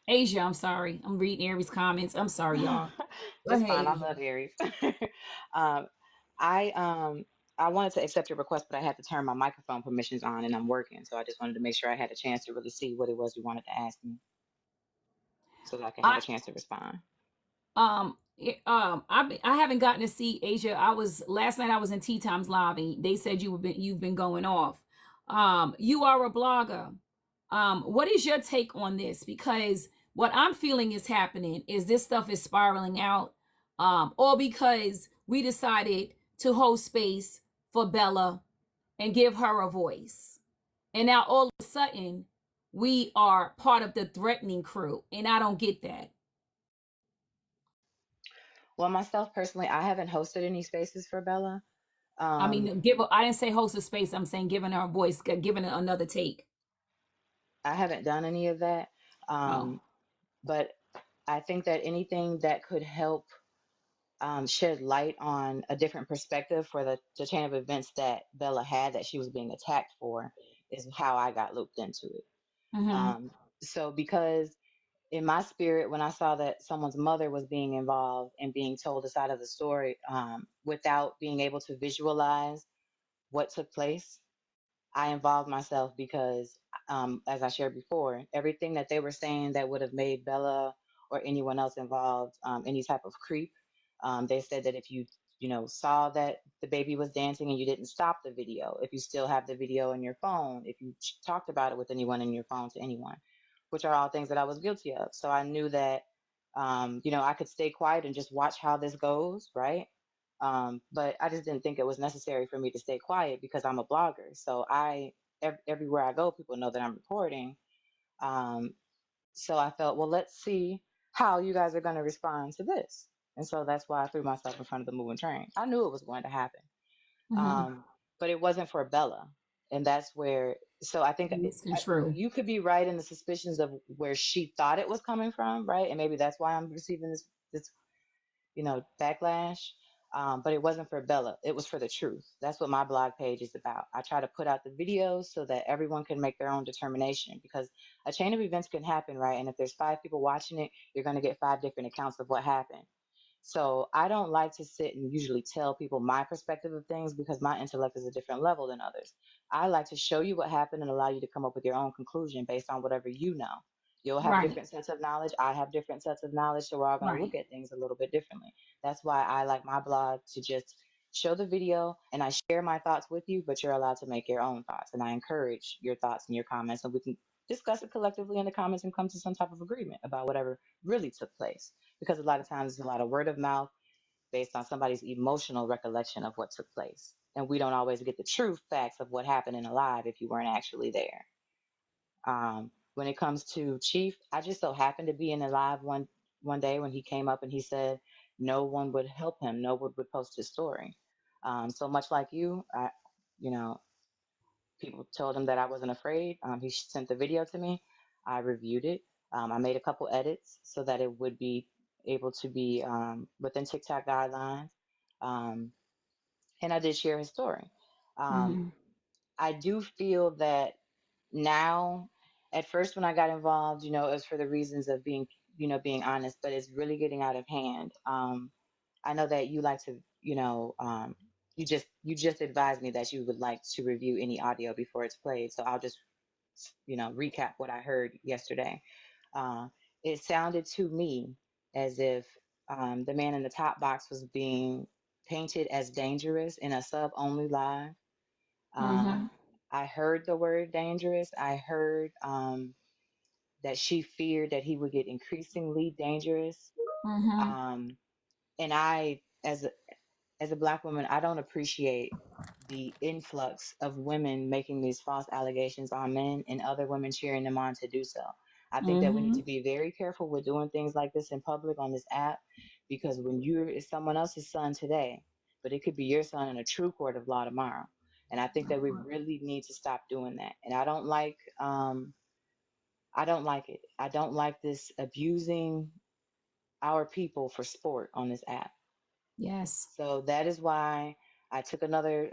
Asia, I'm sorry. I'm reading Aries comments. I'm sorry, y'all. Go It's ahead, fine. I Asia. love Aries. um, I wanted to accept your request, but I had to turn my microphone permissions on, and I'm working, so I just wanted to make sure I had a chance to really see what it was you wanted to ask me, so that I can have I a chance to respond. I haven't gotten to see Asia. I was last night. I was in Tea Times lobby. They said you've been going off. You are a blogger. What is your take on this? Because what I'm feeling is happening is this stuff is spiraling out, all because we decided to host space for Bella and give her a voice, and now all of a sudden we are part of the threatening crew, and I don't get that. Well, myself personally, I haven't hosted any spaces for Bella. I Um, mean, I didn't say host a space. I'm saying giving her a voice, giving her another take. I haven't done any of that. Oh, Um, but I think that anything that could help shed light on a different perspective for the chain of events that Bella had that she was being attacked for is how I got looped into it. mm-hmm. So because in my spirit, when I saw that someone's mother was being involved and being told the side of the story without being able to visualize what took place, I involved myself because, as I shared before, everything that they were saying that would have made Bella or anyone else involved any type of creep, they said that if you saw that the baby was dancing and you didn't stop the video, if you still have the video in your phone, if you talked about it with anyone in your phone to anyone, which are all things that I was guilty of. So I knew that, I could stay quiet and just watch how this goes, right? But I just didn't think it was necessary for me to stay quiet because I'm a blogger. So everywhere I go, people know that I'm reporting. Um, so I felt, well, let's see how you guys are going to respond to this. And so that's why I threw myself in front of the moving train. I knew it was going to happen. Mm-hmm. Um, but it wasn't for Bella. And that's where, so I think Misconstrue. you could be right in the suspicions of where she thought it was coming from, right? And maybe that's why I'm receiving this backlash. But it wasn't for Bella. It was for the truth. That's what my blog page is about. I try to put out the videos so that everyone can make their own determination because a chain of events can happen, right? And if there's 5 people watching it, you're going to get 5 different accounts of what happened. So I don't like to sit and usually tell people my perspective of things because my intellect is a different level than others. I like to show you what happened and allow you to come up with your own conclusion based on whatever you know. You'll have Right. different sets of knowledge. I have different sets of knowledge. So we're all going to look Right. at things a little bit differently. That's why I like my blog to just show the video and I share my thoughts with you, but you're allowed to make your own thoughts. And I encourage your thoughts and your comments, and we can discuss it collectively in the comments and come to some type of agreement about whatever really took place. Because a lot of times it's a lot of word of mouth based on somebody's emotional recollection of what took place. And we don't always get the true facts of what happened in a live if you weren't actually there. When it comes to Chief, I just so happened to be in a live one day when he came up and he said no one would help him, no one would post his story. So much like you, you know, people told him that I wasn't afraid. He sent the video to me. I reviewed it. I made a couple edits so that it would be able to be within TikTok guidelines. Um, and I did share his story. Um, Mm-hmm. I do feel that now, at first when I got involved, it was for the reasons of being honest, but it's really getting out of hand. I know that you like to, you just advised me that you would like to review any audio before it's played. So I'll just, recap what I heard yesterday. Uh, it sounded to me as if the man in the top box was being painted as dangerous in a sub only live. Mm-hmm. I heard the word dangerous. I heard that she feared that he would get increasingly dangerous. Mm-hmm. Um, and as a black woman, I don't appreciate the influx of women making these false allegations on men and other women cheering them on to do so. I think that we need Mm-hmm. to be very careful with doing things like this in public on this app because when you're it's someone else's son today, but it could be your son in a true court of law tomorrow. And I think that we really need to stop doing that. And I don't like it. I don't like this abusing our people for sport on this app. Yes. So that is why I took another,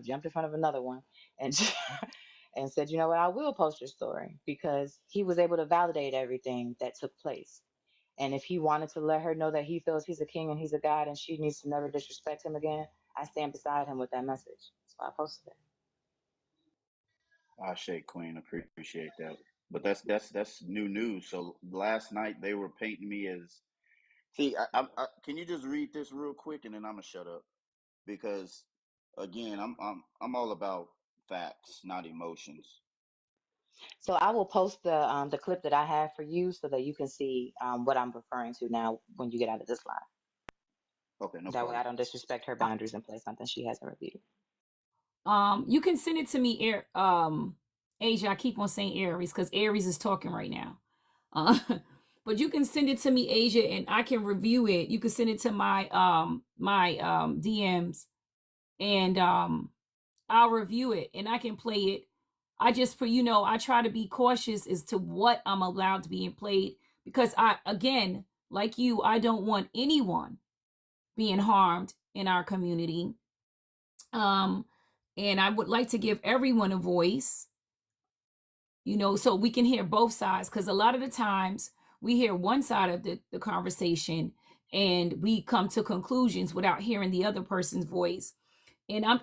jumped in front of another one and and said, you know what, I will post your story because he was able to validate everything that took place. And if he wanted to let her know that he feels he's a king and he's a god and she needs to never disrespect him again, I stand beside him with that message. So I posted it. I shake Queen, appreciate that. But that's new news. So last night they were painting me as. See, can you just read this real quick and then I'm gonna shut up because again, I'm all about facts, not emotions. So I will post the clip that I have for you so that you can see what I'm referring to now when you get out of this live. Okay, no That way I problem. don't disrespect her boundaries and play something she hasn't reviewed. You can send it to me, Asia. I keep on saying Aries because Aries is talking right now. Uh, but you can send it to me, Asia, and I can review it. You can send it to my DMs, and I'll review it and I can play it. I just I try to be cautious as to what I'm allowed to be played because I again, like you, I don't want anyone being harmed in our community. Um, and I would like to give everyone a voice, so we can hear both sides. Because a lot of the times we hear one side of the conversation and we come to conclusions without hearing the other person's voice. And I'm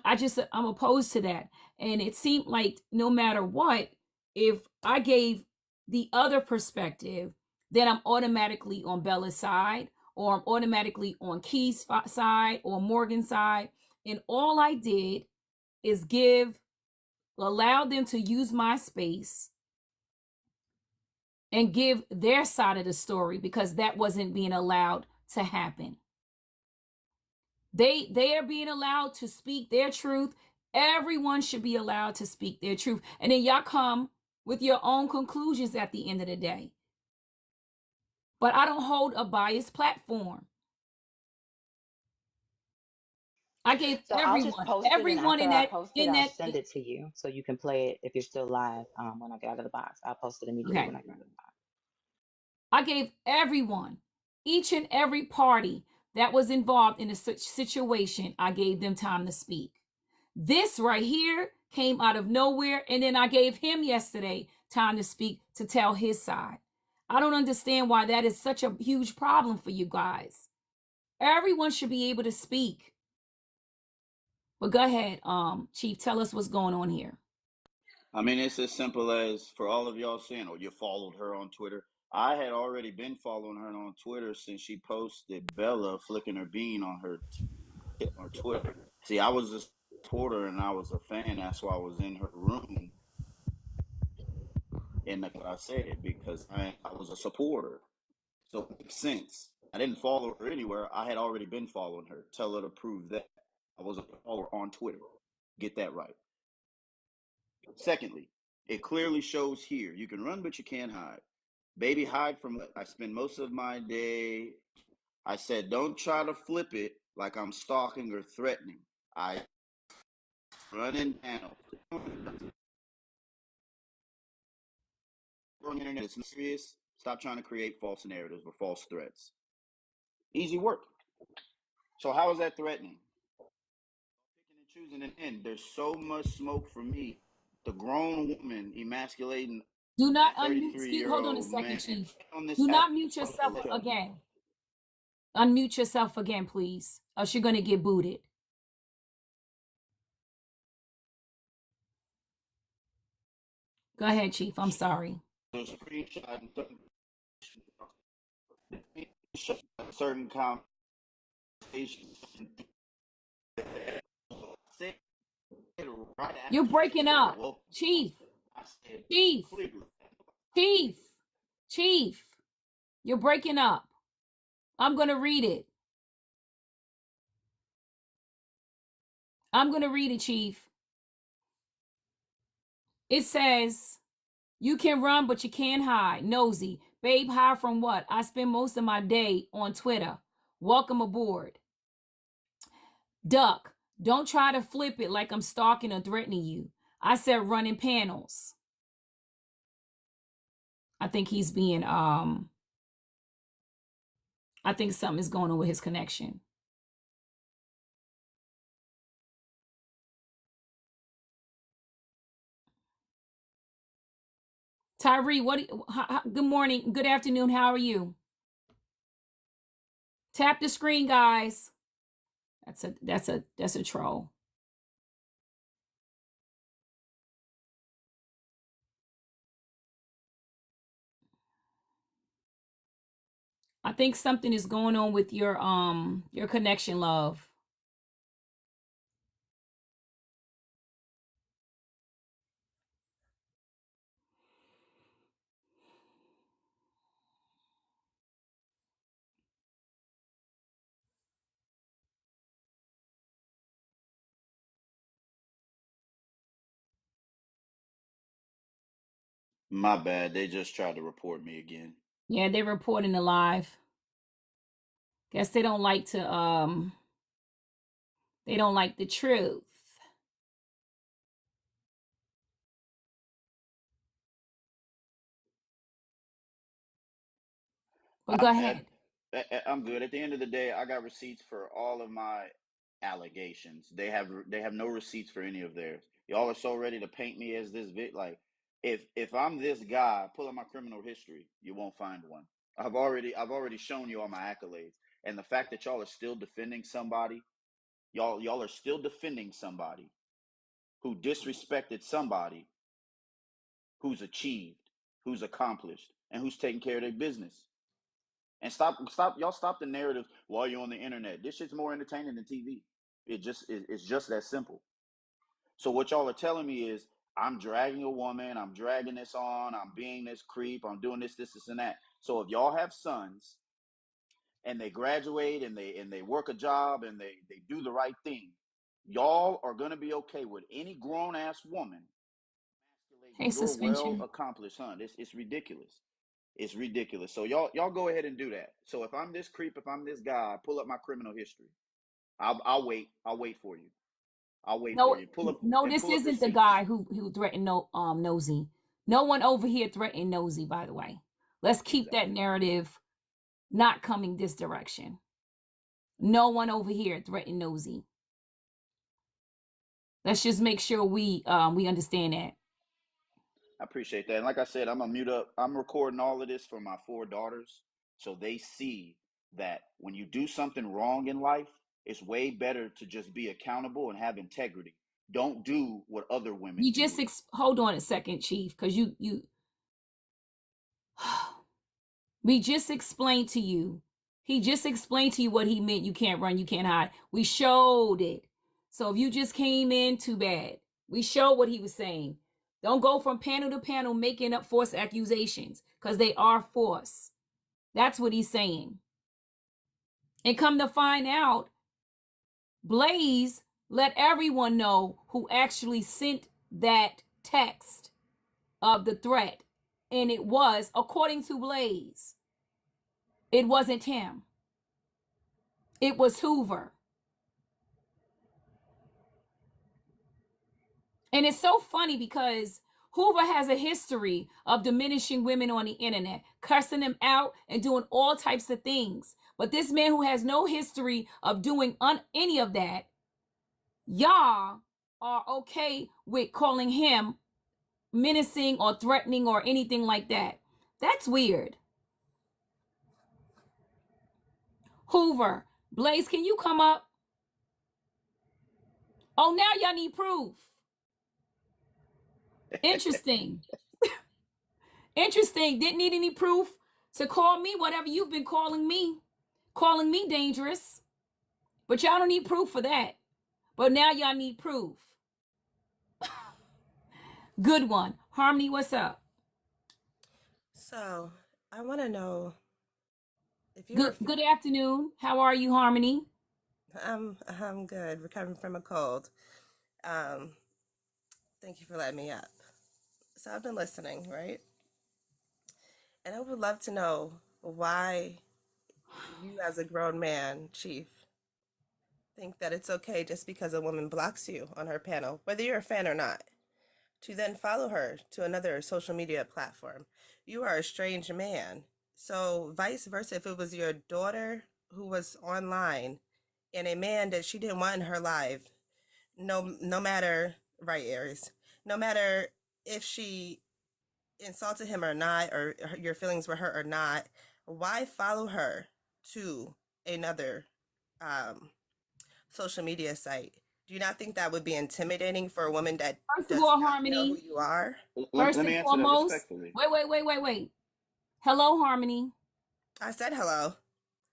opposed to that. And it seemed like no matter what, if I gave the other perspective, then I'm automatically on Bella's side, or I'm automatically on Key's side or Morgan's side. And all I did is allow them to use my space and give their side of the story because that wasn't being allowed to happen. They are being allowed to speak their truth. Everyone should be allowed to speak their truth. And then y'all come with your own conclusions at the end of the day. But I don't hold a biased platform. I gave So I'll just post it, and everyone after in I that, post it, in I'll that, send it to you so you can play it if you're still live when I get out of the box. I'll post it immediately okay. when I get out of the box. I gave everyone, each and every party that was involved in a situation, I gave them time to speak. This right here came out of nowhere. And then I gave him yesterday time to speak to tell his side. I don't understand why that is such a huge problem for you guys. Everyone should be able to speak. But go ahead, Chief, tell us what's going on here. I mean, it's as simple as for all of y'all saying, "Oh, you followed her on Twitter." I had already been following her on Twitter since she posted Bella flicking her bean on her Twitter. See, I was a supporter and I was a fan. That's why I was in her room. And like I said, because I was a supporter. So it makes sense. I didn't follow her anywhere. I had already been following her. Tell her to prove that. I was a follower on Twitter. Get that right. Secondly, it clearly shows here you can run, but you can't hide. Baby, hide from it. I spend most of my day. I said, don't try to flip it like I'm stalking or threatening. I run in panel. On the internet, it's serious. Stop trying to create false narratives or false threats. Easy work. So how is that threatening? Picking and choosing an end. There's so much smoke for me. The grown woman emasculating Do not a unmute. 33-year Hold on a old second, man Chief. on this Do app. not mute yourself again. Unmute yourself again, please. Or you're going to get booted. Go ahead, Chief. I'm sorry. There's a screenshot certain conversations. Right You're after she breaking said, up. well, Chief. I said, Chief. clearly. Chief. Chief. You're breaking up. I'm going to read it. I'm going to read it, Chief. It says, you can run, but you can't hide. Nosy. Babe, hide from what? I spend most of my day on Twitter. Welcome aboard. Duck. Don't try to flip it like I'm stalking or threatening you. I said running panels. I think he's being, I think something is going on with his connection. Tyree, good morning, good afternoon. How are you? Tap the screen, guys. That's a troll. I think something is going on with your connection, love. My bad. They just tried to report me again. Yeah, they're reporting the live. Guess they don't like the truth. But go I, ahead. I'm good. At the end of the day, I got receipts for all of my allegations. They have no receipts for any of theirs. Y'all are so ready to paint me as this like if I'm this guy, pull up my criminal history, you won't find one. I've already shown you all my accolades, and the fact that y'all are still defending somebody, y'all are still defending somebody who disrespected somebody who's achieved, who's accomplished, and who's taking care of their business. And stop the narrative while you're on the internet. This shit's more entertaining than TV. It's just that simple. So what y'all are telling me is I'm dragging a woman, I'm dragging this on, I'm being this creep, I'm doing this, and that. So if y'all have sons and they graduate and they work a job and they do the right thing, y'all are gonna be okay with any grown ass woman Hey, emasculating your well suspension. accomplished son. It's ridiculous. It's ridiculous. So y'all go ahead and do that. So if I'm this creep, if I'm this guy, pull up my criminal history. I'll wait. I'll wait for you. I'll wait for No, you. Pull up no, and this pull up isn't the receipts. guy who threatened Nosy. No one over here threatened Nosy, by the way. Let's keep that Exactly. narrative not coming this direction. No one over here threatened Nosy. Let's just make sure we understand that. I appreciate that. And like I said, I'm gonna mute up. I'm recording all of this for my 4 daughters, so they see that when you do something wrong in life, it's way better to just be accountable and have integrity. Don't do what other women You just do. hold on a second, Chief, because you we just explained to you. He just explained to you what he meant. You can't run, you can't hide. We showed it. So if you just came in, too bad. We showed what he was saying. Don't go from panel to panel making up false accusations because they are false. That's what he's saying. And come to find out, Blaze let everyone know who actually sent that text of the threat. And it was, according to Blaze, it wasn't him. It was Hoover. And it's so funny because Hoover has a history of diminishing women on the internet, cursing them out and doing all types of things. But this man who has no history of doing any of that, y'all are okay with calling him menacing or threatening or anything like that. That's weird. Hoover, Blaze, can you come up? Oh, now y'all need proof. Interesting. Interesting. Didn't need any proof to call me whatever you've been calling me. Calling me dangerous. But y'all don't need proof for that. But now y'all need proof. Good one. Harmony, what's up? So I want to know if you were. Good afternoon. How are you, Harmony? I'm good. Recovering from a cold. Um, Thank you for letting me up. So I've been listening, right? And I would love to know why you, as a grown man, Chief, think that it's okay just because a woman blocks you on her panel, whether you're a fan or not, to then follow her to another social media platform. You are a strange man. So vice versa, if it was your daughter who was online and a man that she didn't want in her life, no matter, right, Aries, no matter if she insulted him or not, or your feelings were hurt or not, why follow her to another social media site? Do you not think that would be intimidating for a woman that First of does all, not know who Harmony, you are? Let first me and answer that foremost, respectfully. wait. Hello, Harmony. I said hello.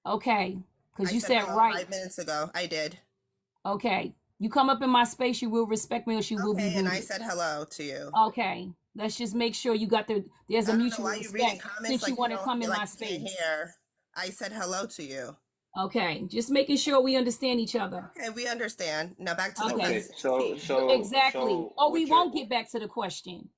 Okay, because I you said said hello right. 5 minutes ago. I did. Okay, you come up in my space, you will respect me, or she will be Okay, and I booted. said hello to you. Okay, let's just make sure you got there's a I don't know mutual why you're reading respect comments since you like you want to don't come in like my you can't space. hear. I said hello to you. Okay, just making sure we understand each other. Okay, we understand. Now back to the Okay, Okay, question. exactly. Or we what you're won't get back to the question.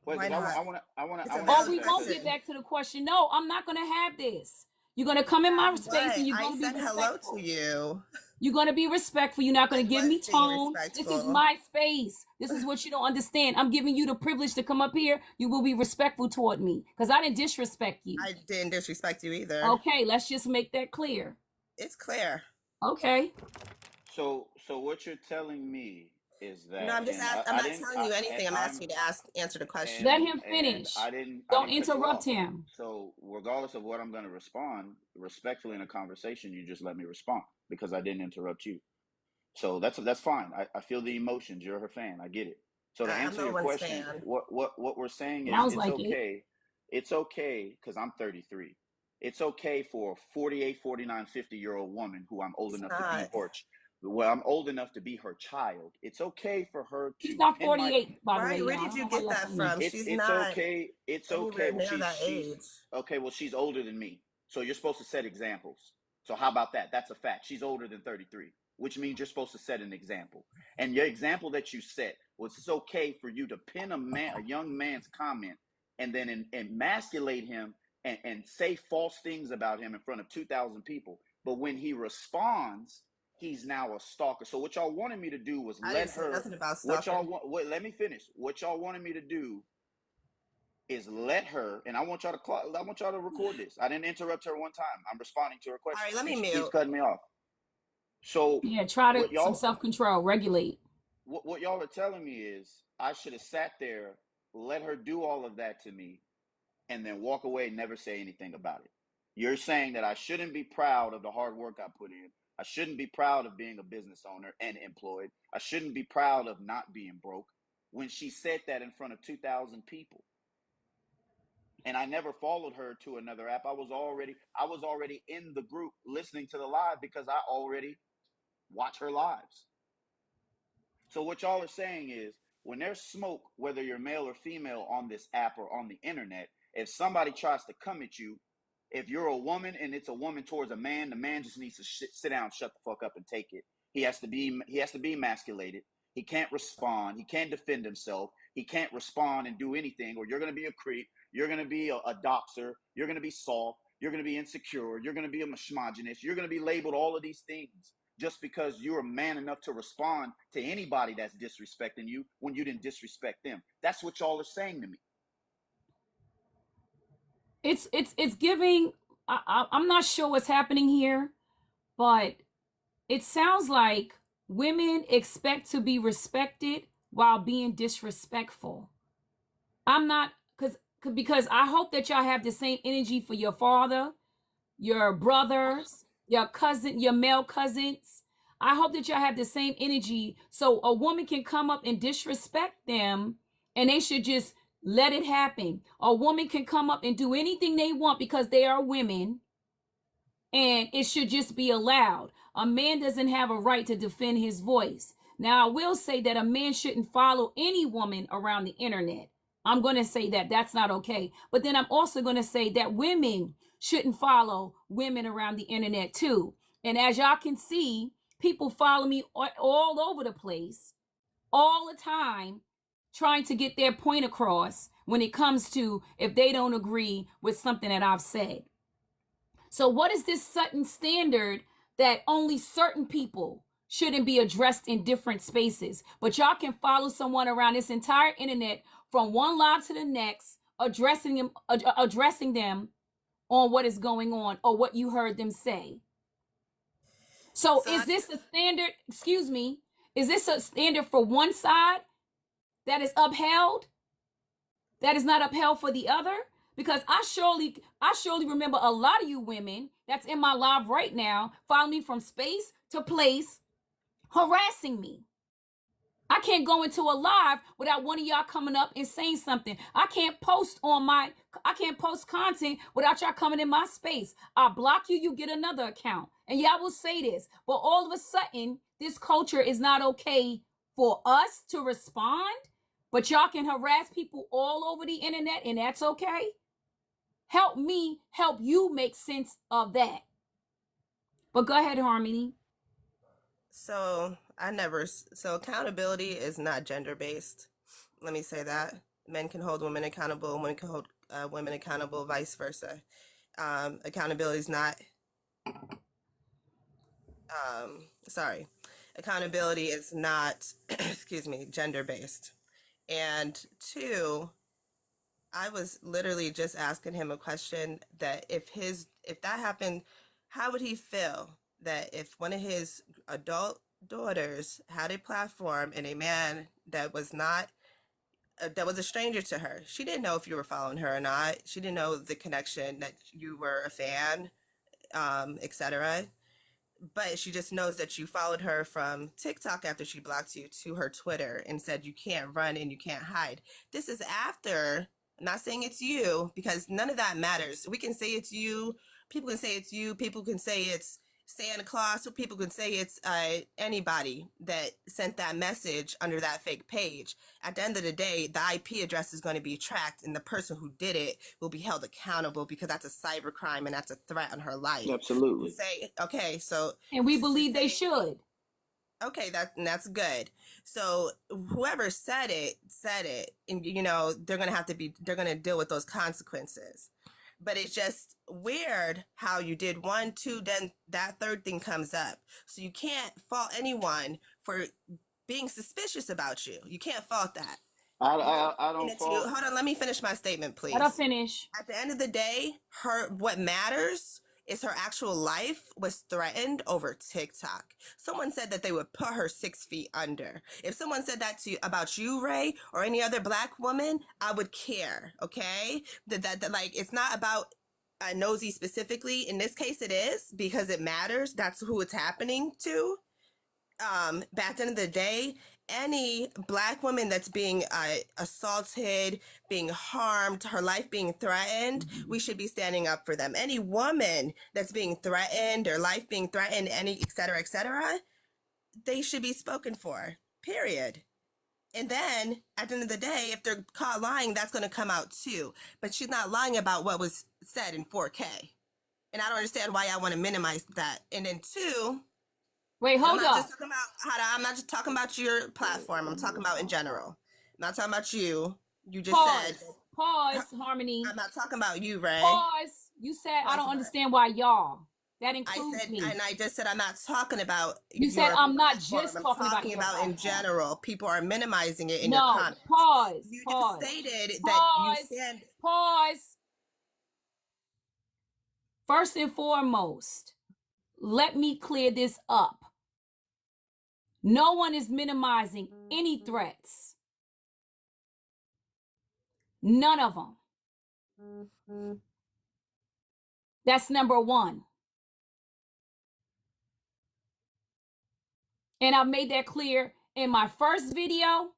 wait, Why because not? I It's a want to Or answer valid we that won't because get question. back to the question. No, I'm not going to have this. You're going to come in my space What? and you're I going to be said hello to respectful. you. You're going to be respectful. You're not going I to give was me being tone. This is respectful. my space. This is what you don't understand. I'm giving you the privilege to come up here. You will be respectful toward me because I didn't disrespect you. I didn't disrespect you either. Okay, let's just make that clear. It's clear. Okay. so what you're telling me is No, that, I'm just and asking. I'm I not didn't, telling you anything. I'm I'm asking you to answer the question. Let him and finish. I Don't didn't cut you interrupt off. him. So regardless of what I'm going to respond respectfully in a conversation, you just let me respond because I didn't interrupt you. So that's fine. I feel the emotions. You're her fan. I get it. So to I'm answer no your one's question, fan. what we're saying is Sounds like it. it's okay because I'm 33. It's okay for a 48, 49, 50-year-old woman who I'm old It's enough to be not. well, I'm old enough to be her child. It's okay for her He's to not pin my 48, by the way, Right? Where y'all. I did don't you know why get y'all that saying that. from? She's it's not okay. It's okay. anywhere Well, near that she's age. okay. Well, she's older than me. So you're supposed to set examples. So how about that? That's a fact. She's older than 33, which means you're supposed to set an example. And your example that you set was it's okay for you to pin a young man's comment and then emasculate him and say false things about him in front of 2,000 people. But when he responds, he's now a stalker. So what y'all wanted me to do was I let didn't say her. nothing about What y'all stalking. want? Wait, let me finish. What y'all wanted me to do is let her, and I want y'all to record this. I didn't interrupt her one time. I'm responding to her All right, question, let and me she keeps mute. cutting me off. So Yeah, try to what some y'all self-control, regulate. what y'all are telling me is I should have sat there, let her do all of that to me, and then walk away and never say anything about it. You're saying that I shouldn't be proud of the hard work I put in. I shouldn't be proud of being a business owner and employed. I shouldn't be proud of not being broke when she said that in front of 2,000 people. And I never followed her to another app. I was already in the group listening to the live because I already watch her lives. So what y'all are saying is when there's smoke, whether you're male or female on this app or on the internet, if somebody tries to come at you, if you're a woman and it's a woman towards a man, the man just needs to sit down, shut the fuck up, and take it. He has to be emasculated. He can't respond. He can't defend himself. He can't respond and do anything. Or you're going to be a creep. You're going to be a doxer. You're going to be soft. You're going to be insecure. You're going to be a misogynist. You're going to be labeled all of these things just because you're a man enough to respond to anybody that's disrespecting you when you didn't disrespect them. That's what y'all are saying to me. It's giving. I'm not sure what's happening here, but it sounds like women expect to be respected while being disrespectful. I'm not because I hope that y'all have the same energy for your father, your brothers, your cousin, your male cousins. I hope that y'all have the same energy so a woman can come up and disrespect them and they should just let it happen. A woman can come up and do anything they want because they are women and it should just be allowed. A man doesn't have a right to defend his voice. Now, I will say that a man shouldn't follow any woman around the internet. I'm going to say that that's not okay. But then I'm also going to say that women shouldn't follow women around the internet too. And as y'all can see, people follow me all over the place, all the time, trying to get their point across when it comes to if they don't agree with something that I've said. So, what is this certain standard that only certain people shouldn't be addressed in different spaces? But y'all can follow someone around this entire internet from one live to the next, addressing them on what is going on or what you heard them say. So, So is this a standard? Excuse me. Is this a standard for one side that is upheld? that is not upheld for the other? Because I surely remember a lot of you women that's in my live right now, following me from space to place, harassing me. I can't go into a live without one of y'all coming up and saying something. I can't post content without y'all coming in my space. I block you, you get another account. And y'all will say this, but all of a sudden, this culture is not okay for us to respond, but y'all can harass people all over the internet, and that's okay. Help me help you make sense of that. But go ahead, Harmony. So accountability is not gender based. Let me say that. Men can hold women accountable, women can hold women accountable, vice versa. Accountability is not, accountability is not, excuse me, gender based. And two, I was literally just asking him a question that if that happened, how would he feel that if one of his adult daughters had a platform and a man that was not that was a stranger to her. She didn't know if you were following her or not. She didn't know the connection that you were a fan, etc. But she just knows that you followed her from TikTok after she blocked you to her Twitter and said you can't run and you can't hide. This is after, I'm not saying it's you, because none of that matters. We can say it's you. People can say it's you. People can say it's Santa Claus, or people can say it's anybody that sent that message under that fake page. At the end of the day, the IP address is going to be tracked, and the person who did it will be held accountable, because that's a cyber crime and that's a threat on her life. Absolutely. Say, okay, so And we believe they should. Okay, that's good. So whoever said it, and they're gonna deal with those consequences. But it's just weird how you did one, two, then that third thing comes up. So you can't fault anyone for being suspicious about you. You can't fault that. I don't fault. Hold on, let me finish my statement, please. Let her finish. At the end of the day, what matters is her actual life was threatened over TikTok. Someone said that they would put her 6 feet under. If someone said that about you, Ray, or any other Black woman, I would care. Okay, that like, it's not about Nosy specifically. In this case, it is, because it matters. That's who it's happening to. But at the end of the day, any Black woman that's being assaulted, being harmed, her life being threatened, we should be standing up for them. Any woman that's being threatened, or life being threatened, any et cetera, they should be spoken for, period. And then at the end of the day, if they're caught lying, that's going to come out too. But she's not lying about what was said in 4K. And I don't understand why I want to minimize that. And then two, wait, hold up. I'm not just talking about your platform. I'm talking about in general. I'm not talking about you. You just said. Pause, Harmony. I'm not talking about you, Ray. Pause. You said, I don't understand why y'all. That includes me. And I just said I'm not talking about. You said I'm not just talking about in general. People are minimizing it in your comments. Pause. You pause. just stated that you stand. Pause. First and foremost, let me clear this up. No one is minimizing any threats. None of them. That's number one. And I made that clear in my first video,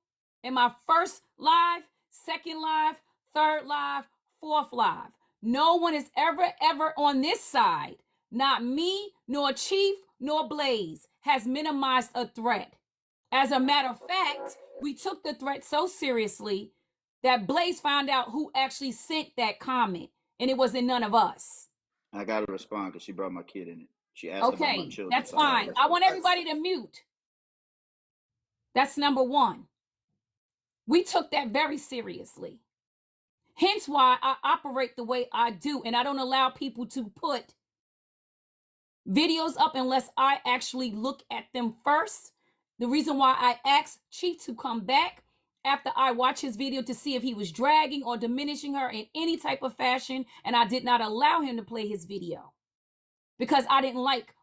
in my first live, second live, third live, fourth live. No one is ever on this side, not me, nor Chief, nor Blaze, has minimized a threat. As a matter of fact, we took the threat so seriously that Blaze found out who actually sent that comment, and it wasn't none of us. I got to respond because she brought my kid in it. She asked about my children. That's fine. I want everybody to mute. That's number one. We took that very seriously. Hence why I operate the way I do, and I don't allow people to put videos up unless I actually look at them first. The reason why I asked Chief to come back after I watched his video to see if he was dragging or diminishing her in any type of fashion, and I did not allow him to play his video because I didn't like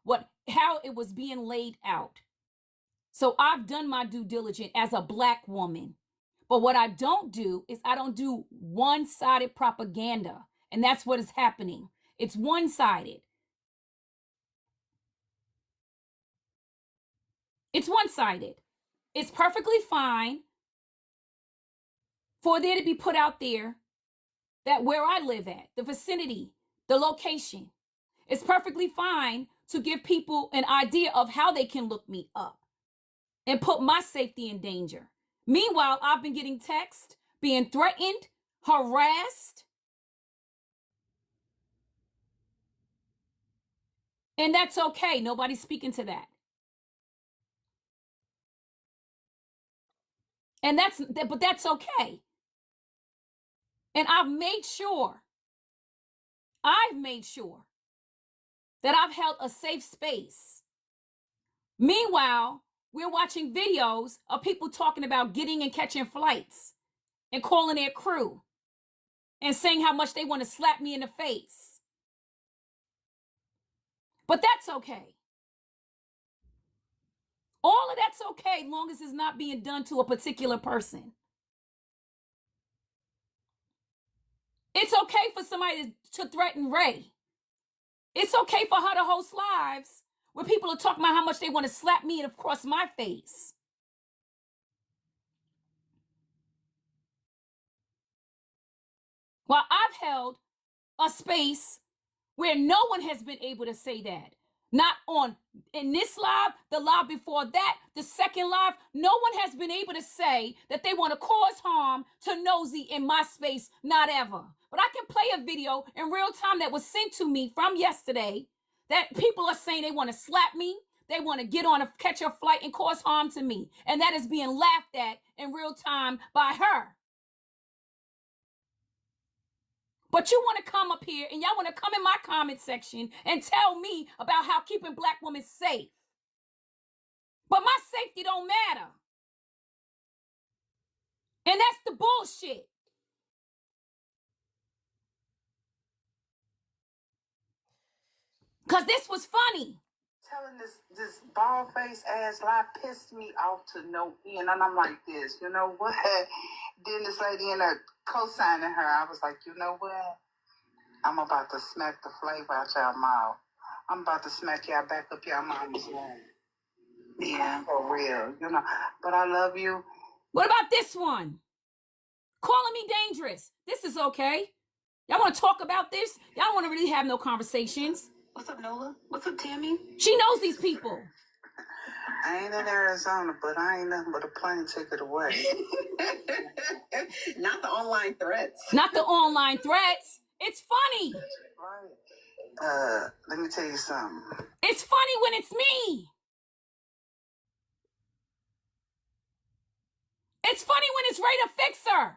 how it was being laid out. So I've done my due diligence as a Black woman. But what I don't do is I don't do one-sided propaganda. And that's what is happening. It's one-sided. It's one-sided. It's perfectly fine for there to be put out there that where I live at, the vicinity, the location, it's perfectly fine to give people an idea of how they can look me up and put my safety in danger. Meanwhile, I've been getting texts, being threatened, harassed, and that's okay. Nobody's speaking to that. And but that's okay. And I've made sure that I've held a safe space. Meanwhile, we're watching videos of people talking about getting and catching flights and calling their crew and saying how much they want to slap me in the face. But that's okay. All of that's okay, long as it's not being done to a particular person. It's okay for somebody to threaten Rae. It's okay for her to host lives where people are talking about how much they want to slap me across my face. While I've held a space where no one has been able to say that. Not in this live, the live before that, the second live, no one has been able to say that they want to cause harm to Nosy in my space, not ever. But I can play a video in real time that was sent to me from yesterday that people are saying they want to slap me, they want to catch a flight and cause harm to me. And that is being laughed at in real time by her. But you want to come up here and y'all want to come in my comment section and tell me about how keeping black women safe. But my safety don't matter. And that's the bullshit. Because this was funny. Telling this bald face ass lie pissed me off to no end, and I'm like this, you know what? Then this lady in there co-signing her, I was like, you know what? I'm about to smack the flavor out y'all mouth. I'm about to smack y'all back up y'all mama's line. Yeah, for real, you know. But I love you. What about this one? Calling me dangerous. This is okay. Y'all want to talk about this? Y'all want to really have no conversations. What's up, Nola? What's up, Tammy? She knows these people. I ain't in Arizona, but I ain't nothing but a plane ticket away. Not the online threats. Not the online threats. It's funny. Let me tell you something. It's funny when it's me. It's funny when it's RaeTheFixer.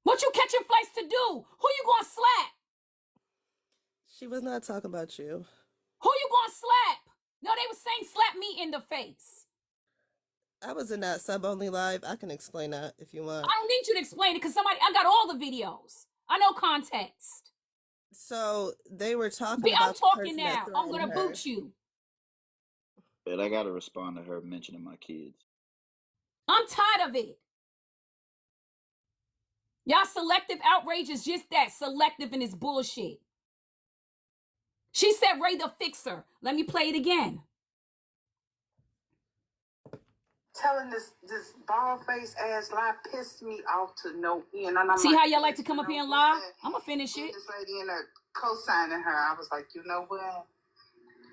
What you catching flights to do? Who you gonna slap? She was not talking about you. Who you gonna slap? No, they were saying slap me in the face. I was in that sub-only live. I can explain that if you want. I don't need you to explain it because I got all the videos. I know context. So they were talking about I'm talking now. I'm gonna boot you. But I gotta respond to her mentioning my kids. I'm tired of it. Y'all selective outrage is just that, selective in this bullshit. She said RaeTheFixer. Let me play it again. Telling this bald face ass lie pissed me off to no end. And I'm See like, how y'all like to come up here and lie? I'm gonna finish it. This lady in there co-signing her, I was like, you know what?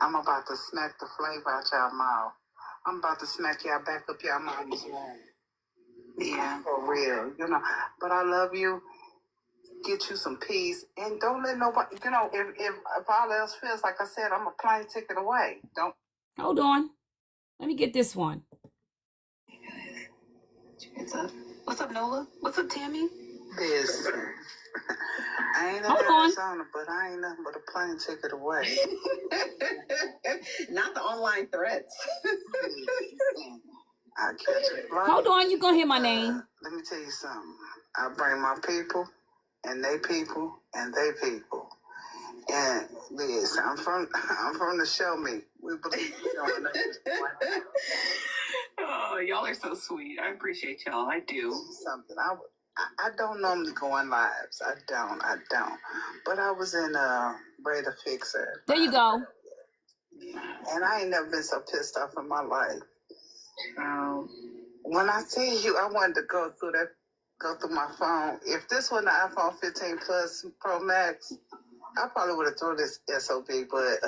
I'm about to smack the flavor out y'all mouth. I'm about to smack y'all back up y'all mama's line. Yeah, for real, you know. But I love you. Get you some peace, and don't let nobody. You know, if all else fails, like I said, I'm a plane ticket away. Don't. Hold on. Let me get this one. What's up? What's up, Nola? What's up, Tammy? This. I ain't in Hold on. Arizona, but I ain't nothing but a plane ticket away. Not the online threats. I catch a flight. Hold on, you gonna hear my name. Let me tell you something. I bring my people, and they people, and they people. And Liz, I'm from the show me. We believe we don't know what's going on. Oh, y'all are so sweet. I appreciate y'all. I do. Something I don't normally go on lives. I don't. But I was in RaeTheFixer. There you go. And I ain't never been so pissed off in my life. When I see you, I wanted to go through my phone. If this was an iPhone 15 Plus Pro Max, I probably would have thrown this SOB, but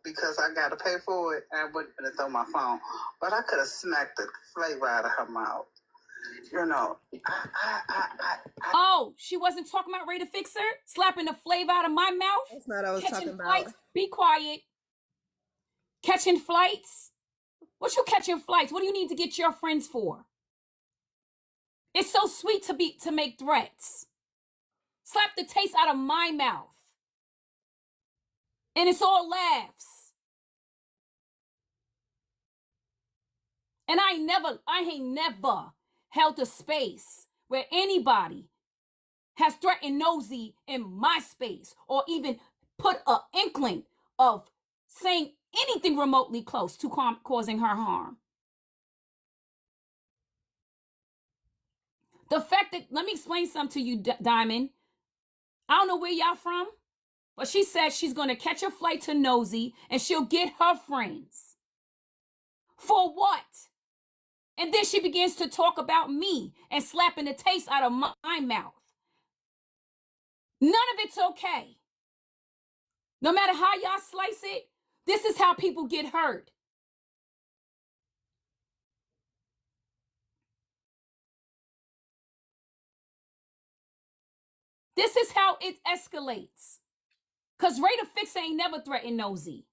because I got to pay for it, I wouldn't have thrown my phone. But I could have smacked the flavor out of her mouth. You know, Oh, she wasn't talking about RaeTheFixer? Slapping the flavor out of my mouth? That's not what I was Catching talking about. flights? Be quiet. Catching flights? What you catching flights? What do you need to get your friends for? It's so sweet to make threats. Slap the taste out of my mouth. And it's all laughs. And I ain't never held a space where anybody has threatened Nosy in my space or even put an inkling of saying anything remotely close to causing her harm. The fact that, let me explain something to you, Diamond. I don't know where y'all from, but she said she's going to catch a flight to Nosy and she'll get her friends. For what? And then she begins to talk about me and slapping the taste out of my mouth. None of it's okay. No matter how y'all slice it, this is how people get hurt. This is how it escalates. Because RaeTheFixer ain't never threatened Nosy.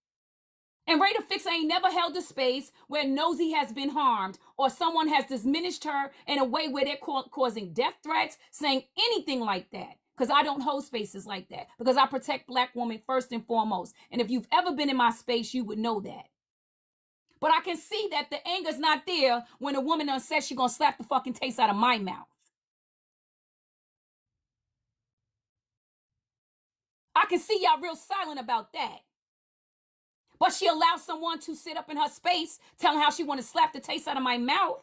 And RaeTheFixer ain't never held a space where Nosy has been harmed or someone has diminished her in a way where they're causing death threats, saying anything like that. Because I don't hold spaces like that. Because I protect Black women first and foremost. And if you've ever been in my space, you would know that. But I can see that the anger's not there when a woman done says she's going to slap the fucking taste out of my mouth. I can see y'all real silent about that. But she allowed someone to sit up in her space telling how she want to slap the taste out of my mouth.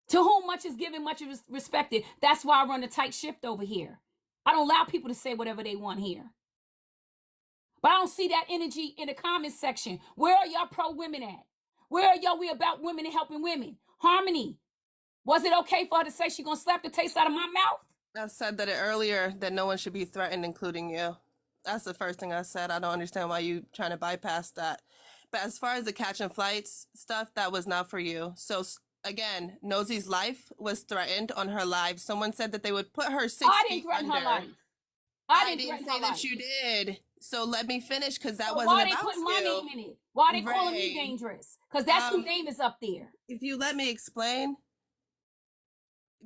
To whom much is given, much is respected. That's why I run a tight shift over here. I don't allow people to say whatever they want here. But I don't see that energy in the comments section. Where are y'all pro-women at? Where are y'all we about women and helping women? Harmony. Was it okay for her to say she's going to slap the taste out of my mouth? I said that earlier, that no one should be threatened, including you. That's the first thing I said. I don't understand why you trying to bypass that. But as far as the catching flights stuff, that was not for you. So again, Nosy's life was threatened on her live. Someone said that they would put her 6 feet under. I didn't threaten her life. I didn't say that you did. So let me finish, because that wasn't why about they putting you. my name in it? Why they calling me dangerous? Because that's whose name is up there. If you let me explain.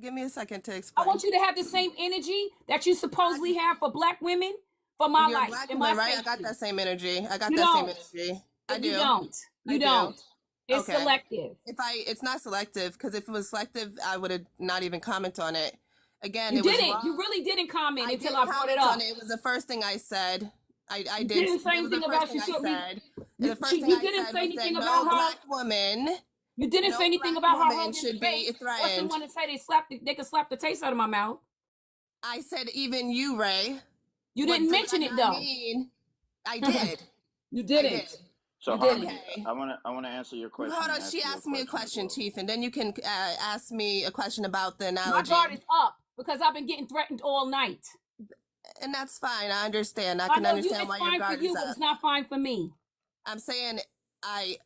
Give me a second to explain. I want you to have the same energy that you supposedly have for Black women for my life. Black and woman, my right? safety. I got that same energy. I got You that don't. same energy. I do. You don't. You don't. It's Okay. selective. It's not selective, because if it was selective, I would have not even comment on it. Again, You it was didn't. wrong. You really didn't comment until I brought comment it up. on it. It was the first thing I said. I You did. didn't say It was anything the about first thing I said. The first thing you I didn't said say was that anything no about her. Black woman. You didn't say anything Black about her woman holding should be space or threatened. someone to say they could slap the taste out of my mouth. I said even you, Ray. You didn't mention it though. I did. You didn't. I did. So You Harmony, didn't. I want to answer your question. Hold on, she asked me a question, Chief, and then you can ask me a question about the analogy. My guard is up because I've been getting threatened all night. And that's fine. I understand. I know can understand it's why fine your guard for you, is but up. it's not fine for me. I'm saying I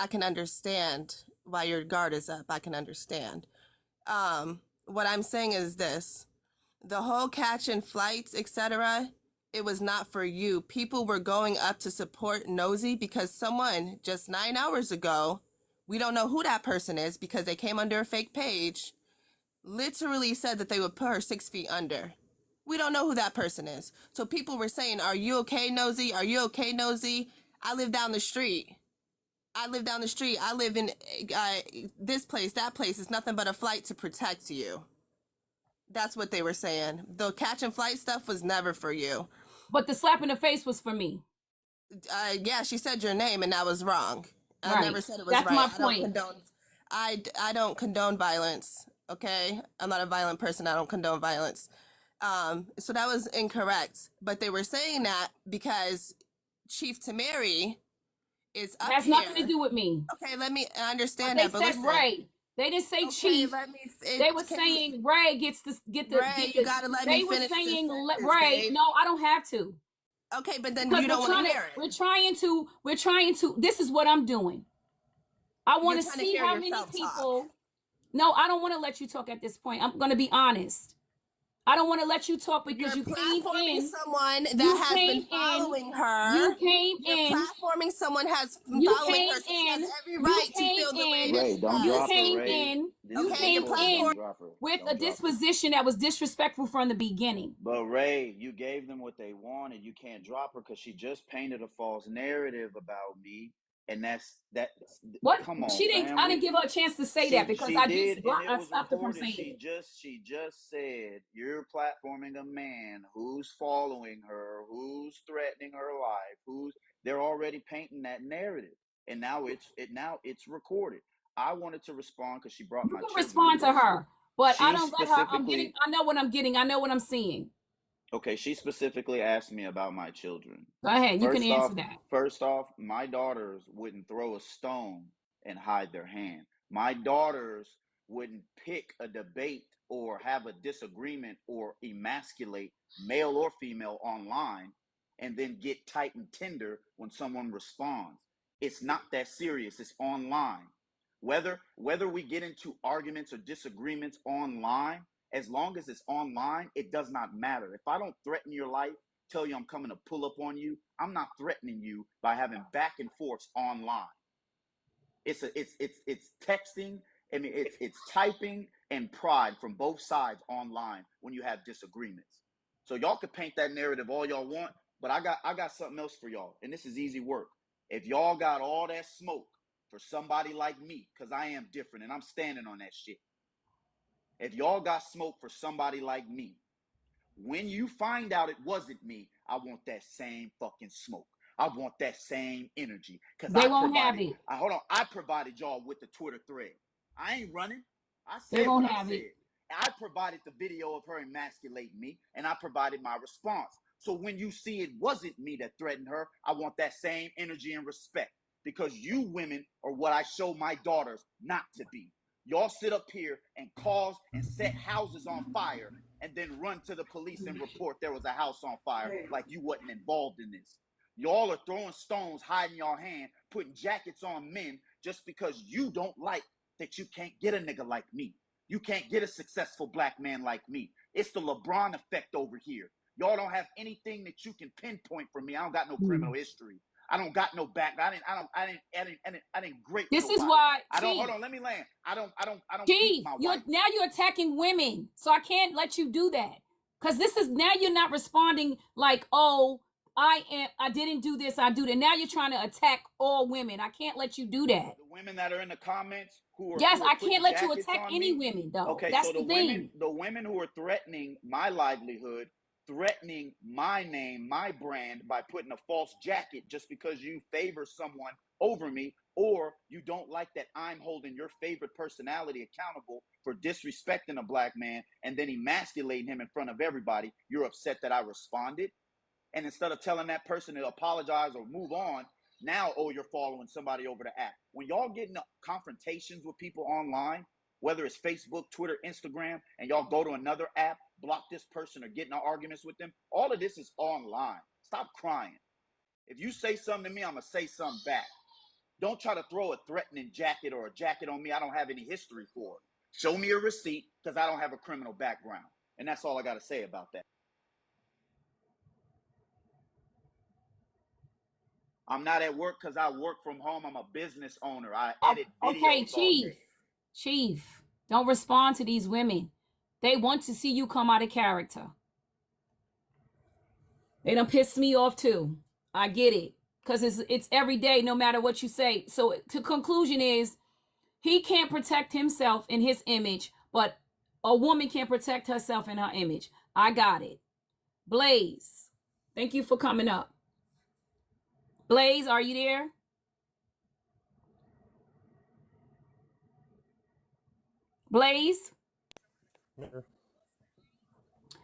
can understand why your guard is up. I can understand. What I'm saying is this: the whole catching flights, etc. It was not for you. People were going up to support Nosy because someone just 9 hours ago, we don't know who that person is because they came under a fake page, literally said that they would put her 6 feet under. We don't know who that person is. So people were saying, "Are you okay, Nosy? Are you okay, Nosy? I live down the street." I live down the street. I live in this place, that place. It's nothing but a flight to protect you. That's what they were saying. The catch and flight stuff was never for you. But the slap in the face was for me. Yeah, she said your name, and that was wrong. I Right. never said it was That's right. my I don't point. condone. I don't condone violence. Okay, I'm not a violent person. I don't condone violence. So that was incorrect. But they were saying that because Chief Tamari is It up has nothing to here. do with me. Okay, let me But understand they that. But said listen. Ray. They didn't say Okay, Chief. let me. They were saying Ray gets to get the Ray, get you the. gotta let They me were finish this saying sentence, Ray. babe. No, I don't have to. Okay, but then Because you don't want to hear it. We're trying to. This is what I'm doing. I want You're to trying to see hear how many yourself talk. people. No, I don't want to let you talk at this point. I'm going to be honest. I don't want to let you talk because You're you came platforming in. someone that You has been came in. following her. You came You're in. platforming someone has been You following came her, so she has in. every You right to came feel the way in. that Ray, she don't You does. drop her, came Ray. in. This You is Okay, you're came recorded. Don't in platforming. drop her. with a Don't drop her. disposition that was disrespectful from the beginning. But Ray, you gave them what they wanted. You can't drop her because she just painted a false narrative about me, and that's. What? Come on, She didn't. fam. I didn't give her a chance to say that because She I did, just and blocked. it I was stopped her from recorded. saying it. She just said you're platforming a man who's following her, who's threatening her life, who's. They're already painting that narrative, and now it's recorded. I wanted to respond because she brought You my can children respond into to this. her, but I She don't let her. I'm getting. specifically I know what I'm getting. I know what I'm seeing. Okay, she specifically asked me about my children. Go ahead. You can First answer off, that. first off, my daughters wouldn't throw a stone and hide their hand. My daughters wouldn't pick a debate or have a disagreement or emasculate male or female online and then get tight and tender when someone responds. It's not that serious. It's online. Whether we get into arguments or disagreements online, as long as it's online, it does not matter. If I don't threaten your life, tell you I'm coming to pull up on you, I'm not threatening you by having back and forths online. It's texting. I mean, it's typing and pride from both sides online when you have disagreements. So y'all could paint that narrative all y'all want, but I got something else for y'all, and this is easy work. If y'all got all that smoke for somebody like me, because I am different and I'm standing on that shit. If y'all got smoke for somebody like me, when you find out it wasn't me, I want that same fucking smoke. I want that same energy because They won't have it. I provided y'all with the Twitter thread. I ain't running. I They said what won't I have it. said. I provided the video of her emasculating me, and I provided my response. So when you see it wasn't me that threatened her, I want that same energy and respect because you women are what I show my daughters not to be. Y'all sit up here and cause and set houses on fire and then run to the police and report there was a house on fire like you wasn't involved in this. Y'all are throwing stones, hiding your hand, putting jackets on men just because you don't like that you can't get a nigga like me. You can't get a successful black man like me. It's the LeBron effect over here. Y'all don't have anything that you can pinpoint for me. I don't got no criminal history. I don't got no back. I didn't grape This is nobody. why, I don't. Chief. Hold on. Let me land. I don't beat Chief, my wife. you're attacking women, so I can't let you do that. Because this is now you're not responding like, oh, I didn't do this, I do that. Now you're trying to attack all women. I can't let you do that. The women that are in the comments Yes, who are I putting can't let you jackets attack on any me. women, though. Okay, That's so the thing. the women who are threatening my livelihood, threatening my name, my brand by putting a false jacket just because you favor someone over me, or you don't like that I'm holding your favorite personality accountable for disrespecting a black man and then emasculating him in front of everybody. You're upset that I responded. And instead of telling that person to apologize or move on, now, oh, you're following somebody over the app. When y'all get into confrontations with people online, whether it's Facebook, Twitter, Instagram, and y'all go to another app, block this person or get into arguments with them, all of this is online. Stop crying. If you say something to me, I'm going to say something back. Don't try to throw a threatening jacket or a jacket on me I don't have any history for. Show me a receipt because I don't have a criminal background. And that's all I got to say about that. I'm not at work because I work from home. I'm a business owner. I edit Okay, videos all day. Chief, don't respond to these women. They want to see you come out of character. They done pissed me off too. I get it. because it's every day, no matter what you say. So the conclusion is he can't protect himself in his image, but a woman can protect herself in her image. I got it. Blaze, thank you for coming up. Blaze, are you there? Blaze?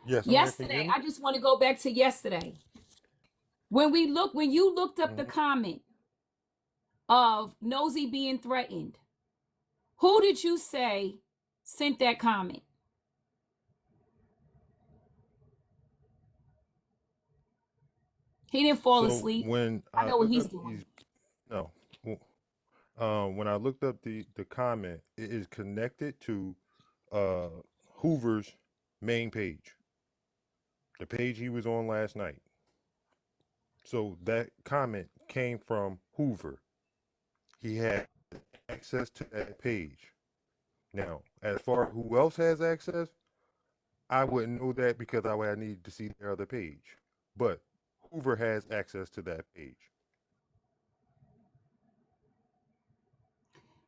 Yes, I'm here. Can you hear Yesterday, me? I just want to go back to yesterday. When you looked up the comment of Nosy being threatened, who did you say sent that comment? He didn't fall So asleep. when I I know what looked he's up doing. no, when I looked up the comment, it is connected to uh Hoover's main page, the page he was on last night. So that comment came from Hoover. He had access to that page. Now, as far as who else has access, I wouldn't know that because I would need to see their other page. But Hoover has access to that page.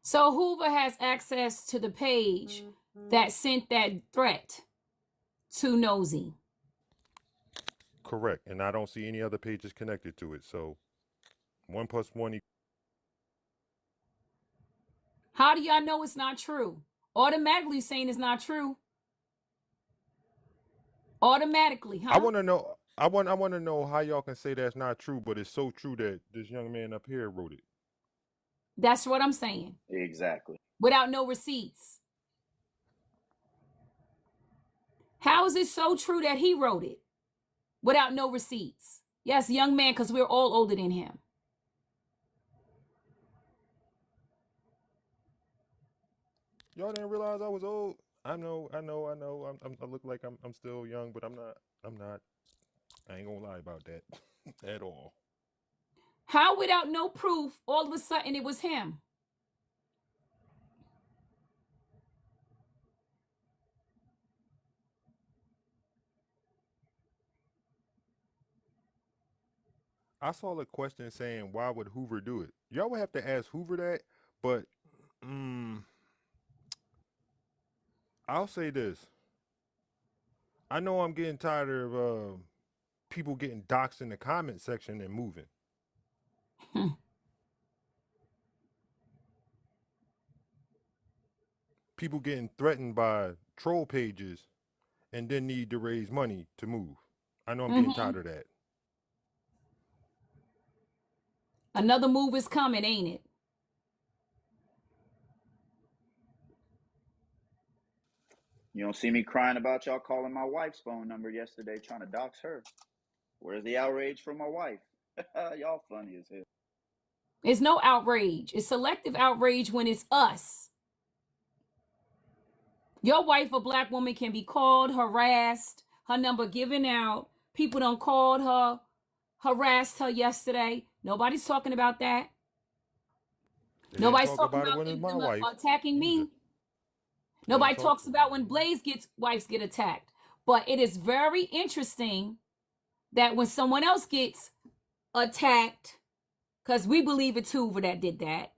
So Hoover has access to the page that sent that threat to Nosy. Correct. And I don't see any other pages connected to it. So 1 + 1 How do y'all know it's not true? Automatically saying it's not true. Automatically, huh? I want to know. I want to know how y'all can say that's not true, but it's so true that this young man up here wrote it. That's what I'm saying. Exactly. Without no receipts. How is it so true that he wrote it without no receipts? Yes, young man, because we're all older than him. Y'all didn't realize I was old. I know. I look like I'm still young, but I'm not. I'm not. I ain't gonna lie about that at all. How, without no proof, all of a sudden it was him? I saw a question saying, "Why would Hoover do it?" Y'all would have to ask Hoover that, but I'll say this. I know I'm getting tired of people getting doxxed in the comment section and moving. People getting threatened by troll pages and then need to raise money to move. I know I'm getting tired of that. Another move is coming, ain't it? You don't see me crying about y'all calling my wife's phone number yesterday trying to dox her. Where's the outrage from my wife? Y'all funny as hell. It's no outrage. It's selective outrage when it's us. Your wife, a black woman, can be called, harassed, her number given out. People done called her, harassed her yesterday. Nobody's talking about that. They didn't Nobody's talk talking about it about when it's my them wife attacking either. me. They didn't Nobody talk. talks about when wives get attacked. But it is very interesting that when someone else gets attacked, because we believe it's Hoover that did that,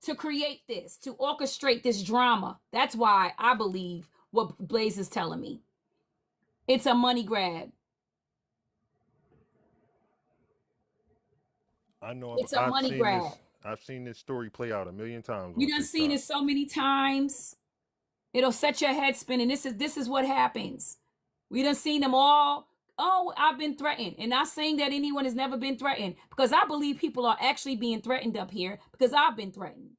to create this, to orchestrate this drama. That's why I believe what Blaze is telling me. It's a money grab. I know. It's a I've money seen grab. this. I've seen this story play out a million times You on done seen TikTok. it so many times. It'll set your head spinning. This is what happens. We done seen them all. Oh, I've been threatened. And not saying that anyone has never been threatened, because I believe people are actually being threatened up here because I've been threatened.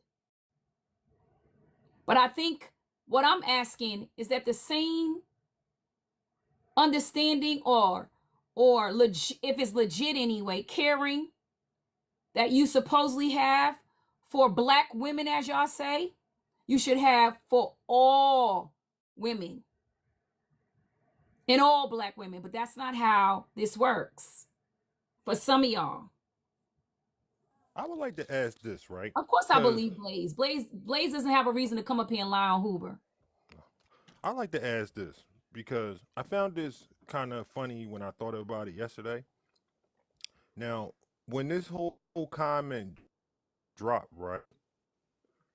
But I think what I'm asking is that the same understanding or if it's legit anyway, caring that you supposedly have for black women, as y'all say, you should have for all women and all black women. But that's not how this works for some of y'all. I would like to ask this, right? Of course, I Because believe Blaze. Blaze doesn't have a reason to come up here and lie on Hoover. I like to ask this because I found this kind of funny when I thought about it yesterday. Now, when this whole comment dropped, right?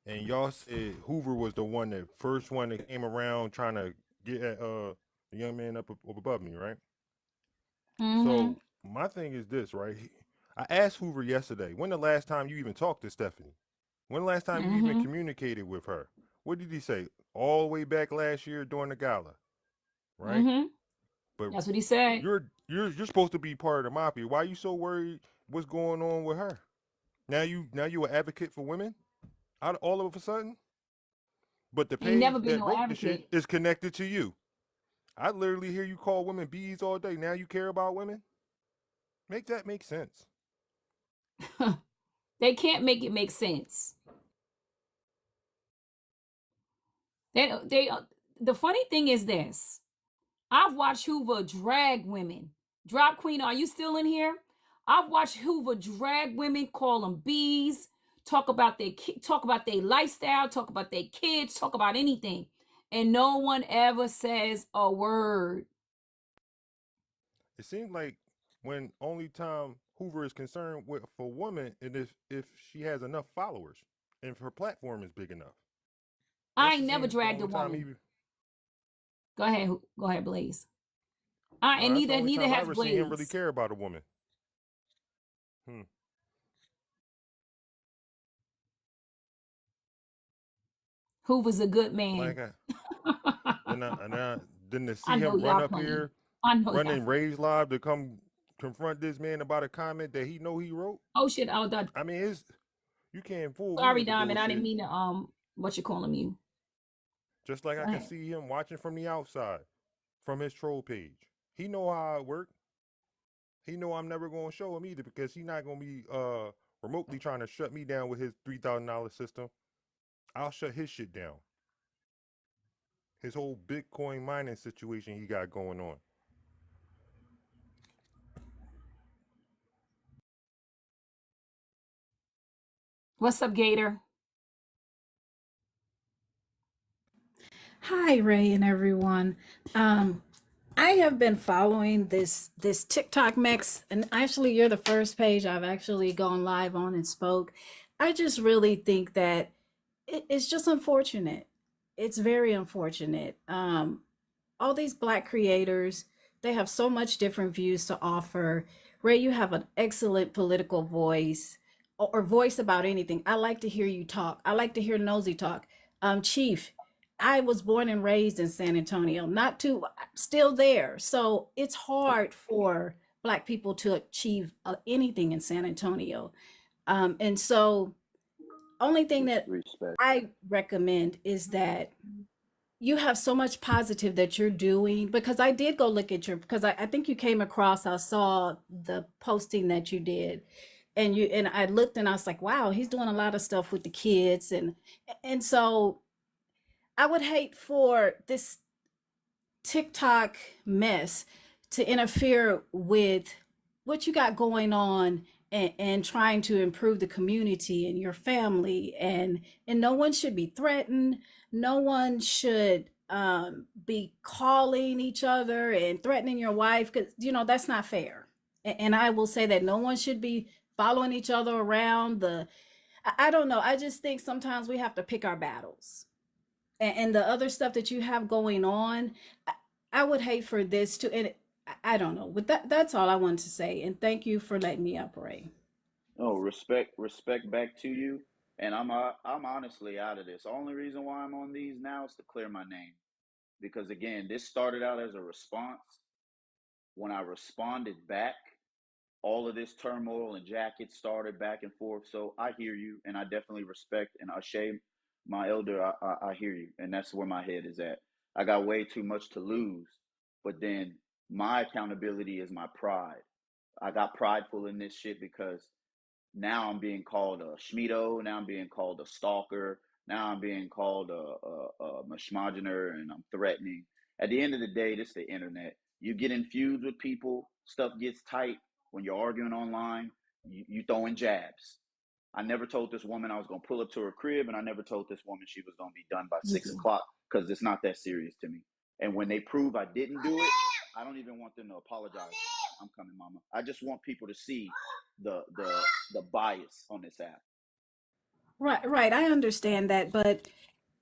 And y'all said Hoover was the one that first one that came around trying to get at the young man up above me, right? Mm-hmm. So my thing is this, right? I asked Hoover yesterday, when the last time you even talked to Stephanie? When the last time you even Mm-hmm. communicated with her? What did he say? All the way back last year during the gala, right? Mm-hmm. But That's what he said. you're supposed to be part of the mafia. Why are you so worried? What's going on with her? Now you an advocate for women? All of a sudden? But the Ain't never page been that no wrote the shit advocate. is connected to you. I literally hear you call women bees all day. Now you care about women? Make that make sense. They can't make it make sense. They the funny thing is this. I've watched Hoover drag women. Drop Queen, are you still in here? I've watched Hoover drag women, call them bees, talk about their lifestyle, talk about their kids, talk about anything, and no one ever says a word. It seems like when only time Hoover is concerned with for women and if she has enough followers and if her platform is big enough. I That's ain't it never seems the dragged a only time he. woman. Go ahead, Blaze. And That's the only neither time I has ever seen him really Blaze. care about a woman. Hmm. Hoover's a good Like man. then to I see know him run y'all up playing. here, I know y'all running playing. Ray's live to come confront this man about a comment that he know he wrote. Oh shit! Oh, that, I mean, you can't fool me sorry, with the Diamond. I didn't bullshit. mean to what you calling you. Just like Go I can ahead. see him watching from the outside, from his troll page. He know how it work. He know I'm never gonna show him either because he not gonna be remotely trying to shut me down with his $3,000 system. I'll shut his shit down. His whole Bitcoin mining situation he got going on. What's up, Gator? Hi, Ray and everyone. Um, I have been following this TikTok mix, and actually, you're the first page I've actually gone live on and spoke. I just really think that it's just unfortunate. It's very unfortunate. All these Black creators, they have so much different views to offer. Ray, you have an excellent political voice or voice about anything. I like to hear you talk. I like to hear Nosy talk. Chief, I was born and raised in San Antonio, not too, still there. So it's hard for Black people to achieve anything in San Antonio. And so, only thing that Respect. I recommend is that you have so much positive that you're doing, because I did go look at your, because I think you came across, I saw the posting that you did, and I looked and I was like, wow, he's doing a lot of stuff with the kids. And so I would hate for this TikTok mess to interfere with what you got going on, and trying to improve the community and your family, and no one should be threatened. No one should be calling each other and threatening your wife, because that's not fair. And I will say that no one should be following each other around the I don't know. I just think sometimes we have to pick our battles, and the other stuff that you have going on. I would hate for this to, and I don't know, but that's all I wanted to say. And thank you for letting me operate. No, respect back to you. And I'm honestly out of this. The only reason why I'm on these now is to clear my name. Because again, this started out as a response. When I responded back, all of this turmoil and jackets started back and forth. So I hear you, and I definitely respect and Ashay, my elder. I hear you, and that's where my head is at. I got way too much to lose, but then my accountability is my pride. I got prideful in this shit because now I'm being called a schmido. Now I'm being called a stalker. Now I'm being called a mashmaginer, and I'm threatening. At the end of the day, this is the internet. You get in feuds with people, stuff gets tight. When you're arguing online, you throwing jabs. I never told this woman I was going to pull up to her crib, and I never told this woman she was going to be done by You 6 too. o'clock because it's not that serious to me. And when they prove I didn't do it, I don't even want them to apologize. I'm coming, mama. I just want people to see the bias on this app. Right. I understand that, but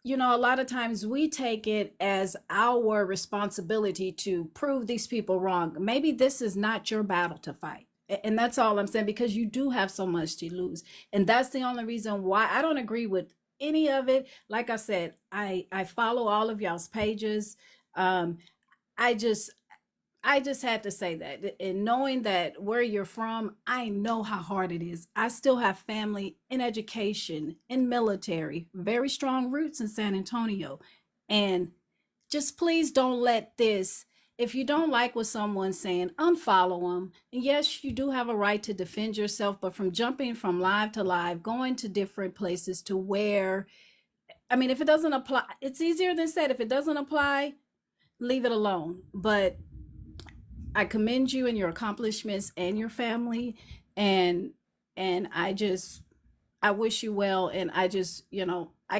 a lot of times we take it as our responsibility to prove these people wrong. Maybe this is not your battle to fight. And that's all I'm saying, because you do have so much to lose. And that's the only reason why I don't agree with any of it. Like I said, I follow all of y'all's pages. Um, I just I just had to say that. And knowing that where you're from, I know how hard it is. I still have family in education, in military, very strong roots in San Antonio. And just please don't let this, if you don't like what someone's saying, unfollow them. And yes, you do have a right to defend yourself, but from jumping from live to live, going to different places to where, I mean, if it doesn't apply, it's easier than said. If it doesn't apply, leave it alone. But I commend you and your accomplishments and your family, and I wish you well, and I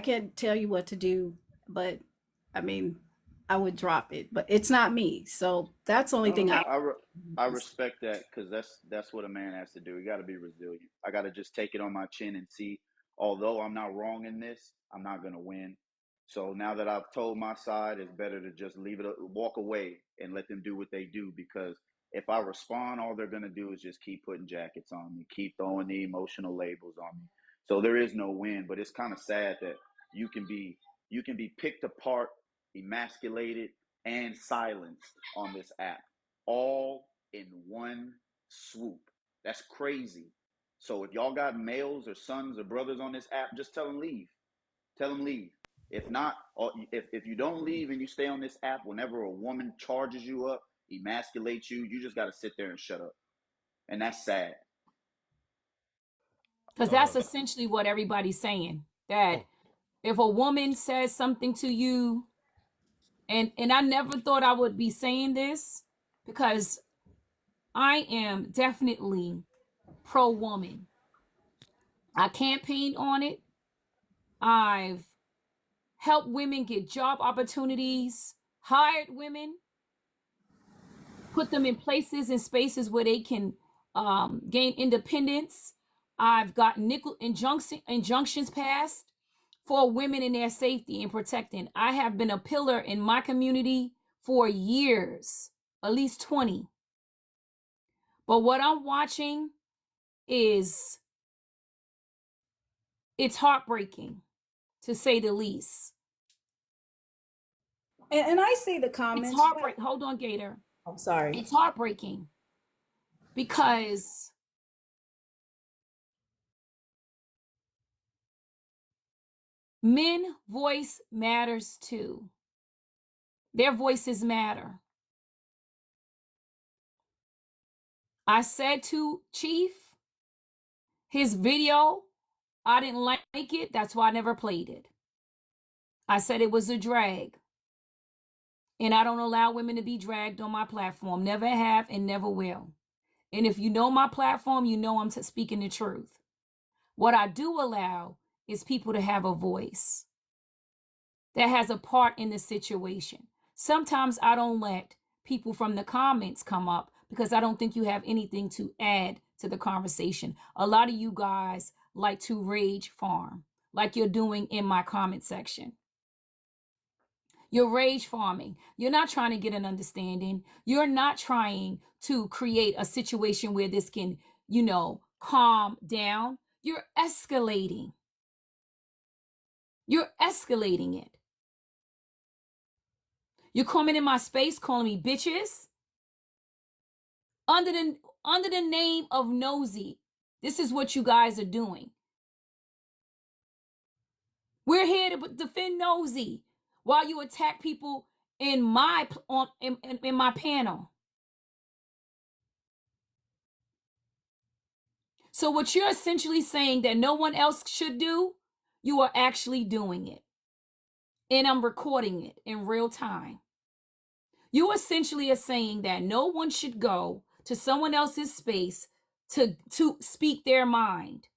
can't tell you what to do, but I mean I would drop it, but it's not me. So that's the only thing I I respect that, because that's what a man has to do. He got to be resilient. I got to just take it on my chin and see, although I'm not wrong in this, I'm not going to win. So now that I've told my side, it's better to just leave it, walk away and let them do what they do. Because if I respond, all they're going to do is just keep putting jackets on me, keep throwing the emotional labels on me. So there is no win. But it's kind of sad that you can be picked apart, emasculated, and silenced on this app, all in one swoop. That's crazy. So if y'all got males or sons or brothers on this app, just tell them leave. Tell them leave. If not, if you don't leave and you stay on this app, whenever a woman charges you up, emasculates you, you just got to sit there and shut up. And that's sad. Because Uh, that's essentially what everybody's saying. That oh, if a woman says something to you, and I never thought I would be saying this, because I am definitely pro woman. I campaigned on it. I've helped women get job opportunities, hired women, put them in places and spaces where they can gain independence. I've got nickel injunctions passed for women in their safety and protecting. I have been a pillar in my community for years, at least 20. But what I'm watching is, it's heartbreaking, to say the least. and I see the It's comments. heartbreaking. Hold on, Gator. I'm sorry. It's heartbreaking because men voice matters too. Their voices matter. I said to Chief, his video, I didn't like it. That's why I never played it. I said it was a drag. And I don't allow women to be dragged on my platform. Never have and never will. And if you know my platform, you know I'm speaking the truth. What I do allow is people to have a voice that has a part in the situation. Sometimes I don't let people from the comments come up because I don't think you have anything to add to the conversation. A lot of you guys like to rage farm, like you're doing in my comment section. You're rage farming. You're not trying to get an understanding. You're not trying to create a situation where this can, calm down. You're escalating. You're escalating it. You're coming in my space calling me bitches under the name of nosy. This is what you guys are doing. We're here to defend nosy while you attack people in my panel. So what you're essentially saying that no one else should do, you are actually doing it. And I'm recording it in real time. You essentially are saying that no one should go to someone else's space to speak their mind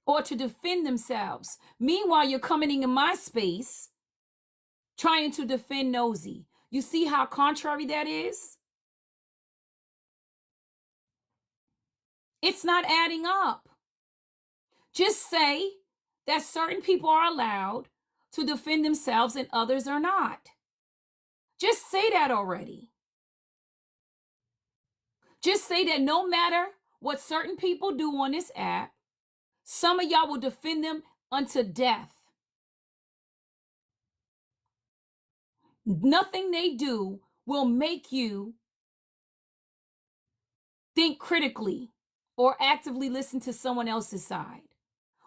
or to defend themselves. Meanwhile, you're coming in my space trying to defend nosy. You see how contrary that is? It's not adding up. Just say that certain people are allowed to defend themselves and others are not. Just say that already. Just say that no matter what certain people do on this app, some of y'all will defend them unto death. Nothing they do will make you think critically or actively listen to someone else's side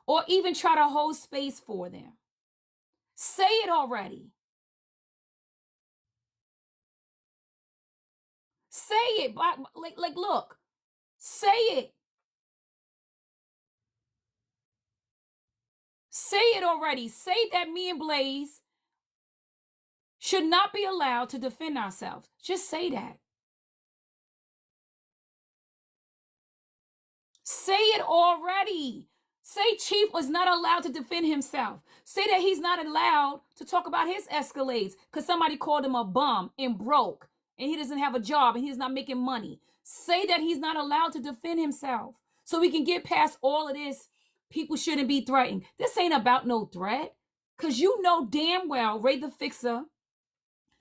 or even try to hold space for them. Say it already. Say it. Like, look, say it. Say it already. Say that me and Blaze should not be allowed to defend ourselves. Just say that. Say it already. Say Chief was not allowed to defend himself. Say that he's not allowed to talk about his escalades because somebody called him a bum and broke and he doesn't have a job and he's not making money. Say that he's not allowed to defend himself so we can get past all of this. People shouldn't be threatened. This ain't about no threat because you know damn well RaeTheFixer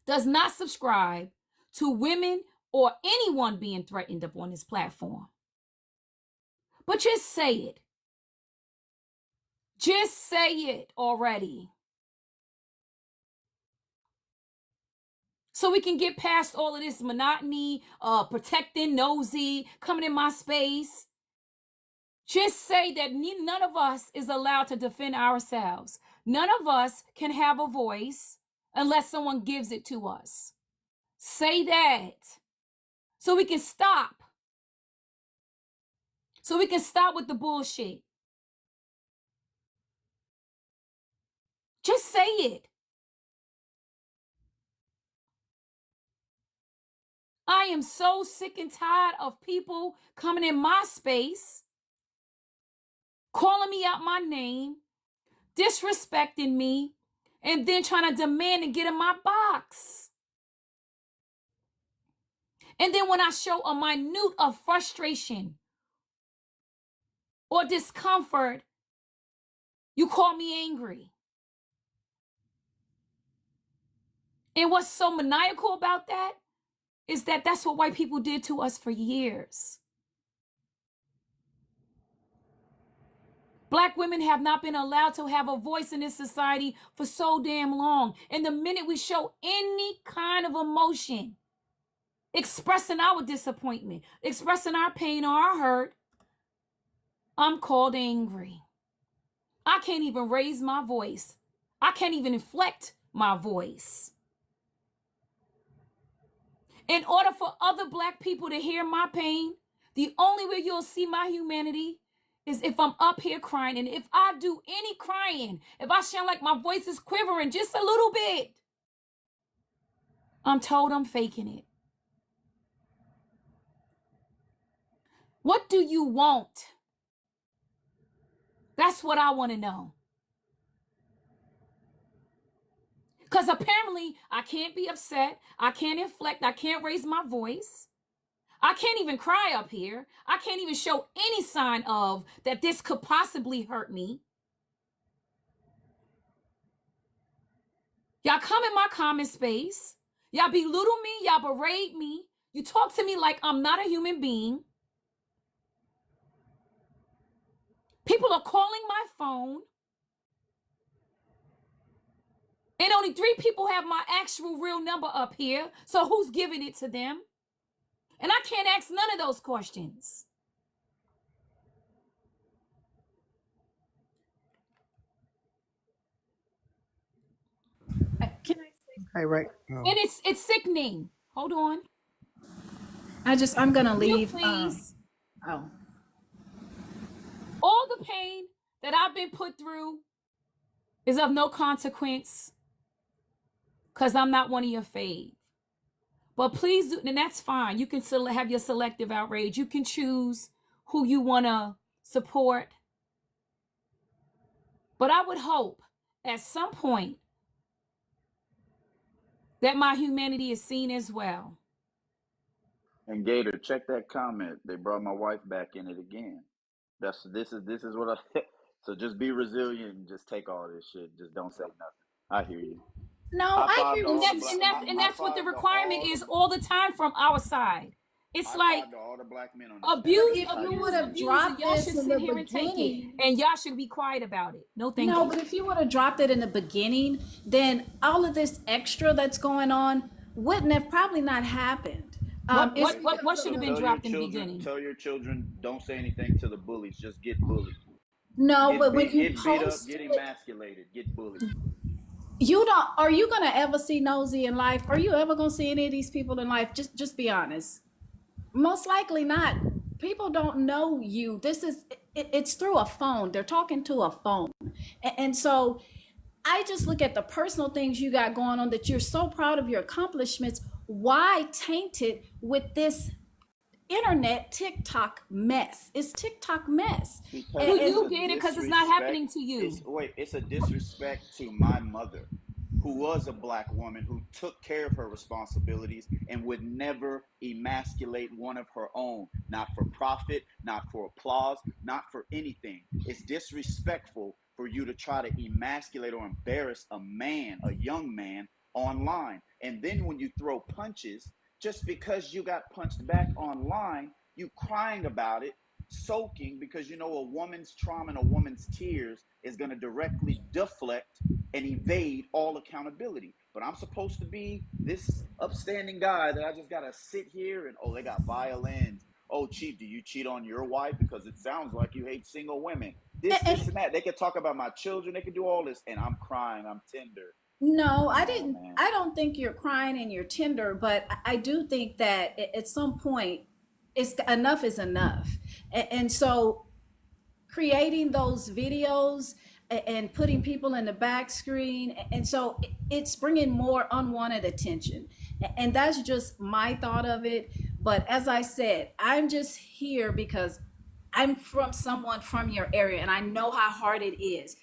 does not subscribe to women or anyone being threatened up on this platform. But just say it. Just say it already. So we can get past all of this monotony, protecting, nosy, coming in my space. Just say that none of us is allowed to defend ourselves. None of us can have a voice unless someone gives it to us. Say that. So we can stop. So we can stop with the bullshit. Just say it. I am so sick and tired of people coming in my space, calling me out my name, disrespecting me, and then trying to demand to get in my box. And then when I show a minute of frustration or discomfort, you call me angry. And what's so maniacal about that is that that's what white people did to us for years. Black women have not been allowed to have a voice in this society for so damn long. And the minute we show any kind of emotion, expressing our disappointment, expressing our pain or our hurt, I'm called angry. I can't even raise my voice. I can't even inflect my voice. In order for other Black people to hear my pain, the only way you'll see my humanity is if I'm up here crying. And if I do any crying, if I sound like my voice is quivering just a little bit, I'm told I'm faking it. What do you want? That's what I want to know. Because apparently I can't be upset. I can't inflect. I can't raise my voice. I can't even cry up here. I can't even show any sign of that this could possibly hurt me. Y'all come in my comment space. Y'all belittle me. Y'all berate me. You talk to me like I'm not a human being. People are calling my phone. And only 3 people have my actual real number up here. So who's giving it to them? And I can't ask none of those questions. Can I say? Hey, right. And it's sickening. Hold on. I'm gonna leave. Please. Oh, All the pain that I've been put through is of no consequence because I'm not one of your fave. But please do, and that's fine. You can have your selective outrage. You can choose who you want to support. But I would hope at some point that my humanity is seen as well. And Gator, check that comment. They brought my wife back in it again. This is what I. So just be resilient and just take all this shit. Just don't say nothing. I hear you. No, High I five hear to what And all the you're that's black. and saying. that's and High that's what the five to requirement all is the. all the time from our side. It's High like five to all the black men on this But panel. abuse, This is if how you you would abuse, do have it. abuse, and dropped y'all this should in sit the here and take it, beginning, and y'all should be quiet about it. No, thank no, you. but if you would have dropped it in the beginning, then all of this extra that's going on wouldn't have probably not happened. What It's what Okay. what what because of should So have been the dropped in the beginning? tell your children, don't say anything to the bullies. Just get bullied. no, but when you Get beat up. post Get it, emasculated. Get bullied. you don't. Are you gonna ever see Nosy in life? Are you ever gonna see any of these people in life? Just be honest. Most likely not. People don't know you. This is it's through a phone. They're talking to a phone, and so I just look at the personal things you got going on that you're so proud of your accomplishments. Why taint it with this internet TikTok mess? It's TikTok mess. Because To it's you, a Gator, because it's not disrespect. happening to you. It's a disrespect to my mother, who was a black woman who took care of her responsibilities and would never emasculate one of her own, not for profit, not for applause, not for anything. It's disrespectful for you to try to emasculate or embarrass a man, a young man, online. And then when you throw punches, just because you got punched back online, you crying about it, soaking, because you know a woman's trauma and a woman's tears is going to directly deflect and evade all accountability. But I'm supposed to be this upstanding guy that I just got to sit here and, oh, they got violins. Oh, Chief, do you cheat on your wife? Because it sounds like you hate single women. This, And and that. They could talk about my children. They could do all this. And I'm crying. I'm tender. no, I Come on, didn't. man. I don't think you're crying and you're tender, but I do think that at some point, it's enough is enough, and so creating those videos and putting people in the back screen, and so it's bringing more unwanted attention, and that's just my thought of it. But as I said, I'm just here because I'm from someone from your area, and I know how hard it is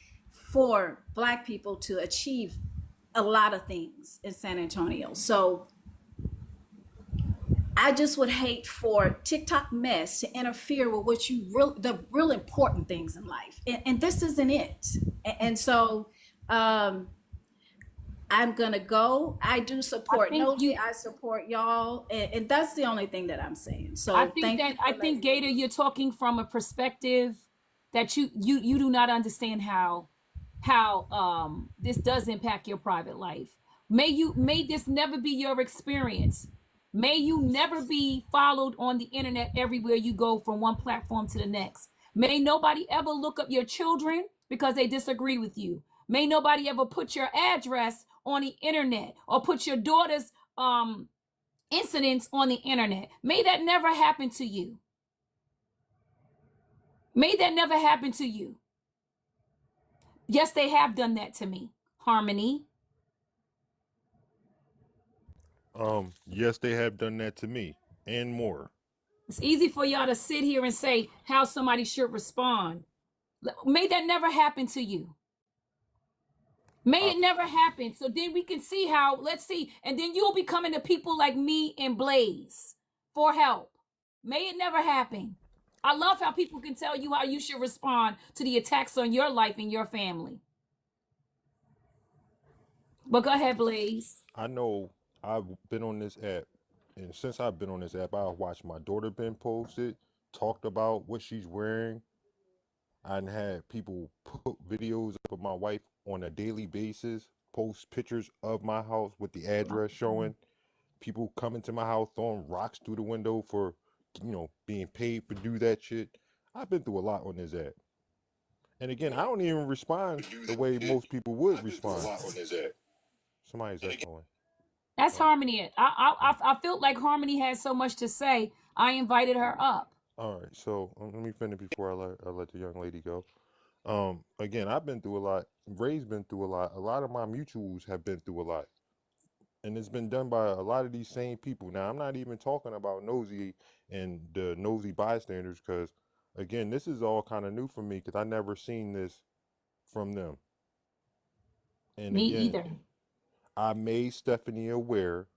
for Black people to achieve a lot of things in San Antonio. So I just would hate for TikTok mess to interfere with what the real important things in life, and this isn't it. And so um, I'm gonna go. I do I support think Nosy. you. I support y'all, and that's the only thing that I'm saying. I So think thank you that for I think letting me. Gator, you're talking from a perspective that you do not understand how this does impact your private life. May this never be your experience. May you never be followed on the internet everywhere you go from one platform to the next. May nobody ever look up your children because they disagree with you. May nobody ever put your address on the internet or put your daughter's incidents on the internet. May that never happen to you. May that never happen to you. Yes, they have done that to me. Harmony. Yes, they have done that to me and more. It's easy for y'all to sit here and say how somebody should respond. May that never happen to you. May I, it never happen. So then we can see how, let's see, and then you'll be coming to people like me and Blaze for help. May it never happen. I love how people can tell you how you should respond to the attacks on your life and your family. But go ahead, Blaze. I know I've been on this app, and since I've been on this app, I've watched my daughter been posted, talked about what she's wearing. I've had people put videos of my wife on a daily basis, post pictures of my house with the address showing. People coming to my house throwing rocks through the window for, being paid for do that shit. I've been through a lot on this app. And again, I don't even respond the way most people would respond. Somebody's echoing. That's Oh, Harmony. I felt like Harmony had so much to say. I invited her up. all right. So let me finish before I let the young lady go. Again, I've been through a lot. Ray's been through a lot. A lot of my mutuals have been through a lot, and it's been done by a lot of these same people. Now, I'm not even talking about nosy and the nosy bystanders, because again, this is all kind of new for me because I never seen this from them. And Me again, either. I made Stephanie aware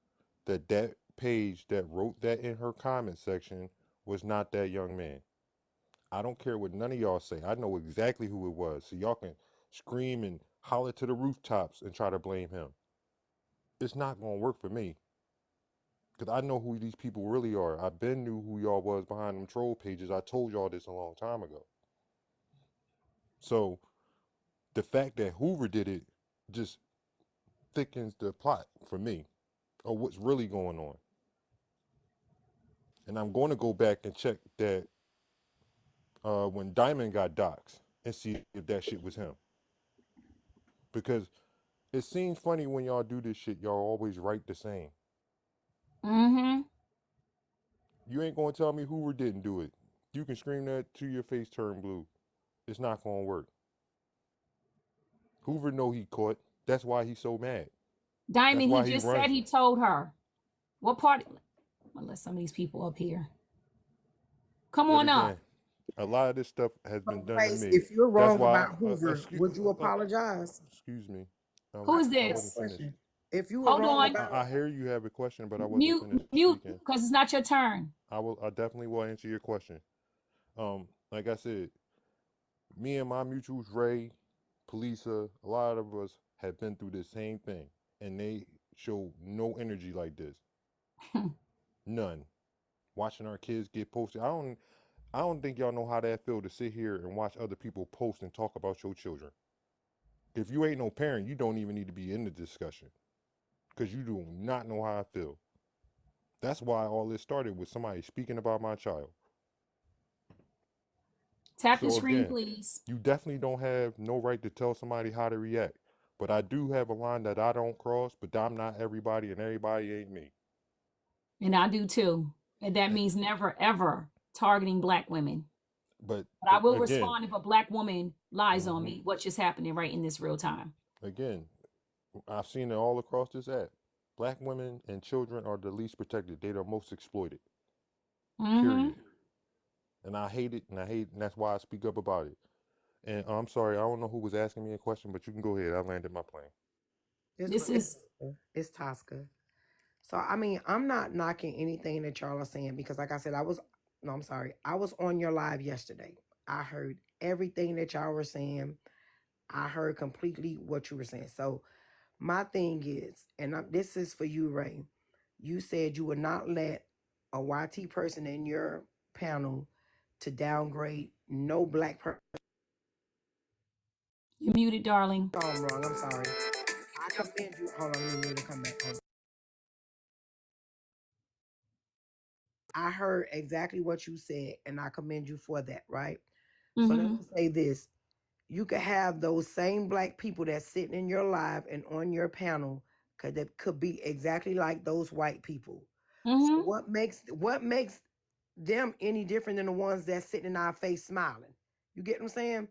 that page that wrote that in her comment section was not that young man. I don't care what none of y'all say. I know exactly who it was. So y'all can scream and holler to the rooftops and try to blame him. It's not going to work for me. Because I know who these people really are. I've been knew who y'all was behind them troll pages. I told y'all this a long time ago. So the fact that Hoover did it just thickens the plot for me of what's really going on. And I'm going to go back and check that when Diamond got doxxed and see if that shit was him. Because it seems funny when y'all do this shit, y'all always write the same. Mm-hmm. You ain't going to tell me Hoover didn't do it. You can scream that till your face turn blue. It's not going to work. Hoover know he caught. That's why he's so mad. That's Diamond, he why he just said runs. he told her. What part? Well, let some of these people up here. Come But on up. again, a lot of this stuff has been done to Place, me. if you're That's wrong why. about Hoover, would you apologize? Excuse me. Who is I this? wasn't finished. Question. If you were Hold wrong on. about I hear you have a question, but I wasn't Mute, finished mute, speaking. because it's not your turn. I will. I definitely will answer your question. Like I said, me and my mutuals, Ray, Polisa, a lot of us have been through the same thing, and they show no energy like this. None. Watching our kids get posted. I don't think y'all know how that feel to sit here and watch other people post and talk about your children. If you ain't no parent, you don't even need to be in the discussion because you do not know how I feel. That's why all this started with somebody speaking about my child. Tap the So screen, again, please. you definitely don't have no right to tell somebody how to react. But I do have a line that I don't cross, but I'm not everybody and everybody ain't me. And I do too. And that And, means never, ever targeting Black women. but But I will again, respond if a Black woman lies on mhm, me, what's just happening right in this real time. again, I've seen it all across this app. Black women and children are the least protected. They're the most exploited. Mm-hmm. Period. And I hate it, and that's why I speak up about it. And I'm sorry, I don't know who was asking me a question, but you can go ahead. I landed my plane. This is it's Tosca. So I mean, I'm not knocking anything that y'all are saying because, like I said, I'm sorry, I was on your live yesterday. I heard everything that y'all were saying. I heard completely what you were saying. So my thing is, and this is for you, Ray. You said you would not let a YT person in your panel to downgrade no black person. you muted, darling. Oh, I'm wrong. I'm sorry. I commend you. Hold on, let me mute and come back. Hold on. I heard exactly what you said, and I commend you for that, right? So let Mm-hmm. me say this. You could have those same black people that's sitting in your live and on your panel that could be exactly like those white people. So Mm-hmm. what makes them any different than the ones that's sitting in our face smiling? You get what I'm saying?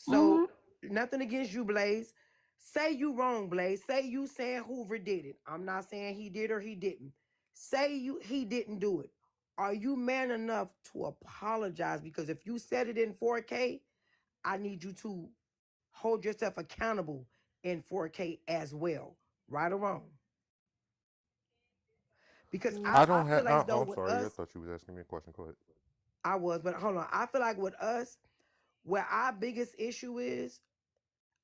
Mm-hmm. So nothing against you, Blaze. Say you wrong, Blaze. Say you saying Hoover did it. I'm not saying he did or he didn't. Say he didn't do it. Are you man enough to apologize? Because if you said it in 4K, I need you to hold yourself accountable in 4K as well, right or wrong. Because I, I I don't feel have. as though I'm with sorry. I us, thought you was asking me a question. Go ahead. I was, but hold on. I feel like with us, where our biggest issue is,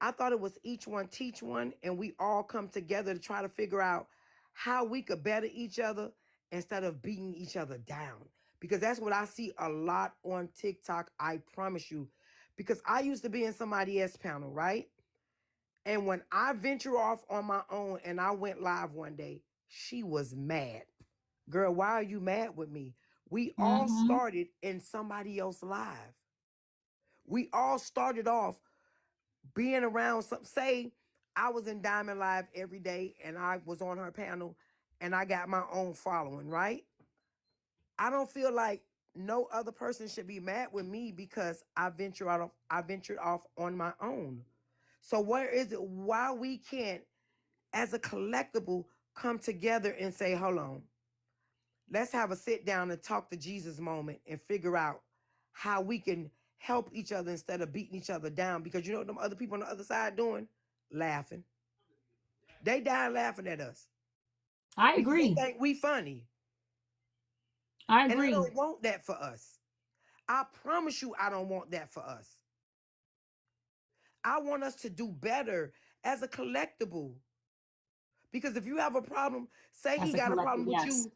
I thought it was each one teach one, and we all come together to try to figure out how we could better each other instead of beating each other down. Because that's what I see a lot on TikTok, I promise you. Because I used to be in somebody else's panel, right? And when I venture off on my own and I went live one day, she was mad. Girl, why are you mad with me? We all Mm-hmm. started in somebody else's live. We all started off being around some, say I was in Diamond Live every day and I was on her panel and I got my own following, right? I don't feel like no other person should be mad with me because I ventured off on my own. So where is it why we can't as a collectible come together and say, hold on, let's have a sit down and talk to Jesus moment and figure out how we can help each other instead of beating each other down. Because you know what them other people on the other side doing? Laughing. They dying laughing at us I because they agree. think we funny. I And I agree. don't want that for us. I promise you, I don't want that for us. I want us to do better as a collectible. Because if you have a problem, say he That's a got a collective problem with yes. you,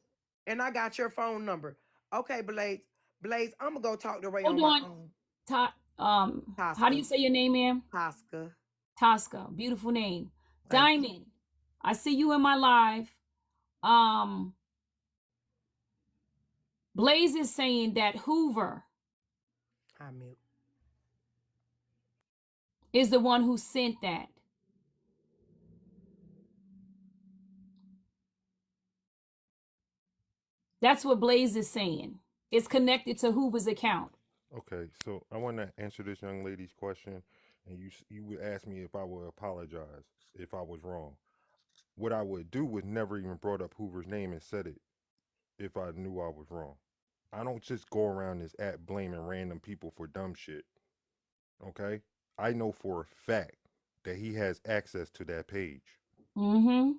and I got your phone number. Okay, Blaze, I'm gonna go talk to Ray Hold on my on. own. How do you Tosca, say your name, ma'am? Tosca. Tosca. Beautiful name. Thank you. Diamond. I see you in my live. Um, Blaze is saying that Hoover I mute. is the one who sent that. That's what Blaze is saying. It's connected to Hoover's account. Okay, so I want to answer this young lady's question, and you would ask me if I would apologize if I was wrong. What I would do was never even brought up Hoover's name and said it if I knew I was wrong. I don't just go around this app blaming random people for dumb shit. Okay, I know for a fact that he has access to that page. Mm-hmm.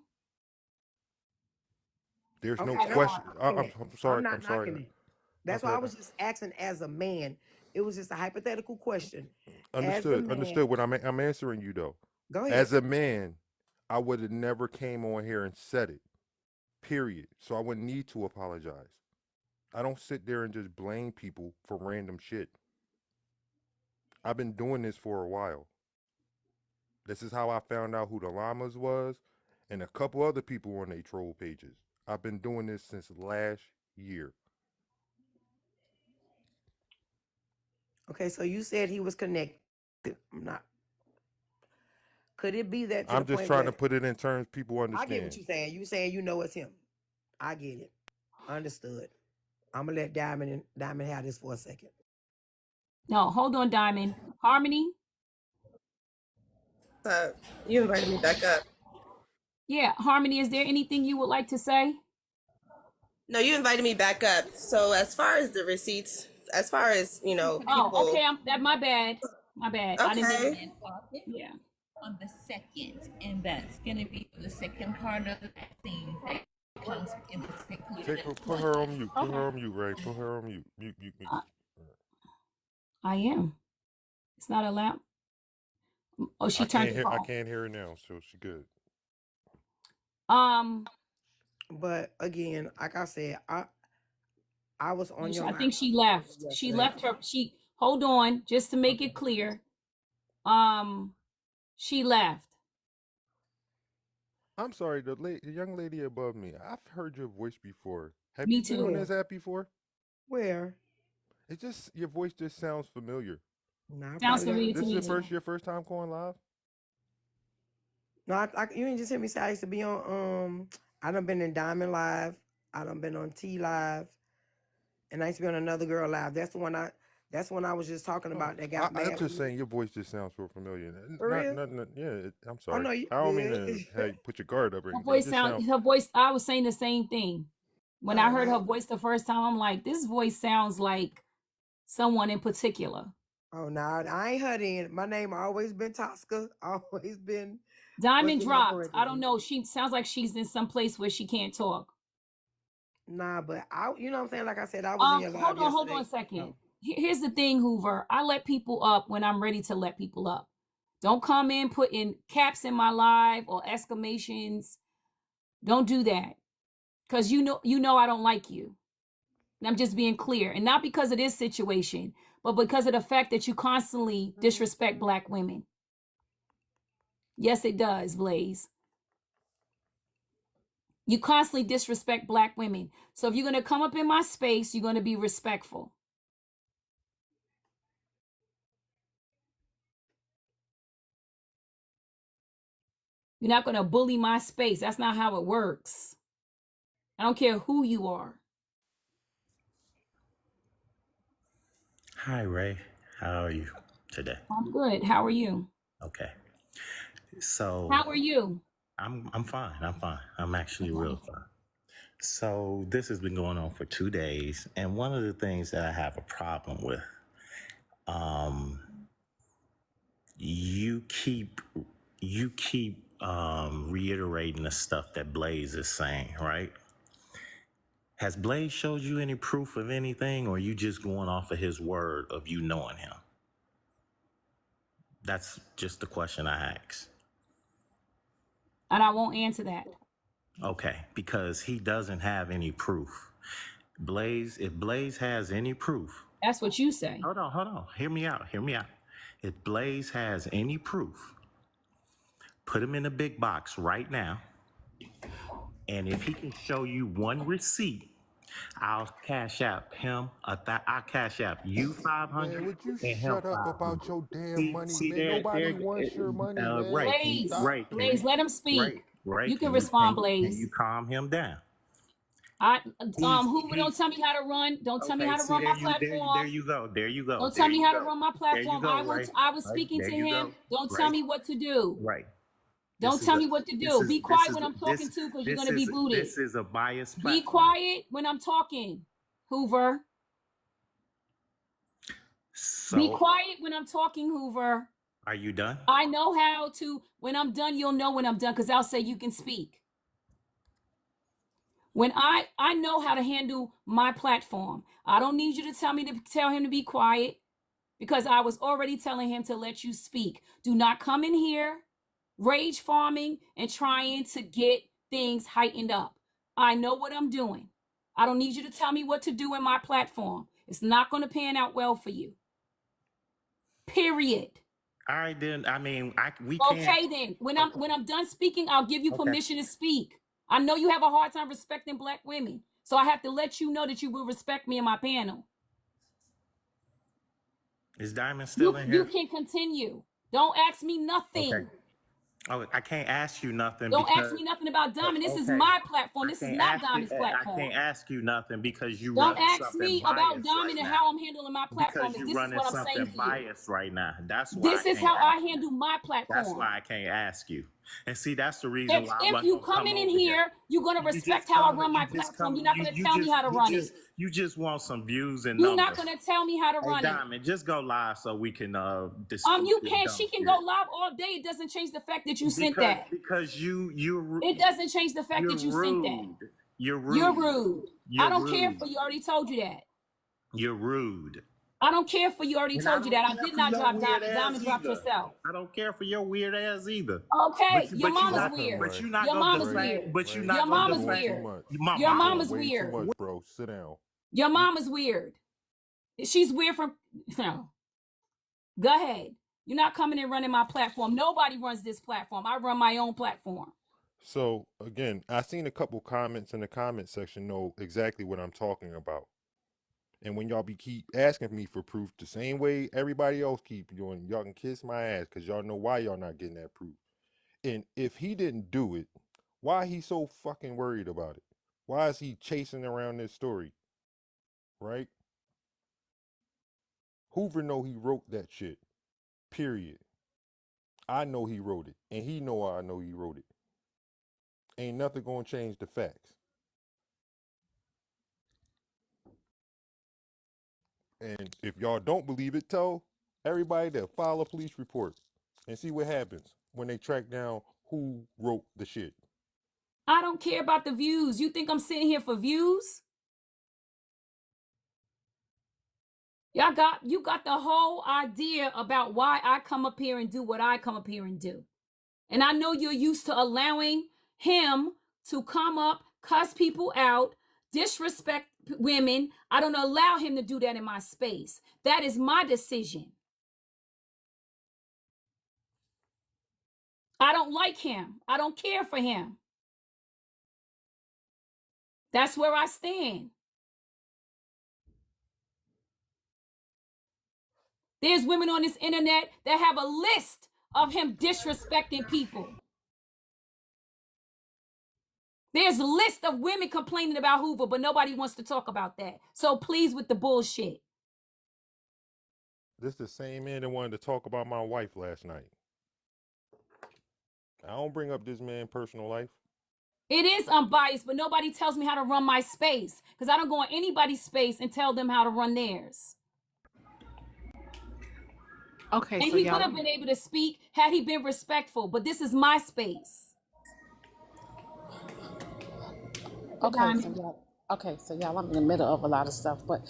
There's no Okay, that's Okay. question. not I, knocking I'm, it. I'm I'm sorry. I'm not sorry. knocking it. That's why I Okay, was just asking as a man. It was just a hypothetical question. As a understood. man, Understood. What I'm answering you though. go ahead. As a man, I would have never came on here and said it. Period. So I wouldn't need to apologize. I don't sit there and just blame people for random shit. I've been doing this for a while. This is how I found out who the llamas was and a couple other people on their troll pages. I've been doing this since last year. Okay, so you said he was connected. I'm not. Could it be that to the I'm just point trying to where put it in terms people I get what understand. you're saying? You saying you know it's him. I get it. Understood. I'm gonna let Diamond have this for a second. No, hold on, Diamond. Harmony? You invited me back up. Yeah, Harmony, is there anything you would like to say? No, you invited me back up. So as far as the receipts, as far as Oh, people. okay. My bad. My bad. I didn't mean. Okay. Yeah. On the second, and that's going to be the second part of the vaccine that comes in the secluded Put her on employment. mute. Put Okay. her on mute, Ray. Put her on mute. Mute. I am. It's not allowed. Oh, she I turned can't the hear. I phone. can't hear her now, so she good. But again, like I said, I was on your I live think she left. She yesterday. left her. Hold on, just to make it clear. She left. I'm sorry, the young lady above me. I've heard your voice before. Have Me you been on too. this app before? Where? It just your voice just sounds familiar. No, I Sounds probably got. familiar to This is me too. your first time going live? No, you didn't just hear me say I used to be on. I done been in Diamond Live. I done been on T Live, and I used to be on Another Girl Live. That's the one I. That's when I was just talking Oh, about that got I'm mad with just me. saying your voice just sounds so familiar. For real? Yeah. I'm Oh sorry. no, you I don't mean good. to hey, put your guard up or Her anything. It voice just sounds. her voice, I was saying the same thing. When I Oh heard her no. voice the first time, I'm like, this voice sounds like someone in particular. Oh no, I ain't heard in. My name always been Tosca. Always been what's Diamond in my dropped. I don't parentheses. know. She sounds like she's in some place where she can't talk. Nah, but you know what I'm saying? Like I said, I was in your live Hold on a yesterday. second. Oh. Here's the thing, Hoover. I let people up when I'm ready to let people up. Don't come in putting caps in my live or exclamations. Don't do that. Because you know I don't like you. And I'm just being clear. And not because of this situation, but because of the fact that you constantly disrespect black women. Yes, it does, Blaze. You constantly disrespect black women. So if you're going to come up in my space, you're going to be respectful. You're not going to bully my space. That's not how it works. I don't care who you are. Hi, Ray. How are you today? I'm good. How are you? Okay. So How are you? I'm fine. I'm fine. I'm actually Okay. real fine. So this has been going on for 2 days, and one of the things that I have a problem with, um, you keep reiterating the stuff that Blaze is saying, right? Has Blaze showed you any proof of anything, or are you just going off of his word of you knowing him? That's just the question I ask. And I won't answer that. Okay, because he doesn't have any proof. Blaze, if Blaze has any proof, That's what you say. hold on. Hear me out. If Blaze has any proof, put him in a big box right now. And if he can show you one receipt, I'll cash app him. I'll cash app you Man, 500 would you and him shut up about 500. your damn money, See man? there, Nobody wants your money, man. Stop. Blaze, let him speak. Right. You can respond, Can you Blaze. calm him down? Hoover, don't tell me how to run. Don't tell me Okay, how to see run my there platform. you go. Don't tell me how to run my platform. Right? I was Right? speaking There to you him. go. Don't tell Right? me what to do. Right. Don't tell me what to do. Be quiet when I'm talking to, because you're gonna be booted. This is a biased Be platform. quiet when I'm talking, Hoover. So, be quiet when I'm talking, Hoover. Are you done? I know how to. When I'm done, you'll know when I'm done, because I'll say you can speak. When I know how to handle my platform. I don't need you to tell him to be quiet, because I was already telling him to let you speak. Do not come in here rage farming and trying to get things heightened up. I know what I'm doing. I don't need you to tell me what to do in my platform. It's not going to pan out well for you. Period. All right, then. I mean, we can't. Okay, then. When I'm done speaking, I'll give you permission to speak. I know you have a hard time respecting Black women, so I have to let you know that you will respect me in my panel. Is Diamond still in here? You can continue. Don't ask me nothing. Okay. Oh, I can't ask you nothing. Don't ask me nothing about Diamond. This is my platform. This is not Diamond's platform. I can't ask you nothing because you don't ask me about Diamond and how I'm handling my platform. Because this is what I'm saying to you. Biased right now. That's why this is how I handle my platform. That's why I can't ask you. And see, that's the reason why. If you coming in here, you're gonna respect how I run my platform. You're not gonna tell me how to run it. You just want some views and you're numbers. not gonna tell me how to run it. Diamond, just go live so we can you can. She can go live all day. It doesn't change the fact that you sent that. Because you're. It doesn't change the fact that you sent that. You're rude. You're rude. I don't care for you. Already told you that. You're rude. I don't care for you. Already told you that. I did not drop Diamond. Diamond dropped herself. I don't care for your weird ass either. Okay, your mama's weird. But you're not. Your mama's weird. But you're not. Your mama's weird. Your mama's weird. Too much, bro. Sit down. Your mama's weird. She's weird from. No. Go ahead. You're not coming and running my platform. Nobody runs this platform. I run my own platform. So again, I seen a couple comments in the comment section know exactly what I'm talking about. And when y'all keep asking me for proof the same way everybody else keep doing, y'all can kiss my ass because y'all know why y'all not getting that proof. And if he didn't do it, why he so fucking worried about it? Why is he chasing around this story? Right? Hoover know he wrote that shit. Period. I know he wrote it. And he know I know he wrote it. Ain't nothing gonna change the facts. And if y'all don't believe it, tell everybody to file a police report and see what happens when they track down who wrote the shit. I don't care about the views. You think I'm sitting here for views? You got the whole idea about why I come up here and do what I come up here and do. And I know you're used to allowing him to come up, cuss people out, disrespect women. I don't allow him to do that in my space. That is my decision. I don't like him. I don't care for him. That's where I stand. There's women on this internet that have a list of him disrespecting people. There's a list of women complaining about Hoover, but nobody wants to talk about that. So please with the bullshit. This the same man that wanted to talk about my wife last night. I don't bring up this man's personal life. It is unbiased, but nobody tells me how to run my space, because I don't go in anybody's space and tell them how to run theirs. Okay, and so he would have been able to speak had he been respectful, but this is my space. Okay, so Okay, so y'all, I'm in the middle of a lot of stuff, but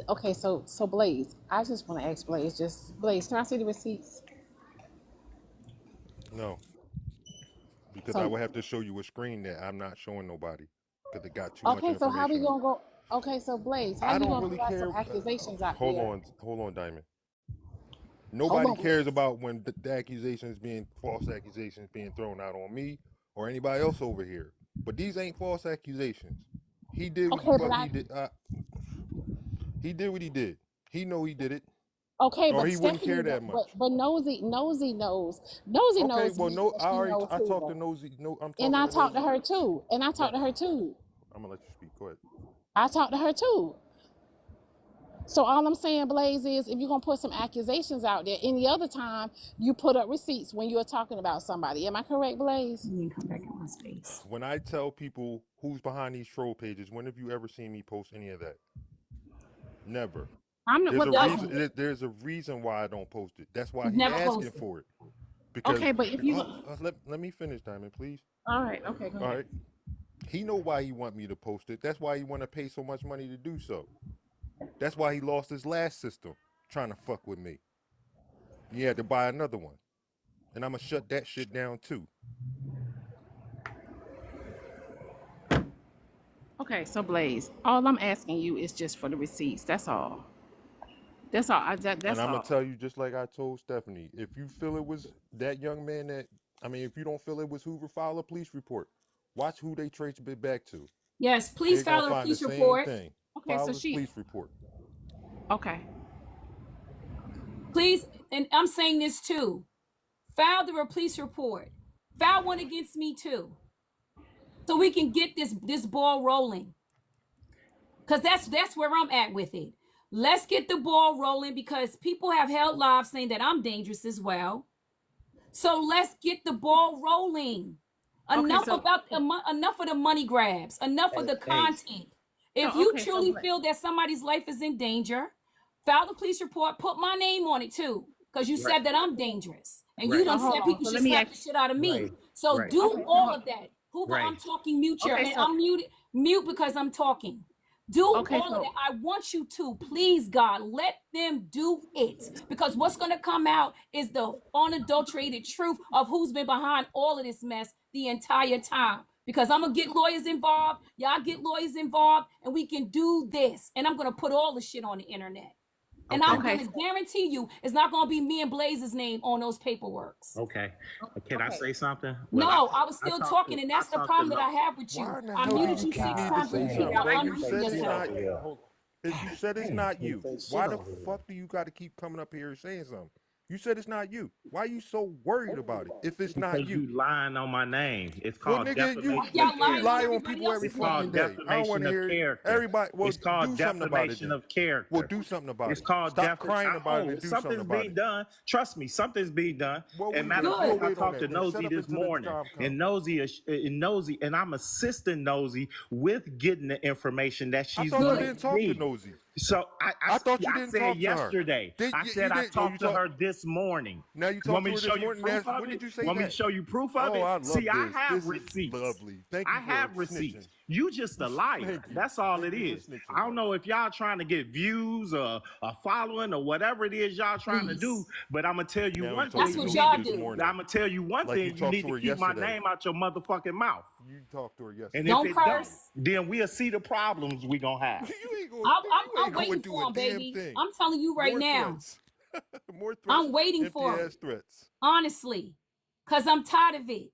okay, so Blaze, I just want to ask Blaze, just Blaze, can I see the receipts? No, because I So would have to show you a screen that I'm not showing nobody because it got too much okay, so how we information on it. gonna go? Okay, so Blaze, how I you don't gonna really put out some care. accusations out Hold there? on, hold on, Diamond. Hold Nobody on, cares Blaze. about when the accusations being false accusations being thrown out on me or anybody else over here. But these ain't false accusations. He did what the Okay, fuck but he did. He did what he did. He know he did it, okay, or but he wouldn't care Stephanie, that much. but Nosy Okay, knows well, me, no, and I she already knows I talked to Hoover, Nosy. No, I'm and talking I to talked to Nosy. her too, and I Go, talked to her too. I'm gonna let you speak. Go ahead. I talked to her too. So all I'm saying, Blaze, is if you're gonna put some accusations out there, any other time you put up receipts when you're talking about somebody. Am I correct, Blaze? You can come back in my space. When I tell people who's behind these troll pages, when have you ever seen me post any of that? Never. I'm not. There's Well, a Does reason. There's a reason why I don't post it. That's why you've he never asking posted? for it. Because okay, but if you, let me finish, Diamond, please. all right, okay, go All ahead. right. He know why he want me to post it. That's why he want to pay so much money to do so. That's why he lost his last system trying to fuck with me. He had to buy another one, and I'm gonna shut that shit down too. Okay, so Blaze, all I'm asking you is just for the receipts. That's all. That's all. And That's I'm gonna all. tell you just like I told Stephanie. If you feel it was that young man if you don't feel it was Hoover, file a police report. Watch who they trace it back to. Yes, please They're gonna file a find the police same report. thing. Okay, File so this she. police report. Okay. Please, and I'm saying this too. File the police report. File one against me too, so we can get this ball rolling. Cause that's where I'm at with it. Let's get the ball rolling because people have held lives saying that I'm dangerous as well. So let's get the ball rolling. Okay, Enough so about enough of the money grabs. Enough of Hey, the hey, content. If no. you Okay, so truly feel that somebody's life is in danger, file the police report. Put my name on it too, because you right, said that I'm dangerous, and you right, so done hold said on. people So should let me slap ask. the shit out of right, me. So right, do Okay, so all of that. Hoover, I'm right. talking mute your, okay, and so I'm mute because I'm talking. Do okay, all of so that. I want you to. Please, God, let them do it. Because what's going to come out is the unadulterated truth of who's been behind all of this mess the entire time. Because I'm going to get lawyers involved. Y'all get lawyers involved, and we can do this. And I'm going to put all the shit on the internet. And I'm Okay, okay, going to guarantee you it's not going to be me and Blaze's name on those paperworks. okay. Can I okay. say something? Well, No, I was I still talked talking, to and I that's the talked to problem that no. I have with you. Why in the I hell do muted you you keep six needing to times say before you something, got bro? Y'all, You unmuted said it's not. yourself. Hold on. If you said it's not you, why the fuck do you got to keep coming up here and saying something? You said it's not you. Why are you so worried about it if it's not Because you? you lying on my name. It's Well, called nigga, Like defamation of y'all you lying on lie character. on everybody people every else's It's fucking called name. day. I don't want defamation to of hear it. character. Everybody, well, It's called do something about it defamation then. of Well, character. do something about It's it. called Stop crying about it oh, and do something something's about being it. done. Trust me, something's being done. Well, And we matter of wait. fact, We'll Good. I wait on talked to that then. Shut Nosy up this until the morning, time and comes. Nosy, and I'm assisting Nosy with getting the information that I she's thought you gonna Good. didn't talk to need. Nosy. So I thought you I didn't said talk to her. yesterday. Did I you said I did? Oh, you talked to talk. her this morning. Now you You want talked me to to her show this you morning. proof of When it? did you say Want me to that? show you proof of Oh, it? I See, love I this. have This is receipts. lovely. Thank I you for have snitching. receipts. You just a liar. Thank you. That's all Thank it you for is. snitching, I don't bro. know if y'all trying to get views or a following or whatever it is y'all trying to do, Please. but I'm gonna tell you Now you one talk That's thing to what you need Nosy to y'all this do. morning, I'm gonna tell you one like you thing you talked need to to her keep my yesterday. name out your motherfucking mouth. You talked to her And yesterday. if Don't it don't, curse. then we'll see the problems we gonna have. You I'm ain't going to waiting do for a him, damn baby. thing. I'm telling you right More now. threats. More threats. I'm waiting Empty for ass it. threats. Honestly. Because I'm tired of it.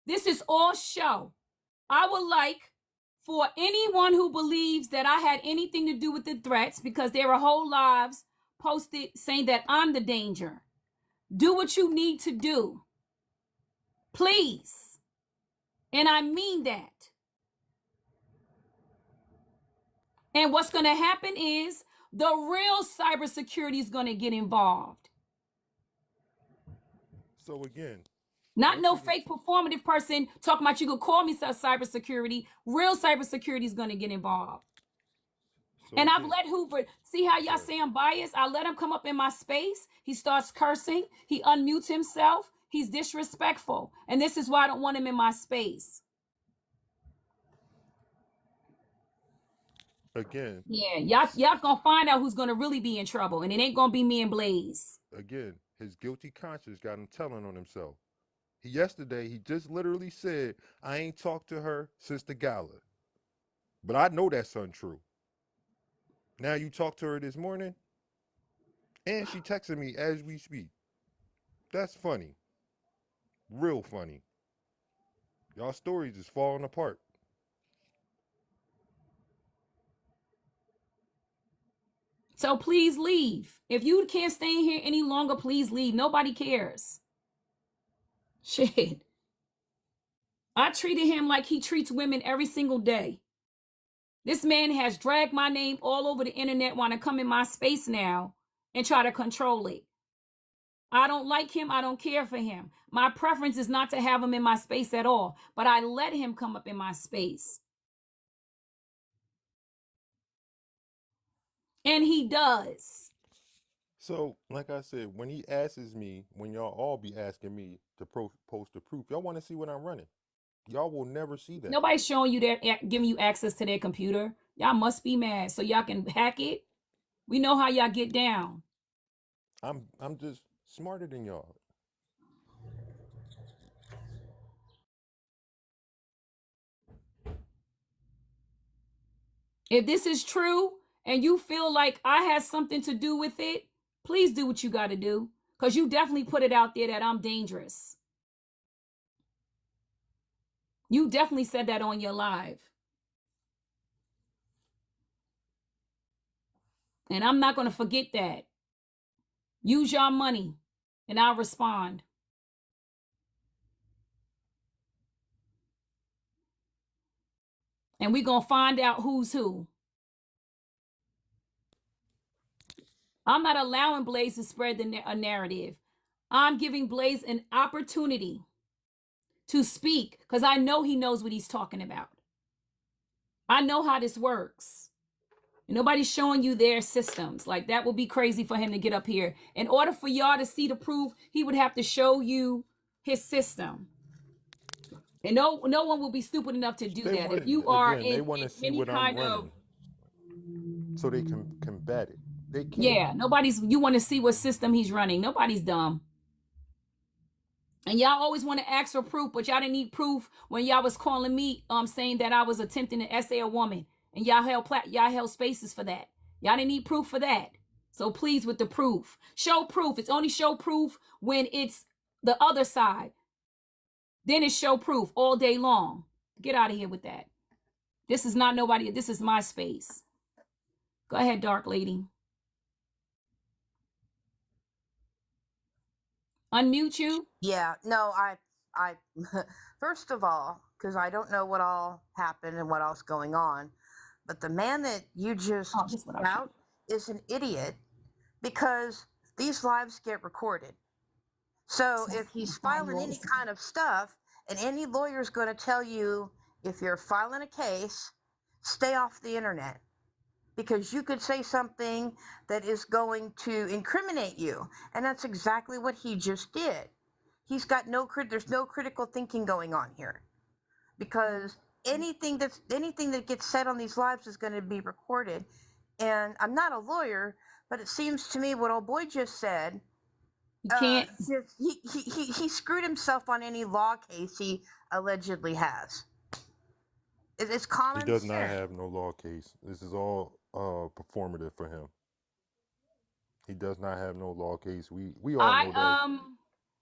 This is all show. I would like for anyone who believes that I had anything to do with the threats, because there are whole lives posted saying that I'm the danger. Do what you need to do. Please. And I mean that. And what's going to happen is the real cybersecurity is going to get involved. So again, Not once no again, fake performative person talking about you could call me cybersecurity. Real cybersecurity is going to get involved. so And I've again, let Hoover, see how y'all go ahead. say I'm biased? I let him come up in my space. He starts cursing. He unmutes himself. He's disrespectful. And this is why I don't want him in my space. again, Yeah, y'all gonna find out who's gonna really be in trouble, and it ain't gonna be me and Blaze. again, his guilty conscience got him telling on himself. Yesterday, he just literally said, I ain't talked to her since the gala. But I know that's untrue. Now you talked to her this morning, and she texted me as we speak. That's funny. Real funny. Y'all stories is falling apart. So please leave. If you can't stay in here any longer, please leave. Nobody cares. Shit. I treated him like he treats women every single day. This man has dragged my name all over the internet, want to come in my space now and try to control it. I don't like him. I don't care for him. My preference is not to have him in my space at all, but I let him come up in my space. And he does. So, like I said, when he asks me, when y'all all be asking me to post the proof, y'all want to see what I'm running. Y'all will never see that. Nobody's showing you their, giving you access to their computer. Y'all must be mad so y'all can hack it. We know how y'all get down. I'm just smarter than y'all. If this is true and you feel like I had something to do with it, please do what you got to do, because you definitely put it out there that I'm dangerous. You definitely said that on your live. And I'm not going to forget that. Use your money and I'll respond. And we're going to find out who's who. I'm not allowing Blaze to spread a narrative. I'm giving Blaze an opportunity to speak because I know he knows what he's talking about. I know how this works. Nobody's showing you their systems. Like, that would be crazy for him to get up here. In order for y'all to see the proof, he would have to show you his system. And no one will be stupid enough to do They that. If want you are again. They in want to see any what I'm kind of, running, so they can combat it. They can't. yeah, you want to see what system he's running. Nobody's dumb. And y'all always want to ask for proof, but y'all didn't need proof when y'all was calling me saying that I was attempting to essay a woman. And y'all held spaces for that. Y'all didn't need proof for that. So please, with the proof. Show proof. It's only show proof when it's the other side. Then it's show proof all day long. Get out of here with that. This is not nobody. This is my space. Go ahead, dark lady. Unmute you. Yeah, no, I, first of all, because I don't know what all happened and what else going on, but the man that you just Oh, this is what I should. out is an idiot because these lives get recorded. So if he's filing any kind of stuff, and any lawyer's going to tell you if you're filing a case, stay off the internet because you could say something that is going to incriminate you, and that's exactly what he just did. He's got there's no critical thinking going on here because anything that gets said on these lives is going to be recorded. And I'm not a lawyer, but it seems to me what old boy just said, You can't. he screwed himself on any law case he allegedly has. It's He common does not sense. have no law case. This is all performative for him. He does not have no law case. We all know that. I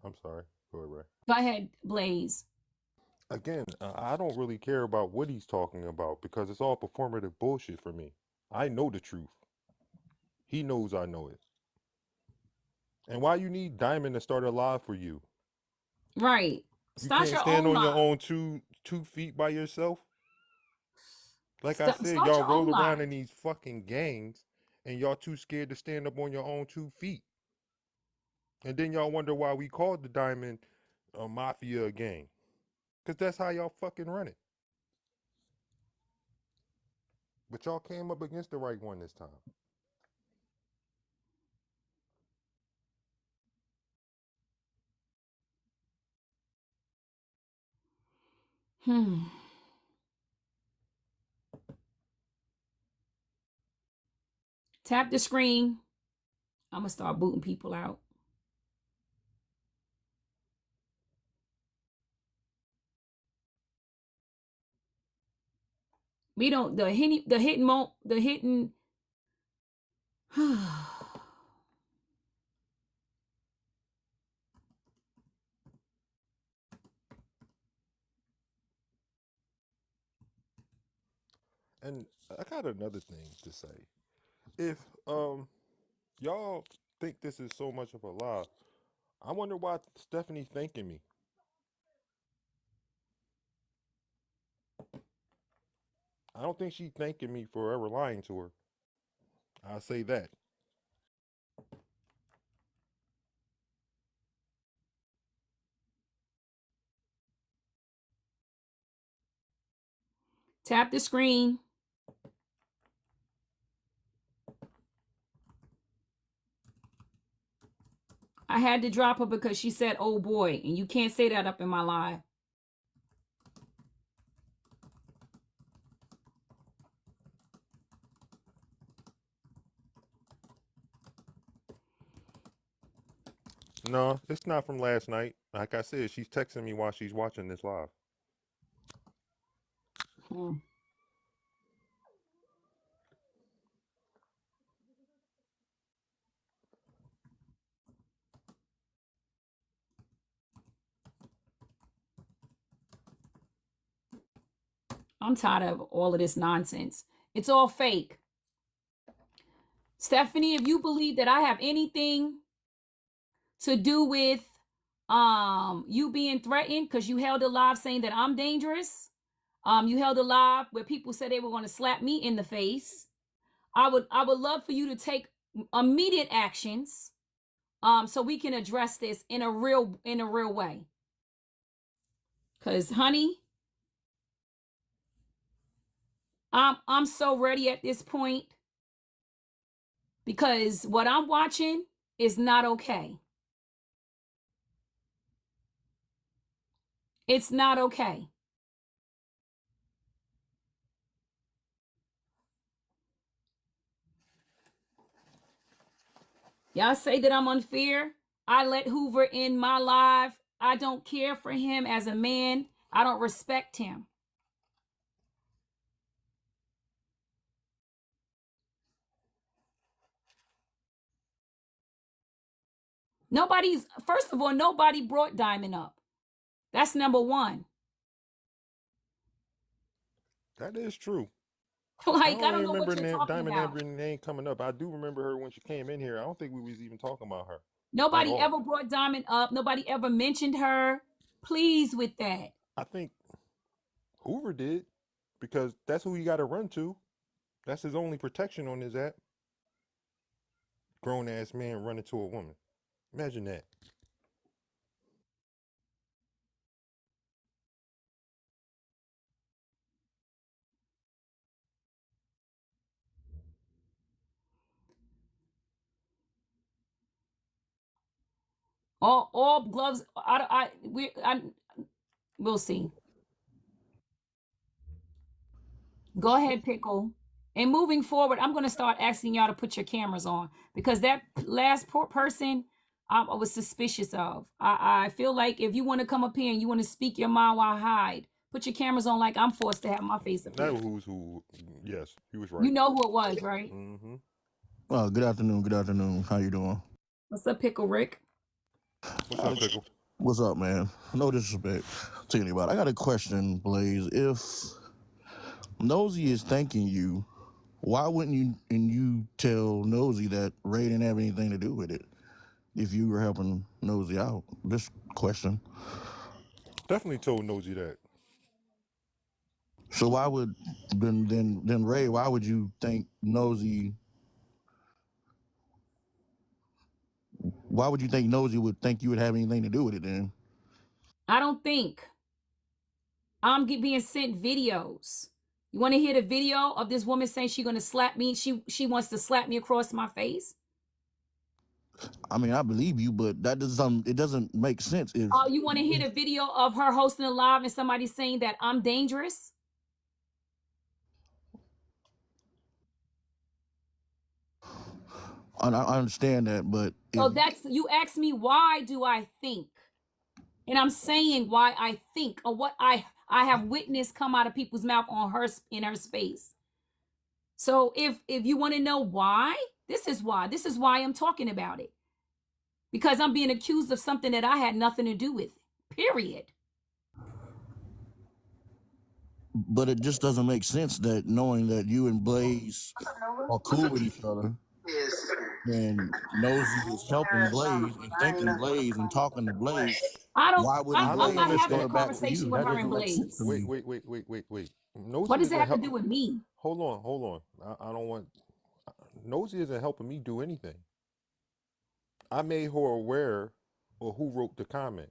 I'm sorry. Go ahead, Ray. Go ahead, Blaze. Again, I don't really care about what he's talking about because it's all performative bullshit for me. I know the truth. He knows I know it. And why you need Diamond to start a live for you? Right. You Start can't your stand own on your live. own two feet by yourself. Like I said, Start y'all your own roll live. around in these fucking gangs, and y'all too scared to stand up on your own 2 feet. And then y'all wonder why we called the Diamond Mafia a gang. Because that's how y'all fucking run it. But y'all came up against the right one this time. Hmm. Tap the screen. I'm going to start booting people out. We don't, the hitting. And I got another thing to say. If y'all think this is so much of a lie, I wonder why Stephanie thanking me. I don't think she thanking me for ever lying to her. I'll say that. Tap the screen. I had to drop her because she said, oh boy, and you can't say that up in my live. No, it's not from last night. Like I said, she's texting me while she's watching this live. I'm tired of all of this nonsense. It's all fake. Stephanie, if you believe that I have anything to do with you being threatened because you held a live saying that I'm dangerous, you held a live where people said they were going to slap me in the face, I would love for you to take immediate actions so we can address this in a real way. Because honey, I'm so ready at this point, because what I'm watching is not okay. It's not okay. Y'all say that I'm unfair. I let Hoover in my life. I don't care for him as a man. I don't respect him. First of all, nobody brought Diamond up. That's number one. That is true. Like, I I don't don't even know what remember you're talking Diamond about. Amber name coming up. I do remember her when she came in here. I don't think we was even talking about her at Nobody all. ever brought Diamond up. Nobody ever mentioned her. Please with that. I think Hoover did, because that's who he got to run to. That's his only protection on his app. Grown ass man running to a woman. Imagine that. All gloves. We'll see. Go ahead, Pickle. And moving forward, I'm going to start asking y'all to put your cameras on, because that last poor person I was suspicious of. I feel like if you want to come up here and you want to speak your mind, while hide, put your cameras on like I'm forced to have my face up That here. was who. Yes, he was You right. know who it was, right? Mm-hmm. Good afternoon. Good afternoon. How you doing? What's up, Pickle Rick? What's up, Pickle? What's up, man? No disrespect to anybody. I got a question, Blaze. If Nosy is thanking you, why wouldn't you tell Nosy that Ray didn't have anything to do with it if you were helping Nosy out? This question. Definitely told Nosy that. So why would then Ray? Why would you think Nosy? Why would you think Nosy would think you would have anything to do with it then? I don't think I'm being sent videos. You want to hear the video of this woman saying she's going to slap me? She wants to slap me across my face. I mean, I believe you, but that doesn't. It doesn't make sense. If Oh, you want to hear the video of her hosting a live and somebody saying that I'm dangerous? And I understand that, but So if that's, you asked me, why do I think? And I'm saying why I think, or what I have witnessed come out of people's mouth on her, in her space. So if you want to know why, this is why. This is why I'm talking about it. Because I'm being accused of something that I had nothing to do with. Period. but it just doesn't make sense that knowing that you and Blaze are cool with each other, Yes. and Nosy is helping Blaze and thanking Blaze and talking to Blaze, why wouldn't I I'm don't not Blaze having a understand. revert back to conversation you? with That her and doesn't make sense to Blaze. me. Wait. What Nosy does it isn't have to help. do with me? Hold on. I don't want. Nosy isn't helping me do anything. I made her aware of who wrote the comment.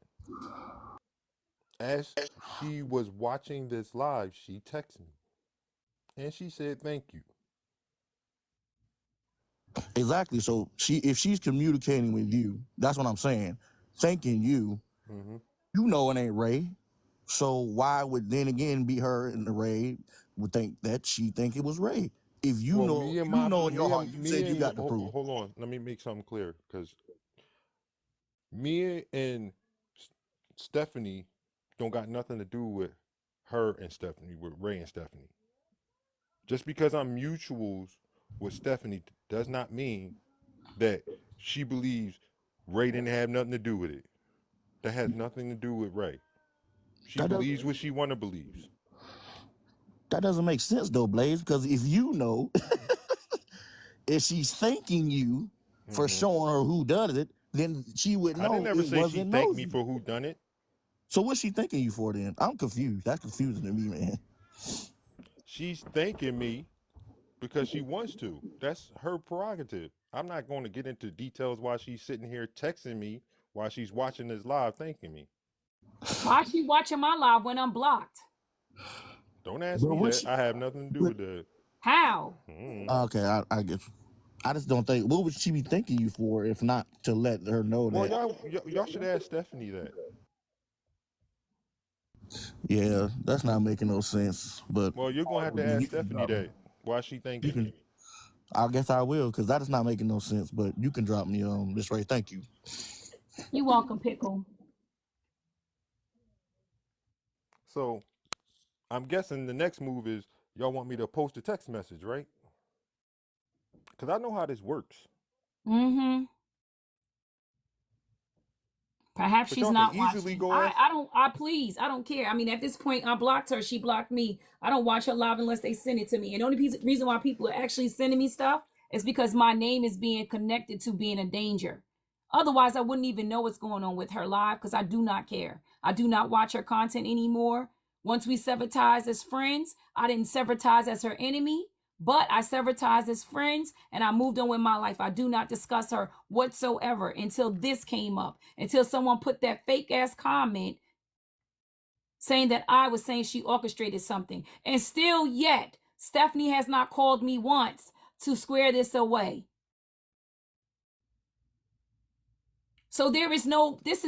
As she was watching this live, she texted me and she said thank you. Exactly. So if she's communicating with you, that's what I'm saying. Thanking you, Hmm. you know it ain't Ray. So why would then again be her and Ray would think that she think it was Ray? If Well, me and you my know in your me heart, and you said you got the proof. hold on. Let me make something clear, because me and Stephanie don't got nothing to do with her and Stephanie, with Ray and Stephanie. Just because I'm mutuals with Stephanie does not mean that she believes Ray didn't have nothing to do with it. That has nothing to do with Ray. She That does believes what she wanna believes. that doesn't make sense though, Blaze. Because if you know, if she's thanking you for Hmm. showing her who does it, then she would I didn't know ever it say she wasn't thanked me Nosy. for who done it. So what's she thanking you for then? I'm confused. That's confusing to me, man. She's thanking me because she wants to. That's her prerogative. I'm not going to get into details why she's sitting here texting me while she's watching this live thanking me. Why is she watching my live when I'm blocked? Don't ask But me what that. she, I have nothing to do but with that. How? okay, I guess I just don't think. What would she be thanking you for if not to let her know Well, that? y'all should ask Stephanie that. Yeah, that's not making no sense. But Well, you're gonna have to then ask you can Stephanie drop me. that. Why she You thanking can. me? I guess I will because that is not making no sense. But you can drop me this way. Thank you. You welcome, Pickle. So I'm guessing the next move is y'all want me to post a text message, right? Because I know how this works. Mm-hmm. Perhaps But she's y'all can not easily watching. go ask. I don't care. I mean, at this point, I blocked her. She blocked me. I don't watch her live unless they send it to me. And the only reason why people are actually sending me stuff is because my name is being connected to being a danger. Otherwise, I wouldn't even know what's going on with her live because I do not care. I do not watch her content anymore. Once we severed ties as friends, I didn't sever ties as her enemy, but I severed ties as friends and I moved on with my life. I do not discuss her whatsoever until this came up, until someone put that fake ass comment saying that I was saying she orchestrated something. And still yet, Stephanie has not called me once to square this away. So there is no, this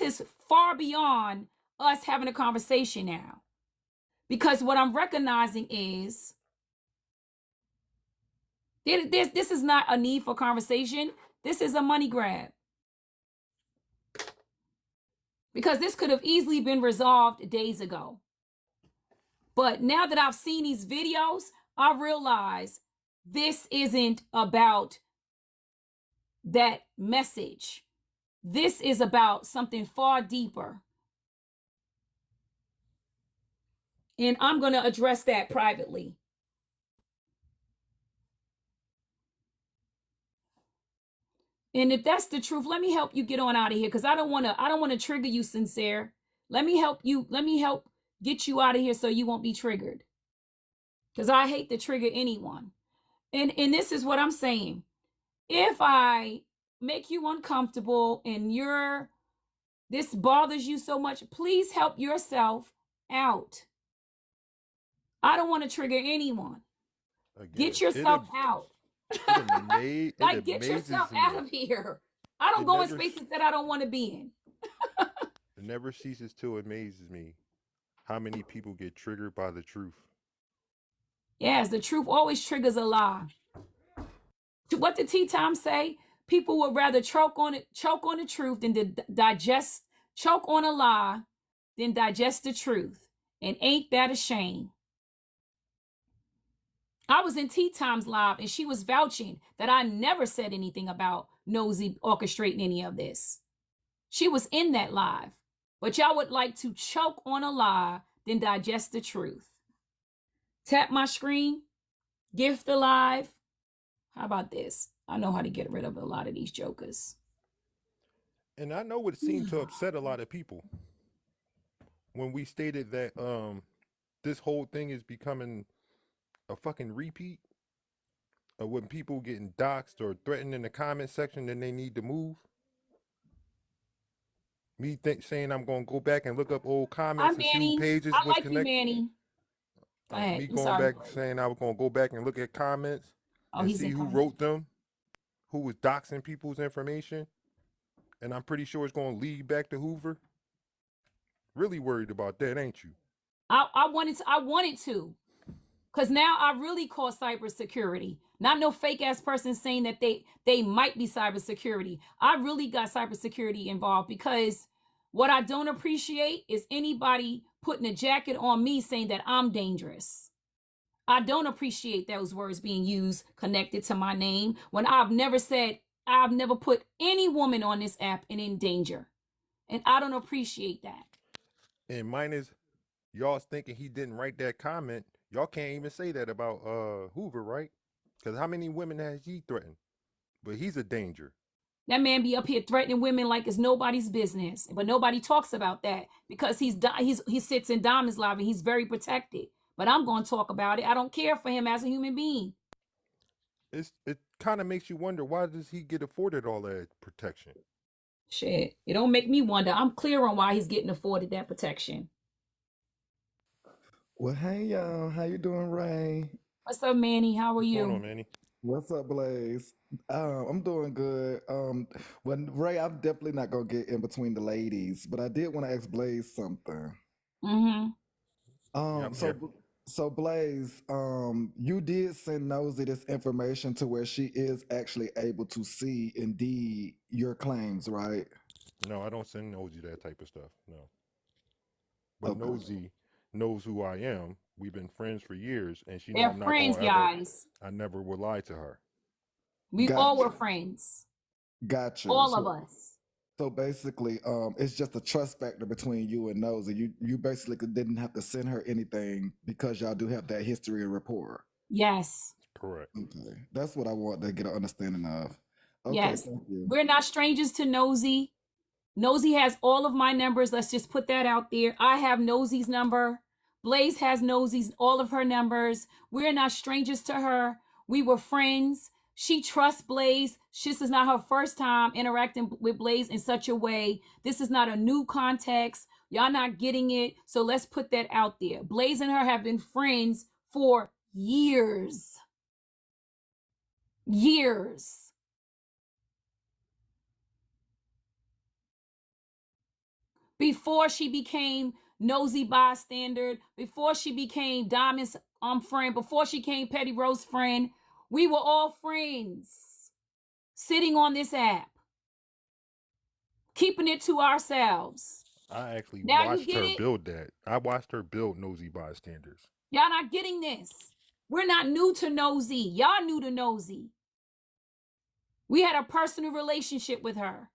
is far beyond us having a conversation now. Because what I'm recognizing is this is not a need for conversation. This is a money grab. Because this could have easily been resolved days ago. But now that I've seen these videos, I realize this isn't about that message. This is about something far deeper. And I'm going to address that privately. And if that's the truth, let me help you get on out of here because I don't want to trigger you, Sincere. Let me help get you out of here so you won't be triggered. Because I hate to trigger anyone. And this is what I'm saying. If I make you uncomfortable and this bothers you so much, please help yourself out. I don't want to trigger anyone. Get Again, yourself out. it Like, get yourself amazes out me. of here. I don't It go in never spaces that I don't want to be in. it never ceases to amazes me how many people get triggered by the truth. Yes, the truth always triggers a lie. What did Tea Time say? People would rather choke on the truth than to choke on a lie than digest the truth. And ain't that a shame? I was in Tea Time's live and she was vouching that I never said anything about Nosy orchestrating any of this. She was in that live. But y'all would like to choke on a lie than digest the truth. Tap my screen, gift alive. How about this? I know how to get rid of a lot of these jokers. And I know it seemed to upset a lot of people when we stated that this whole thing is becoming a fucking repeat of when people getting doxxed or threatened in the comment section, then they need to move. Me saying I'm gonna go back and look up old Hi, comments and see who Manny. pages I was like you, connected. Manny. Go ahead. Me I'm going sorry. back saying I was gonna go back and look at comments Oh, and he's see in who comment. wrote them, who was doxing people's information, and I'm pretty sure it's gonna lead back to Hoover. Really worried about that, ain't you? I wanted to. Because now I really call cybersecurity. Not no fake ass person saying that they might be cybersecurity. I really got cybersecurity involved because what I don't appreciate is anybody putting a jacket on me saying that I'm dangerous. I don't appreciate those words being used connected to my name when I've never put any woman on this app in danger. And I don't appreciate that. And mine is y'all thinking he didn't write that comment. Y'all can't even say that about Hoover, right? Because how many women has he threatened? But he's a danger. That man be up here threatening women like it's nobody's business, but nobody talks about that because he sits in Diamond's live and he's very protected. But I'm going to talk about it. I don't care for him as a human being. It kind of makes you wonder, why does he get afforded all that protection? Shit, it don't make me wonder. I'm clear on why he's getting afforded that protection. Well, hey y'all, how you doing, Ray? What's up, Manny? How are What's going you? on, Manny? What's up, Blaze? I'm doing good. Well, Ray, I'm definitely not gonna get in between the ladies, but I did want to ask Blaze something. Mm-hmm. Yeah, I'm here. So Blaze, you did send Nosy this information to where she is actually able to see indeed your claims, right? No, I don't send Nosy that type of stuff. No. But Okay. Nosy knows who I am. We've been friends for years, and she know They're I'm not friends, gonna ever. guys. I never would lie to her. We all Gotcha. were friends. Gotcha. All of us. So basically, it's just a trust factor between you and Nosy. You basically didn't have to send her anything because y'all do have that history and rapport. Yes. Correct. Okay, that's what I want to get an understanding of. Okay, Yes. thank you. We're not strangers to Nosy. Nosy has all of my numbers. Let's just put that out there. I have Nosy's number. Blaze has Nosy's, all of her numbers. We're not strangers to her. We were friends. She trusts Blaze. This is not her first time interacting with Blaze in such a way. This is not a new context. Y'all not getting it. So let's put that out there. Blaze and her have been friends for years. Years. Before she became Nosy Bystander, before she became Diamond's friend, before she became Petty Rose's friend, we were all friends sitting on this app, keeping it to ourselves. I actually Now you watched get her it? build that. I watched her build Nosy Bystanders. Y'all not getting this. We're not new to Nosy. Y'all new to Nosy. We had a personal relationship with her.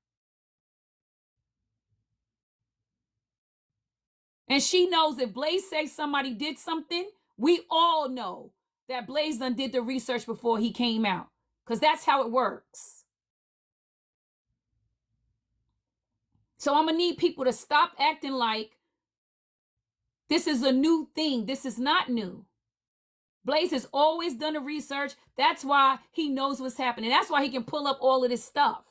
And she knows if Blaze says somebody did something, we all know that Blaze done did the research before he came out. Because that's how it works. So I'm going to need people to stop acting like this is a new thing. This is not new. Blaze has always done the research. That's why he knows what's happening. That's why he can pull up all of this stuff.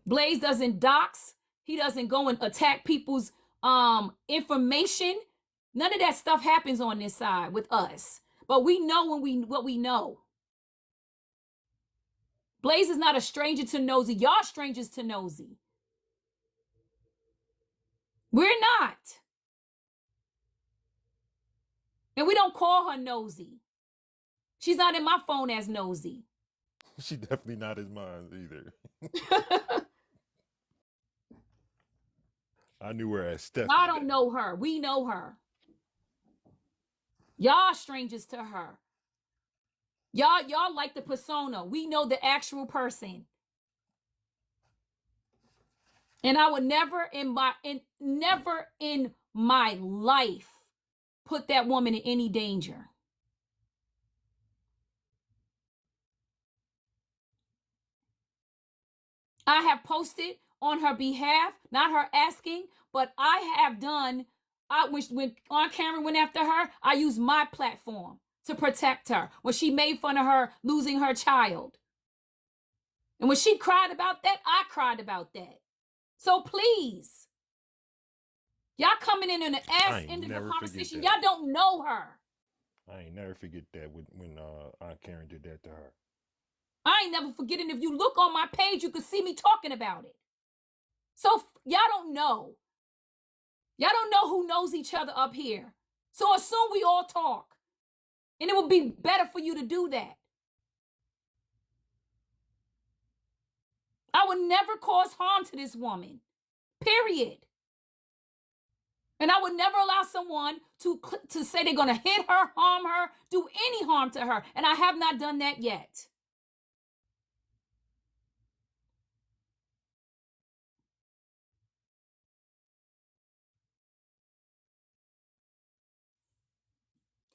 Blaze doesn't dox. He doesn't go and attack people's information. None of that stuff happens on this side with us. But we know what we know. Blaze is not a stranger to Nosy. Y'all strangers to Nosy. We're not. And we don't call her nosy. She's not in my phone as nosy. She definitely not as mine either. I knew her as Stephanie. I don't know her. We know her. Y'all strangers to her. Y'all like the persona. We know the actual person. And I would never in my life put that woman in any danger. I have posted on her behalf, not her asking, but I have done. When Aunt Karen went after her, I used my platform to protect her when she made fun of her losing her child. And when she cried about that, I cried about that. So please, y'all coming in on the ass end of the conversation. Y'all don't know her. I ain't never forget that when Aunt Karen did that to her. I ain't never forgetting. If you look on my page, you can see me talking about it. So y'all don't know. Y'all don't know who knows each other up here. So assume we all talk. And it would be better for you to do that. I would never cause harm to this woman. Period. And I would never allow someone to say they're going to hit her, harm her, do any harm to her. And I have not done that yet.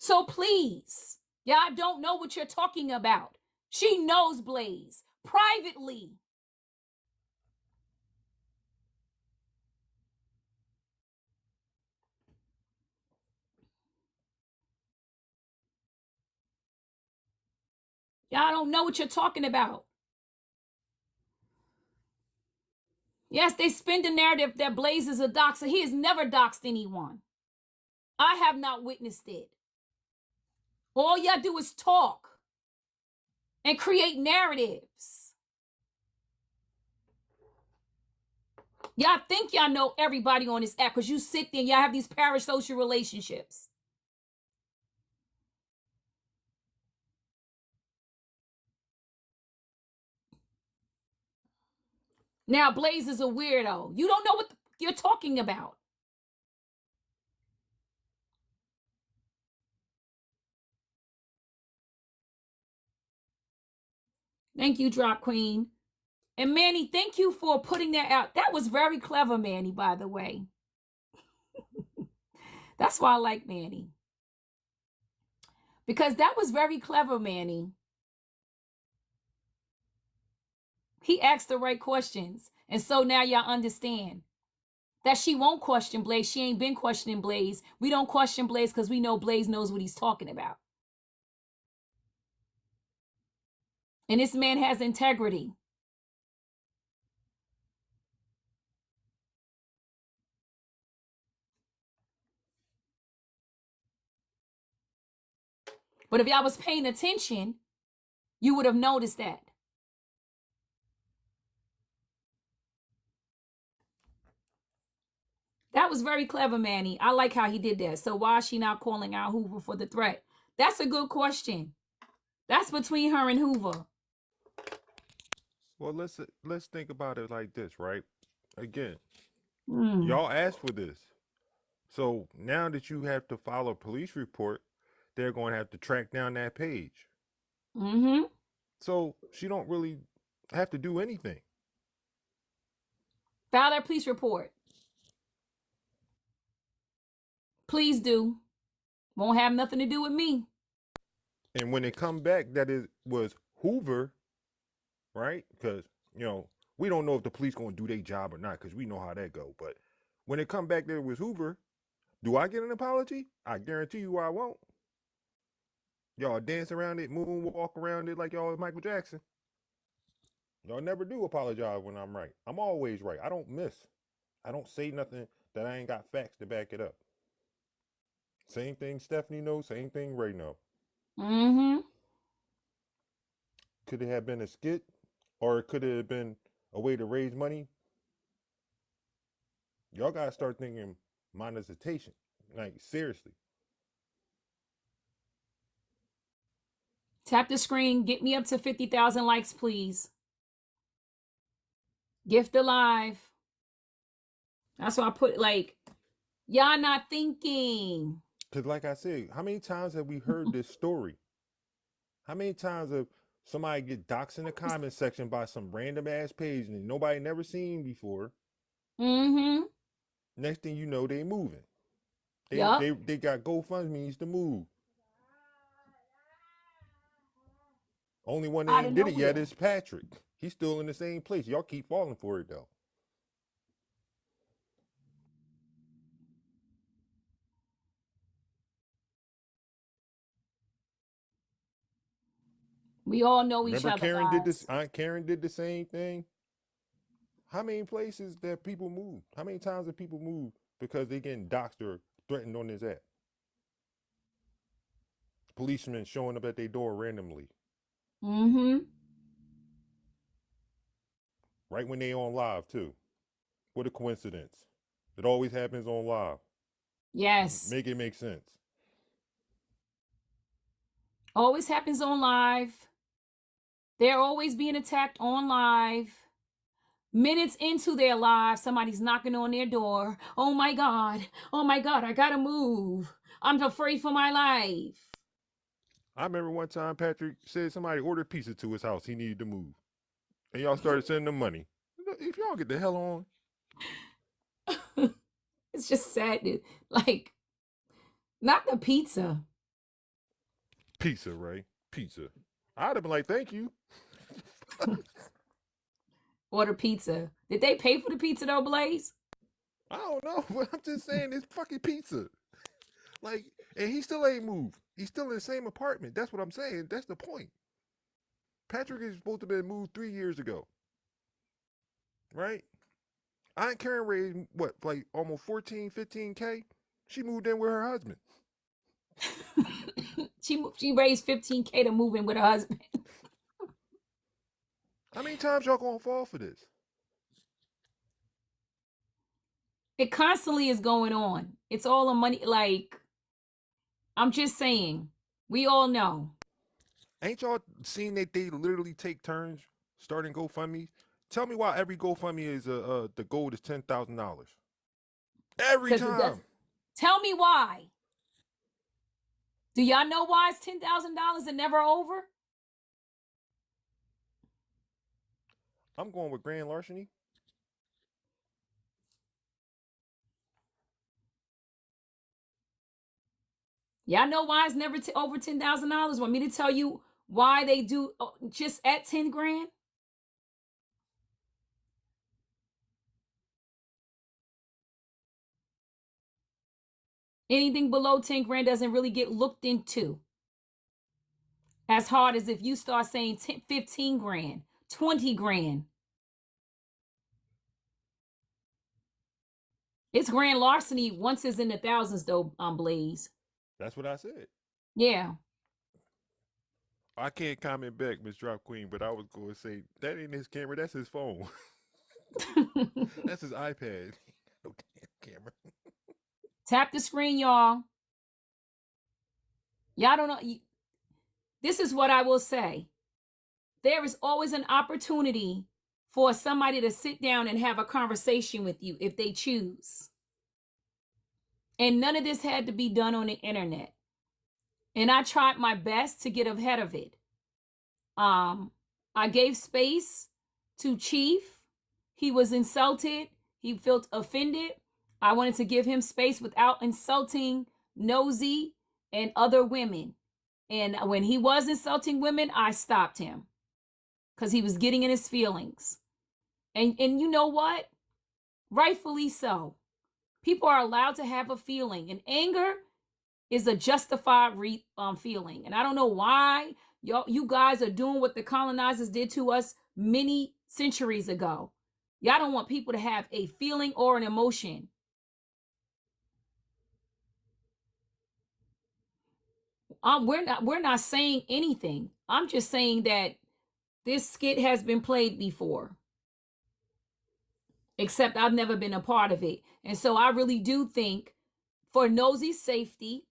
So please, y'all don't know what you're talking about. She knows Blaze privately. Y'all don't know what you're talking about. Yes, they spin the narrative that Blaze is a doxer. He has never doxed anyone. I have not witnessed it. All y'all do is talk and create narratives. Y'all think y'all know everybody on this app because you sit there and y'all have these parasocial relationships. Now, Blaze is a weirdo. You don't know what you're talking about. Thank you, Drop Queen. And Manny, thank you for putting that out. That was very clever, Manny, by the way. That's why I like Manny. Because that was very clever, Manny. He asked the right questions. And so now y'all understand that she won't question Blaze. She ain't been questioning Blaze. We don't question Blaze because we know Blaze knows what he's talking about. And this man has integrity. But if y'all was paying attention, you would have noticed that. That was very clever, Manny. I like how he did that. So why is she not calling out Hoover for the threat? That's a good question. That's between her and Hoover. Well, let's think about it like this, right? Again, y'all asked for this. So now that you have to file a police report, they're going to have to track down that page. Mm-hmm. So she don't really have to do anything. File that police report. Please do. Won't have nothing to do with me. And when it come back that it was Hoover, right? Because, we don't know if the police going to do their job or not because we know how that go. But when it come back that it was Hoover, do I get an apology? I guarantee you I won't. Y'all dance around it, moonwalk around it like y'all is Michael Jackson. Y'all never do apologize when I'm right. I'm always right. I don't miss. I don't say nothing that I ain't got facts to back it up. Same thing Stephanie knows, same thing Ray know. Mm-hmm. Could it have been a skit? Or could it have been a way to raise money? Y'all gotta start thinking monetization. Like, seriously. Tap the screen. Get me up to 50,000 likes, please. Gift alive. That's why I put like, y'all not thinking. Because like I said, how many times have we heard this story? How many times have somebody get doxxed in the comment section by some random ass page and nobody never seen before? Mm-hmm. Next thing you know, they moving. Yup. They got GoFundMe's to move. Only one that Out ain't of did it yet nowhere. is Patrick. He's still in the same place. Y'all keep falling for it though. We all know each Remember other, Karen did this? guys. Aunt Karen did the same thing. How many places that people move? How many times have people moved because they getting doxxed or threatened on this app? Policemen showing up at their door randomly. Mm-hmm. Right when they on live too. What a coincidence. It always happens on live. Yes. Make it make sense. Always happens on live. They're always being attacked on live. Minutes into their lives, somebody's knocking on their door. Oh my God. Oh my God, I gotta move. I'm afraid for my life. I remember one time Patrick said somebody ordered pizza to his house. He needed to move. And y'all started sending them money. If y'all get the hell on. It's just sad. Like, not the pizza. Pizza, right? Pizza. I'd have been like, thank you. Order pizza. Did they pay for the pizza though, Blaze? I don't know, but I'm just saying it's fucking pizza. Like, and he still ain't moved. He's still in the same apartment. That's what I'm saying. That's the point. Patrick is supposed to have been moved 3 years ago. Right? Aunt Karen raised, what, like almost 14, 15K? She moved in with her husband. She raised 15K to move in with her husband. How many times y'all gonna fall for this? It constantly is going on. It's all a money. Like, I'm just saying, we all know. Ain't y'all seen that they literally take turns starting GoFundMe? Tell me why every GoFundMe is the goal is $10,000 every Because it does. time. Tell me why. Do y'all know why it's $10,000 and never over? I'm going with grand larceny. Y'all know why it's never over $10,000? Want me to tell you why they do just at 10 grand? Anything below 10 grand doesn't really get looked into as hard as if you start saying 10, 15 grand, 20 grand. It's grand larceny once it's in the thousands though, Blaze. That's what I said. Yeah. I can't comment back, Miss Drop Queen, but I was going to say that ain't his camera. That's his phone. That's his iPad. No damn camera. Tap the screen, y'all. Y'all don't know. This is what I will say. There is always an opportunity for somebody to sit down and have a conversation with you if they choose. And none of this had to be done on the internet. And I tried my best to get ahead of it. I gave space to Chief. He was insulted. He felt offended. I wanted to give him space without insulting Nosy and other women. And when he was insulting women, I stopped him because he was getting in his feelings. And you know what? Rightfully so. People are allowed to have a feeling, and anger is a justified feeling. And I don't know why you guys are doing what the colonizers did to us many centuries ago. Y'all don't want people to have a feeling or an emotion. We're not saying anything. I'm just saying that this skit has been played before. Except I've never been a part of it. And so I really do think for Nosy's safety,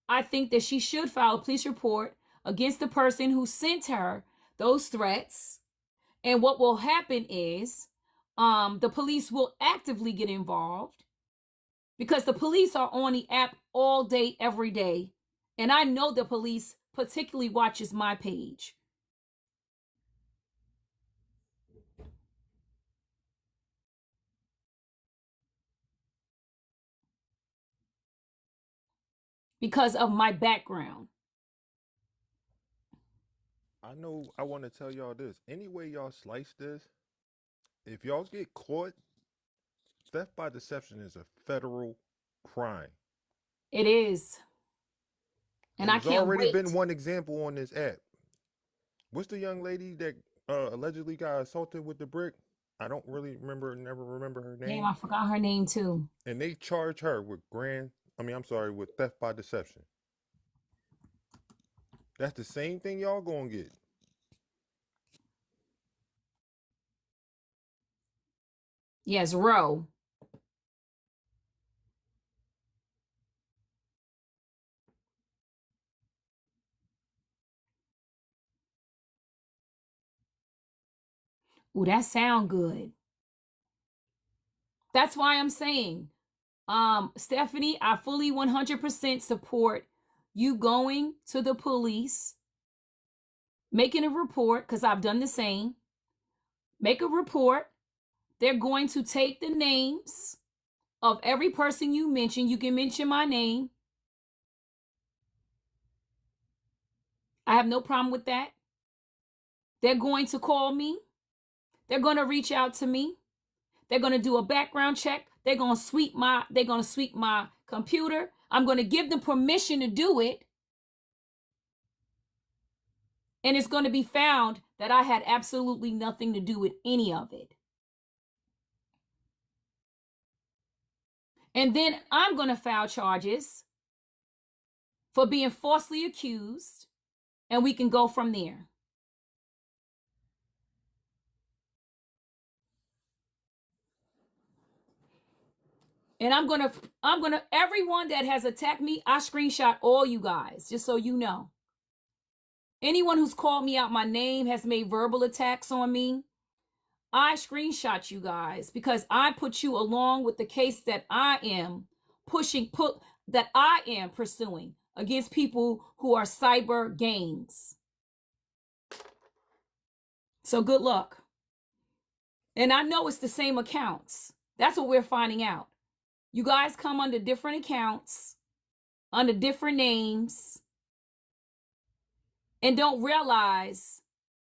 I think that she should file a police report against the person who sent her those threats. And what will happen is the police will actively get involved because the police are on the app all day, every day. And I know the police particularly watches my page. Because of my background. I know I want to tell y'all this. Any way y'all slice this, if y'all get caught, theft by deception is a federal crime. It is. And I There's can't already been wait. one example on this app. What's the young lady that allegedly got assaulted with the brick? I don't really never remember her Damn, name. I forgot her name too. And they charge her with with theft by deception. That's the same thing y'all gonna get. Yes, Roe. Ooh, that sound good. That's why I'm saying, Stephanie, I fully 100% support you going to the police, making a report, because I've done the same. Make a report. They're going to take the names of every person you mention. You can mention my name. I have no problem with that. They're going to call me. They're going to reach out to me. They're going to do a background check. They're going to sweep my computer. I'm going to give them permission to do it. And it's going to be found that I had absolutely nothing to do with any of it. And then I'm going to file charges for being falsely accused, and we can go from there. And I'm gonna, everyone that has attacked me, I screenshot all you guys, just so you know. Anyone who's called me out my name, has made verbal attacks on me, I screenshot you guys because I put you along with the case that I am pursuing against people who are cyber gangs. So good luck. And I know it's the same accounts. That's what we're finding out. You guys come under different accounts, under different names, and don't realize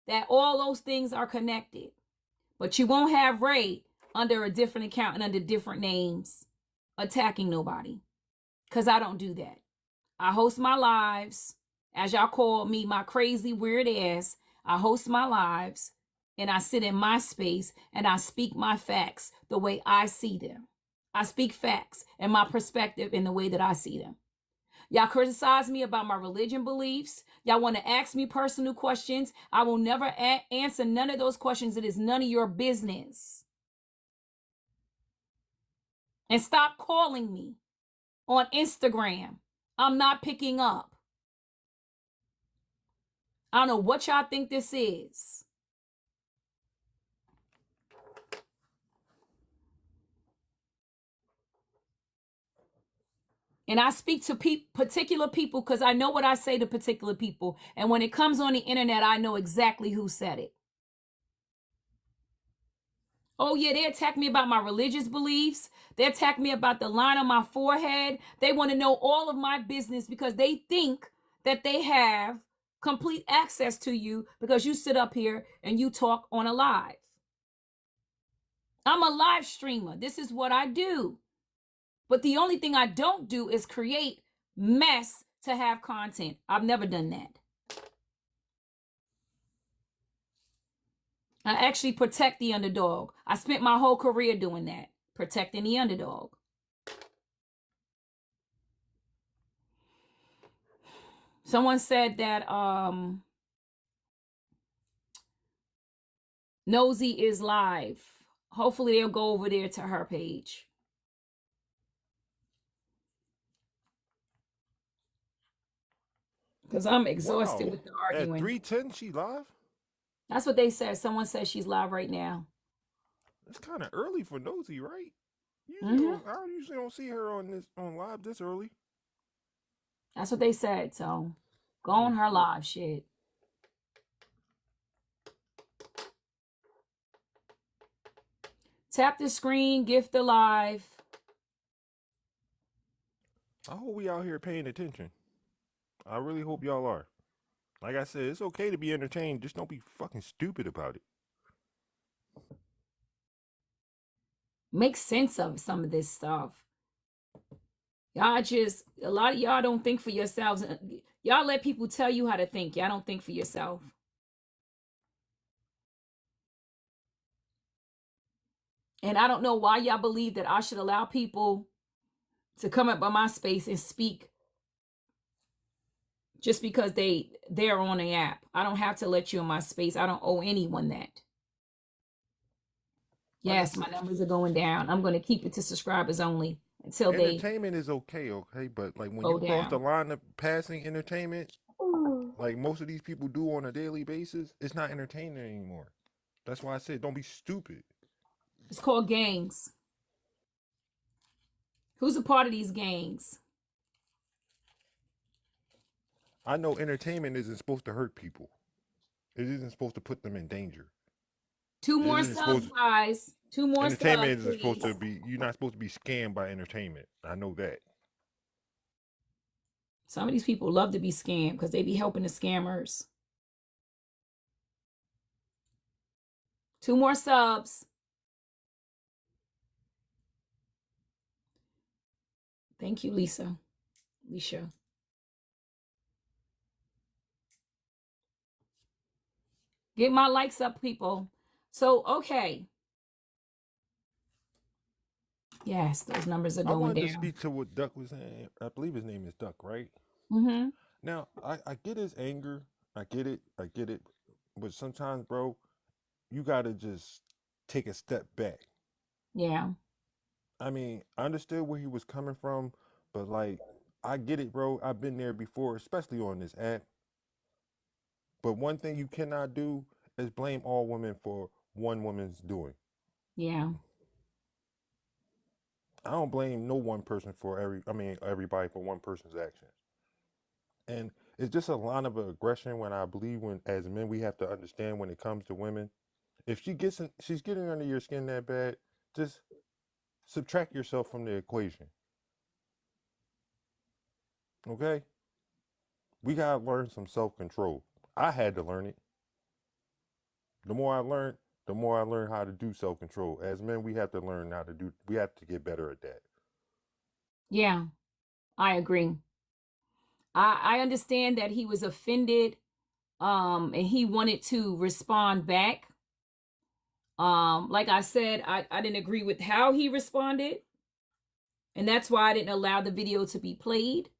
that all those things are connected. But you won't have Rae under a different account and under different names attacking nobody, because I don't do that. I host my lives, as y'all call me, my crazy weird ass. I host my lives and I sit in my space and I speak my facts the way I see them. I speak facts and my perspective in the way that I see them. Y'all criticize me about my religion beliefs. Y'all want to ask me personal questions. I will never answer none of those questions. It is none of your business. And stop calling me on Instagram. I'm not picking up. I don't know what y'all think this is. And I speak to particular people because I know what I say to particular people. And when it comes on the internet, I know exactly who said it. Oh, yeah, they attack me about my religious beliefs. They attack me about the line on my forehead. They want to know all of my business because they think that they have complete access to you because you sit up here and you talk on a live. I'm a live streamer. This is what I do. But the only thing I don't do is create mess to have content. I've never done that. I actually protect the underdog. I spent my whole career doing that, protecting the underdog. Someone said that Nosy is live. Hopefully they'll go over there to her page. Because I'm exhausted Wow. with the At arguing. 3:10, she live? That's what they said. Someone says she's live right now. It's kind of early for Nosy, right? Mm-hmm. I usually don't see her on live this early. That's what they said. So go Hmm. on her live shit. Tap the screen, gift the live. I hope we out here paying attention. I really hope y'all are. Like I said, it's okay to be entertained. Just don't be fucking stupid about it. Make sense of some of this stuff. Y'all just, a lot of y'all don't think for yourselves. Y'all let people tell you how to think. Y'all don't think for yourself. And I don't know why y'all believe that I should allow people to come up by my space and speak just because they're on the app. I don't have to let you in my space. I don't owe anyone that. Like I Yes, said, my numbers are going down. I'm going to keep it to subscribers only until they entertainment is okay, but like when go you cross the down. line of passing entertainment, like most of these people do on a daily basis, it's not entertaining anymore. That's why I said don't be stupid. It's called gangs. Who's a part of these gangs? I know entertainment isn't supposed to hurt people. It isn't supposed to put them in danger. Two It more isn't subs, supposed. guys. Two more subs, Entertainment isn't supposed please. to be. You're not supposed to be scammed by entertainment. I know that. Some of these people love to be scammed because they be helping the scammers. Two more subs. Thank you, Lisa. Alicia. Get my likes up, people. So, okay. Yes, those numbers are I going wanted to down. speak to what Duck was saying. I believe his name is Duck, right? Mm-hmm. Now, I get his anger. I get it. I get it. But sometimes, bro, you gotta just take a step back. Yeah. I mean, I understood where he was coming from, but like, I get it, bro. I've been there before, especially on this app. But one thing you cannot do is blame all women for one woman's doing. Yeah. I don't blame no one person for everybody for one person's actions. And it's just a line of aggression when I believe when as men we have to understand when it comes to women. If she's getting under your skin that bad, just subtract yourself from the equation. Okay? We gotta learn some self-control. I had to learn it. The more I learned how to do self-control. As men, we have to learn how to do we have to get better at that. Yeah. I agree. I understand that he was offended and he wanted to respond back. Like I said, I didn't agree with how he responded, and that's why I didn't allow the video to be played.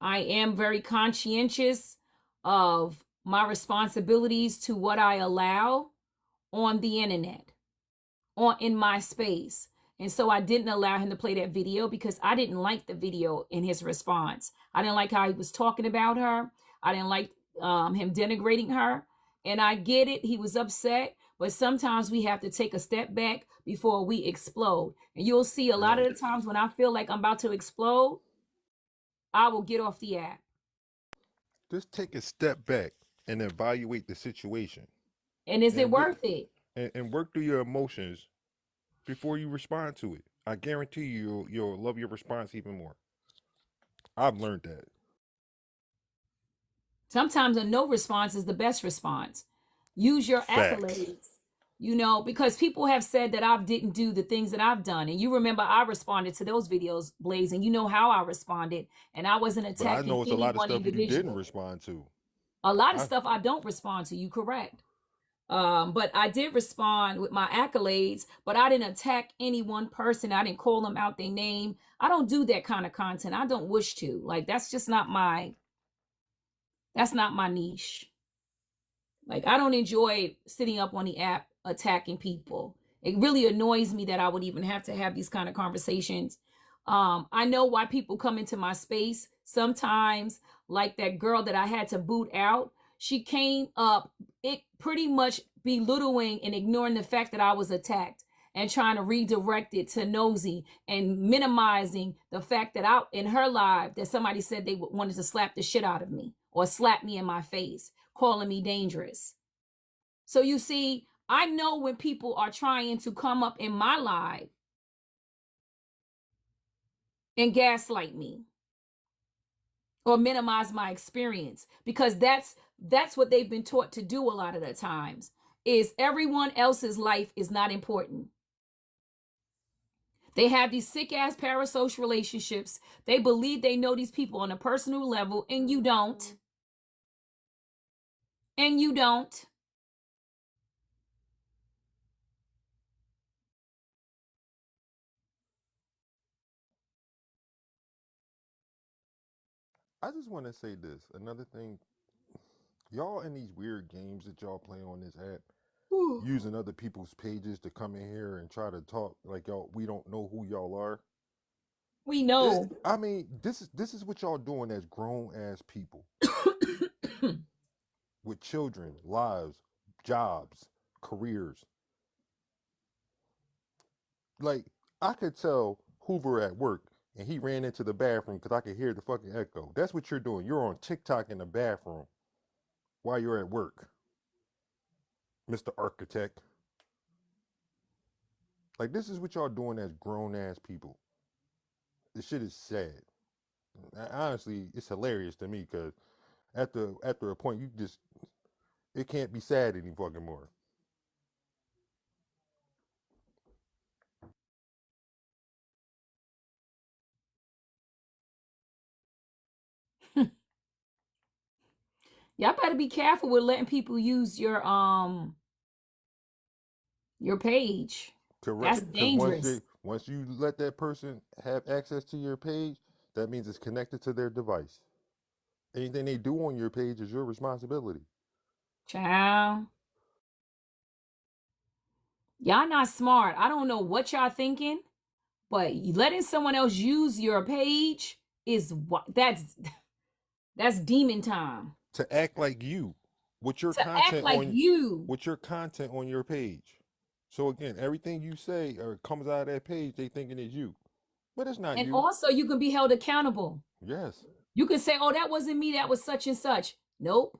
I am very conscientious of my responsibilities to what I allow on the internet, in my space. And so I didn't allow him to play that video because I didn't like the video in his response. I didn't like how he was talking about her. I didn't like him denigrating her. And I get it. He was upset. But sometimes we have to take a step back before we explode. And you'll see a lot Right. of the times when I feel like I'm about to explode, I will get off the app. Just take a step back and evaluate the situation And is it and worth it? work through your emotions before you respond to it. I guarantee you'll love your response even more. I've learned that. Sometimes a no response is the best response. Use your Facts. accolades, because people have said that I didn't do the things that I've done. And you remember I responded to those videos, Blaze, and you know how I responded. And I wasn't But I attacking know it's a any lot of one stuff you didn't individual. respond to. A lot of I stuff I don't respond to, you correct. But I did respond with my accolades, but I didn't attack any one person. I didn't call them out their name. I don't do that kind of content. I don't wish to. Like, that's not my niche. Like, I don't enjoy sitting up on the app attacking people. It really annoys me that I would even have to have these kind of conversations. I know why people come into my space sometimes, like that girl that I had to boot out, she came up, it pretty much belittling and ignoring the fact that I was attacked and trying to redirect it to Nosy and minimizing the fact that I, in her life, that somebody said they wanted to slap the shit out of me or slap me in my face, calling me dangerous. So you see, I know when people are trying to come up in my life and gaslight me or minimize my experience, because that's what they've been taught to do a lot of the times, is everyone else's life is not important. They have these sick ass parasocial relationships. They believe they know these people on a personal level, and you don't. And you don't. I just want to say this. Another thing, y'all in these weird games that y'all play on this app, using other people's pages to come in here and try to talk like y'all, we don't know who y'all are. We know. I mean, this is what y'all doing as grown ass people with children, lives, jobs, careers. Like, I could tell Hoover at work and he ran into the bathroom because I could hear the fucking echo. That's what you're doing. You're on TikTok in the bathroom while you're at work, Mr. Architect. Like, this is what y'all doing as grown ass people. This shit is sad. Honestly, it's hilarious to me because after a point, you just, it can't be sad any fucking more. Y'all better be careful with letting people use your page. Correct. That's Because dangerous. once you let that person have access to your page, that means it's connected to their device. Anything they do on your page is your responsibility. Child. Y'all not smart. I don't know what y'all thinking, but letting someone else use your page is what that's demon time. To act like you, with your To act content like on you. your page. So again, everything you say or comes out of that page, they thinking is you, but it's not And you. also you can be held accountable. Yes. You can say, "Oh, that wasn't me, that was such and such." Nope.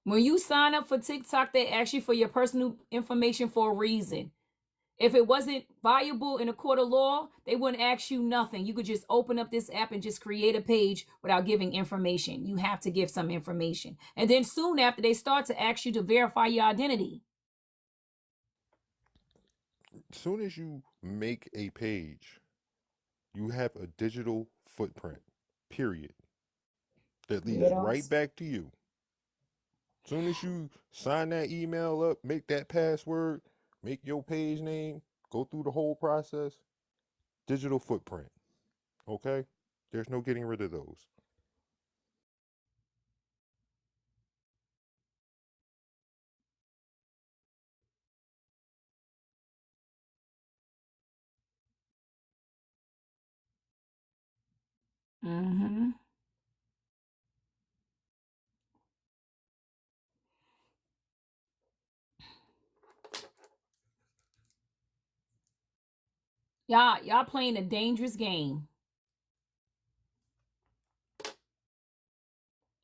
When you sign up for TikTok, they ask you for your personal information for a reason. If it wasn't viable in a court of law, they wouldn't ask you nothing. You could just open up this app and just create a page without giving information. You have to give some information. And then soon after, they start to ask you to verify your identity. As soon as you make a page, you have a digital footprint, period, that leads right Weirdos. back to you. As soon as you sign that email up, make that password, make your page name, go through the whole process, digital footprint. Okay? There's no getting rid of those. Mm-hmm. Y'all playing a dangerous game.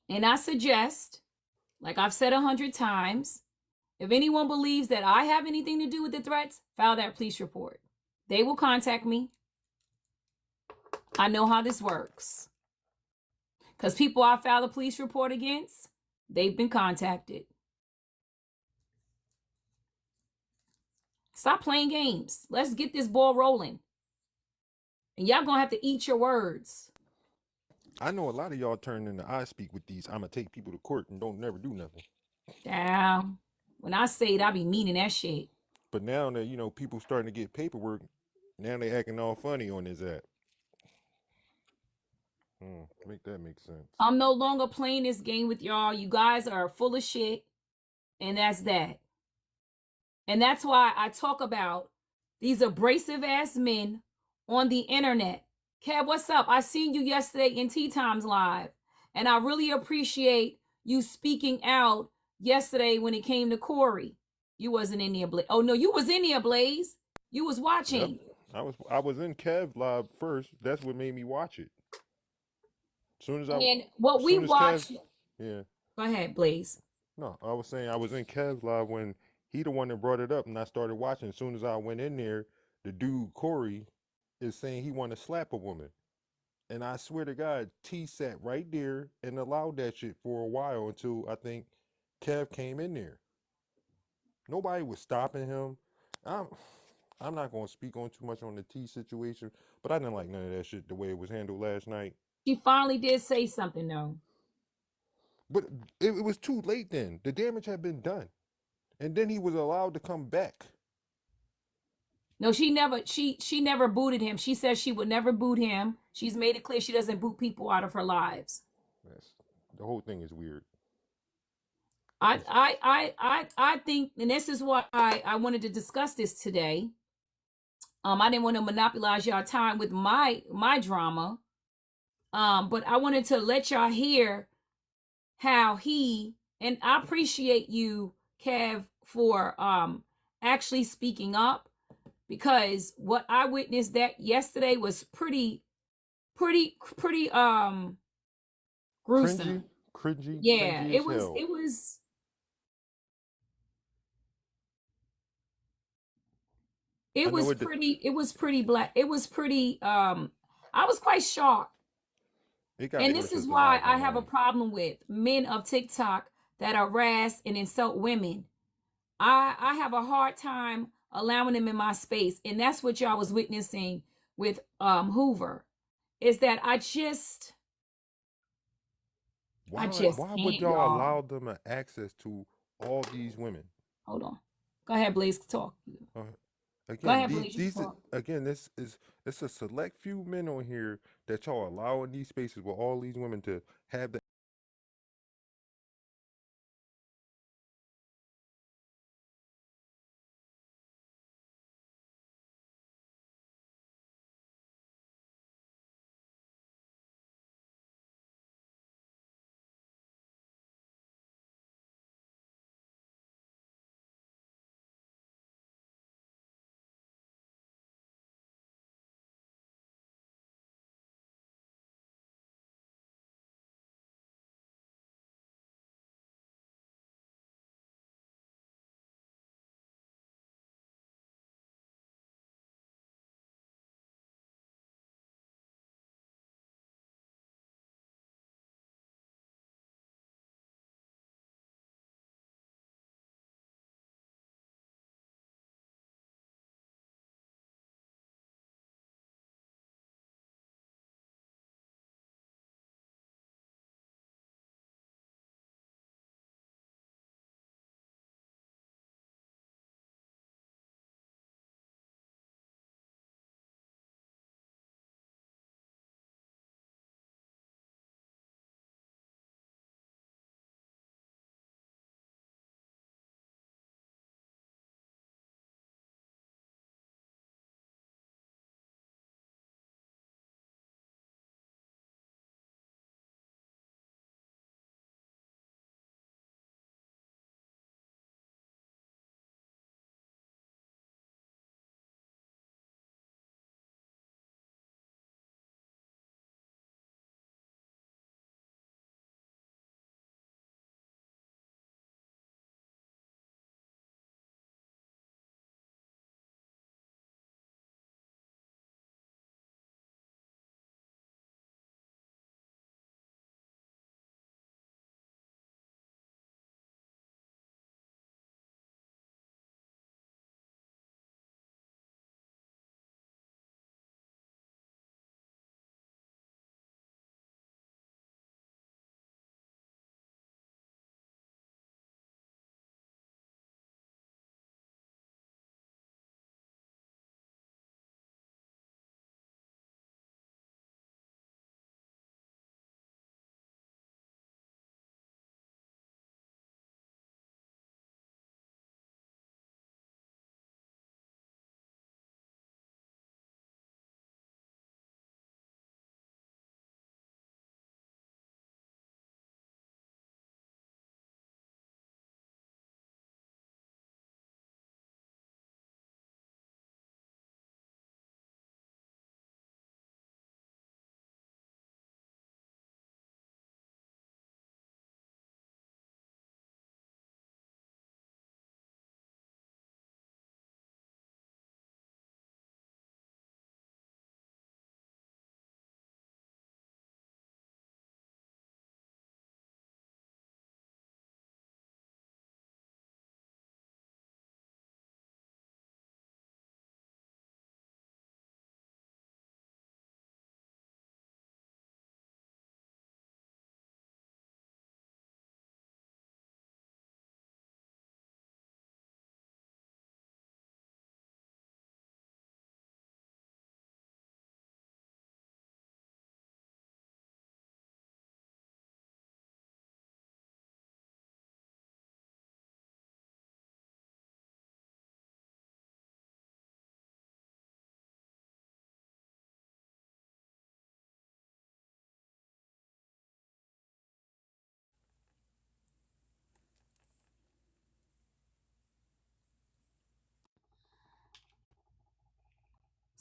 And I suggest, like I've said 100 times, if anyone believes that I have anything to do with the threats, file that police report. They will contact me. I know how this works. Because people I filed a police report against, they've been contacted. Stop playing games. Let's get this ball rolling. And y'all gonna have to eat your words. I know a lot of y'all turn into I speak with these. I'ma take people to court and don't never do nothing. Damn. When I say it, I be meaning that shit. But now that people starting to get paperwork, now they acting all funny on this app. Make that make sense. I'm no longer playing this game with y'all. You guys are full of shit. And that's that. And that's why I talk about these abrasive ass men on the internet Kev, what's up? I seen you yesterday in Tea Times Live, and I really appreciate you speaking out yesterday when it came to Corey. You wasn't in there, Blaze. Oh no, you was in there, Blaze. You was Yep. watching. I was in Kev live first. That's what made me watch it. And what we Soon as Kev, watched. yeah. Go ahead, Blaze. No, I was saying I was in Kev live when he the one that brought it up, and I started watching. As soon as I went in there, the dude Corey is saying he want to slap a woman, and I swear to God, T sat right there and allowed that shit for a while until I think Kev came in there. Nobody was stopping him. I'm, I'm not gonna speak on too much on the T situation, but I didn't like none of that shit the way it was handled last night. She finally did say something though. But it was too late then. The damage had been done, and then he was allowed to come back. No, she never booted him. She says she would never boot him. She's made it clear she doesn't boot people out of her lives. That's, the whole thing is weird. I think, and this is why I wanted to discuss this today. I didn't want to monopolize y'all time with my drama. But I wanted to let y'all hear how he, and I appreciate you, Kev, for actually speaking up, because what I witnessed that yesterday was pretty gruesome. Yeah, Cringy as hell. I know it. it was pretty black. It was pretty I was quite shocked. It got And worse this is as the why night I went have a on. problem with men of TikTok that harass and insult women. I have a hard time allowing them in my space. And that's what y'all was witnessing with Hoover. Is that I just Why would can't, y'all y'all. allow them access to all these women? Hold on. Go ahead, Blaze, talk. Uh, Go Again, ahead, Blaze, you can talk. this is it's a select few men on here that y'all allowing these spaces with all these women to have the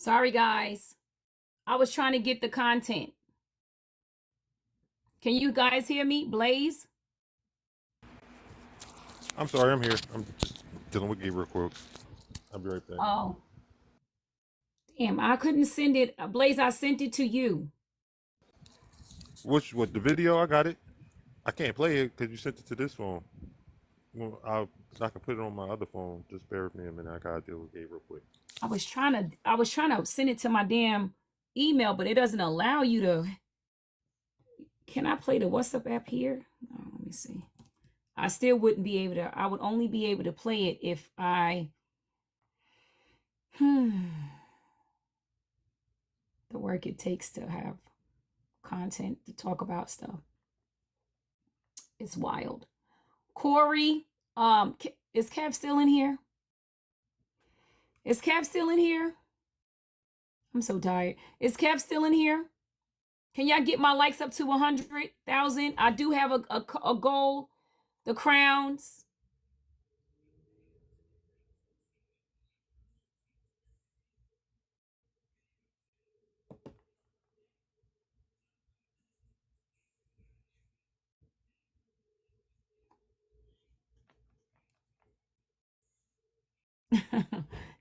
Sorry, guys. I was trying to get the content. Can you guys hear me? Blaze? I'm sorry, I'm here. I'm just dealing with Gabriel quick. I'll be right back. Oh, damn. I couldn't send it. Blaze, I sent it to you. What the video? I got it. I can't play it because you sent it to this phone. Well, I can put it on my other phone. Just bear with me a minute. I gotta deal with Gabe real quick. I was trying to send it to my damn email, but it doesn't allow you to. Can I play the WhatsApp app here? Oh, let me see. I still wouldn't be able to. I would only be able to play it if I. The work it takes to have content to talk about stuff. It's wild. Corey, is Kev still in here? Is Kev still in here? I'm so tired. Is Kev still in here? Can y'all get my likes up to 100,000? I do have a goal. The crowns.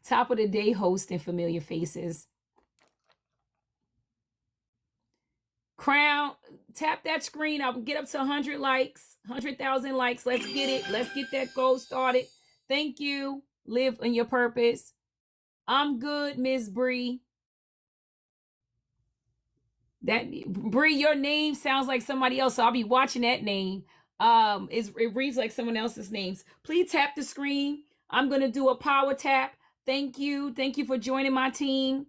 Top of the day host and familiar faces. Crown, tap that screen. I'll get up to 100 likes, 100,000 likes. Let's get it. Let's get that goal started. Thank you. Live in your purpose. I'm good, Miss Bree. That Bree, your name sounds like somebody else, so I'll be watching that name. It reads like someone else's names. Please tap the screen. I'm gonna do a power tap. Thank you. Thank you for joining my team.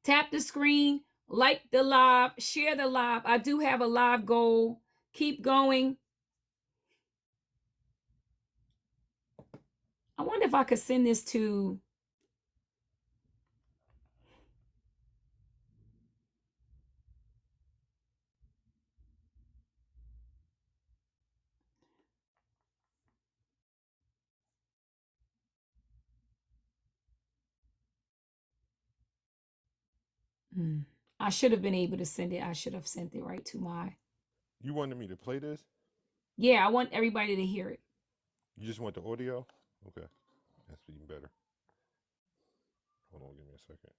Tap the screen, like the live, share the live. I do have a live goal. Keep going. I wonder if I could send this to. I should have been able to send it. I should have sent it right to my. You wanted me to play this? Yeah, I want everybody to hear it. You just want the audio? Okay, that's even better. Hold on, give me a second.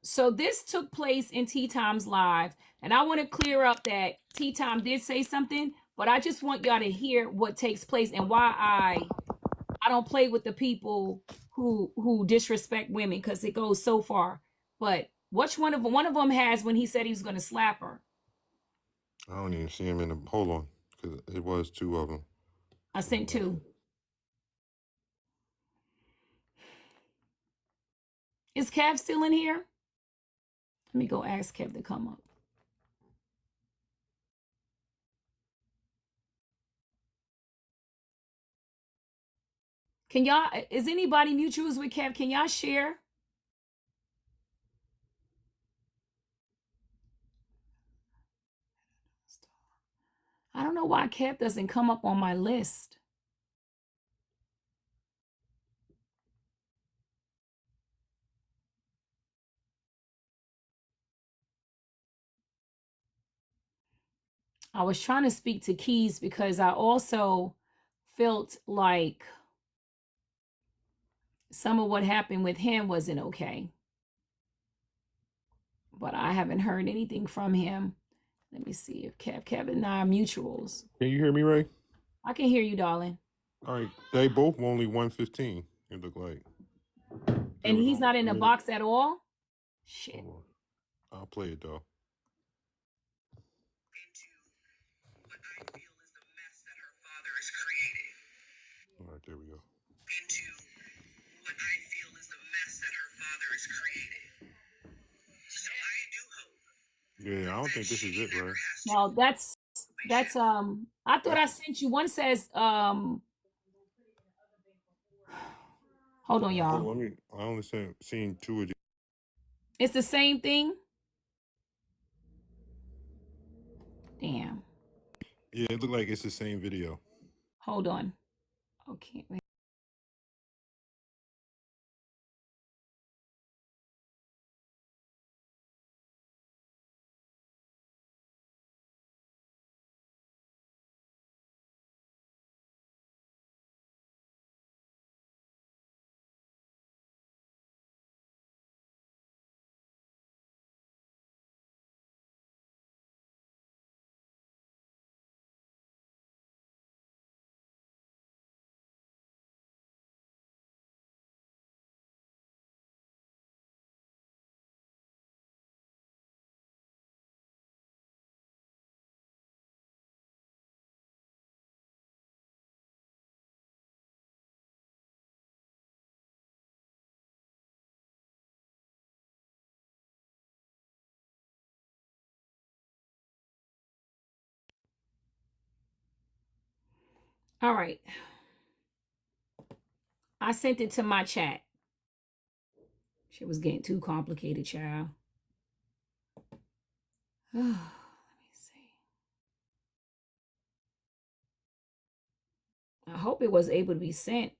So this took place in Tea Times Live, and I want to clear up that Tea Time did say something, but I just want y'all to hear what takes place and why I don't play with the people who disrespect women, because it goes so far. But which one of them has when he said he was going to slap her? I don't even see him in the. Hold on, because it was two of them. I sent two. Is Kev still in here? Let me go ask Kev to come up. Can y'all, is anybody mutuals with Kev? Can y'all share? I don't know why Kev doesn't come up on my list. I was trying to speak to Keys because I also felt like some of what happened with him wasn't okay. But I haven't heard anything from him. Let me see if Kev and I are mutuals. Can you hear me, Ray? I can hear you, darling. All right, they both were only 115. It looked like. And he's not in the box at all? Shit. I'll play it though. All right, there we go. Into what I feel is the mess that her father has created. So I do hope. Yeah, I don't think this is it, right? No, that's I thought I sent you one. Says hold on, y'all. I only seen two of these. It's the same thing. Damn. Yeah, it looked like it's the same video. Hold on. Okay, wait. All right. I sent it to my chat. Shit was getting too complicated, child. Let me see. I hope it was able to be sent.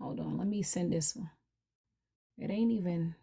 Hold on, let me send this one. It ain't even.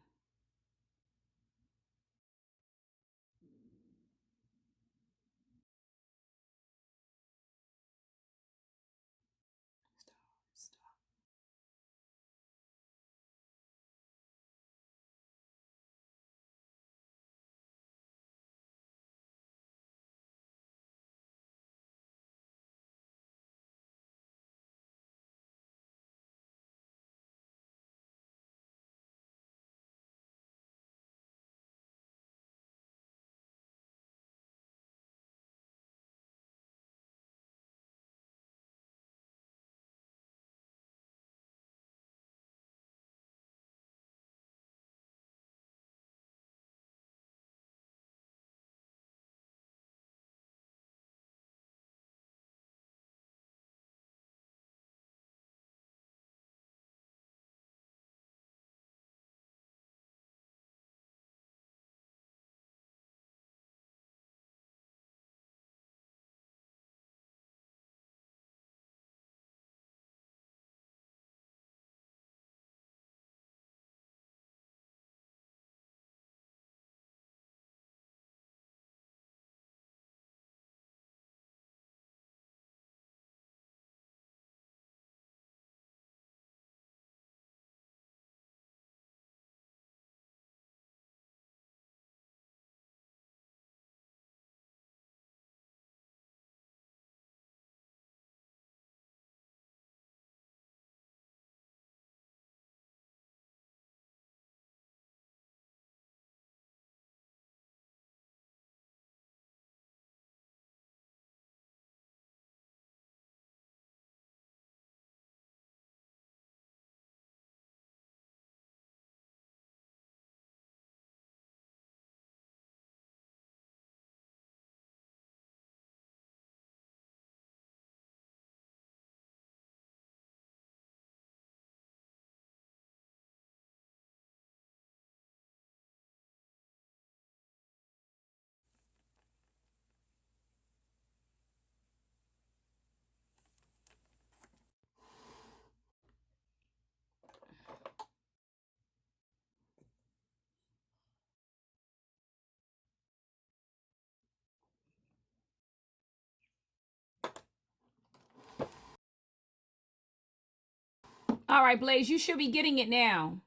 All right, Blaze, you should be getting it now.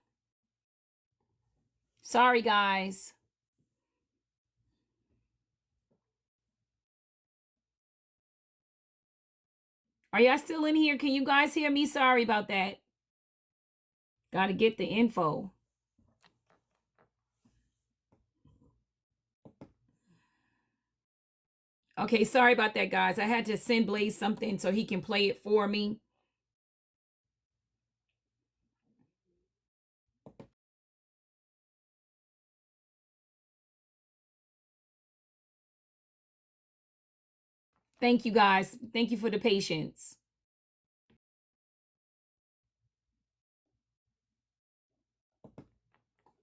Sorry, guys. Are y'all still in here? Can you guys hear me? Sorry about that. Got to get the info. Okay, sorry about that, guys. I had to send Blaze something so he can play it for me. Thank you, guys. Thank you for the patience.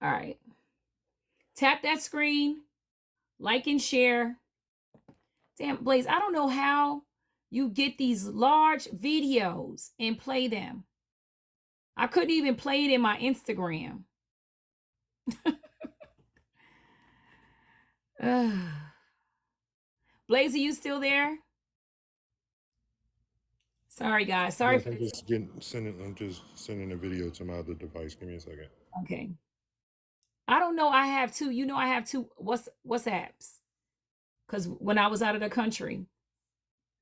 All right. Tap that screen, like and share. Damn, Blaze, I don't know how you get these large videos and play them. I couldn't even play it in my Instagram. Blaze, are you still there? Sorry, guys. Sorry Yes, for this. I'm just sending a video to my other device. Give me a second. Okay. I don't know. I have two. You know, I have two WhatsApps. Because when I was out of the country,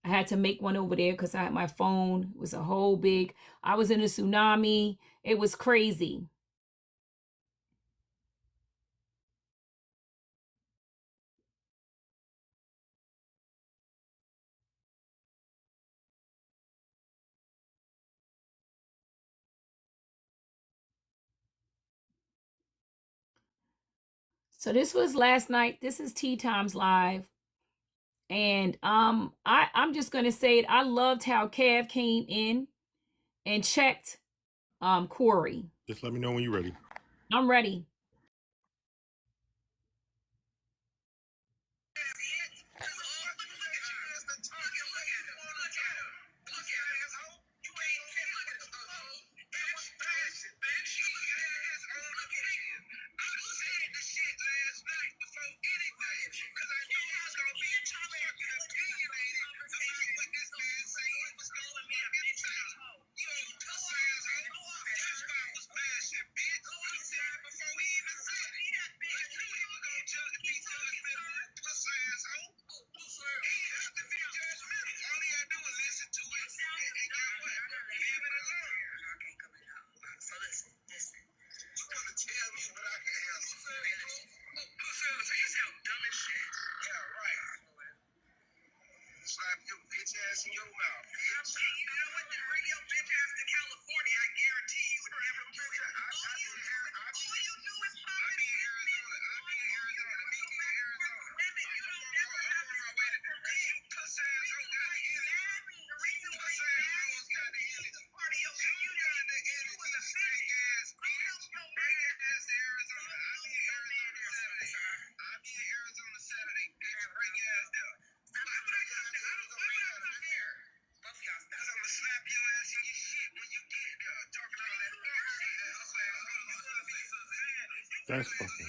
I had to make one over there because I had my phone. It was a whole big. I was in a tsunami. It was crazy. So this was last night. This is Tea Times Live. And I'm just gonna say it. I loved how Kev came in and checked Corey. Just let me know when you're ready. I'm ready. That's fucking.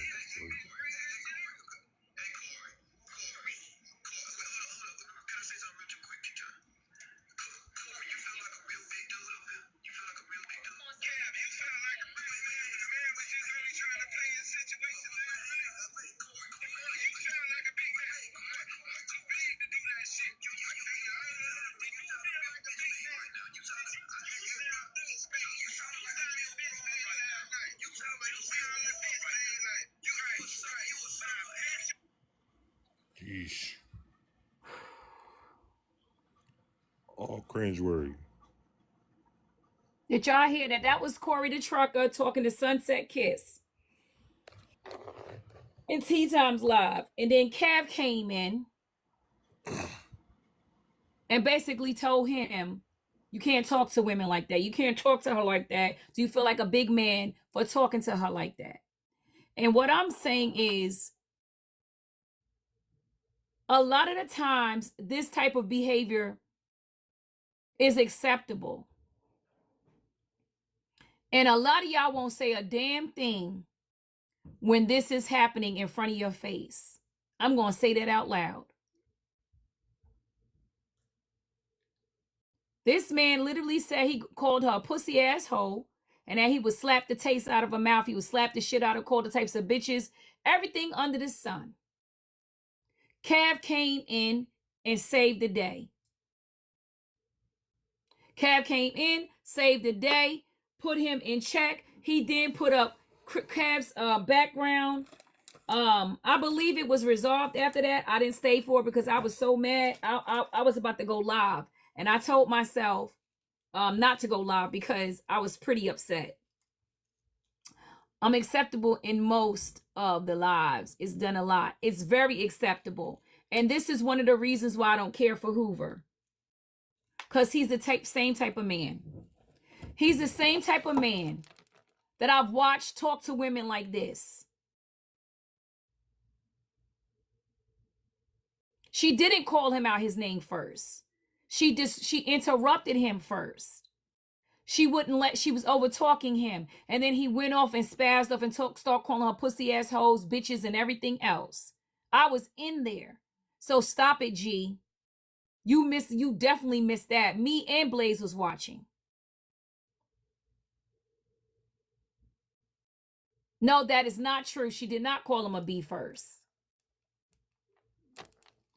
Yeesh. All cringeworthy. Did y'all hear that? That was Corey the trucker talking to Sunset Kiss in Tea Times Live. And then Kev came in and basically told him, you can't talk to women like that. You can't talk to her like that. Do you feel like a big man for talking to her like that? And what I'm saying is, a lot of the times, this type of behavior is acceptable. And a lot of y'all won't say a damn thing when this is happening in front of your face. I'm going to say that out loud. This man literally said he called her a pussy asshole and that he would slap the taste out of her mouth. He would slap the shit out of, call the types of bitches, everything under the sun. Cav came in and saved the day. Cav came in, saved the day, put him in check. He then put up Cav's background. I believe it was resolved after that. I didn't stay for it because I was so mad. I was about to go live, and I told myself not to go live because I was pretty upset. I'm acceptable in most of the lives. It's done a lot. It's very acceptable, and this is one of the reasons why I don't care for Hoover, because he's the same type of man. He's the same type of man that I've watched talk to women like this. She didn't call him out his name first. She interrupted him first. She was over talking him. And then he went off and spazzed off and started calling her pussy assholes, bitches, and everything else. I was in there. So stop it, G. You definitely missed that. Me and Blaze was watching. No, that is not true. She did not call him a B first.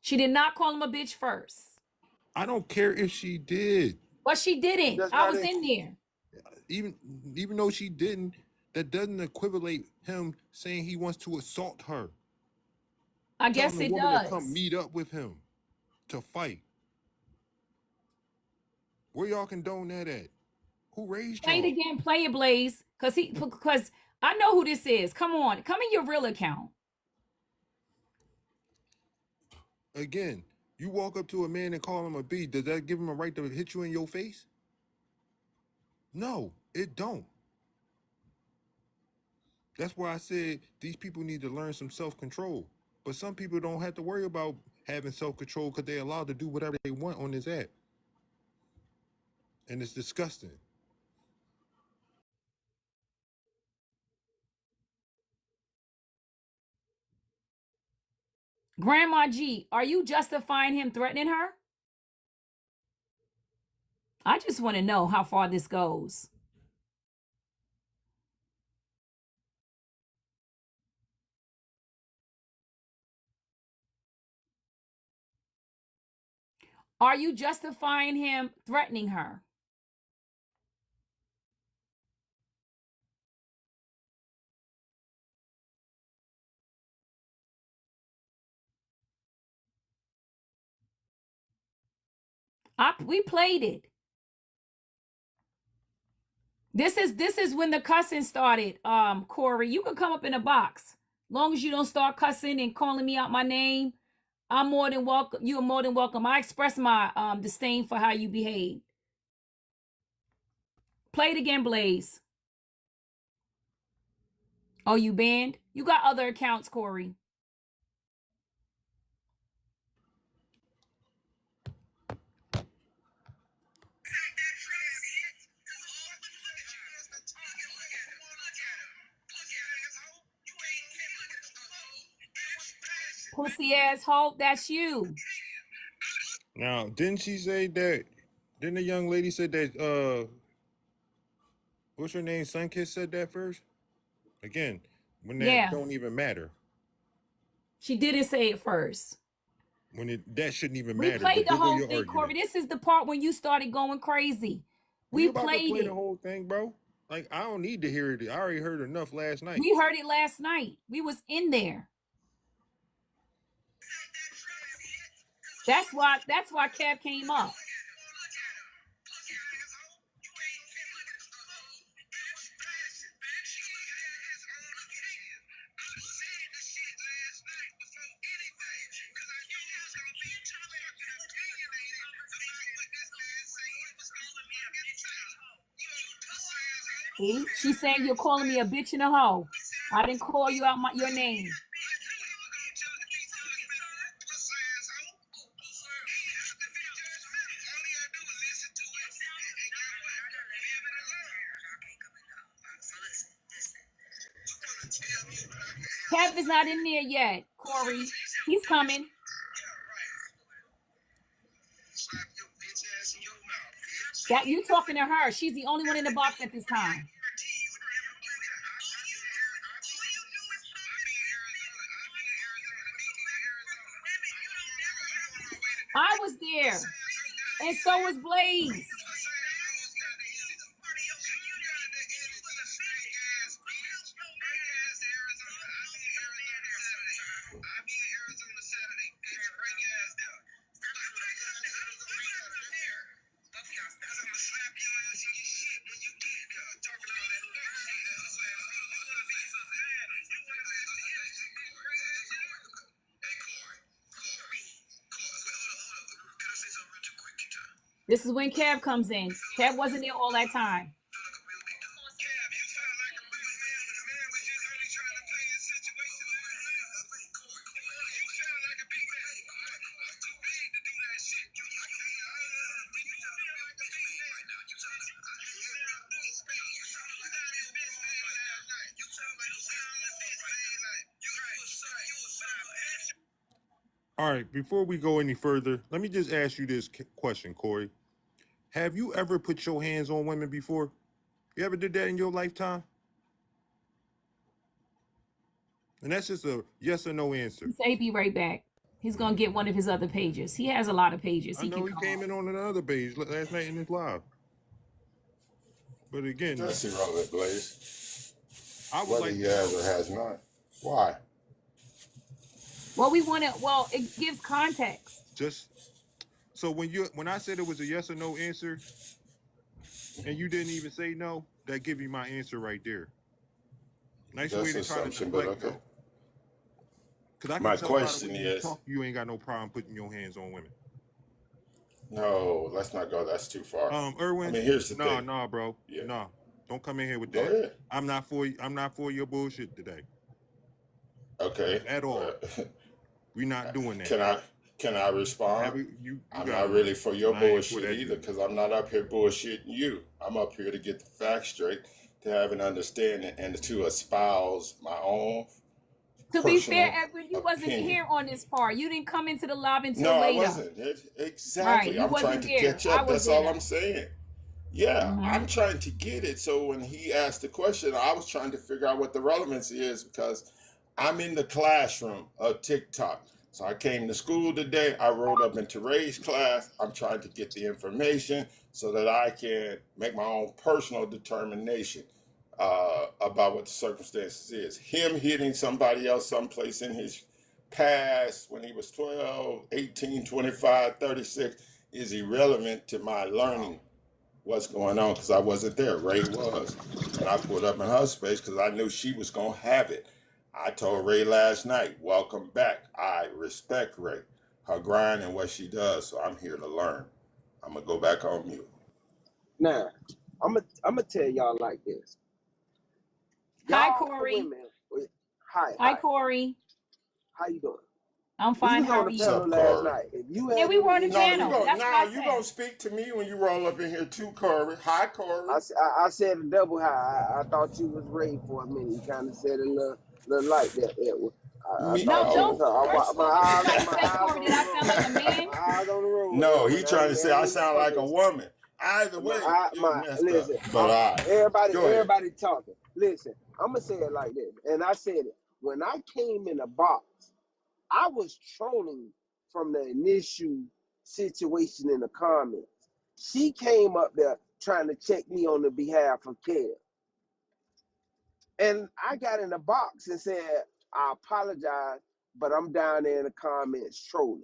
She did not call him a bitch first. I don't care if she did. But she didn't. I was in there. Even though she didn't, that doesn't equivalate him saying he wants to assault her. I guess it does. To come meet up with him to fight. Where y'all condone that at? Who raised y'all? Play it again. Play it, Blaze. Because I know who this is. Come on. Come in your real account. Again, you walk up to a man and call him a B, does that give him a right to hit you in your face? No, it don't. That's why I said these people need to learn some self-control. But some people don't have to worry about having self-control because they're allowed to do whatever they want on this app. And it's disgusting. Grandma G, are you justifying him threatening her? I just want to know how far this goes. Are you justifying him threatening her? We played it. This is when the cussing started. Corey, you can come up in a box. Long as you don't start cussing and calling me out my name, I'm more than welcome. You are more than welcome. I express my disdain for how you behave. Play it again, Blaze. Oh, you banned? You got other accounts, Corey. Pussy ass hoe, that's you. Now, didn't she say that? Didn't the young lady said that? What's her name? Sunkiss said that first. Again, when that Yeah, don't even matter. she didn't say it first. When that shouldn't even We matter. played But the there go whole your thing, Corey. argument. This is the part when you started going crazy. We We about to played play the it. whole thing, bro. Like I don't need to hear it. I already heard enough last night. We heard it last night. We was in there. That's why Kev came up. See, she's saying you're calling me a bitch and a hoe. I didn't call you out your name. Kev is not in there yet, Corey. He's coming. That you talking to her. She's the only one in the box at this time. I was there. And so was Blaze. This is when Kev comes in. Kev wasn't there all that time. All right, before we go any further, let me just ask you this question, Corey. Have you ever put your hands on women before? You ever did that in your lifetime? And that's just a yes or no answer. He said he'd be right back. He's gonna get one of his other pages. He has a lot of pages. I He can know he come came on. in on another page last night in his live. But again, That's irrelevant, Blaze. I would Whether like he to has know. or has not. Why? Well, it gives context. Just so when I said it was a yes or no answer, and you didn't even say no, that give you my answer right there. Nice way That's to an try to assumption, but deflect okay. though. Because I can My tell by the question way you is, talk, you ain't got no problem putting your hands on women. no, let's not go. That's too far. Erwin, I mean, here's the thing. nah, bro. Yeah. Nah. Don't come in here with Go that. ahead. I'm not for your bullshit today. Okay. At all. We're not doing that. Can I respond? I'm not really for your bullshit either, because I'm not up here bullshitting you. I'm up here to get the facts straight, to have an understanding, and to espouse my own To be fair, personal Edwin, you wasn't opinion. here on this part. You didn't come into the lobby until No, I later. wasn't. Exactly. Right. You I'm trying wasn't to there. catch I up. was That's all there. I'm saying. Yeah, Mm-hmm. I'm trying to get it. So when he asked the question, I was trying to figure out what the relevance is, because I'm in the classroom of TikTok. So I came to school today. I rolled up into Ray's class. I'm trying to get the information so that I can make my own personal determination about what the circumstances is. Him hitting somebody else someplace in his past when he was 12, 18, 25, 36 is irrelevant to my learning what's going on, because I wasn't there. Ray was. And I put up in her space because I knew she was going to have it. I told Ray last night, welcome back. I respect Ray, her grind and what she does. So I'm here to learn. I'm going to go back on mute. Now, I'm gonna tell y'all like this. Hi, Y'all Corey. women. Hi. Hi, Corey. How you doing? I'm We fine. was How on are the you? panel last night. If you had we were on the No, you panel. That's what I you said. gonna speak to me when you roll up in here too, Corey. Hi, Corey. I said a double high. I thought you was Ray for a minute. You kind of said a little like that, Edward. I Me? No, thought you was don't. her. First of all, what you trying to My say, eyes Corey? on Did the I sound like a road. man? My eyes on the road, No, he Edward. trying to say I ain't sound like a fucking. woman. Either way, you messed up. Listen. But go ahead. Everybody talking. Listen, I'm gonna say it like this, and I said it when I came in the box. I was trolling from the initial situation in the comments. She came up there trying to check me on the behalf of Kev. And I got in the box and said, I apologize, but I'm down there in the comments trolling.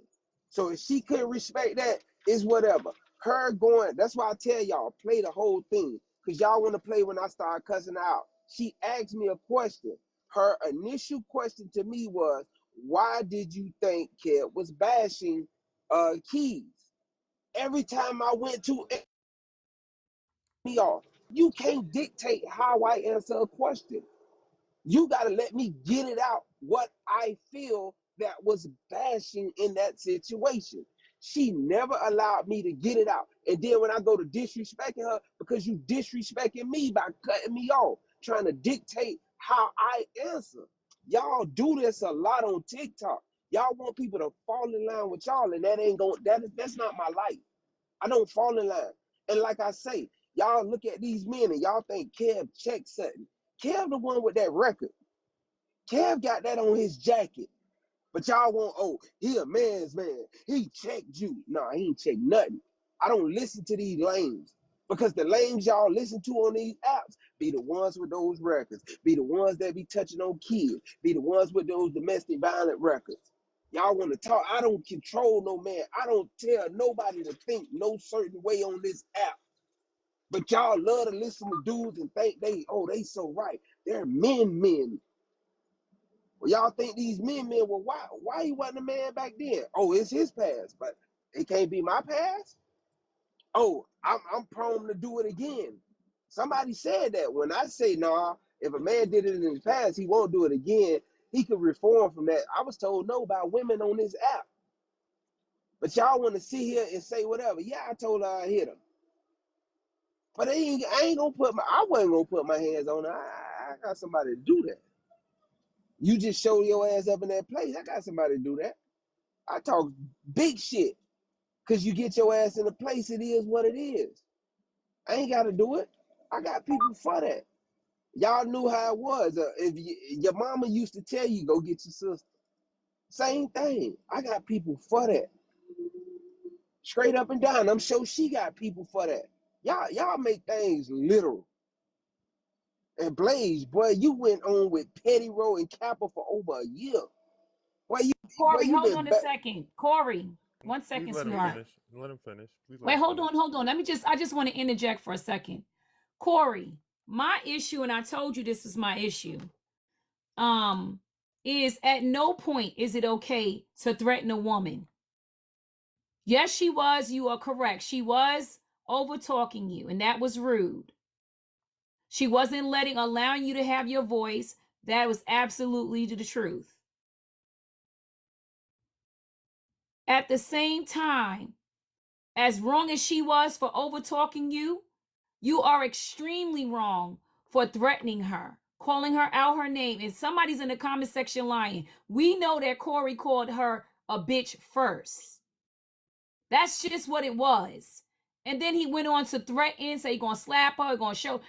So if she couldn't respect that, it's whatever. Her going, that's why I tell y'all, play the whole thing. Because y'all want to play when I start cussing out. She asked me a question. Her initial question to me was, why did you think Kev was bashing Keys? Every time I went to me off, you can't dictate how I answer a question. You got to let me get it out what I feel that was bashing in that situation. She never allowed me to get it out. And then when I go to disrespecting her, because you disrespecting me by cutting me off, trying to dictate how I answer. Y'all do this a lot on TikTok. Y'all want people to fall in line with y'all, and that's not my life. I don't fall in line. And like I say, y'all look at these men and y'all think Kev checked something. Kev the one with that record. Kev got that on his jacket. But y'all want, he a man's man. He checked you. Nah, he ain't checked nothing. I don't listen to these lames. Because the lames y'all listen to on these apps be the ones with those records. Be the ones that be touching on kids. Be the ones with those domestic violent records. Y'all want to talk. I don't control no man. I don't tell nobody to think no certain way on this app. But y'all love to listen to dudes and think they so right. They're men. Well, y'all think these men, well, why he wasn't a man back then? Oh, it's his past, but it can't be my past. Oh, I'm prone to do it again. Somebody said that. When I say, nah, if a man did it in his past, he won't do it again. He could reform from that. I was told no by women on this app. But y'all want to sit here and say whatever. Yeah, I told her I hit him. But I ain't I wasn't gonna put my hands on her. I got somebody to do that. You just show your ass up in that place. I got somebody to do that. I talk big shit. Cause you get your ass in a place, it is what it is. I ain't gotta do it. I got people for that. Y'all knew how it was. If your mama used to tell you, go get your sister. Same thing. I got people for that. Straight up and down. I'm sure she got people for that. Y'all make things literal. And Blaze, boy, you went on with Petty Row and Kappa for over a year. Corey, You hold been on a back. second. Corey, 1 Please second, let him sweetheart. finish. Let him finish. Please let Wait, him hold finish. on. I just want to interject for a second. Corey, my issue, and I told you this is my issue. is at no point is it okay to threaten a woman. Yes, she was. You are correct. She was over talking you, and that was rude. She wasn't allowing you to have your voice. That was absolutely the truth. At the same time, as wrong as she was for over talking you, you are extremely wrong for threatening her, calling her out her name. And somebody's in the comment section lying. We know that Corey called her a bitch first. That's just what it was. And then he went on to threaten, say he gonna slap her,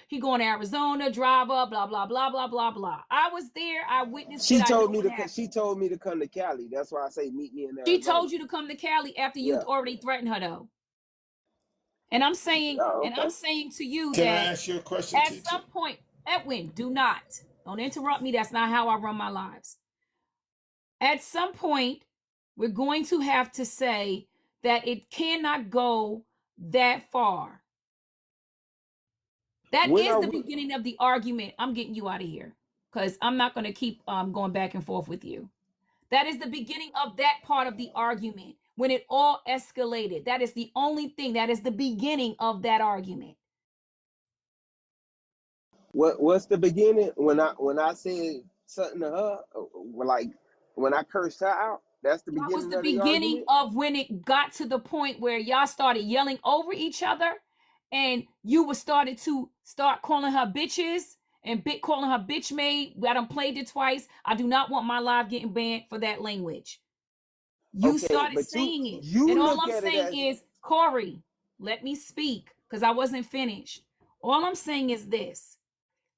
he going to Arizona, drive her, blah, blah, blah, blah, blah, blah. I was there, I witnessed it, She I know told me what to. She happened. told me to come to Cali. That's why I say meet me in She Arizona. told you to come to Cali after you Yeah. already threatened her though. And I'm saying, Oh, and I'm okay. saying to you Can I that ask you a question, at teacher? some point, Edwin, don't interrupt me. That's not how I run my lives. At some point, we're going to have to say that it cannot go that far. That When is are the we? beginning of the argument. I'm getting you out of here because I'm not going to keep going back and forth with you. That is the beginning of that part of the argument when it all escalated. That is the only thing. That is the beginning of that argument. What's the beginning? When I said something to her, like when I cursed her out, that's the That was beginning the of the beginning argument. of when it got to the point where y'all started yelling over each other and you was started to start calling her bitches and calling her bitch maid. I done played it twice. I do not want my live getting banned for that language. You Okay, started but you saying it. And you all look I'm at it saying as is, Corey, let me speak because I wasn't finished. All I'm saying is this.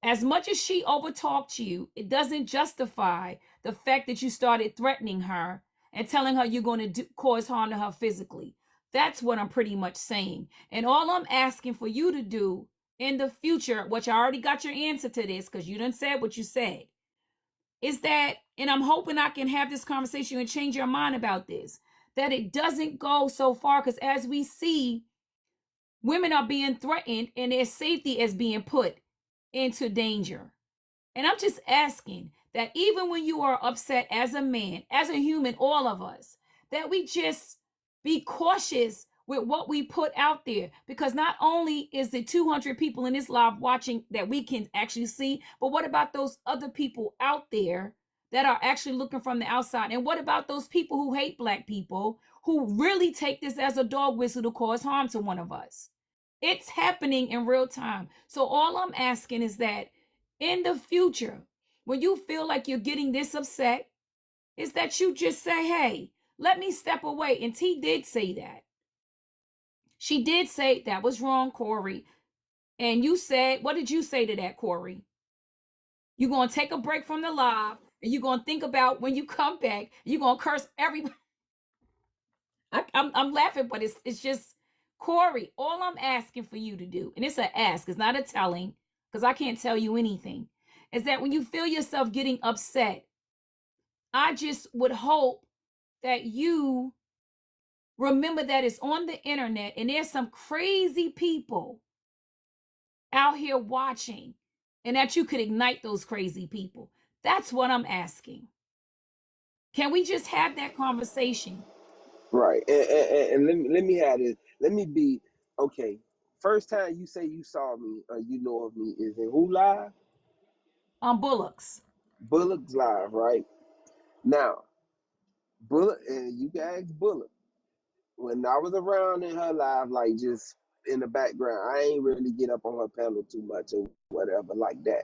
As much as she overtalked you, it doesn't justify the fact that you started threatening her and telling her you're going to cause harm to her physically. That's what I'm pretty much saying. And all I'm asking for you to do in the future, which I already got your answer to this because you done said what you said, is that, and I'm hoping I can have this conversation and change your mind about this, that it doesn't go so far because as we see, women are being threatened and their safety is being put into danger. And I'm just asking that even when you are upset as a man, as a human, all of us, that we just be cautious with what we put out there. Because not only is it 200 people in this live watching that we can actually see, but what about those other people out there that are actually looking from the outside? And what about those people who hate Black people, who really take this as a dog whistle to cause harm to one of us? It's happening in real time. So all I'm asking is that in the future, when you feel like you're getting this upset, is that you just say, hey, let me step away. And T did say that. She did say that was wrong, Corey. And you said, what did you say to that, Corey? You're going to take a break from the live and you're going to think about when you come back, you're going to curse everybody. I'm laughing, but it's just, Corey, all I'm asking for you to do, and it's an ask, it's not a telling, because I can't tell you anything, is that when you feel yourself getting upset, I just would hope that you remember that it's on the internet and there's some crazy people out here watching and that you could ignite those crazy people. That's what I'm asking. Can we just have that conversation? Right. And let me have this. Let me be okay. First time you say you saw me or you know of me is in who live? Bullocks. Bullock's live, right? Now, Bullock and you guys Bullock. When I was around in her live, like just in the background, I ain't really get up on her panel too much or whatever like that.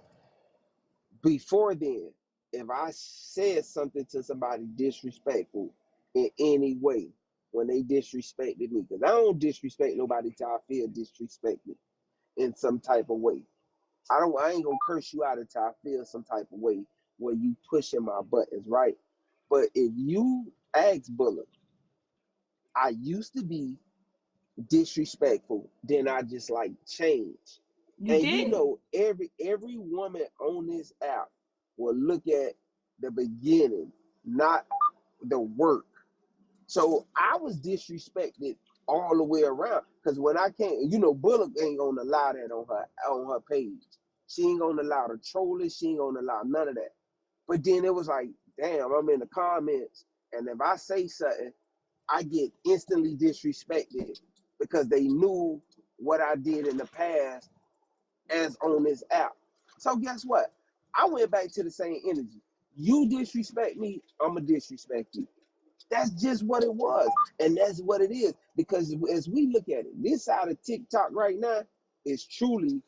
Before then, if I said something to somebody disrespectful in any way, when they disrespected me, because I don't disrespect nobody till I feel disrespected in some type of way. I ain't gonna curse you out until I feel some type of way where you pushing my buttons, right? But if you ask Bullock, I used to be disrespectful, then I just like change. You And you did. know, every woman on this app will look at the beginning, not the work. So I was disrespected all the way around. Cause when I came, you know, Bullock ain't gonna allow that on her page. She ain't gonna allow the trolling, she ain't gonna allow none of that. But then it was like damn, I'm in the comments, and if I say something, I get instantly disrespected because they knew what I did in the past as on this app. So guess what? I went back to the same energy. You disrespect me, I'ma disrespect you. That's just what it was. And that's what it is. Because as we look at it, this side of TikTok right now is truly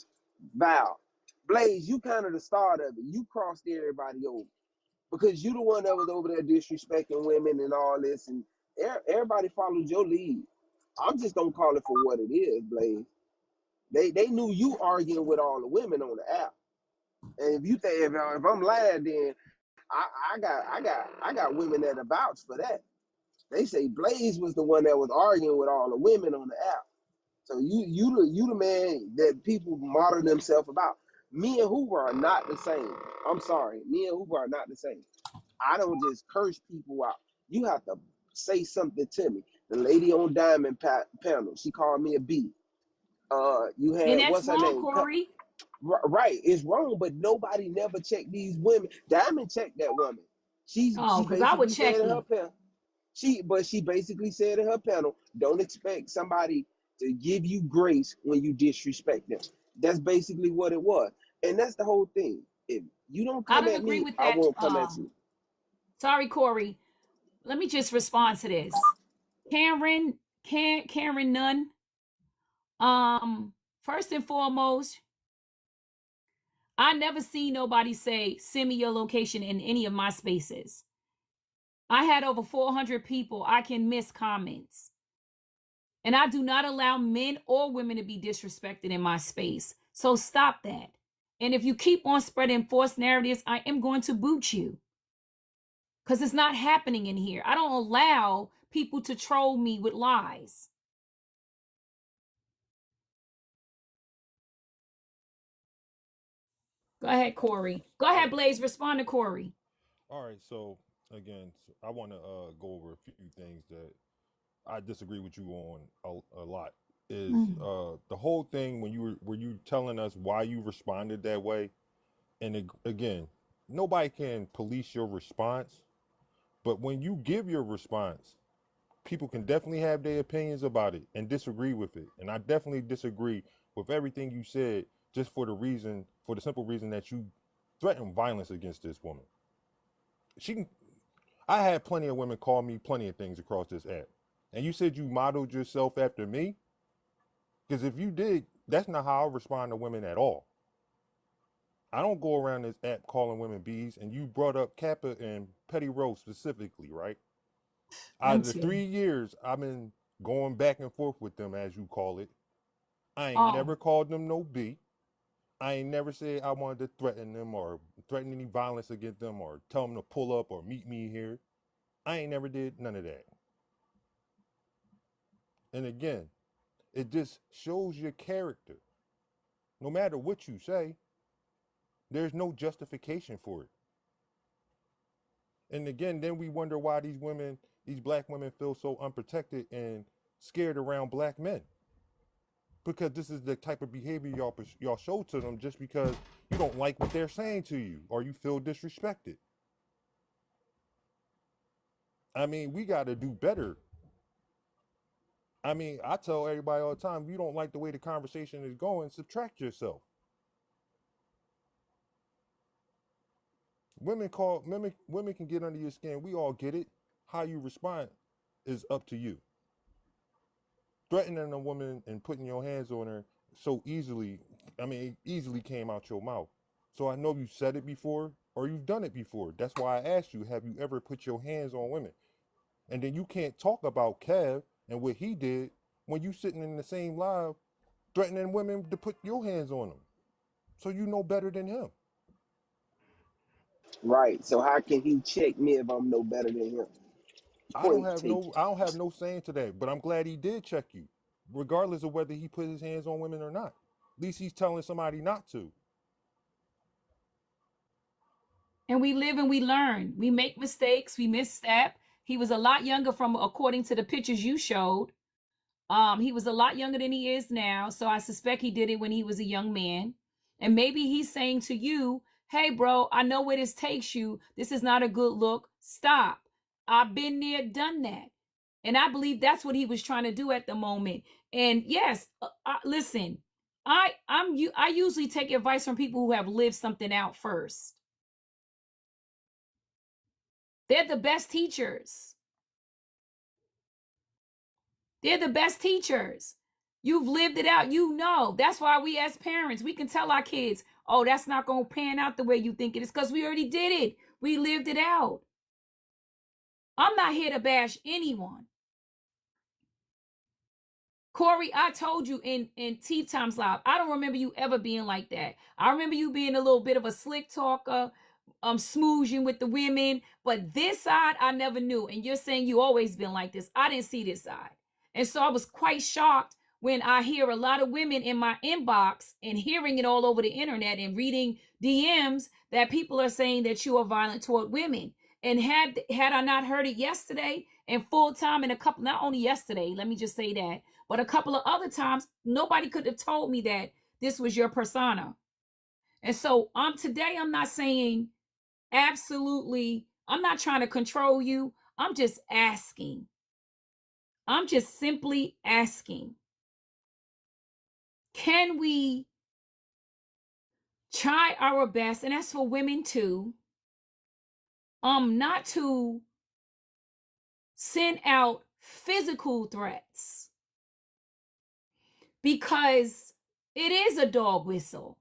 vile. Blaze, you kind of the start of it. You crossed everybody over. Because you the one that was over there disrespecting women and all this, and everybody followed your lead. I'm just gonna call it for what it is, Blaze. They knew you arguing with all the women on the app. And if you think if I'm lying, then I got women that are vouch for that. They say Blaze was the one that was arguing with all the women on the app. So you the man that people model themselves about. Me and Hoover are not the same. I'm sorry. Me and Hoover are not the same. I don't just curse people out. You have to say something to me. The lady on Diamond panel, she called me a B. You And had that's what's her wrong, name? Corey. Right, it's wrong, but nobody never checked these women. Diamond checked that woman. Oh, She because I would basically check said in her you. panel. She basically said in her panel, don't expect somebody to give you grace when you disrespect them. That's basically what it was, and that's the whole thing. If you don't I come don't at agree me, with I that. won't come at you. Sorry, Corey. Let me just respond to this. Karen Nunn. First and foremost, I never seen nobody say, send me your location in any of my spaces. I had over 400 people. I can miss comments. And I do not allow men or women to be disrespected in my space. So stop that. And if you keep on spreading false narratives, I am going to boot you. Because it's not happening in here. I don't allow people to troll me with lies. Go ahead, Corey. Go All ahead, right. Blaze. Respond to Corey. All right. So again, I want to go over a few things that I disagree with you on a lot. Is Mm. the whole thing when were you telling us why you responded that way? And again, nobody can police your response, but when you give your response, people can definitely have their opinions about it and disagree with it. And I definitely disagree with everything you said, just for the simple reason that you threatened violence against this woman. She, I had plenty of women call me plenty of things across this app, and you said you modeled yourself after me. Because if you did, that's not how I respond to women at all. I don't go around this app calling women bees, and you brought up Kappa and Petty Rose specifically, right? Out of the Thank you. 3 years I've been going back and forth with them, as you call it, I ain't Oh, never called them no B. I ain't never said I wanted to threaten them or threaten any violence against them or tell them to pull up or meet me here. I ain't never did none of that. And again, it just shows your character. No matter what you say, there's no justification for it. And again, then we wonder why these black women feel so unprotected and scared around black men. Because this is the type of behavior y'all show to them just because you don't like what they're saying to you or you feel disrespected. I mean, we got to do better. I mean, I tell everybody all the time, if you don't like the way the conversation is going, subtract yourself. Women can get under your skin. We all get it. How you respond is up to you. Threatening a woman and putting your hands on her so easily, I mean, it easily came out your mouth. So I know you said it before or you've done it before. That's why I asked you, have you ever put your hands on women? And then you can't talk about Kev and what he did when you sitting in the same live threatening women to put your hands on them. So you know better than him. Right. So how can he check me if I'm no better than him? Point taken. I don't have no saying to that, but I'm glad he did check you, regardless of whether he put his hands on women or not. At least he's telling somebody not to. and we live and we learn. We make mistakes. We misstep. He was a lot younger from according to the pictures you showed. He was a lot younger than he is now. So I suspect he did it when he was a young man. And maybe he's saying to you, hey, bro, I know where this takes you. This is not a good look. Stop. I've been there, done that. And I believe that's what he was trying to do at the moment. And yes, listen, I usually take advice from people who have lived something out first. They're the best teachers. They're the best teachers. You've lived it out. You know. That's why we as parents, we can tell our kids, oh, that's not going to pan out the way you think it is, because we already did it. We lived it out. I'm not here to bash anyone. Corey, I told you in Tea Times Live, I don't remember you ever being like that. I remember you being a little bit of a slick talker, smoozing with the women, but this side I never knew. And you're saying you always been like this. I didn't see this side. And so I was quite shocked when I hear a lot of women in my inbox and hearing it all over the internet and reading DMs that people are saying that you are violent toward women. And had I not heard it yesterday and full time, and a couple, not only yesterday, let me just say that, but a couple of other times, nobody could have told me that this was your persona. And so today I'm not saying absolutely, I'm not trying to control you. I'm just asking. I'm just simply asking. Can we try our best, and that's for women too, not to send out physical threats, because it is a dog whistle.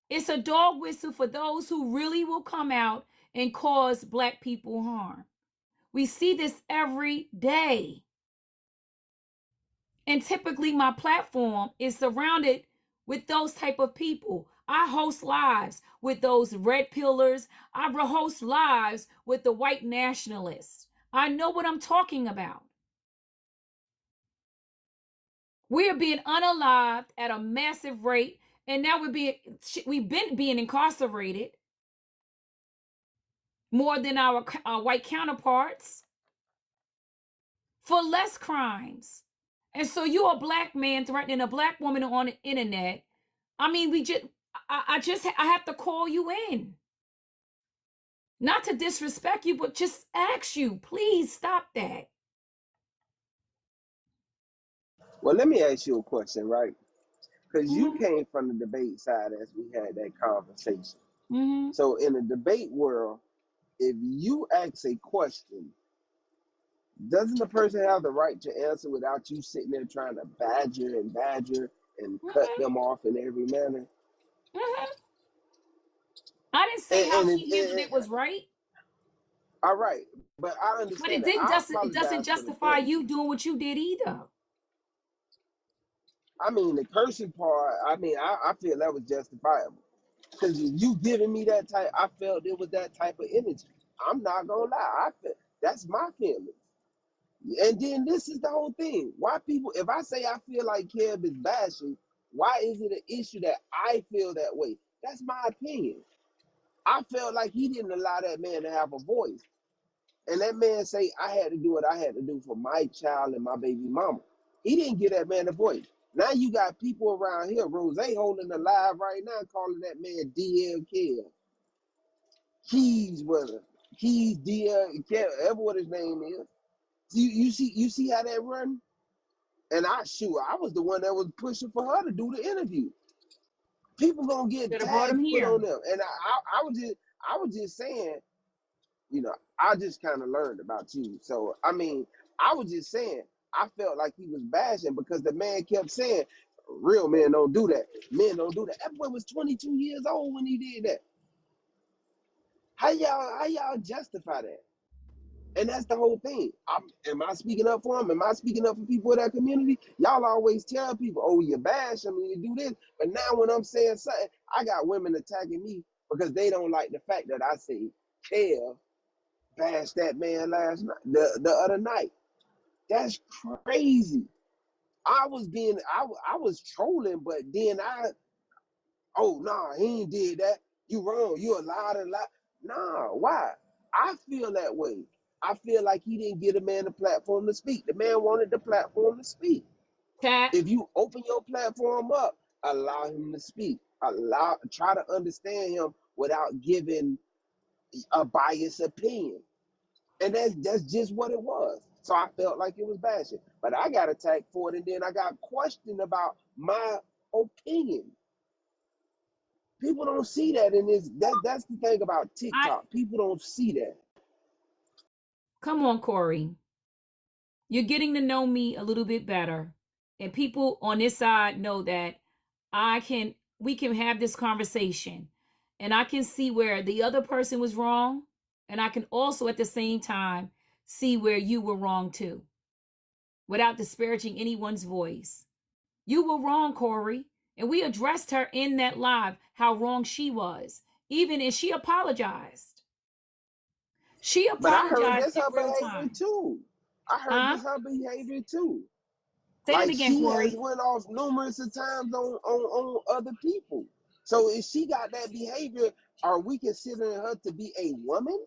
It's a dog whistle for those who really will come out and cause Black people harm. We see this every day. And typically my platform is surrounded with those type of people. I host lives with those red pillars. I host lives with the white nationalists. I know what I'm talking about. We're being unalived at a massive rate, and now we've been being incarcerated more than our white counterparts for less crimes. And so you're a Black man threatening a Black woman on the internet. I mean, I have to call you in. Not to disrespect you, but just ask you, please stop that. Well, let me ask you a question, right? Because you Mm-hmm. came from the debate side as we had that conversation. Mm-hmm. So in the debate world, if you ask a question, doesn't the person have the right to answer without you sitting there trying to badger and cut Mm-hmm. them off in every manner? Mm-hmm. I didn't say how And, she handled it was right, all right, but I but understand it that. didn't. I It doesn't apologize for the justify threats. you doing what you did either. I mean, the cursing part, I mean, I feel that was justifiable. Because you giving me that type, I felt it was that type of energy. I'm not gonna lie, I feel that's my feeling. And then this is the whole thing. Why people, if I say I feel like Kev is bashing, why is it an issue that I feel that way? That's my opinion. I felt like he didn't allow that man to have a voice. And that man say I had to do what I had to do for my child and my baby mama. He didn't give that man a voice. Now you got people around here, Rose holding the live right now, calling that man DL Kev. Keys, brother. Keys, DL, Kev, whatever what his name is. You see how that run? And I was the one that was pushing for her to do the interview. People gonna get Should have brought him tags put here. on them, and I was just saying, I just kind of learned about you. So I mean, I was just saying, I felt like he was bashing because the man kept saying, "Real men don't do that. Men don't do that." That boy was 22 years old when he did that. How y'all justify that? And that's the whole thing. Am I speaking up for them? Am I speaking up for people in that community? Y'all always tell people, oh, you bash them and you do this. But now when I'm saying something, I got women attacking me because they don't like the fact that I say, Kev bashed that man last night, the other night. That's crazy. I was trolling, but then oh, nah, he ain't did that. You wrong. You a liar and lie. Nah, why? I feel that way. I feel like he didn't give the man the platform to speak. The man wanted the platform to speak. Chat. If you open your platform up, allow him to speak. Try to understand him without giving a biased opinion. And that's just what it was. So I felt like it was bashing. But I got attacked for it, and then I got questioned about my opinion. People don't see that in this. That's the thing about I TikTok. People don't see that. come on, Corey. You're getting to know me a little bit better. And people on this side know that we can have this conversation and I can see where the other person was wrong. And I can also at the same time see where you were wrong too, without disparaging anyone's voice. You were wrong, Corey. And we addressed her in that live how wrong she was, even as she apologized. She But I heard apologized this in her real behavior time. too. I heard Huh? this her behavior too. Say that Like again, she has Corey. went off numerous of times on other people. So if she got that behavior, are we considering her to be a woman?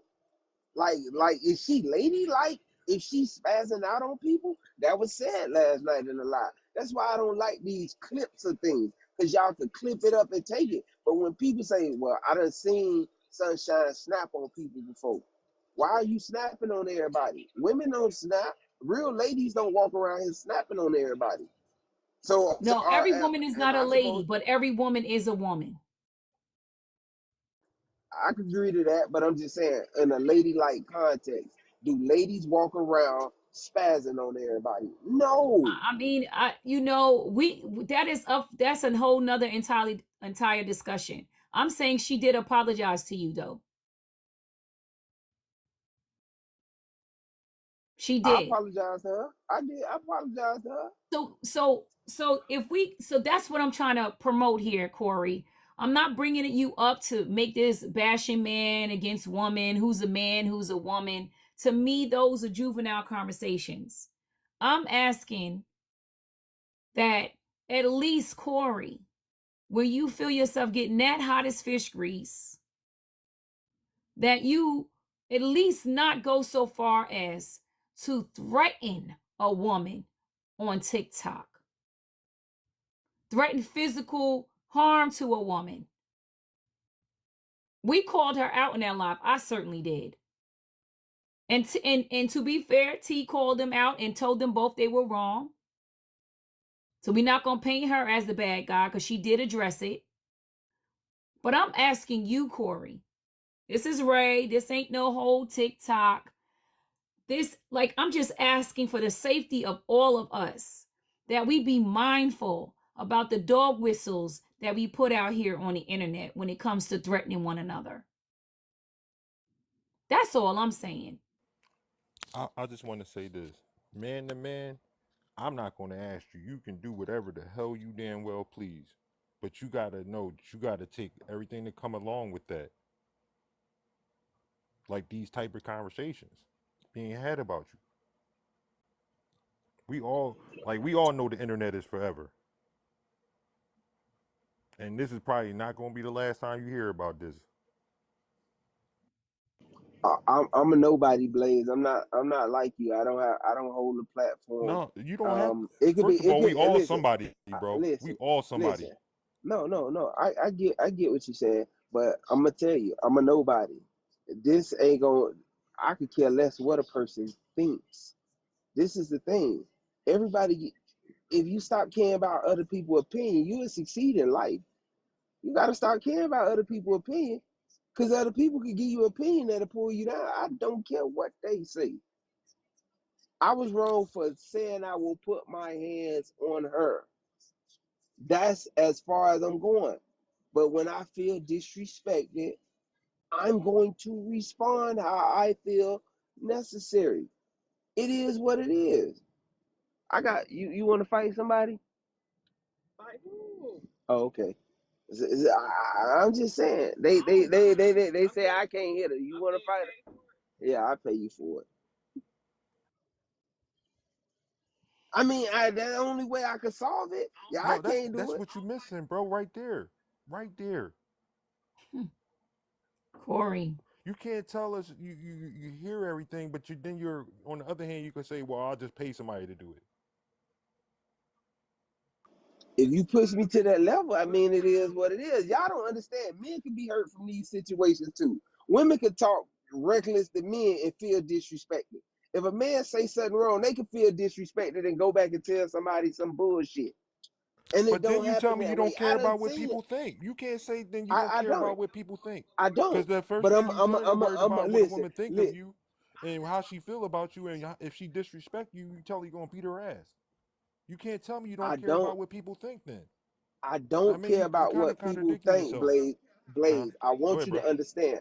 Like is she ladylike if she's spazzing out on people? That was said last night in the live. That's why I don't like these clips of things, because y'all can clip it up and take it. But when people say, well, I done seen Sunshine snap on people before. Why are you snapping on everybody? Women don't snap. Real ladies don't walk around here snapping on everybody. So No, every woman is am not a I lady, supposed? but every woman is a woman. I could agree to that, but I'm just saying, in a ladylike context, do ladies walk around spazzing on everybody? No. I mean, we that is up. That's a whole nother entire discussion. I'm saying she did apologize to you though. She I did. apologize to her. I did. I apologize to her. So that's what I'm trying to promote here, Corey. I'm not bringing you up to make this bashing man against woman, who's a man, who's a woman. To me, those are juvenile conversations. I'm asking that at least, Corey, when you feel yourself getting that hot as fish grease, that you at least not go so far as to threaten a woman on TikTok, threaten physical harm to a woman. We called her out in that live. I certainly did. And to be fair, T called them out and told them both they were wrong. So we're not gonna paint her as the bad guy because she did address it. But I'm asking you, Corey. This is Ray. This ain't no whole TikTok. This, like, I'm just asking for the safety of all of us that we be mindful about the dog whistles that we put out here on the internet when it comes to threatening one another. That's all I'm saying. I just want to say this, man to man. I'm not going to ask you. You can do whatever the hell you damn well please, but you got to know that you got to take everything that come along with that, like these type of conversations being had about you. We all know the internet is forever, and this is probably not going to be the last time you hear about this. I'm a nobody, Blaze. I'm not like you. I don't hold a platform. No, you don't have. It could be. First of It all, we could. all Listen. somebody, bro. We Listen. all somebody. Listen. No. I get what you're saying, but I'm gonna tell you, I'm a nobody. This ain't gonna. I could care less what a person thinks. This is the thing. Everybody, if you stop caring about other people's opinion, you will succeed in life. You gotta start caring about other people's opinion, because other people can give you opinion that'll pull you down. I don't care what they say. I was wrong for saying I will put my hands on her. That's as far as I'm going. But when I feel disrespected, I'm going to respond how I feel necessary. It is what it is. I got you. You want to fight somebody? Oh, okay. I'm just saying. They say I can't hit her. You want to fight her? Yeah, I pay you for it. I mean, that's the only way I could solve it. Yeah, I Yo, can't do that's it. what you missing, bro. Right there, right there. Hmm. Corey. You can't tell us you hear everything, but you're on the other hand you can say, well, I'll just pay somebody to do it. If you push me to that level, I mean, it is what it is. Y'all don't understand. Men can be hurt from these situations too. Women can talk reckless to men and feel disrespected. If a man say something wrong, they can feel disrespected and go back and tell somebody some bullshit. And it But then don't you tell happen me you that don't way. care I done about what seen it. people think. You can't say then you don't I care don't. about what people think. I Because don't. the first But thing you doing, you're worried about what a listen. woman think of you and how she feel about you, and if she disrespect you, you tell her you're gonna beat her ass. You can't tell me you don't I care about don't. what people think. Then I I don't mean, care you about kind of what people contradicting think, yourself. Blaze. Blaze, I Go want ahead, you bro. to understand.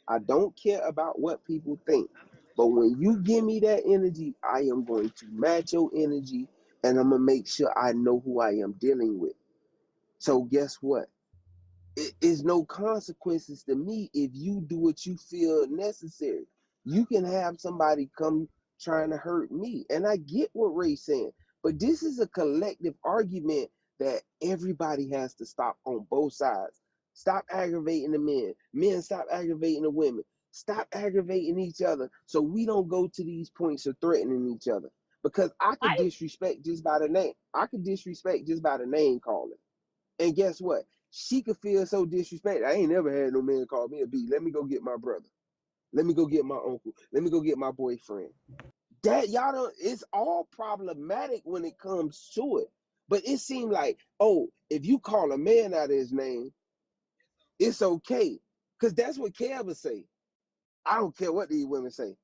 I don't care about what people think. But when you give me that energy, I am going to match your energy and I'm going to make sure I know who I am dealing with. So, guess what? It is no consequences to me if you do what you feel necessary. You can have somebody come trying to hurt me. And I get what Ray's saying, but this is a collective argument that everybody has to stop on both sides. Stop aggravating the men. Men, stop aggravating the women. Stop aggravating each other so we don't go to these points of threatening each other. Because I could I disrespect just by the name. I could disrespect just by the name calling. And guess what? She could feel so disrespected. I ain't never had no man call me a B. Let me go get my brother. Let me go get my uncle. Let me go get my boyfriend. That y'all don't, it's all problematic when it comes to it. But it seemed like, oh, if you call a man out of his name, it's okay. Because that's what Kev would say. I don't care what these women say.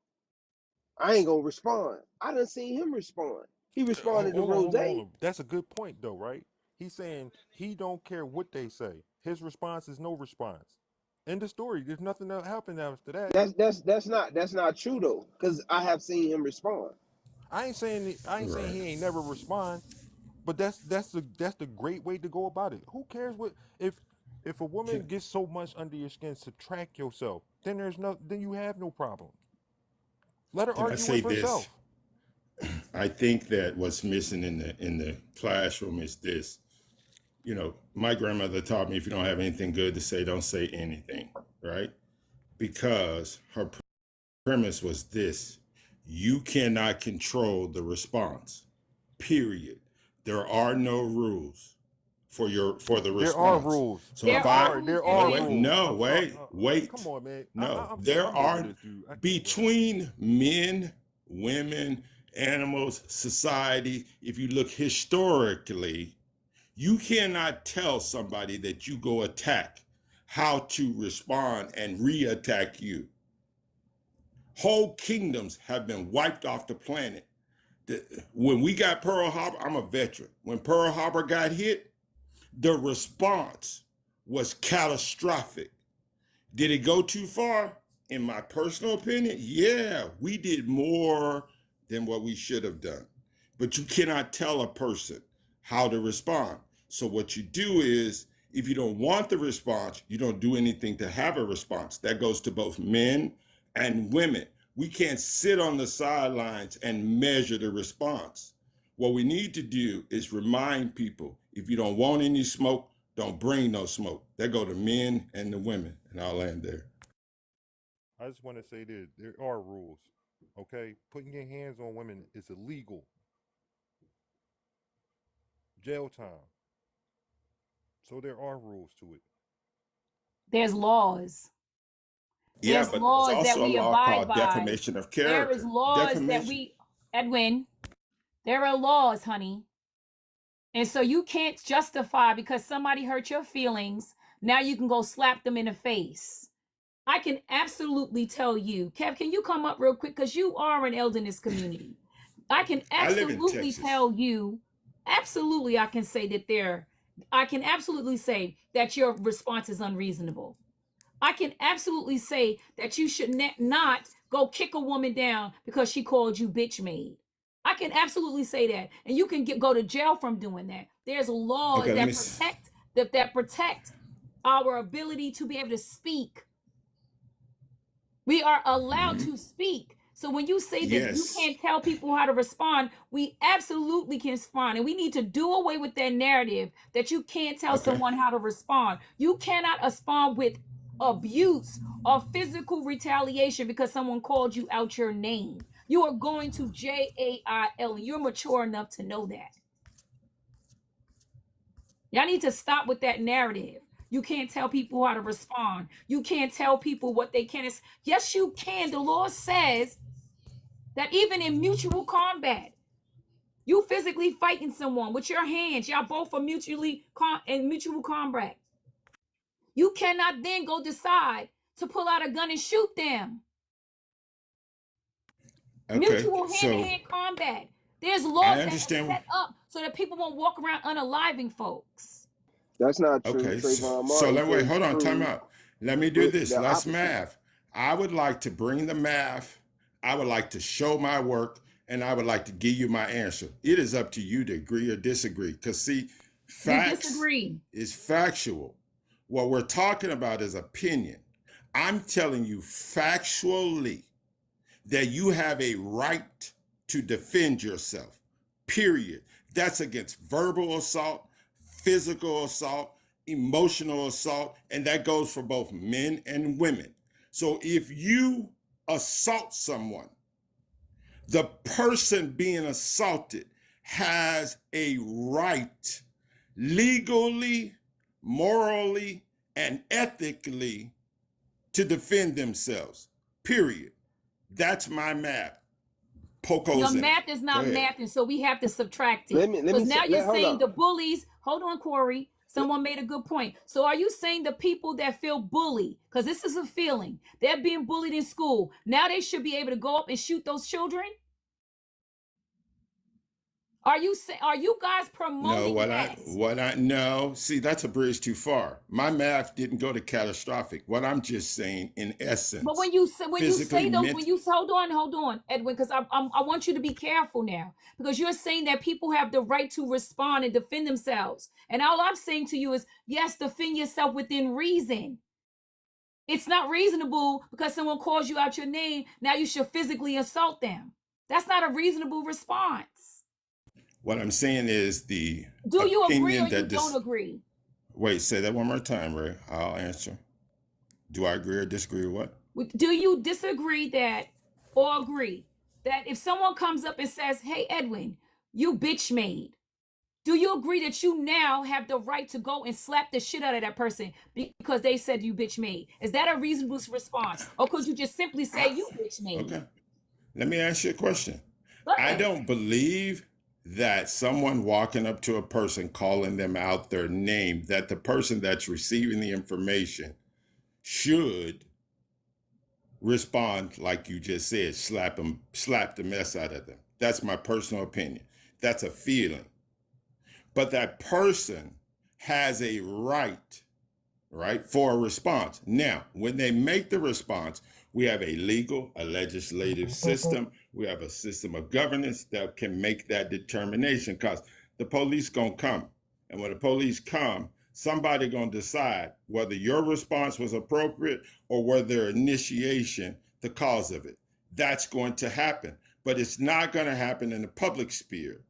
I ain't gonna respond. I done seen him respond. He responded to Rose. Hold on. That's a good point, though, right? He's saying he don't care what they say. His response is no response. End of story. There's nothing that happened after that. That's not true though, because I have seen him respond. I ain't saying Right. he ain't never respond, but that's the great way to go about it. Who cares what if a woman Can gets so much under your skin, subtract yourself. Then you have no problem. Let her can I argue say with this? herself. I think that what's missing in the classroom is this. You know, my grandmother taught me if you don't have anything good to say, don't say anything, right? Because her premise was this: you cannot control the response. Period. There are no rules for the There are response. rules. So there if I'm are I sorry. rules, There no are wait Blaze. rules. no I'm sorry. wait Come on, man. no I'm there over are this dude. I can't go ahead. between men, women, animals, society. If you look historically, you cannot tell somebody that you go attack how to respond and re-attack you. Whole kingdoms have been wiped off the planet. When we got Pearl Harbor, I'm a veteran. When Pearl Harbor got hit, the response was catastrophic. Did it go too far? In my personal opinion, yeah, we did more than what we should have done. But you cannot tell a person how to respond. So what you do is, if you don't want the response, you don't do anything to have a response. That goes to both men and women. We can't sit on the sidelines and measure the response. What we need to do is remind people, if you don't want any smoke, don't bring no smoke. That go to men and the women, and I'll land there. I just want to say this: there are rules. Okay, putting your hands on women is illegal. Jail time. So there are rules to it. There's laws. Yeah, There's but there's laws that also a we law abide called by. defamation of There is character. laws that Defamation. we, Edwin, there are laws, honey. And so you can't justify because somebody hurt your feelings. Now you can go slap them in the face. I can absolutely tell you, Kev, can you come up real quick? Because you are an elder in this community. I can I live in absolutely Texas. tell you, absolutely, I can absolutely say that your response is unreasonable. I can absolutely say that you should not go kick a woman down because she called you bitch made. I can absolutely say that, and you can go to jail from doing that. There's laws Okay, let me. that protect our ability to be able to speak. We are allowed Mhm. to speak. So when you say that you Yes. can't tell people how to respond, we absolutely can respond. And we need to do away with that narrative that you can't tell Okay. someone how to respond. You cannot respond with abuse or physical retaliation because someone called you out your name. You are going to jail. You're mature enough to know that. Y'all need to stop with that narrative. You can't tell people how to respond. You can't tell people what they can. Yes, you can. The law says that even in mutual combat, you physically fighting someone with your hands. Y'all both are in mutual combat. You cannot then go decide to pull out a gun and shoot them. Okay, Mutual so hand-to-hand combat. There's I laws that are understand. set up so that people won't walk around unaliving folks. That's not true. Okay, Trayvon so Martin let wait, came to hold on, time prove out. Let me do this. the Let's opposite. math. I would like to bring the math. I would like to show my work, and I would like to give you my answer. It is up to you to agree or disagree. Because see, We facts disagree. is factual. What we're talking about is opinion. I'm telling you factually that you have a right to defend yourself, period. That's against verbal assault, physical assault, emotional assault, and that goes for both men and women. So if you assault someone, the person being assaulted has a right legally, morally, and ethically to defend themselves, period. That's my math. Your Poco's in it. math is Go not ahead. mathing, so we have to subtract it. Let Because me say, now you're hold saying on. the bullies. Hold on, Corey. Someone made a good point. So are you saying the people that feel bullied, because this is a feeling, they're being bullied in school, now they should be able to go up and shoot those children? Are you guys No, promoting that? no. See, that's a bridge too far. My math didn't go to catastrophic. What I'm just saying, in But essence, when you physically, say those, when mentally. you hold on, Edwin, because I want you to be careful now, because you're saying that people have the right to respond and defend themselves, and all I'm saying to you is yes, defend yourself within reason. It's not reasonable because someone calls you out your name. Now you should physically assault them. That's not a reasonable response. What I'm saying is the Do you agree or opinion you that don't this. agree? Wait, say that one more time, Ray. I'll answer. Do I agree or disagree with what? Do you disagree that or agree that if someone comes up and says, "Hey, Edwin, you bitch made," do you agree that you now have the right to go and slap the shit out of that person because they said you bitch made? Is that a reasonable response? Or could you just simply say you bitch made? Okay. Let me ask you a question. Go I ahead. don't believe that someone walking up to a person calling them out their name, that the person that's receiving the information should respond like you just said, slap the mess out of them. That's my personal opinion. That's a feeling. But that person has a right, for a response. Now, when they make the response, we have a legal, a legislative system. We have a system of governance that can make that determination because the police gonna come. And when the police come, somebody gonna decide whether your response was appropriate or whether initiation the cause of it. That's going to happen. But it's not gonna happen in the public sphere.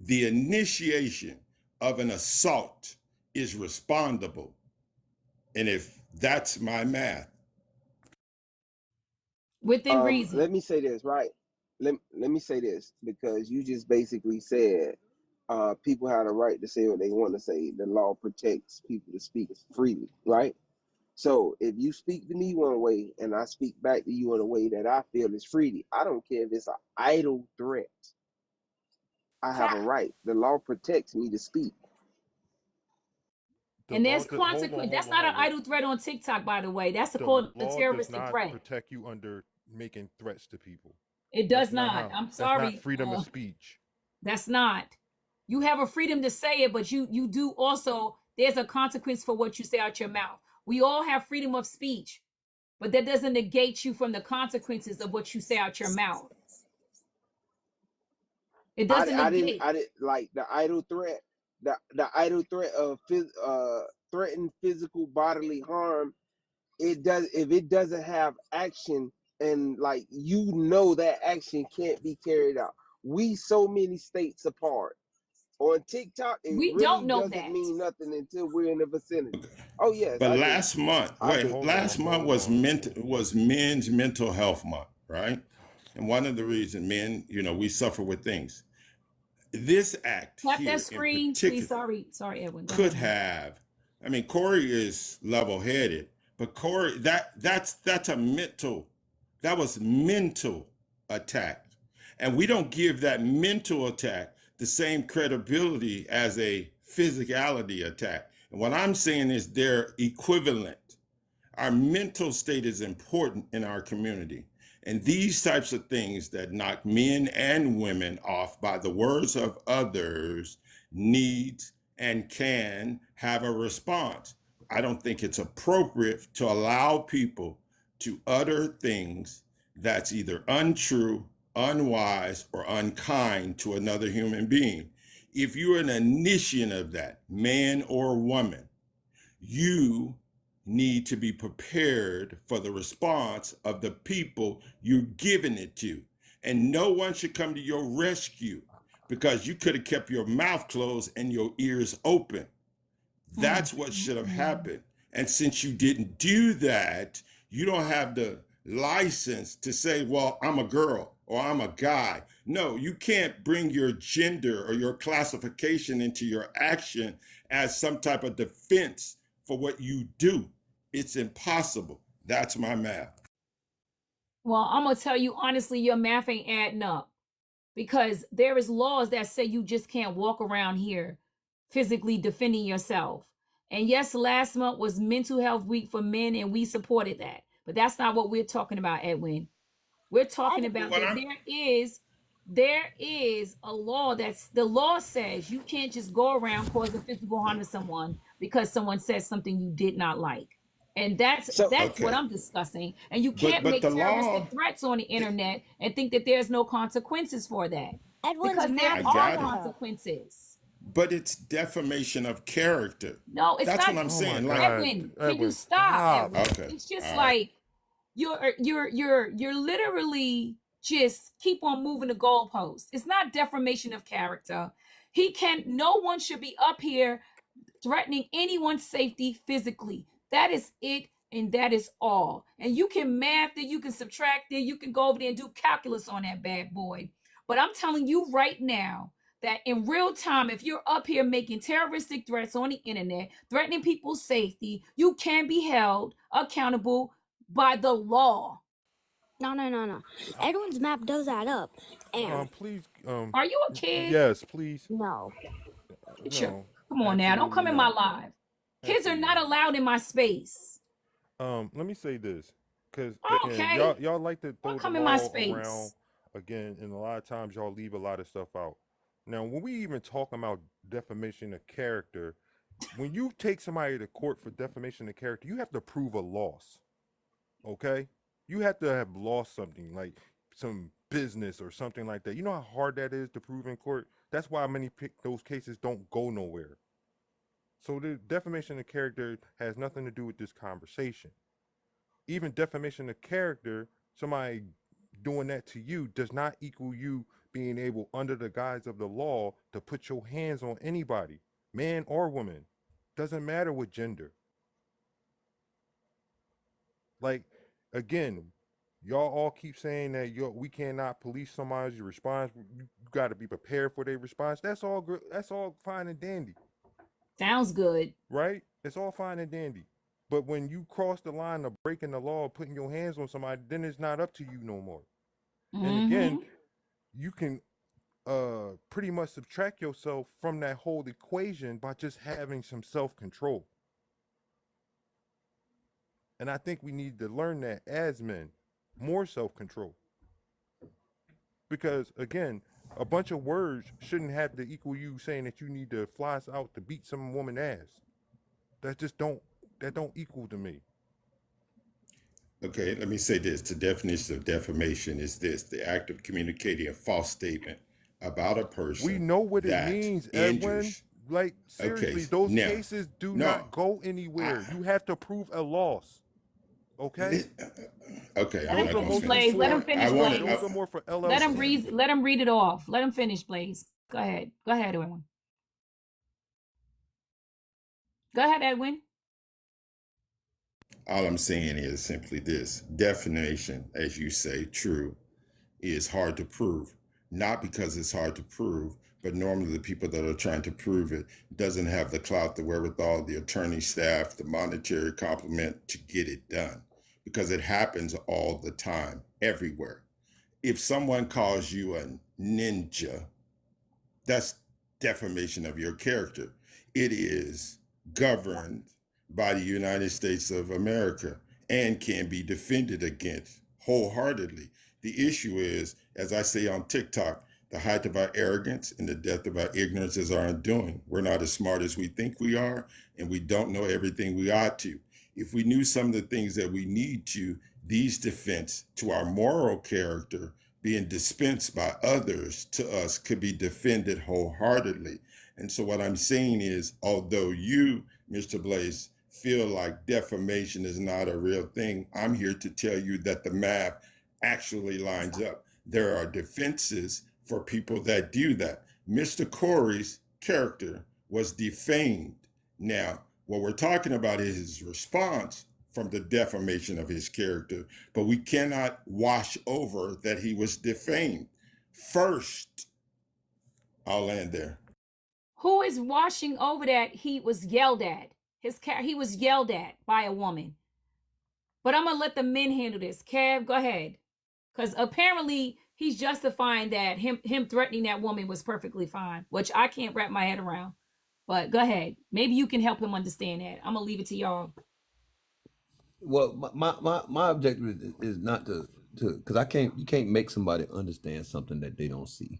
The initiation of an assault is respondable, and if that's my math. Within Let reason. me say this, right? Let me say this because you just basically said people have a right to say what they want to say. The law protects people to speak freely, right? So if you speak to me one way and I speak back to you in a way that I feel is freely, I don't care if it's an idle threat. I have a Fact. right. The law protects me to speak. The And law there's does, hold on, consequence. hold That's on, not an hold on. idle threat on TikTok, by the way. That's The called a law does terroristic not threat. protect you under making threats to people. It That's does not not. how. I'm That's not sorry. freedom of speech. That's not. You have a freedom to say it, but you do also. There's a consequence for what you say out your mouth. We all have freedom of speech, but that doesn't negate you from the consequences of what you say out your mouth. It doesn't I negate. didn't like the idle threat. The idle threat of threatened physical bodily harm. It does if it doesn't have action and like that action can't be carried out. We so many states apart. On TikTok, it We really don't know doesn't that. mean nothing until we're in the vicinity. Oh yes, But I do. last month, I do. last month was men's mental health month, right? And one of the reasons men, we suffer with things. this act Tap that here in screen, please. particular Sorry, Edwin. Go could ahead, man. have, I mean, Corey is level-headed, but Corey, that's a mental, that was mental attack. And we don't give that mental attack the same credibility as a physicality attack. And what I'm saying is they're equivalent. Our mental state is important in our community. And these types of things that knock men and women off by the words of others needs and can have a response. I don't think it's appropriate to allow people to utter things that's either untrue, unwise, or unkind to another human being. If you're an initiate of that, man or woman, you need to be prepared for the response of the people you're giving it to. And no one should come to your rescue because you could have kept your mouth closed and your ears open. That's what should have happened. And since you didn't do that, you don't have the license to say, well, I'm a girl or I'm a guy. No, you can't bring your gender or your classification into your action as some type of defense for what you do. It's impossible. That's my math. Well, I'm gonna tell you honestly, your math ain't adding up because there is laws that say you just can't walk around here physically defending yourself. And yes, last month was Mental Health Week for men, and we supported that. But that's not what we're talking about, Edwin. We're talking about What that I'm there is a law that's the law says you can't just go around causing physical harm to someone because someone says something you did not like. And that's So that's what okay. I'm discussing. And you But can't make the terroristic law, threats on the internet and think that there's no consequences for that. Edwin's Because there I map are does got add it. up. consequences. But it's defamation of character. No, it's That's not. what I'm Oh my saying. Like, God, Edwin, can you Edwin, stop, stop. Edwin? okay, It's just all right. like you're literally just keep on moving the goalposts. It's not defamation of character. No one should be up here threatening anyone's safety physically. That is it, and that is all. And you can math it, you can subtract it, you can go over there and do calculus on that bad boy. But I'm telling you right now that in real time, if you're up here making terroristic threats on the internet, threatening people's safety, you can be held accountable by the law. No. Edwin's map does add up. And Please, Are you a kid? yes, please. no. Sure. No, Come on now. Don't absolutely come in my not. live. Kids are Absolutely not not. allowed in my space. Let me say this, because again, Okay. y'all like to Don't throw the come in my law around space. again, and a lot of times y'all leave a lot of stuff out. Now, when we even talk about defamation of character, when you take somebody to court for defamation of character, you have to prove a loss. Okay, you have to have lost something like some business or something like that. You know how hard that is to prove in court. That's why those cases don't go nowhere. So the defamation of character has nothing to do with this conversation. Even defamation of character, somebody doing that to you does not equal you being able, under the guise of the law, to put your hands on anybody, man or woman. Doesn't matter what gender. Like, again, y'all all keep saying that we cannot police somebody's response. You got to be prepared for their response. That's all good. That's all fine and dandy, Sounds good. right? It's all fine and dandy. But when you cross the line of breaking the law, putting your hands on somebody, then it's not up to you no more. And again, Mm-hmm. you can pretty much subtract yourself from that whole equation by just having some self-control. And I think we need to learn that as men, more self-control. Because again, a bunch of words shouldn't have to equal you saying that you need to fly out to beat some woman ass. That don't equal to me. Okay, let me say this. The definition of defamation is this: the act of communicating a false statement about a We person know what it that means, Edwin. injures. Like Okay, seriously, those now, cases do no, not go anywhere. I, You have to prove a loss. Okay? okay, Let I'm him Those not are gonna finish, most finish. Blaze. for Let I, him I finish, want those to. Blaze. are more for Let him LLCs. read. Let him read it off. Let him finish, Blaze. Go ahead. Go ahead, Edwin. Go ahead, Edwin. All I'm saying is simply this: defamation, as you say, true, is hard to prove. Not because it's hard to prove, but normally the people that are trying to prove it doesn't have the clout, the wherewithal, the attorney staff, the monetary complement to get it done, because it happens all the time, everywhere. If someone calls you a ninja, that's defamation of your character. It is governed by the United States of America and can be defended against wholeheartedly. The issue is, as I say on TikTok, the height of our arrogance and the depth of our ignorance is our undoing. We're not as smart as we think we are, and we don't know everything we ought to. If we knew some of the things that we need to, these defense to our moral character being dispensed by others to us could be defended wholeheartedly. And so what I'm saying is, although you, Mr. Blaze, feel like defamation is not a real thing, I'm here to tell you that the math actually lines up. There are defenses for people that do that. Mr. Corey's character was defamed. Now, what we're talking about is his response from the defamation of his character, but we cannot wash over that he was defamed. First, I'll land there. Who is washing over that he was yelled at? He was yelled at by a woman. But I'm gonna let the men handle this. Kev, go ahead. Because apparently he's justifying that him threatening that woman was perfectly fine, which I can't wrap my head around. But go ahead. Maybe you can help him understand that. I'm gonna leave it to y'all. Well, my objective is not to because you can't make somebody understand something that they don't see.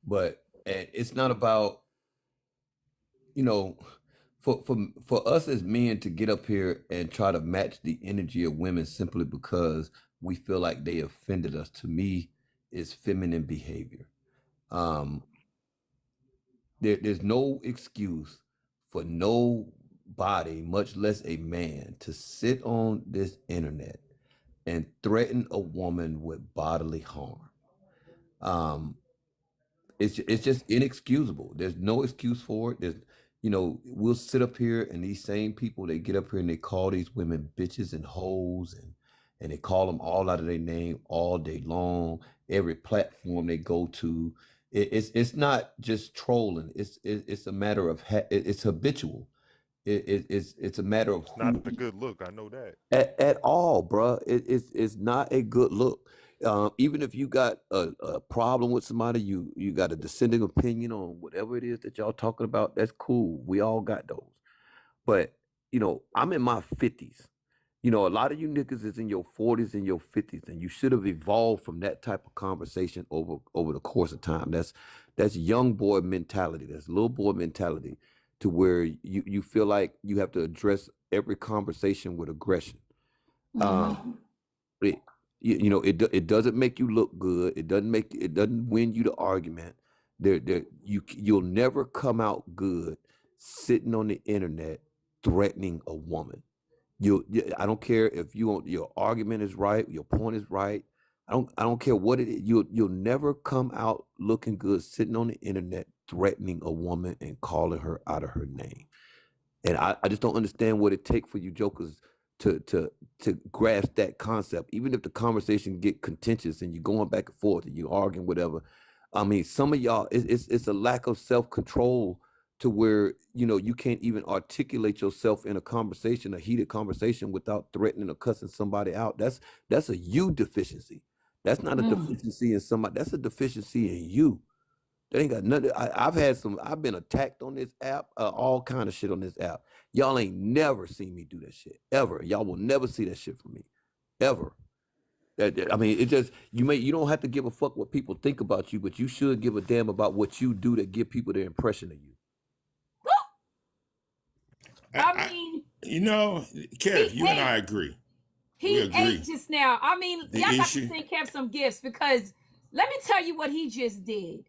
But and it's not about, you know, for us as men to get up here and try to match the energy of women simply because we feel like they offended us, to me, is feminine behavior. Um, there's no excuse for nobody, much less a man, to sit on this internet and threaten a woman with bodily harm. Um, it's just inexcusable. There's no excuse for it. We'll sit up here and these same people, they get up here and they call these women bitches and hoes and they call them all out of their name all day long. Every platform they go to, it's not just trolling. It's a matter of it's habitual. It's a matter of It's who not a good look. I know that. at all, bruh. It's not a good look. Even if you got a problem with somebody, you got a dissenting opinion on whatever it is that y'all talking about, that's cool. We all got those. But, I'm in my 50s. A lot of you niggas is in your 40s and your 50s, and you should have evolved from that type of conversation over the course of time. That's young boy mentality. That's little boy mentality, to where you feel like you have to address every conversation with aggression. Um, it, it doesn't make you look good. It doesn't win you the argument. You'll never come out good sitting on the internet threatening a woman. I don't care if your argument is right, your point is right. I don't care what it is. You'll never come out looking good sitting on the internet threatening a woman and calling her out of her name. And I just don't understand what it takes for you jokers to grasp that concept. Even if the conversation get contentious and you're going back and forth and you're arguing, whatever. I mean, some of y'all, it's a lack of self-control, to where, you can't even articulate yourself in a heated conversation, without threatening or cussing somebody out. That's a you deficiency. That's not a deficiency in somebody. That's a deficiency in you. That ain't got nothing. I've been attacked on this app, all kind of shit on this app. Y'all ain't never seen me do that shit, ever. Y'all will never see that shit from me, ever. I mean, it just, you don't have to give a fuck what people think about you, but you should give a damn about what you do to give people their impression of you. I mean, Kev, you and I agree. He ate just now. I mean, The y'all got issue. to send Kev some gifts, because let me tell you what he just did.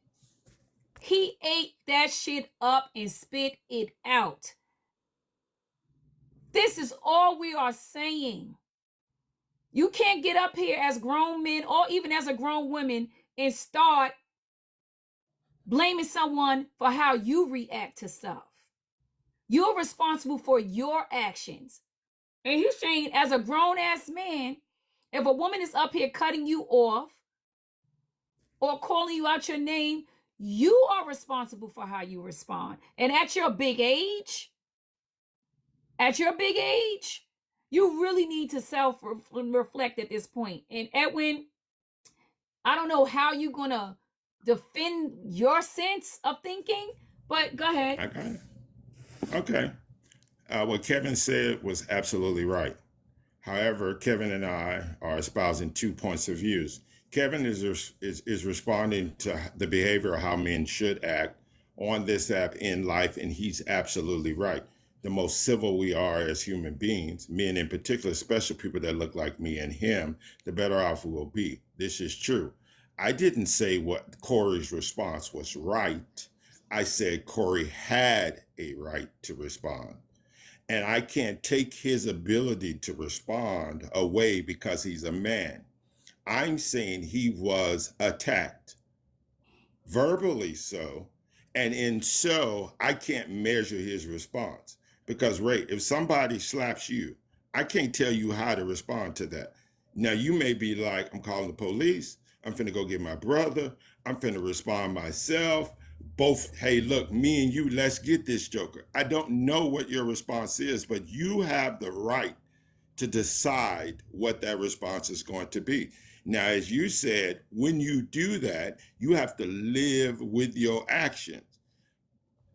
He ate that shit up and spit it out. This is all we are saying. You can't get up here as grown men or even as a grown woman and start blaming someone for how you react to stuff. You're responsible for your actions. And he's saying, as a grown-ass man, if a woman is up here cutting you off or calling you out your name, You are responsible for how you respond. And at your big age, you really need to self reflect at this point. And Edwin, I don't know how you're going to defend your sense of thinking, but go ahead. I got it. Okay. What Kevin said was absolutely right. However, Kevin and I are espousing two points of views. Kevin is responding to the behavior of how men should act on this app in life, and he's absolutely right. The most civil we are as human beings, men in particular, especially people that look like me and him, the better off we will be. This is true. I didn't say what Corey's response was right. I said Corey had a right to respond. And I can't take his ability to respond away because he's a man. I'm saying he was attacked, verbally so. And in so, I can't measure his response. Because, Ray, if somebody slaps you, I can't tell you how to respond to that. Now, you may be like, I'm calling the police. I'm finna go get my brother. I'm finna respond myself. Both, hey, look, me and you, let's get this joker. I don't know what your response is, but you have the right to decide what that response is going to be. Now, as you said, when you do that, you have to live with your actions.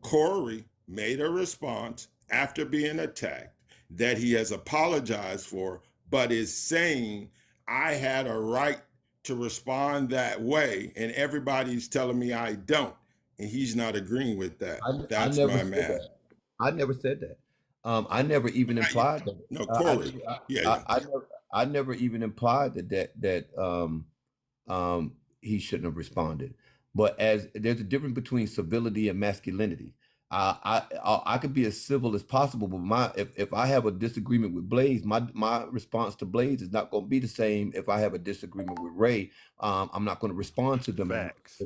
Corey made a response after being attacked that he has apologized for, but is saying, I had a right to respond that way, and everybody's telling me I don't. And he's not agreeing with that. I That's never my said math. that. I never said that. I never even implied that. No, I Corey. never, Yeah, yeah. I never even implied that he shouldn't have responded. But as there's a difference between civility and masculinity. I could be as civil as possible, but if I have a disagreement with Blaze, my response to Blaze is not going to be the same. If I have a disagreement with Ray, I'm not going to respond to them Facts.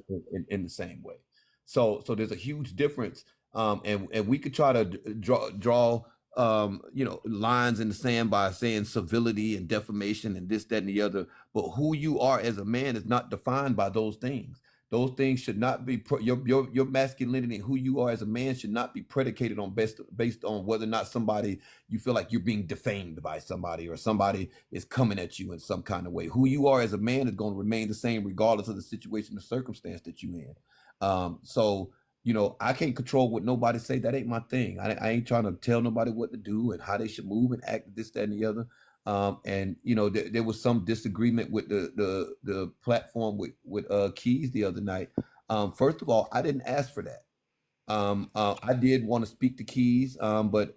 in the same way. So there's a huge difference, and we could try to draw lines in the sand by saying civility and defamation and this, that, and the other. But who you are as a man is not defined by those things. Those things should not be your masculinity and who you are as a man should not be predicated on based on whether or not somebody you feel like you're being defamed by somebody or somebody is coming at you in some kind of way. Who you are as a man is going to remain the same regardless of the situation or circumstance that you're in. So I can't control what nobody say. That ain't my thing. I ain't trying to tell nobody what to do and how they should move and act, this, that, and the other. And there was some disagreement with the platform with Keys the other night. First of all, I didn't ask for that. I did want to speak to Keys, but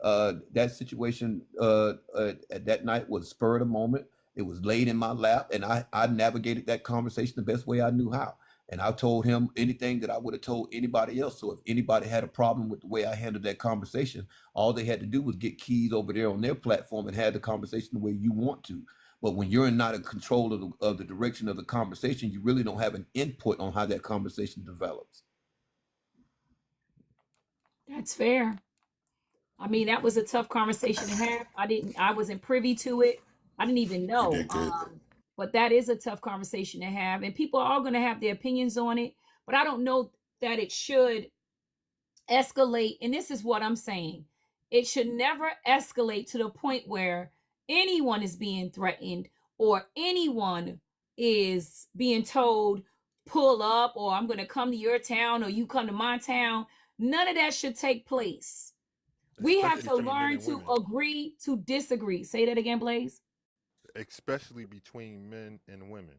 that situation at that night was spur of the moment. It was laid in my lap, and I navigated that conversation the best way I knew how. And I told him anything that I would have told anybody else. So if anybody had a problem with the way I handled that conversation, all they had to do was get Keys over there on their platform and have the conversation the way you want to. But when you're not in control of the direction of the conversation, you really don't have an input on how that conversation develops. That's fair. I mean, that was a tough conversation to have. I wasn't privy to it. I didn't even You know. did good. But that is a tough conversation to have. And people are all going to have their opinions on it. But I don't know that it should escalate. And this is what I'm saying. It should never escalate to the point where anyone is being threatened or anyone is being told, pull up, or I'm going to come to your town or you come to my town. None of that should take place. We have Especially to between men learn and to women. agree to disagree. Say that again, Blaze. Especially between men and women.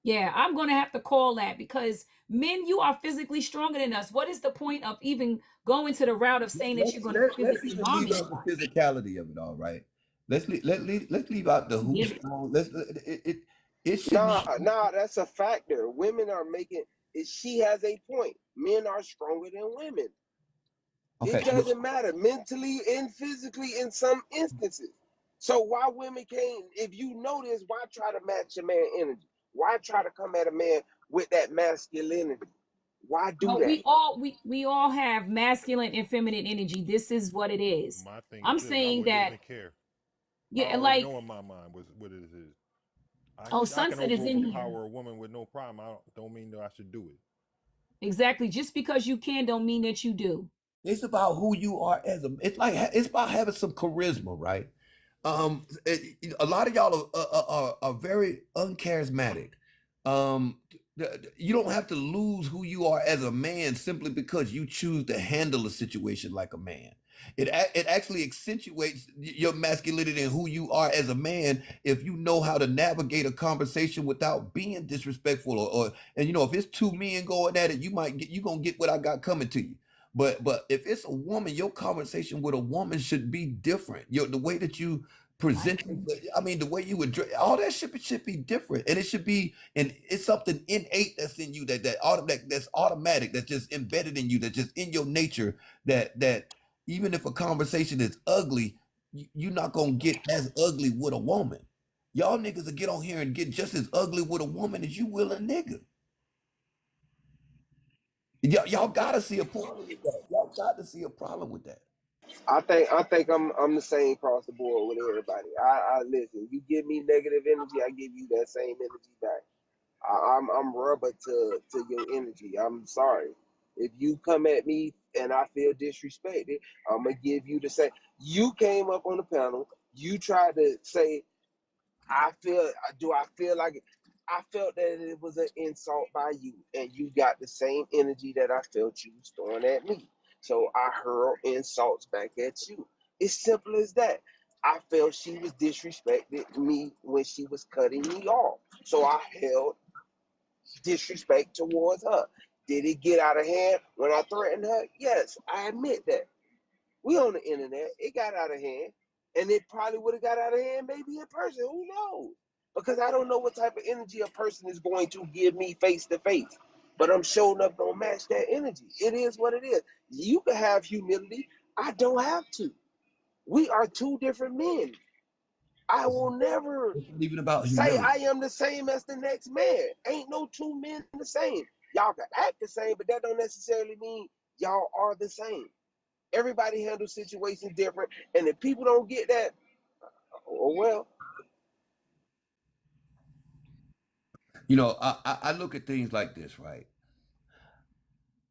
Yeah, I'm going to have to call that because men, you are physically stronger than us. What is the point of even going to the route of saying that you're going to Let's physically even harm leave out the anybody? physicality of it all, right? Let's leave out the who's Give it. strong. It should Nah, not. nah, that's a factor. Women are making it. She has a point. Men are stronger than women. It Okay, doesn't matter mentally and physically in some instances. So why women can't, if you know this, why try to match a man energy? Why try to come at a man with that masculinity? Why do But that? we all have masculine and feminine energy. This is what it is. My thing I'm is this: I saying wouldn't that, even care. I yeah, already like, know in my mind what it is. oh, I can Sunset is in here. overpower a woman with no problem. Don't mean that I should do it. Exactly. Just because you can don't mean that you do. It's about who you are as a. It's about having some charisma, right? A lot of y'all are very uncharismatic. Um, you don't have to lose who you are as a man simply because you choose to handle a situation like a man. It actually accentuates your masculinity and who you are as a man if you know how to navigate a conversation without being disrespectful or and if it's two men going at it, you gonna get what I got coming to you. But if it's a woman, your conversation with a woman should be different. The way that you I present, agree. I mean, the way you would all that should be different, and it should be, and it's something innate that's in you that's automatic, that's just embedded in you, that's just in your nature. That even if a conversation is ugly, you're not gonna get as ugly with a woman. Y'all niggas will get on here and get just as ugly with a woman as you will a nigga. Y'all gotta see a problem with that. Y'all got to see a problem with that. I think I'm the same across the board with everybody. I listen. You give me negative energy, I give you that same energy back. I'm rubber to your energy. I'm sorry. If you come at me and I feel disrespected, I'm gonna give you the same. You came up on the panel. You tried to say I feel. Do I feel like it? I felt that it was an insult by you, and you got the same energy that I felt you was throwing at me. So I hurled insults back at you. It's simple as that. I felt she was disrespecting me when she was cutting me off. So I held disrespect towards her. Did it get out of hand when I threatened her? Yes, I admit that. We on the internet. It got out of hand. And it probably would have got out of hand maybe in person. Who knows? Because I don't know what type of energy a person is going to give me face to face. But I'm showing up don't match that energy. It is what it is. You can have humility. I don't have to. We are two different men. I will never It's not even about say I humility. am the same as the next man. Ain't no two men the same. Y'all can act the same, but that don't necessarily mean y'all are the same. Everybody handles situations different, and if people don't get that, oh well. I look at things like this, right?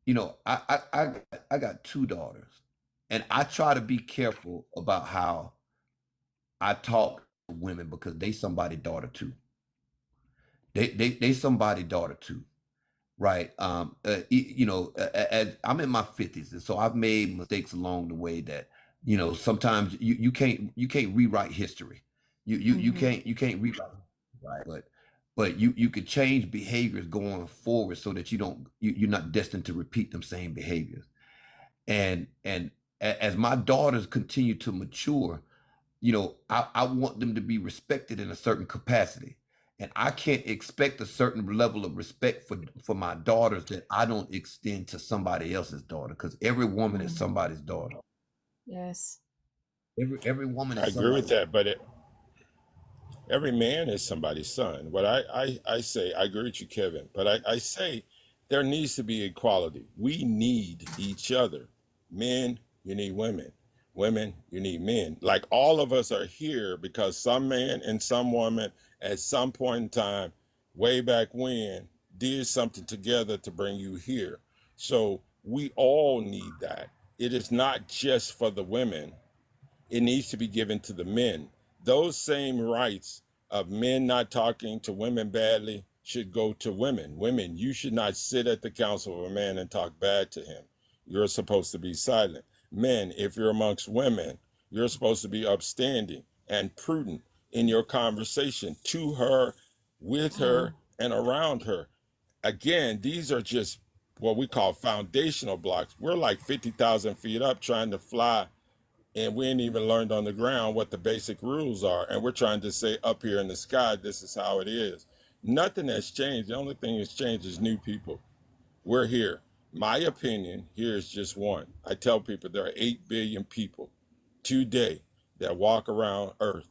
I got two daughters, and I try to be careful about how I talk to women because they somebody daughter too. They somebody daughter too, right? As I'm in my 50s, and so I've made mistakes along the way that sometimes you can't rewrite history. Mm-hmm. You can't rewrite, right? But you could change behaviors going forward so that you're not destined to repeat them same behaviors. And as my daughters continue to mature, I want them to be respected in a certain capacity. And I can't expect a certain level of respect for my daughters that I don't extend to somebody else's daughter, because every woman is Mm-hmm. somebody's daughter. Yes. Every woman I is agree with somebody's. that, but every man is somebody's son. What I say, I agree with you, Kevin, but I say there needs to be equality. We need each other. Men, you need women. Women, you need men. Like all of us are here because some man and some woman at some point in time, way back when, did something together to bring you here. So we all need that. It is not just for the women, it needs to be given to the men. Those same rights of men not talking to women badly should go to women. Women, you should not sit at the council of a man and talk bad to him. You're supposed to be silent. Men, if you're amongst women, you're supposed to be upstanding and prudent in your conversation to her, with Mm. her, and around her. Again, these are just what we call foundational blocks. We're like 50,000 feet up trying to fly, and we ain't even learned on the ground what the basic rules are. And we're trying to say up here in the sky, this is how it is. Nothing has changed. The only thing that's changed is new people. We're here. My opinion here is just one. I tell people there are 8 billion people today that walk around Earth.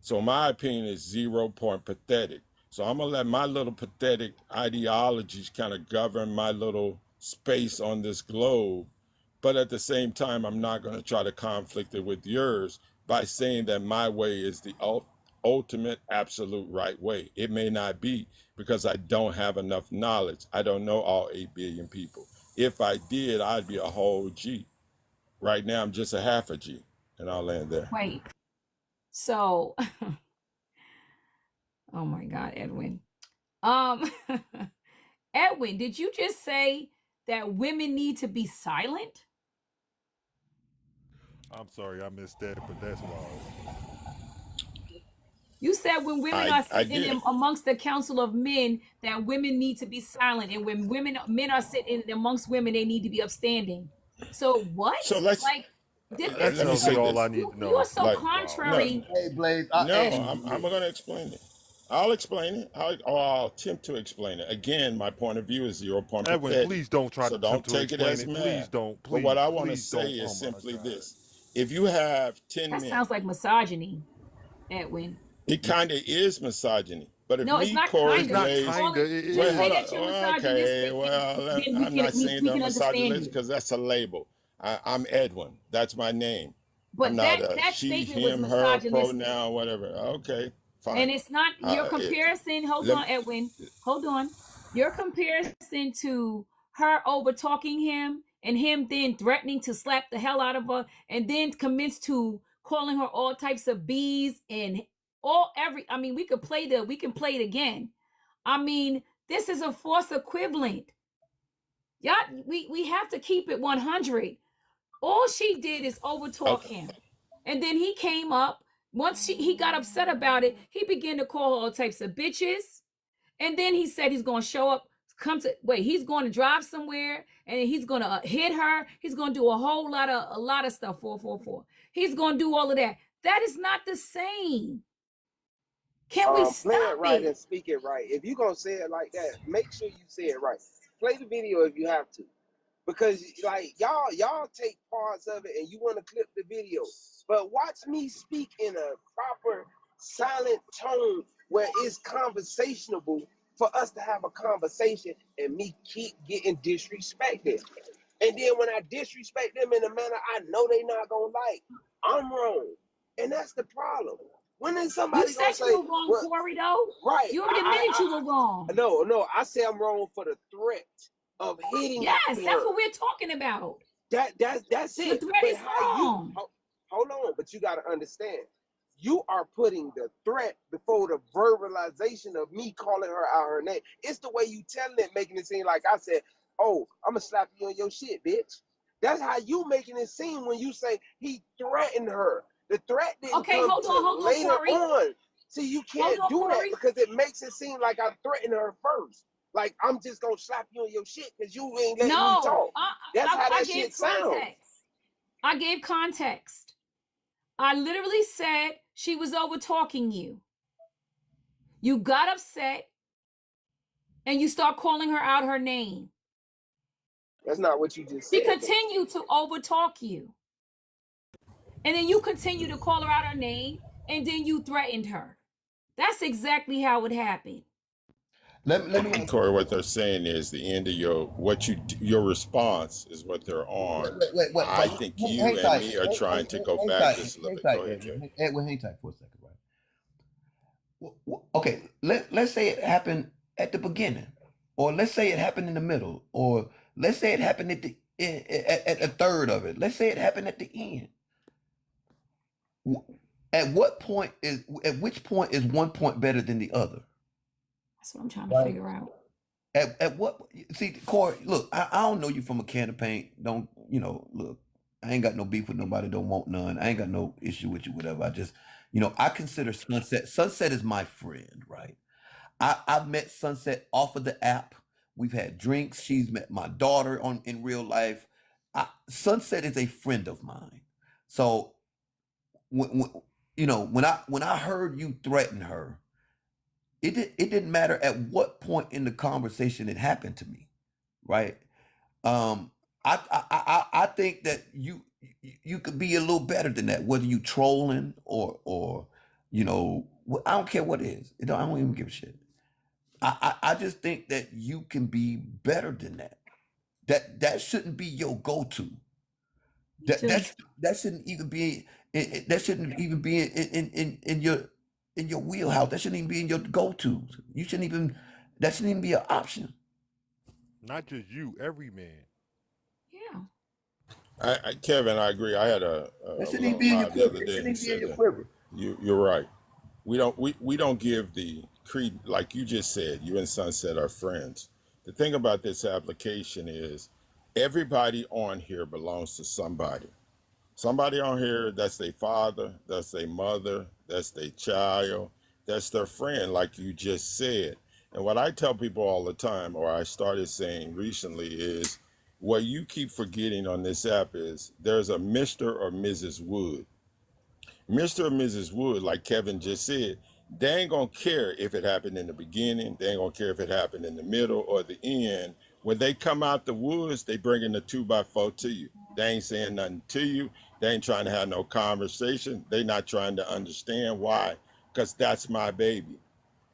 So my opinion is 0 point pathetic. So I'm gonna let my little pathetic ideologies kind of govern my little space on this globe. But at the same time, I'm not gonna try to conflict it with yours by saying that my way is the ultimate absolute right way. It may not be, because I don't have enough knowledge. I don't know all 8 billion people. If I did, I'd be a whole G. Right now, I'm just a half a G, and I'll land there. Wait. So, oh my God, Edwin. Um, Edwin, did you just say that women need to be silent? I'm sorry, I missed that, but that's wild. You said when women are I sitting did. in amongst the council of men, that women need to be silent, and when men are sitting amongst women, they need to be upstanding. So what? So let's Like this, That let this me is tells like me say all I this. need to you are know. so Like, no, contrary. Hey, Blaze. no, Hey, I'm going to explain it. I'll explain it. I'll attempt to explain it. Again, my point of view is zero point Edwin, pathetic. please don't try to So don't attempt to take it explain as it. Please mad. don't. But what Please, I want to please say don't. is Oh my simply God. this. If you have 10 That men, sounds like misogyny, Edwin. it kind of is misogyny. But if No, it's me, not Corey, It's kinda. not Just Blaze, call kinda. it. It wait, Just say hold is. on. that you're Well, okay, misogynistic, and well, then I'm not saying we that I'm can understand misogynist you. because that's a label. I'm Edwin. That's my name. I'm But not that a she, statement was him, her, misogynistic. pronoun, whatever. Okay, And fine. it's not your Uh, comparison. Hold let, on, Edwin. Hold on. Your comparison to her over talking him and him then threatening to slap the hell out of her and then commence to calling her all types of bees and I mean, we can play it again. I mean, this is a force equivalent. Y'all, we have to keep it 100. All she did is overtalk okay. him. And then he came up. Once he got upset about it, he began to call her all types of bitches. And then he said he's going to show up, he's going to drive somewhere and he's going to hit her. He's going to do a lot of stuff, 444. He's going to do all of that. That is not the same. Can we Play it stop right it? and speak it right. If you're gonna say it like that, make sure you say it right. Play the video if you have to, because like y'all take parts of it and you want to clip the video, but watch me speak in a proper silent tone where it's conversationable for us to have a conversation and me keep getting disrespected. And then when I disrespect them in a manner I know they not gonna like, I'm wrong. And that's the problem. When is You somebody said gonna you say, were wrong, well, Corey, though. right, You already admitted you were wrong. no, I say I'm wrong for the threat of hitting Yes, that's her. what we're talking about. That's The it. threat But is how you wrong. hold on, but you gotta understand. You are putting the threat before the verbalization of me calling her out her name. It's the way you telling it, making it seem like I said, "Oh, I'm gonna slap you on your shit, bitch." That's how you making it seem when you say he threatened her. The threat didn't Okay, come to hold on, later Corey. on. See, you Hold can't on, do that Corey. because it makes it seem like I threatened her first. Like I'm just gonna slap you on your shit because you ain't letting me No, talk. That's how I that gave shit sounds. context. I gave context. I literally said she was over talking you. You got upset and you start calling her out her name. That's not what you just She said, though. continued to over talk you. And then you continue to call her out her name and then you threatened her. That's exactly how it happened. let me And ask Corey, what they're saying is the end of your response is what they're on. wait. I think you Hang and tight. me are trying to go Hang back tight. just a little Hang bit. Go tight, ahead, Jay. Edwin. Edwin, hang tight for a second, right? Okay, let's say it happened at the beginning, or let's say it happened in the middle, or let's say it happened at a third of it. Let's say it happened at the end. At which point is one point better than the other? That's what I'm trying to Right. figure out. At what? See, Corey, look, I don't know you from a can of paint. Don't look? I ain't got no beef with nobody. Don't want none. I ain't got no issue with you. Whatever. I just, I consider Sunset. Sunset is my friend, right? I've met Sunset off of the app. We've had drinks. She's met my daughter in real life. Sunset is a friend of mine. So when I heard you threaten her, it didn't matter at what point in the conversation it happened to me, right? Um, I think that you could be a little better than that, whether you trolling or I don't care what it is. I don't even give a shit. I just think that you can be better than that. That shouldn't be your go-to. Me That too. that that shouldn't even be that shouldn't even be in your. in your wheelhouse. That shouldn't even be in your go-tos. That shouldn't even be an option. Not just you, every man. Yeah. Kevin, I agree. I had That a shouldn't even room be in your live the quiver. other It day shouldn't who even be in said your that. quiver. You're right. We don't give the creed, like you just said. You and Sunset are friends. The thing about this application is everybody on here belongs to somebody. Somebody on here, that's their father, that's their mother, that's their child, that's their friend, like you just said. And what I tell people all the time, or I started saying recently, is what you keep forgetting on this app is there's a Mr. or Mrs. Wood. Mr. or Mrs. Wood, like Kevin just said, they ain't gonna care if it happened in the beginning. They ain't gonna care if it happened in the middle or the end. When they come out the woods, they bringing the 2x4 to you. They ain't saying nothing to you. They ain't trying to have no conversation. They not trying to understand why, because that's my baby.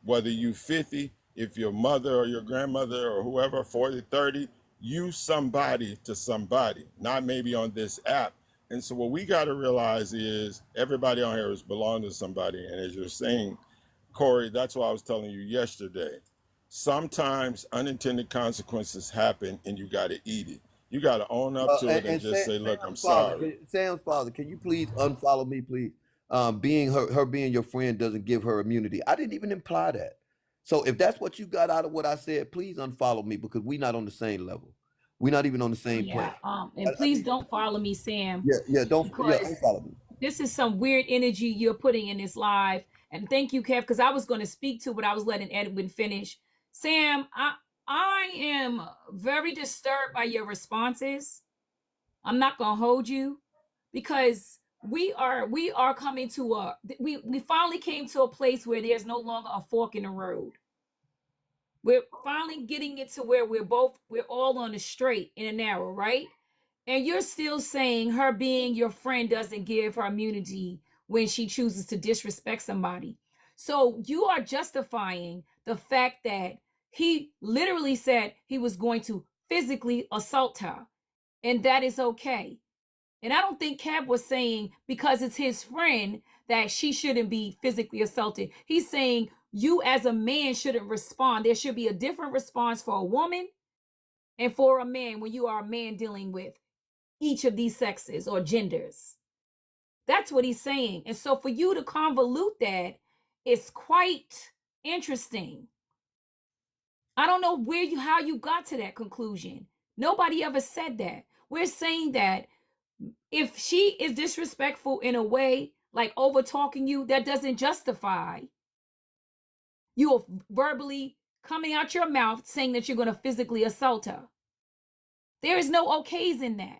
Whether you 50, if your mother or your grandmother or whoever, 40, 30, you somebody to somebody, not maybe on this app. And so what we got to realize is everybody on here is belong to somebody. And as you're saying, Corey, that's what I was telling you yesterday. Sometimes unintended consequences happen and you got to eat it. You got to own up to it and And just say, look, I'm Sam's father, sorry. can you please unfollow me, please? Being her being your friend doesn't give her immunity. I didn't even imply that. So if that's what you got out of what I said, please unfollow me because we're not on the same level. We're not even on the same Yeah. plane. And I please mean, don't follow me, Sam, yeah, because unfollow me. this is some weird energy you're putting in this live. And thank you, Kev, because I was going to speak to, but I was letting Edwin finish. Sam, I am very disturbed by your responses. I'm not gonna hold you because we are coming to we finally came to a place where there's no longer a fork in the road. We're finally getting it to where we're all on the straight and a narrow, right? And you're still saying her being your friend doesn't give her immunity when she chooses to disrespect somebody. So you are justifying the fact that he literally said he was going to physically assault her, and that is okay. And I don't think Cap was saying because it's his friend that she shouldn't be physically assaulted. He's saying you as a man shouldn't respond. There should be a different response for a woman and for a man when you are a man dealing with each of these sexes or genders. That's what he's saying. And so for you to convolute that is quite interesting. I don't know how you got to that conclusion. Nobody ever said that. We're saying that if she is disrespectful in a way, like over talking you, that doesn't justify you verbally coming out your mouth saying that you're going to physically assault her. There is no okays in that.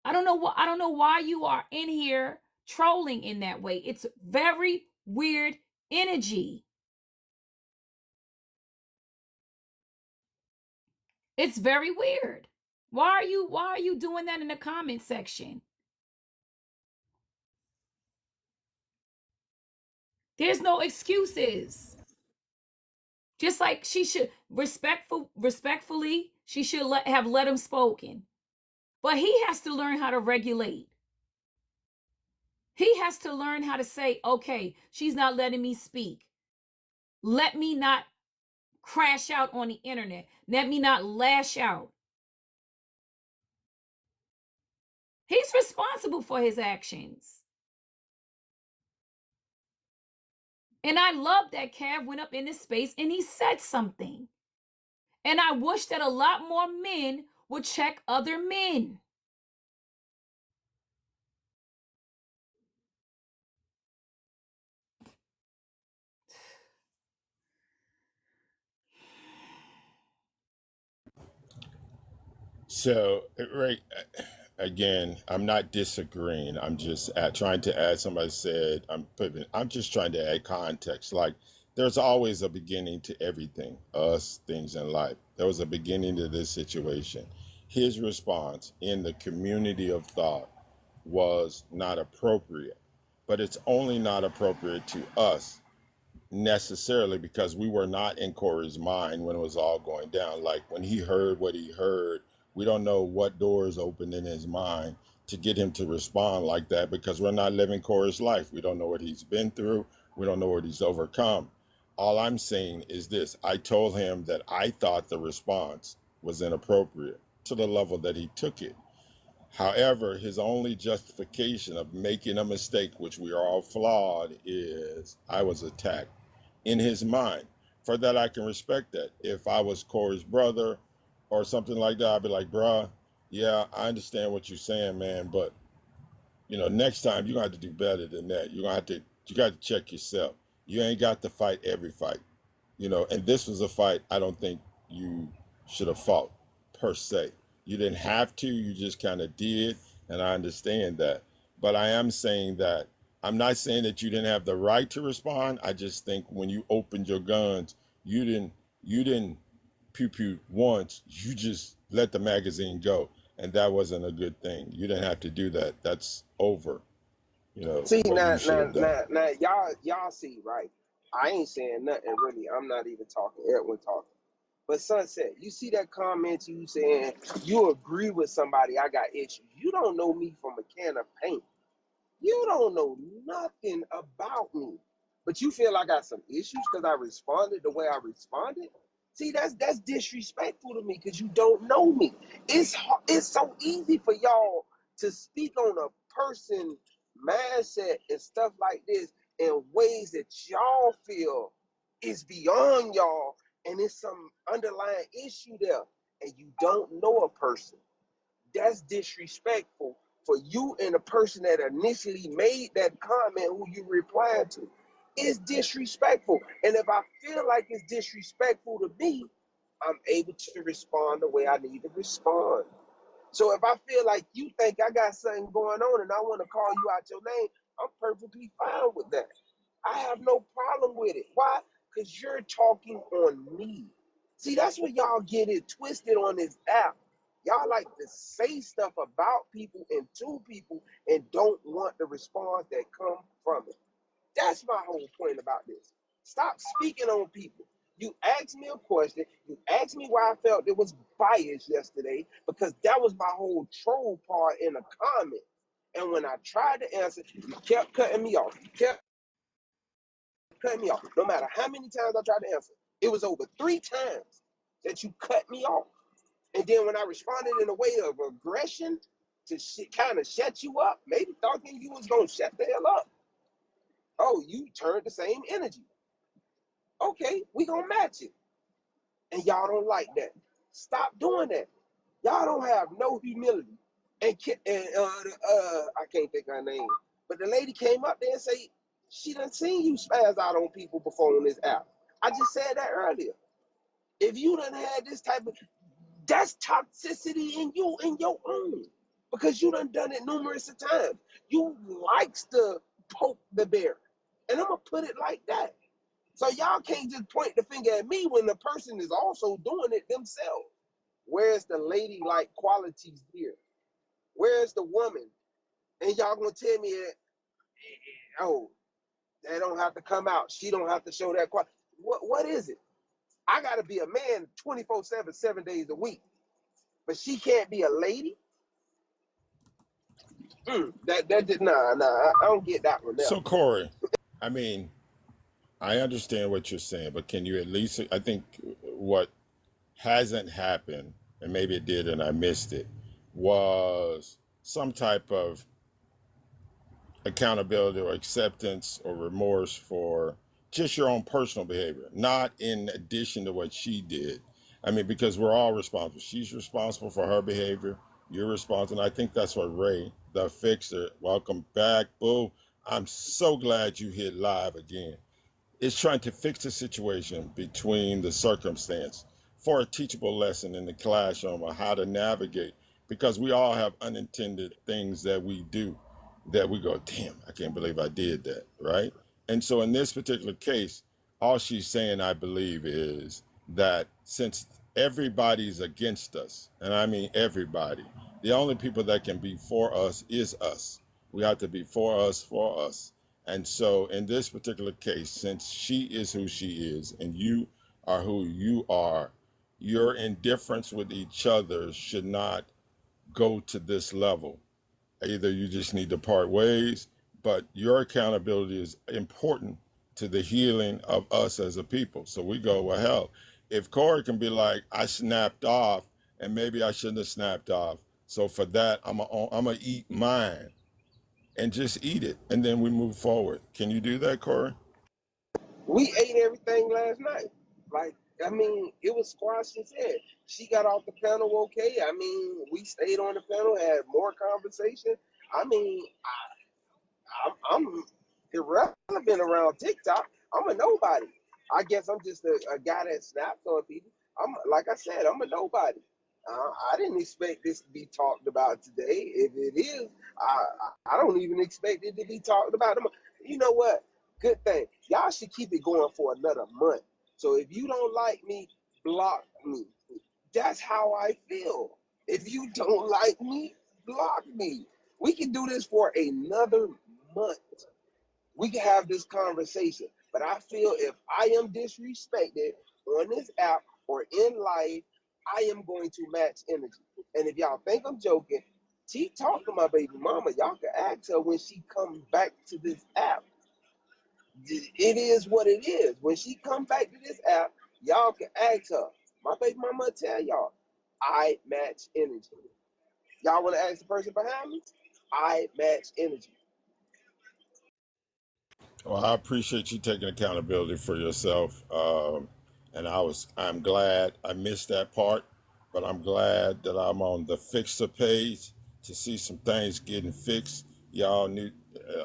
I don't know why you are in here trolling in that way. It's very weird energy. It's very weird. Why are you doing that in the comment section? There's no excuses. Just like she should respectfully, she should have let him spoken. But he has to learn how to regulate. He has to learn how to say, okay, she's not letting me speak. Let me not crash out on the internet. Let me not lash out. He's responsible for his actions. And I love that Cav went up in this space and he said something. And I wish that a lot more men would check other men. So, right, again, I'm not disagreeing. I'm just trying to add. Somebody said I'm just trying to add context. Like, there's always a beginning to everything, us, things in life. There was a beginning to this situation. His response in the community of thought was not appropriate, but it's only not appropriate to us necessarily because we were not in Corey's mind when it was all going down. Like when he heard what he heard, we don't know what doors opened in his mind to get him to respond like that because we're not living Corey's life. We don't know what he's been through. We don't know what he's overcome. All I'm saying is this: I told him that I thought the response was inappropriate to the level that he took it. However, his only justification of making a mistake, which we are all flawed, is I was attacked in his mind. For that, I can respect that. If I was Corey's brother or something like that, I'd be like, bruh, yeah, I understand what you're saying, man, but next time you're gonna have to do better than that. You got to check yourself. You ain't got to fight every fight. And this was a fight I don't think you should have fought per se. You didn't have to, you just kind of did, and I understand that. But I am saying that I'm not saying that you didn't have the right to respond. I just think when you opened your guns, you didn't pew pew once, you just let the magazine go. And that wasn't a good thing. You didn't have to do that. That's over, See, what you should have done. now, y'all see, right? I ain't saying nothing really. I'm not even talking. Edwin talking. But Sunset, you see that comment you saying you agree with somebody I got issues. You don't know me from a can of paint. You don't know nothing about me, but you feel I got some issues because I responded the way I responded. See, that's disrespectful to me because you don't know me. It's so easy for y'all to speak on a person mindset and stuff like this in ways that y'all feel is beyond y'all, and it's some underlying issue there, and you don't know a person. That's disrespectful for you and the person that initially made that comment who you replied to. It's disrespectful. And if I feel like it's disrespectful to me, I'm able to respond the way I need to respond. So if I feel like you think I got something going on and I want to call you out your name, I'm perfectly fine with that. I have no problem with it. Why? Because you're talking on me. See, that's what y'all get it twisted on this app. Y'all like to say stuff about people and to people and don't want the response that come from it. That's my whole point about this. Stop speaking on people. You asked me a question. You asked me why I felt it was biased yesterday because that was my whole troll part in a comment. And when I tried to answer, you kept cutting me off. You kept cutting me off. No matter how many times I tried to answer, it was over 3 times that you cut me off. And then when I responded in a way of aggression to kind of shut you up, maybe thinking you was going to shut the hell up. Oh, you turned the same energy. Okay, we going to match it. And y'all don't like that. Stop doing that. Y'all don't have no humility. I can't think of her name, but the lady came up there and say she done seen you spaz out on people before on this app. I just said that earlier. If you done had this type of, that's toxicity in you in your own, because you done it numerous of times. You likes to poke the bear, and I'm gonna put it like that. So y'all can't just point the finger at me when the person is also doing it themselves. Where's the ladylike qualities here? Where's the woman? And y'all gonna tell me that, oh, they don't have to come out. She don't have to show that quality. What is it? I gotta be a man 24/7, 7 days a week, but she can't be a lady. That did I don't get that one there. So, Corey, I mean, I understand what you're saying, but can you at least, I think what hasn't happened, and maybe it did and I missed it, was some type of accountability or acceptance or remorse for just your own personal behavior, not in addition to what she did. I mean, because we're all responsible. She's responsible for her behavior. You're responsible. And I think that's what Ray, the fixer, welcome back. Boo. I'm so glad you hit live again. It's trying to fix the situation between the circumstance for a teachable lesson in the classroom of how to navigate, because we all have unintended things that we do that we go, damn, I can't believe I did that, right? And so in this particular case, all she's saying, I believe, is that since everybody's against us, and I mean everybody, the only people that can be for us is us. We have to be for us. And so in this particular case, since she is who she is and you are who you are, your indifference with each other should not go to this level. Either you just need to part ways, but your accountability is important to the healing of us as a people. So we go, well, hell, if Corey can be like, I snapped off and maybe I shouldn't have snapped off. So for that, I'm gonna eat mine and just eat it. And then we move forward. Can you do that, Corey? We ate everything last night. Like, I mean, it was squashed and said. She got off the panel okay. I mean, we stayed on the panel, had more conversation. I mean, I'm irrelevant around TikTok. I'm a nobody. I guess I'm just a guy that snaps on people. I'm like I said, I'm a nobody. I didn't expect this to be talked about today. If it is, I don't even expect it to be talked about. You know what? Good thing. Y'all should keep it going for another month. So if you don't like me, block me. That's how I feel. If you don't like me, block me. We can do this for another month. We can have this conversation. But I feel if I am disrespected on this app or in life, I am going to match energy. And if y'all think I'm joking, T talk to my baby mama. Y'all can ask her when she comes back to this app. It is what it is. When she come back to this app, y'all can ask her. My baby mama tell y'all, I match energy. Y'all want to ask the person behind me? I match energy. Well, I appreciate you taking accountability for yourself. And I'm glad I missed that part, but I'm glad that I'm on the Fixer page to see some things getting fixed. Y'all new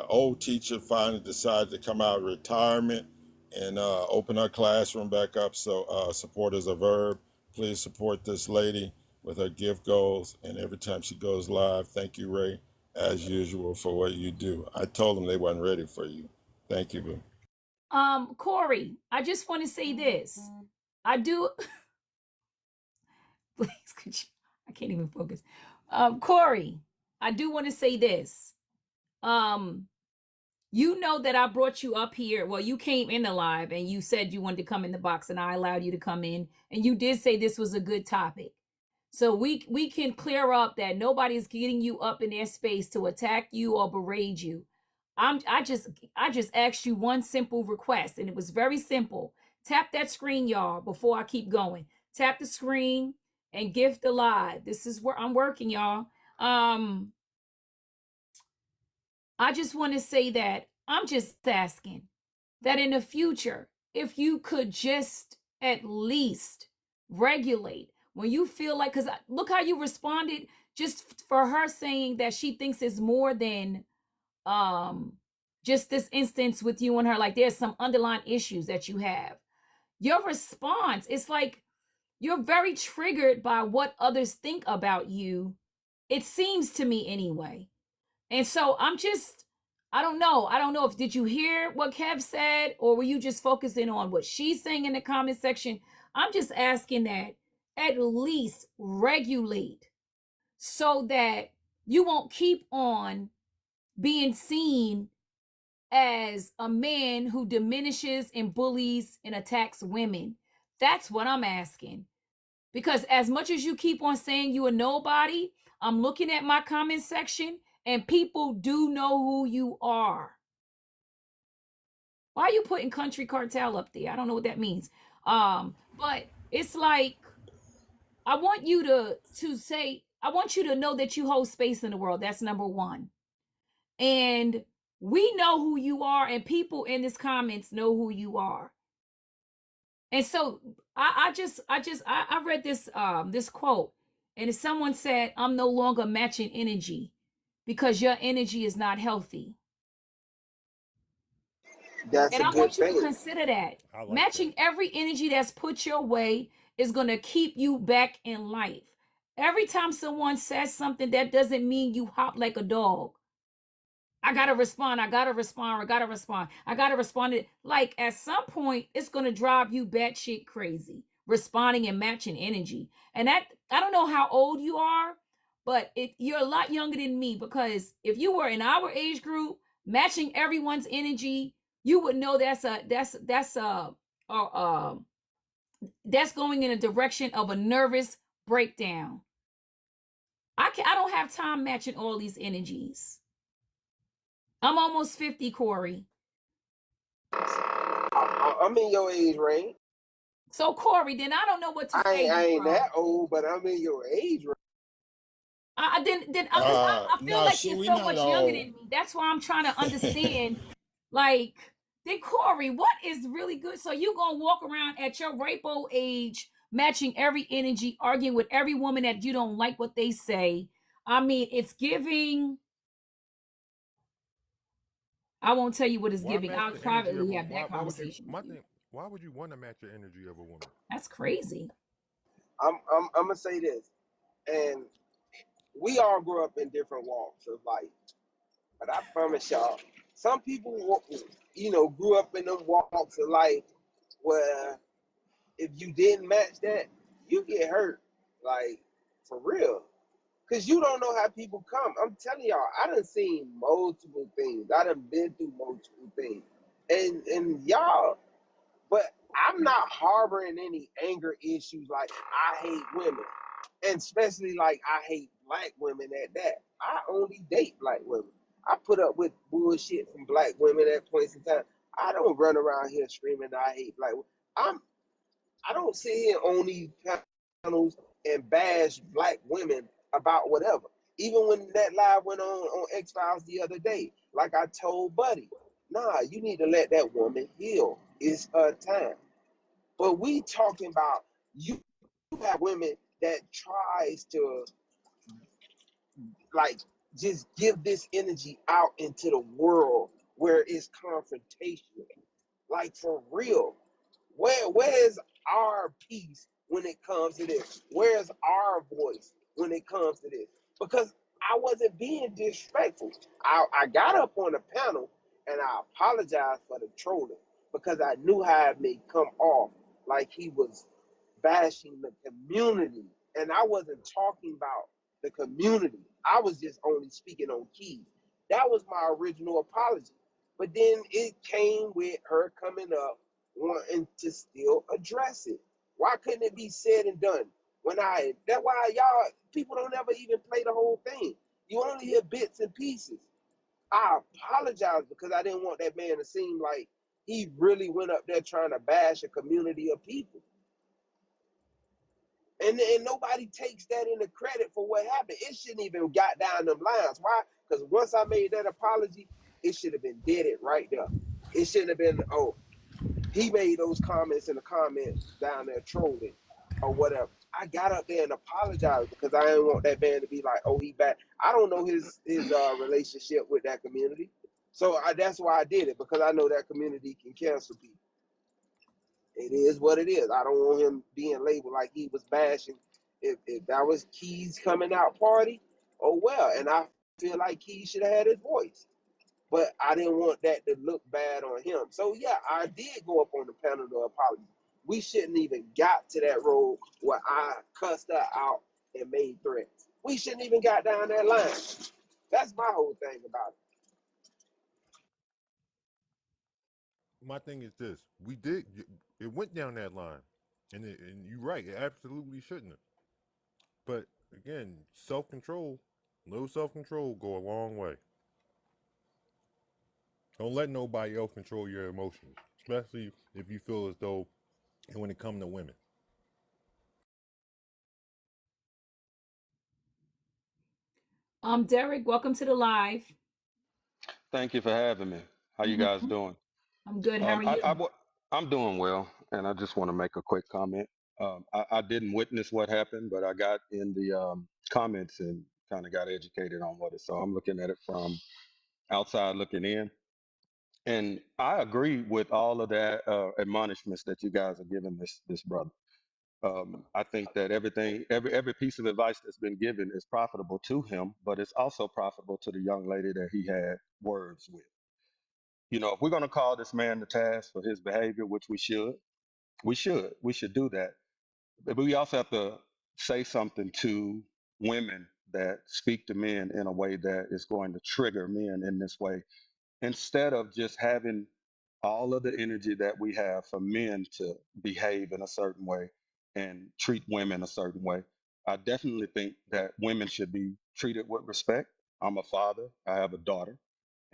old teacher finally decided to come out of retirement and open her classroom back up. So support is a verb. Please support this lady with her gift goals. And every time she goes live, thank you, Ray, as usual, for what you do. I told them they wasn't ready for you. Thank you, boo. Corey, I just want to say this. I do. Please, could you? I can't even focus. Corey, I do want to say this. You know that I brought you up here. Well, you came in the live and you said you wanted to come in the box, and I allowed you to come in, and you did say this was a good topic. So we can clear up that nobody's getting you up in their space to attack you or berate you. I just asked you one simple request, and it was very simple. Tap that screen, y'all, before I keep going. Tap the screen and gift the live. This is where I'm working, y'all. I just want to say that I'm just asking that in the future, if you could just at least regulate when you feel like, because look how you responded just for her saying that she thinks it's more than just this instance with you and her, like there's some underlying issues that you have. Your response, it's like you're very triggered by what others think about you. It seems to me anyway. And so I don't know. I don't know if did you hear what Kev said or were you just focusing on what she's saying in the comment section? I'm just asking that at least regulate so that you won't keep on being seen as a man who diminishes and bullies and attacks women. That's what I'm asking. Because as much as you keep on saying you are nobody, I'm looking at my comment section and people do know who you are. Why are you putting Country Cartel up there? I don't know what that means. But it's like I want you to say, I want you to know that you hold space in the world. That's number one. And we know who you are, and people in this comments know who you are. And so I read this quote, and someone said, I'm no longer matching energy because your energy is not healthy. That's And a I good want you to thing. consider that. I like that. Matching every energy that's put your way is going to keep you back in life. Every time someone says something, that doesn't mean you hop like a dog. I gotta respond. I gotta respond. I gotta respond. I gotta respond. Like at some point, it's gonna drive you batshit crazy. Responding and matching energy, and that I don't know how old you are, but you're a lot younger than me. Because if you were in our age group, matching everyone's energy, you would know that's going in a direction of a nervous breakdown. I don't have time matching all these energies. I'm almost 50, Corey. I'm in your age range. So Corey, then I don't know what to say to I you, ain't bro. that old, but I'm in your age range. Then because I feel No, like she you're we so not much younger all. than me. That's why I'm trying to understand. Like, then Corey, what is really good? So you gonna walk around at your rapo age, matching every energy, arguing with every woman that you don't like what they say. I mean, it's giving. I won't tell you what it's Why giving. match I'll the energy of privately a have that why would you conversation with my you. thing why would you want to match the energy of a woman? That's crazy. I'm gonna say this, and we all grew up in different walks of life, but I promise y'all, some people, grew up in them walks of life where if you didn't match that, you get hurt, like for real. Cause you don't know how people come. I'm telling y'all, I done seen multiple things. I done been through multiple things. And y'all, but I'm not harboring any anger issues like I hate women. And especially like I hate black women at that. I only date black women. I put up with bullshit from black women at points in time. I don't run around here screaming I hate black women. I don't sit here on these panels and bash black women about whatever. Even when that live went on X Files the other day, like I told Buddy, nah, you need to let that woman heal. It's her time. But we talking about you have women that tries to like just give this energy out into the world where it's confrontational. Like for real. Where's our peace when it comes to this? Where's our voice when it comes to this? Because I wasn't being disrespectful. I got up on the panel and I apologized for the trolling because I knew how it may come off like he was bashing the community. And I wasn't talking about the community. I was just only speaking on Keys. That was my original apology. But then it came with her coming up wanting to still address it. Why couldn't it be said and done? That's why y'all people don't ever even play the whole thing. You only hear bits and pieces. I apologize because I didn't want that man to seem like he really went up there trying to bash a community of people. And nobody takes that into credit for what happened. It shouldn't even got down them lines. Why? Because once I made that apology, it should have been dead it right there. It shouldn't have been, oh, he made those comments in the comments down there trolling or whatever. I got up there and apologized because I didn't want that man to be like, oh, he bad. I don't know his relationship with that community. So that's why I did it, because I know that community can cancel people. It is what it is. I don't want him being labeled like he was bashing. If that was Keys coming out party, oh well. And I feel like Keys should have had his voice. But I didn't want that to look bad on him. So yeah, I did go up on the panel to apologize. We shouldn't even got to that road where I cussed her out and made threats. We shouldn't even got down that line. That's my whole thing about it. My thing is this: it went down that line, and you're right, it absolutely shouldn't have. But again, self control, low self control, go a long way. Don't let nobody else control your emotions, especially if you feel as though, and when it comes to women. Derek, welcome to the live. Thank you for having me. How you guys Mhm. doing? I'm good. How Um, are I, I, you? wa- I'm doing well, and I just want to make a quick comment. I didn't witness what happened, but I got in the comments and kind of got educated on what it. So I'm looking at it from outside looking in, and I agree with all of that admonishments that you guys are giving this brother. I think that every piece of advice that's been given is profitable to him, but it's also profitable to the young lady that he had words with. You know, if we're going to call this man to task for his behavior, which we should do that. But we also have to say something to women that speak to men in a way that is going to trigger men in this way, instead of just having all of the energy that we have for men to behave in a certain way and treat women a certain way. I definitely think that women should be treated with respect. I'm a father, I have a daughter,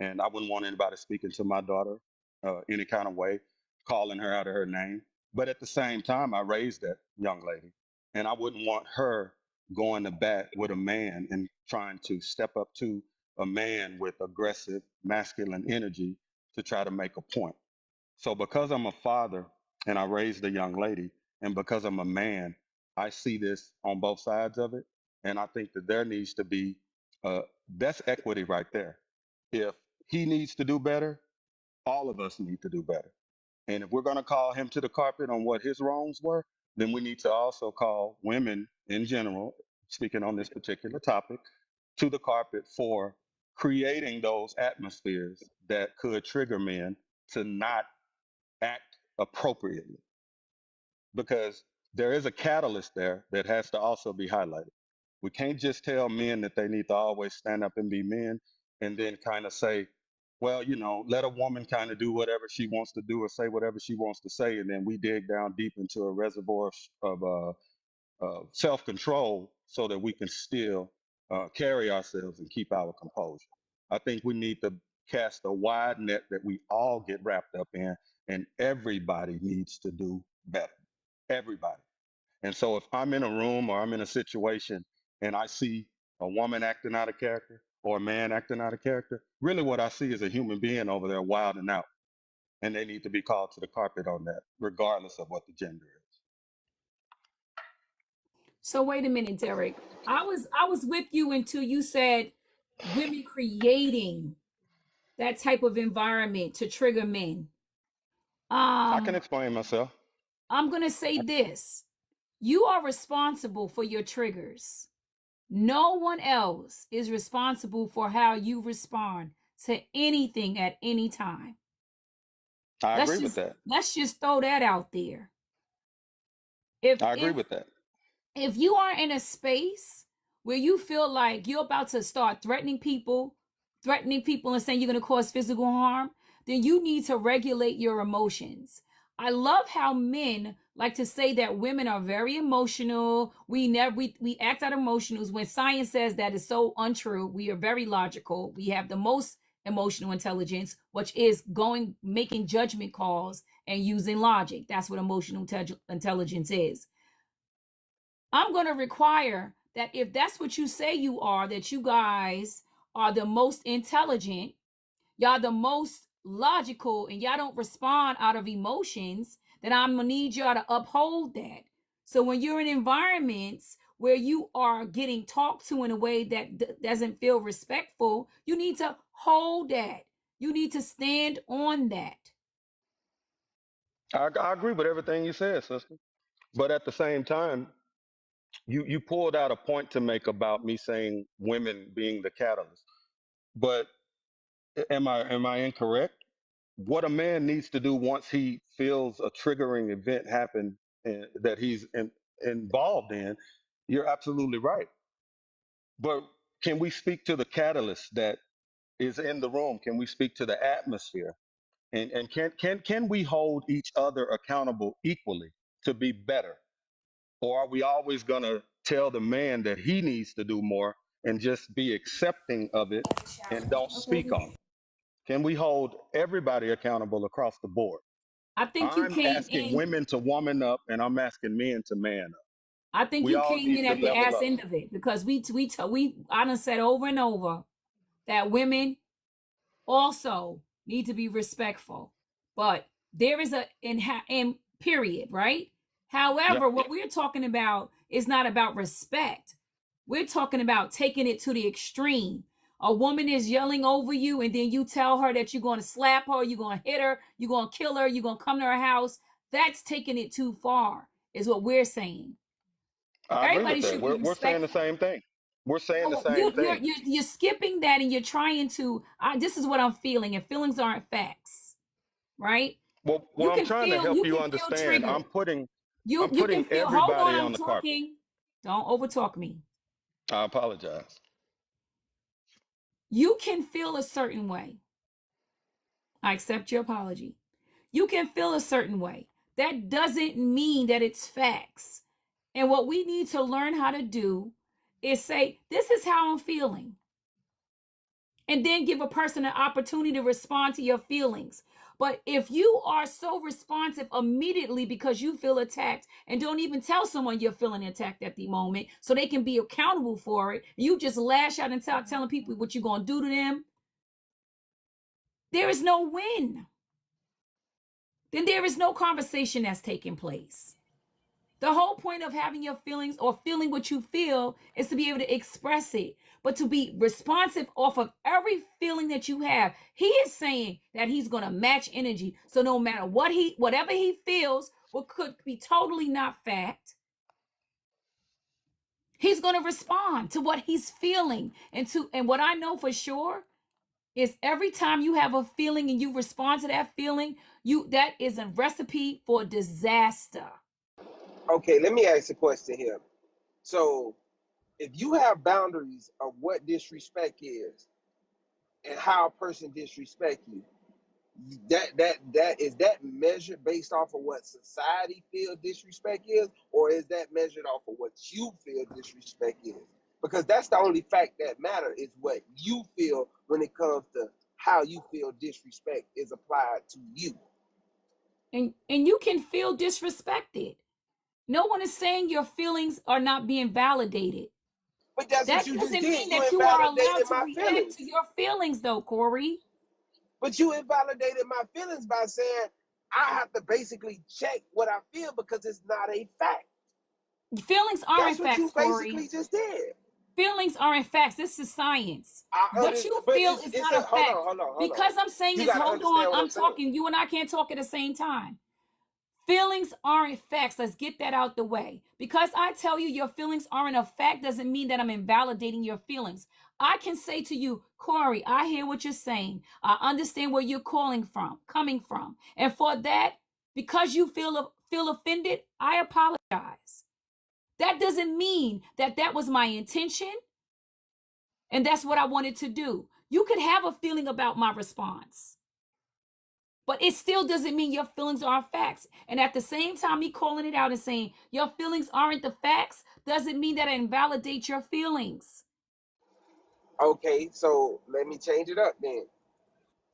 and I wouldn't want anybody speaking to my daughter any kind of way. calling her out of her name. But at the same time, I raised that young lady, and I wouldn't want her going to bat with a man and trying to step up to a man with aggressive masculine energy to try to make a point. So because I'm a father and I raised a young lady, and because I'm a man, I see this on both sides of it, and I think that there needs to be that's equity right there. If he needs to do better, all of us need to do better. And if we're going to call him to the carpet on what his wrongs were, then we need to also call women in general, speaking on this particular topic, to the carpet for creating those atmospheres that could trigger men to not act appropriately. Because there is a catalyst there that has to also be highlighted. We can't just tell men that they need to always stand up and be men and then kind of say, well, let a woman kind of do whatever she wants to do or say whatever she wants to say. And then we dig down deep into a reservoir of self control so that we can still carry ourselves and keep our composure. I think we need to cast a wide net that we all get wrapped up in, and everybody needs to do better. Everybody. And so if I'm in a room or I'm in a situation and I see a woman acting out of character or a man acting out of character, really what I see is a human being over there wilding out. And they need to be called to the carpet on that, regardless of what the gender is. So wait a minute, Derek. I was with you until you said women creating that type of environment to trigger men. I can Um, explain myself. I'm gonna say this. You are responsible for your triggers. No one else is responsible for how you respond to anything at any time. I Let's agree with just that. let's just throw that out there. If I agree if with that. if you are in a space where you feel like you're about to start threatening people and saying you're going to cause physical harm, then you need to regulate your emotions. I love how men like to say that women are very emotional. We act out emotionals when science says that is so untrue. We are very logical. We have the most emotional intelligence, which is making judgment calls and using logic. That's what emotional intelligence is. I'm going to require that if that's what you say you are, that you guys are the most intelligent, y'all the most logical, and y'all don't respond out of emotions, then I'm going to need y'all to uphold that. So when you're in environments where you are getting talked to in a way that doesn't feel respectful, you need to hold that. You need to stand on that. I agree with everything you said, sister. But at the same time, you pulled out a point to make about me saying women being the catalyst. But am I incorrect? What a man needs to do once he feels a triggering event happen that he's involved in, you're absolutely right. But can we speak to the catalyst that is in the room? Can we speak to the atmosphere? And can we hold each other accountable equally to be better? Or are we always going to tell the man that he needs to do more and just be accepting of it and don't speak on it? Can we hold everybody accountable across the board? I think you I'm came asking in. women to woman up and I'm asking men to man up. I think We you all came need in to at the level ass up. end of it because I done said over and over that women also need to be respectful, but there is in period, right? Yeah, However, what we're talking about is not about respect. We're talking about taking it to the extreme. A woman is yelling over you, and then you tell her that you're going to slap her, you're going to hit her, you're going to kill her, you're going to come to her house. That's taking it too far, is what we're saying. I agree Everybody with that. should be We're saying the respectful. same thing. We're saying the No, same thing. you're skipping that and you're trying to. This is what I'm feeling, and feelings aren't facts, right? Well, I'm trying to help You you can feel understand. triggered. I'm You can putting feel. Hold on, everybody I'm on the carpet. talking. Don't overtalk me. I apologize. You can feel a certain way. I accept your apology. You can feel a certain way. That doesn't mean that it's facts. And what we need to learn how to do is say, "This is how I'm feeling." And then give a person an opportunity to respond to your feelings. But if you are so responsive immediately because you feel attacked and don't even tell someone you're feeling attacked at the moment so they can be accountable for it, you just lash out and telling people what you're going to do to them, there is no win. Then there is no conversation that's taking place. The whole point of having your feelings or feeling what you feel is to be able to express it, but to be responsive off of every feeling that you have. He is saying that he's going to match energy. So no matter whatever he feels, what could be totally not fact, he's going to respond to what he's feeling. And what I know for sure is every time you have a feeling and you respond to that feeling, that is a recipe for disaster. Okay, let me ask a question here. So, if you have boundaries of what disrespect is and how a person disrespect you, that measured based off of what society feel disrespect is, or is that measured off of what you feel disrespect is? Because that's the only fact that matter is what you feel when it comes to how you feel disrespect is applied to you. And you can feel disrespected. No one is saying your feelings are not being validated. But that's what That you just doesn't did. mean You that you are allowed invalidated to my react to feelings. your feelings, though, Corey. But you invalidated my feelings by saying I have to basically check what I feel because it's not a fact. Feelings aren't That's what facts, you Corey. basically just did. Feelings aren't facts. This is science. What you But feel is it's not a a fact. hold on. Because I'm saying You this, got to hold on, understand what I'm I'm saying. talking. You and I can't talk at the same time. Feelings aren't facts. Let's get that out the way. Because I tell you your feelings aren't a fact doesn't mean that I'm invalidating your feelings. I can say to you, Corey, I hear what you're saying. I understand where you're coming from. And for that, because you feel offended, I apologize. That doesn't mean that that was my intention and that's what I wanted to do. You could have a feeling about my response. But it still doesn't mean your feelings are facts. And at the same time, me calling it out and saying your feelings aren't the facts doesn't mean that I invalidate your feelings. Okay, so let me change it up then.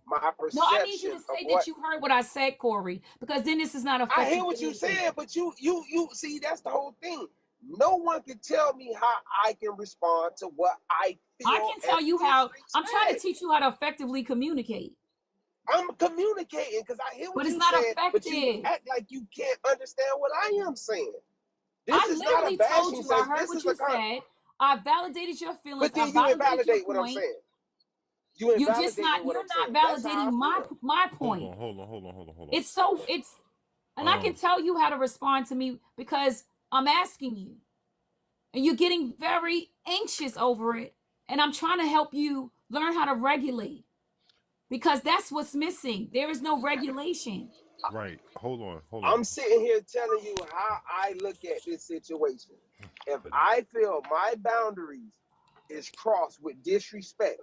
My No, I need you to perception of say that what you heard what I said, Corey, because then this is not I effective hear what you communication. saying, but you see that's the whole thing. No one can tell me how I can respond to what I I feel can as tell you how I'm trying to disrespect. teach you how to effectively communicate, I'm communicating because I hear but what it's you not saying, but you effective. act like you can't understand what I am saying. This I is not a literally told bashing you, I session. heard This what is you a said. I validated your feelings. but I then you validated your invalidate what I'm point. saying. You invalidating what You're I'm not saying. That's how validating I my feel. my Hold point. on, hold on, hold on, hold on, hold on. It's and I can tell you how to respond to me because I'm asking you and you're getting very anxious over it and I'm trying to help you learn how to regulate because that's what's missing. There is no regulation. Right. Hold on, hold on. I'm sitting here telling you how I look at this situation. If I feel my boundaries is crossed with disrespect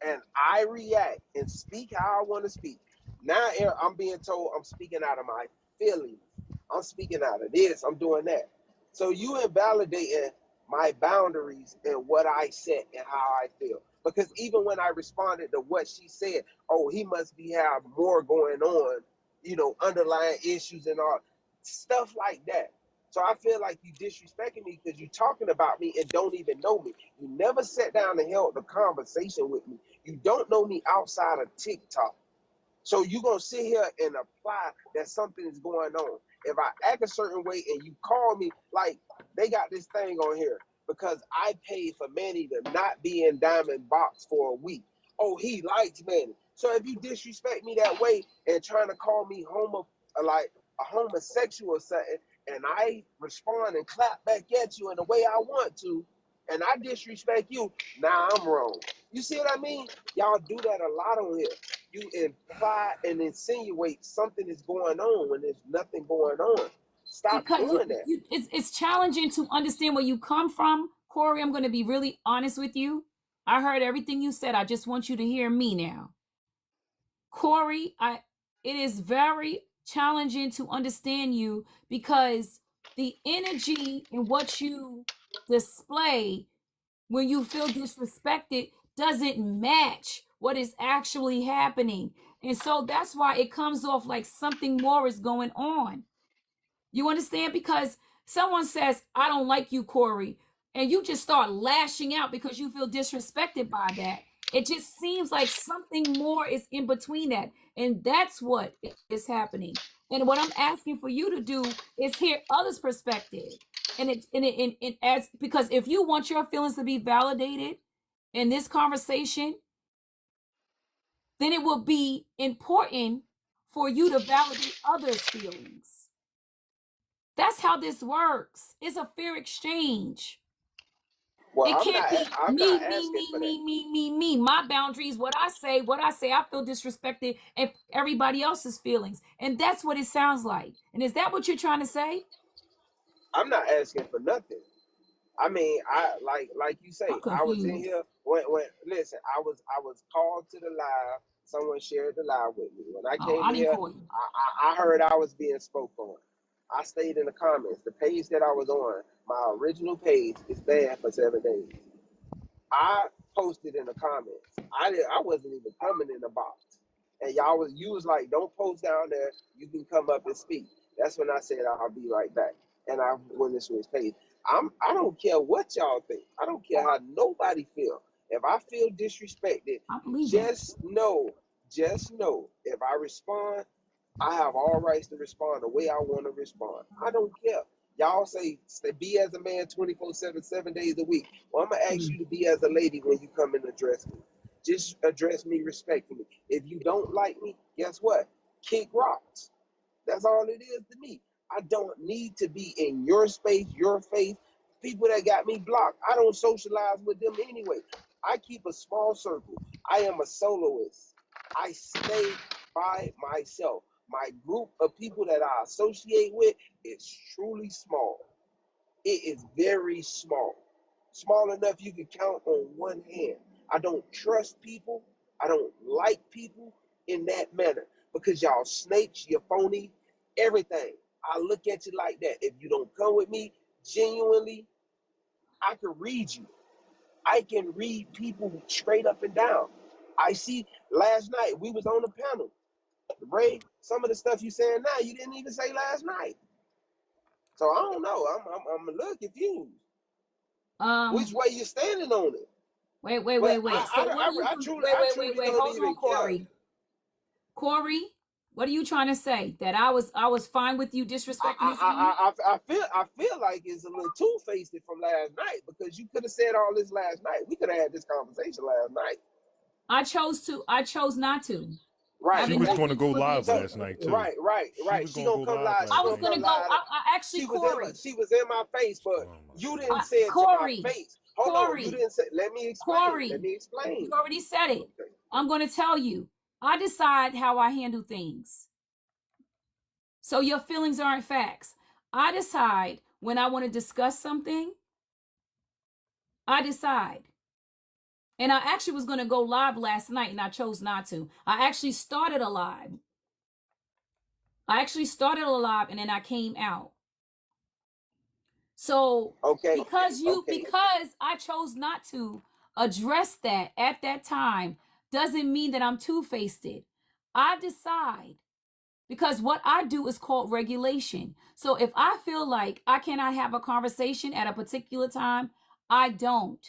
and I react and speak how I want to speak, now I'm being told I'm speaking out of my feelings. I'm speaking out of this. I'm doing that. So you invalidating my boundaries and what I said and how I feel. Because even when I responded to what she said, oh, he must be have more going on, underlying issues and all stuff like that. So I feel like you disrespecting me because you're talking about me and don't even know me. You never sat down and held a conversation with me. You don't know me outside of TikTok. So you're going to sit here and apply that something is going on. If I act a certain way and you call me, like they got this thing on here, because I paid for Manny to not be in Diamond Box for a week. Oh, he likes Manny. So if you disrespect me that way and trying to call me like a homosexual or something, and I respond and clap back at you in the way I want to, and I disrespect you, now I'm wrong. You see what I mean? Y'all do that a lot on here. You imply and insinuate something is going on when there's nothing going on. Stop Because doing that. it's challenging to understand where you come from, Corey. I'm going to be really honest with you. I heard everything you said. I just want you to hear me now, Corey. It is very challenging to understand you because the energy and what you display when you feel disrespected doesn't match what is actually happening. And so that's why it comes off like something more is going on. You understand? Because someone says, I don't like you, Corey, and you just start lashing out because you feel disrespected by that. It just seems like something more is in between that. And that's what is happening. And what I'm asking for you to do is hear others' perspective. And as because if you want your feelings to be validated in this conversation, then it will be important for you to validate others' feelings. That's how this works. It's a fair exchange. Well, It can't be I'm not me, me, asking me, for that. me, me, me, me. My boundaries, what I say, I feel disrespected and everybody else's feelings. And that's what it sounds like. And is that what you're trying to say? I'm not asking for nothing. I mean, I like you I'm say, I was in confused. here when listen, I was called to the live. Someone shared the live with me. When I Oh, came I in didn't here, call you. I heard I was being spoke on. I stayed in the comments. The page that I was on, my original page, is banned for 7 days. I posted in the comments. I wasn't even coming in the box. And you was like, don't post down there. You can come up and speak. That's when I said I'll be right back. And I went this was paid. I don't care what y'all think. I don't care how nobody feel. If I feel disrespected, I believe that. just know, if I respond, I have all rights to respond the way I want to respond. I don't care. Y'all say be as a man 24/7, 7 days a week. Well, I'm gonna ask Mm. you to be as a lady when you come and address me. Just address me respectfully. If you don't like me, guess what? Kick rocks. That's all it is to me. I don't need to be in your space, your face. People that got me blocked, I don't socialize with them anyway. I keep a small circle. I am a soloist. I stay by myself. My group of people that I associate with is truly small. It is very small. Small enough you can count on one hand. I don't trust people. I don't like people in that manner because y'all snakes, you're phony, everything. I look at you like that. If you don't come with me genuinely, I can read you. I can read people straight up and down. I see last night we was on the panel. Ray, some of the stuff you saying now, you didn't even say last night. So I don't know. I'm a little confused. Which Um, way you standing on it? wait. So what are you I truly wait. don't Hold even on, care. Corey, what are you trying to say? That I was fine with you disrespecting this woman? I feel like it's a little two faced from last night because you could have said all this last night. We could have had this conversation last night. I chose not to. Right. She Having was Thank going to you. nothing to go do with being live So last two-faced. night too. right. She was She going to gonna go come live live. She I last was gonna night. gonna come go. live. I actually, Corey, She was in my face, but Oh my you didn't god. say it to my Corey, face. Hold on. You Corey, didn't say. Let me explain. Let Corey. me You explain. already said it. Okay. I'm gonna tell you. I decide how I handle things. So your feelings aren't facts. I decide when I want to discuss something. I decide. And I actually was gonna go live last night, and I chose not to. I actually started a live. And then I came out. So Okay. Okay. because I chose not to address that at that time doesn't mean that I'm two-faced. I decide because what I do is called regulation. So if I feel like I cannot have a conversation at a particular time, I don't.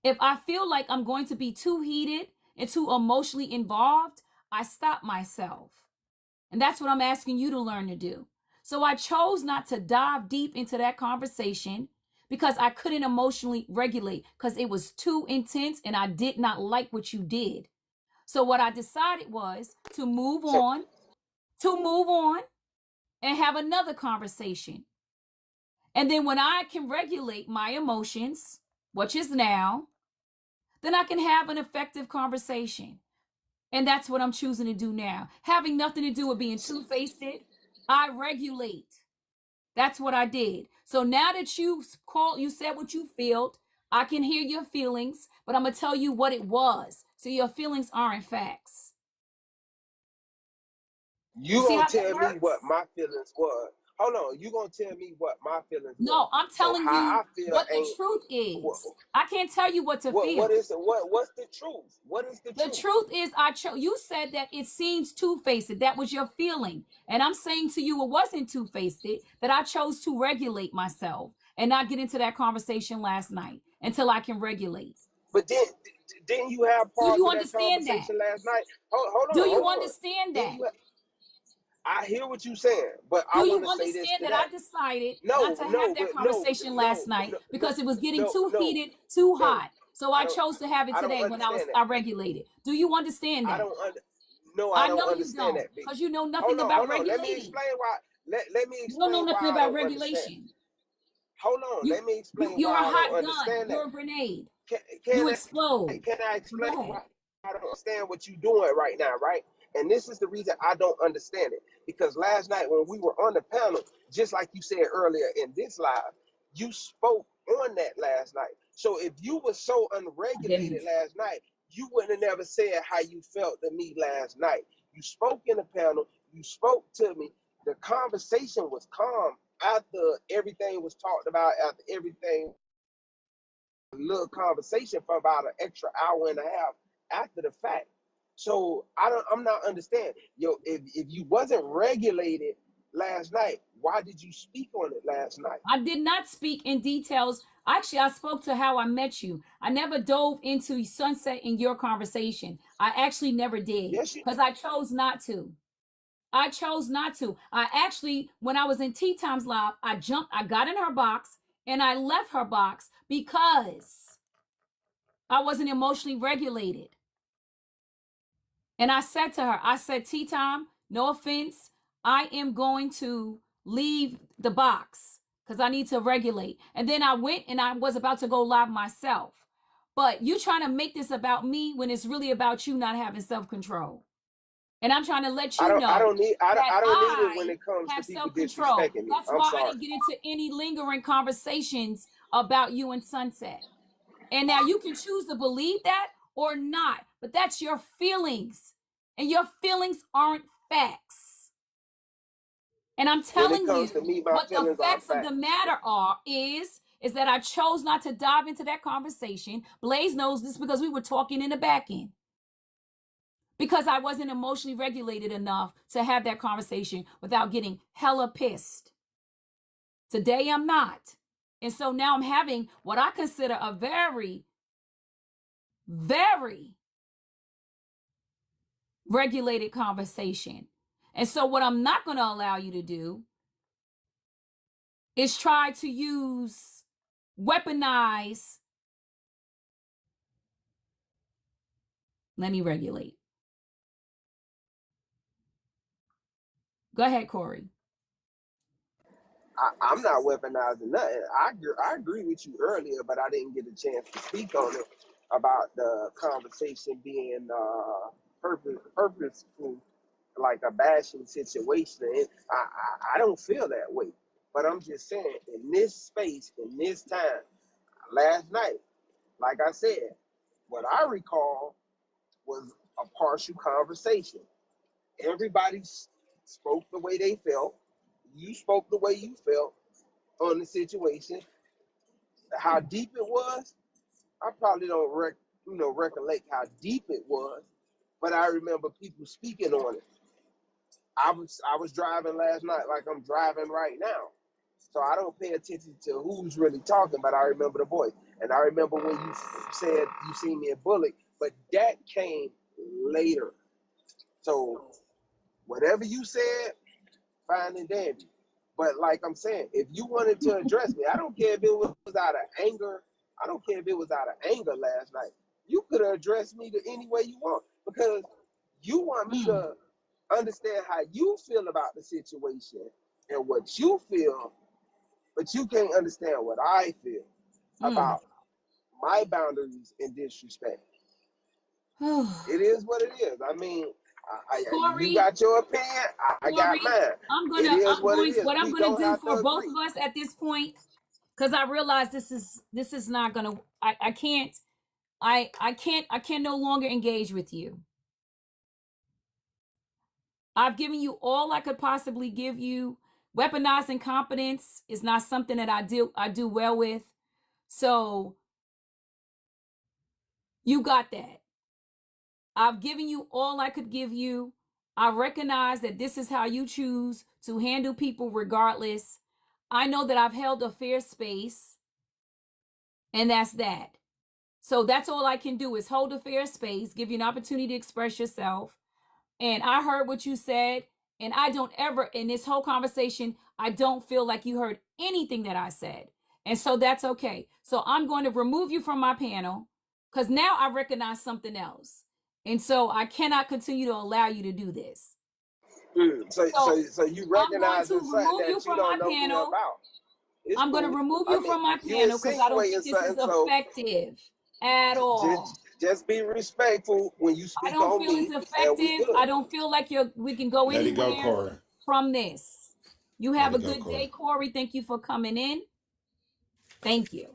If I feel like I'm going to be too heated and too emotionally involved, I stop myself. And that's what I'm asking you to learn to do. So I chose not to dive deep into that conversation because I couldn't emotionally regulate because it was too intense and I did not like what you did. So what I decided was So to move on and have another conversation. And then when I can regulate my emotions, which is now, then I can have an effective conversation. And that's what I'm choosing to do now. Having nothing to do with being two-faced, I regulate. That's what I did. So now that you said what you felt, I can hear your feelings, but I'm gonna tell you what it was. So your feelings aren't facts. You you see gonna how that tell me what works? my feelings was. hold on. You gonna tell me what my feelings was. No, I'm So telling how you I feel what the ain't truth what is. I can't tell you what to what feel. is what's the truth? What is the The truth? truth is, you said that it seems two-faced. That was your feeling, and I'm saying to you, it wasn't two-faced. That I chose to regulate myself and not get into that conversation last night until I can regulate. But then didn't you have Do parts you of that understand that? conversation last night? Do you Hold on. understand Then that? you I hear what you're saying, but I Do want you to say this understand to that that. I decided not No, to have no, that but no, conversation no, last night no, no, because it was getting no, too no, heated, too no. hot. So I chose to have it I don't today when understand that. I regulated. Do you understand I that? don't under, no, I I don't know you understand don't that, Big. because you know nothing about Hold on. Let me regulating. explain why. Let me You don't know explain nothing why I about don't understand. regulation. Hold on. You Let me you explain you're a why I don't hot gun. understand that. You're a grenade. Can, You can explode. can I Go explain ahead. why I don't understand what you're doing right now, right? And this is the reason I don't understand it. Because last night when we were on the panel, just like you said earlier in this live, you spoke on that last night. So if you were so I unregulated didn't. last night, you wouldn't have never said how you felt to me last night. You spoke in the panel, you spoke to me. The conversation was calm after everything was talked about, after everything little conversation for about an extra hour and a half after the fact. So I'm not understanding. Yo, if you wasn't regulated last night, why did you speak on it last night? I did not speak in details. Actually, I spoke to how I met you. I never dove into sunset in your conversation. I actually never did Yes, you because I chose not to. I chose not to. I actually, when I was in Tea Times Live, I got in her box and I left her box because I wasn't emotionally regulated. And I said to her, I said, Tea Time, no offense, I am going to leave the box because I need to regulate. And then I went and I was about to go live myself. But you trying to make this about me when it's really about you not having self-control. And I'm trying to let you know that I don't need it when I it comes to have people self-control. disrespecting me. That's I'm why I sorry. didn't get into any lingering conversations about you and Sunset. And now you can choose to believe that or not, but that's your feelings. And your feelings aren't facts. And I'm When it telling comes to you me, my what the feelings are facts of the facts. matter are is that I chose not to dive into that conversation. Blaze knows this because we were talking in the back end. Because I wasn't emotionally regulated enough to have that conversation without getting hella pissed. Today I'm not. And so now I'm having what I consider a very, very regulated conversation. And so what I'm not going to allow you to do is try to weaponize. Let me regulate. Go ahead, Corey. I'm not weaponizing nothing. I agree with you earlier, but I didn't get a chance to speak on it about the conversation being purposeful, like a bashing situation. And I don't feel that way. But I'm just saying, in this space, in this time, last night, like I said, what I recall was a partial conversation. Everybody spoke the way they felt. You spoke the way you felt on the situation. How deep it was, I probably don't recollect how deep it was, but I remember people speaking on it. I was driving last night like I'm driving right now. So I don't pay attention to who's really talking, but I remember the voice. And I remember when you said you seen me in Bullock, but that came later. So whatever you said, fine and dandy. But like I'm saying, if you wanted to address me, I don't care if it was out of anger. I don't care if it was out of anger last night. You could have addressed me the any way you want because you want me Mm, to understand how you feel about the situation and what you feel, but you can't understand what I feel mm. about my boundaries and disrespect. It is what it is. I mean, you Corey, got your opinion, I got Corey, mine. It is what it is. what I'm We gonna don't do have to for both agree. of us at this point, because I realize this is not gonna. I can't. I can no longer engage with you. I've given you all I could possibly give you. Weaponized incompetence is not something that I do well with. So you got that. I've given you all I could give you. I recognize that this is how you choose to handle people regardless. I know that I've held a fair space, and that's that. So that's all I can do is hold a fair space, give you an opportunity to express yourself. And I heard what you said, and I don't ever, in this whole conversation, I don't feel like you heard anything that I said. And so that's okay. So I'm going to remove you from my panel because now I recognize something else. And so I cannot continue to allow you to do this. So So you I'm going to recognizing something remove you that you from my don't know me panel. about. It's I'm going to cool. remove I you mean, from my you panel because I don't insinuating think this is something, so effective at all. just be respectful when you I speak don't on feel it's me, and we effective. good. I don't feel like we can go Let it go, anywhere Corey. from this. You Let have it a go, good Corey. day, Corey. Thank you for coming in. Thank you.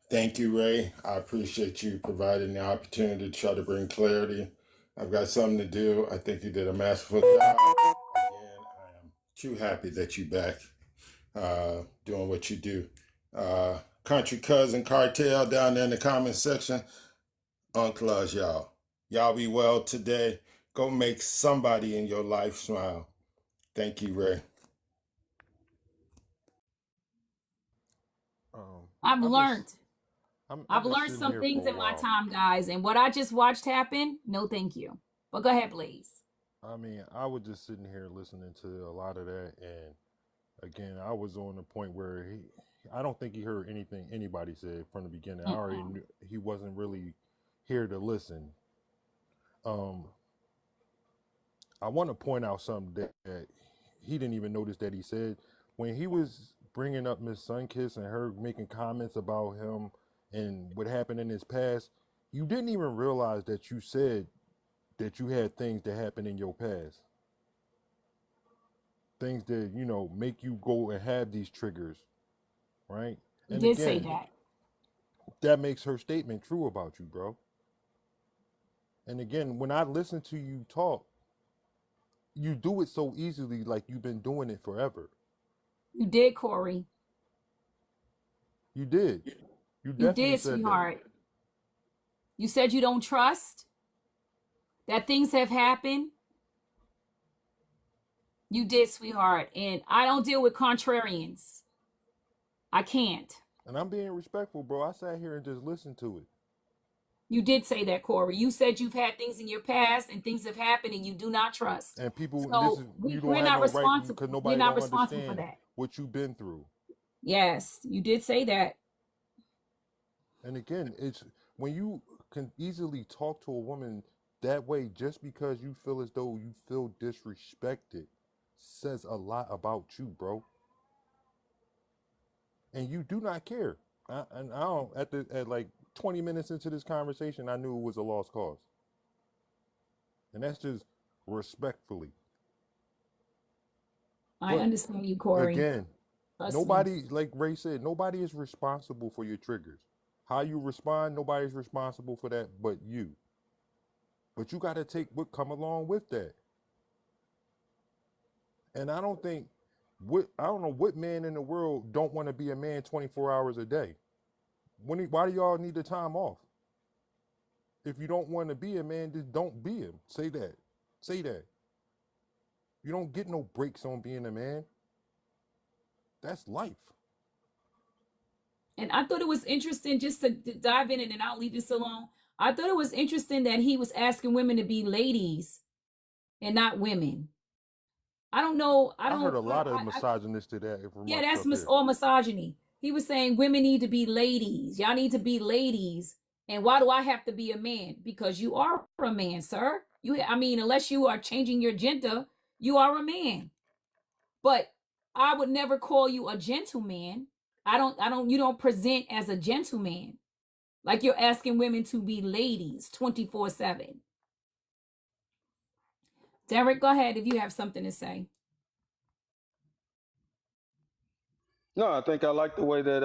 Thank you, Ray. I appreciate you providing the opportunity to try to bring clarity. I've got something to do. I think you did a masterful job. Again, I am too happy that you back doing what you do. Country Cousin Cartel down there in the comment section. Unclause y'all. Y'all be well today. Go make somebody in your life smile. Thank you, Ray. Um, I've I've been learned. I've I've been learned sitting some here things for a in my while. time, guys. And what I just watched happen, no thank you. But go ahead, please. I mean, I was just sitting here listening to a lot of that, and again, I was on the point where I don't think he heard anything anybody said from the beginning. I already Mm-mm. knew he wasn't really here to listen. Um, I want to point out something that he didn't even notice that he said when he was bringing up Miss Sunkiss and her making comments about him and what happened in his past. You didn't even realize that you said that you had things that happened in your past, things that make you go and have these triggers, right? You And did say again, that. that makes her statement true about you, bro. And again, when I listen to you talk, you do it so easily, like you've been doing it forever. You did, Corey. You did. You You definitely did, said that. sweetheart. You said you don't trust, that things have happened. You did, sweetheart. And I don't deal with contrarians. I can't. And I'm being respectful, bro. I sat here and just listened to it. You did say that, Corey. You said you've had things in your past and things have happened and you do not trust. And people, this So is, you don't we're have not no right responsible. because We're nobody not don't responsible for understand that. what you've been through. Yes, you did say that. And again, it's when you can easily talk to a woman that way just because you feel as though you feel disrespected says a lot about you, bro. And you do not care. And I don't at like 20 minutes into this conversation, I knew it was a lost cause. And that's just respectfully. I But understand you, Corey. again, Trust me. nobody, like Ray said, nobody is responsible for your triggers. How you respond, nobody's responsible for that but you. But you got to take what come along with that. And I don't know what man in the world don't want to be a man 24 hours a day. Why do y'all need the time off? If you don't want to be a man, just don't be him. Say that. Say that. You don't get no breaks on being a man. That's life. And I thought it was interesting just to dive in and then I'll leave this alone. I thought it was interesting that he was asking women to be ladies and not women. I don't know. I heard a lot of misogynistic Yeah, remarks that's up here. all misogyny. He was saying women need to be ladies. Y'all need to be ladies. And why do I have to be a man? Because you are a man, sir. I mean, unless you are changing your gender, you are a man. But I would never call you a gentleman. You don't present as a gentleman. Like you're asking women to be ladies 24/7. Derek, go ahead if you have something to say. No, I think I like the way that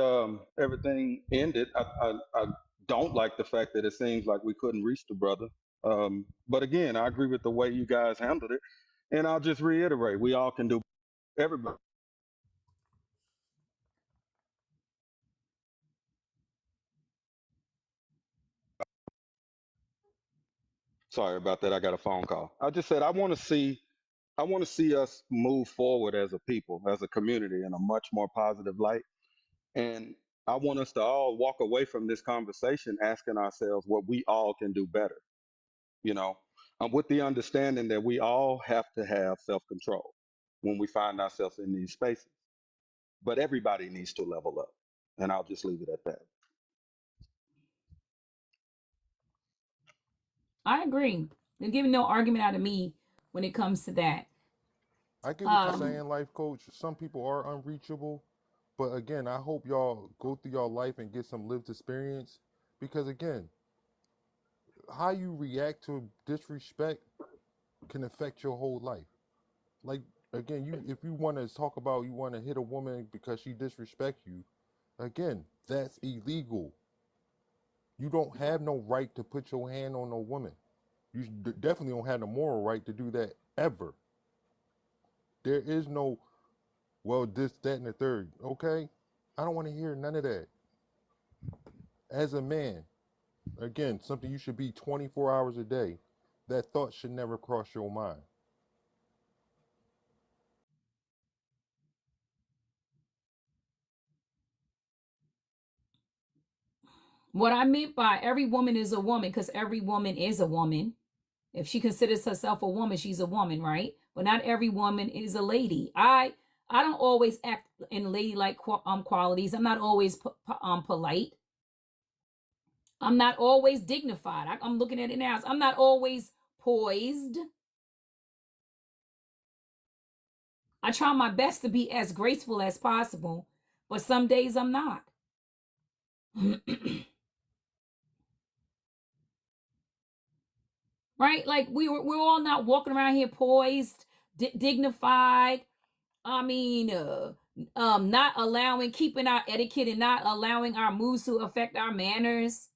everything ended. I don't like the fact that it seems like we couldn't reach the brother. But again, I agree with the way you guys handled it. And I'll just reiterate, we all can do, everybody. Sorry about that. I got a phone call. I just said I want to see us move forward as a people, as a community in a much more positive light. And I want us to all walk away from this conversation asking ourselves what we all can do better, you know, with the understanding that we all have to have self-control when we find ourselves in these spaces. But everybody needs to level up. And I'll just leave it at that. I agree. They're giving no argument out of me when it comes to that. I get what you're saying, life coach. Some people are unreachable, but again, I hope y'all go through your life and get some lived experience, because again, how you react to disrespect can affect your whole life. Like again, you if you want to talk about you want to hit a woman because she disrespects you, again, that's illegal. You don't have no right to put your hand on a woman. You definitely don't have the moral right to do that ever. There is no, well, this, that, and the third. Okay? I don't want to hear none of that. As a man, again, something you should be 24 hours a day, that thought should never cross your mind. What I meant by every woman is a woman, because every woman is a woman. If she considers herself a woman, she's a woman, right? But not every woman is a lady. I don't always act in ladylike qualities. I'm not always polite. I'm not always dignified. I'm looking at it now. I'm not always poised. I try my best to be as graceful as possible, but some days I'm not. Right? Like we're all not walking around here poised, dignified. I mean, not allowing, keeping our etiquette and not allowing our moods to affect our manners.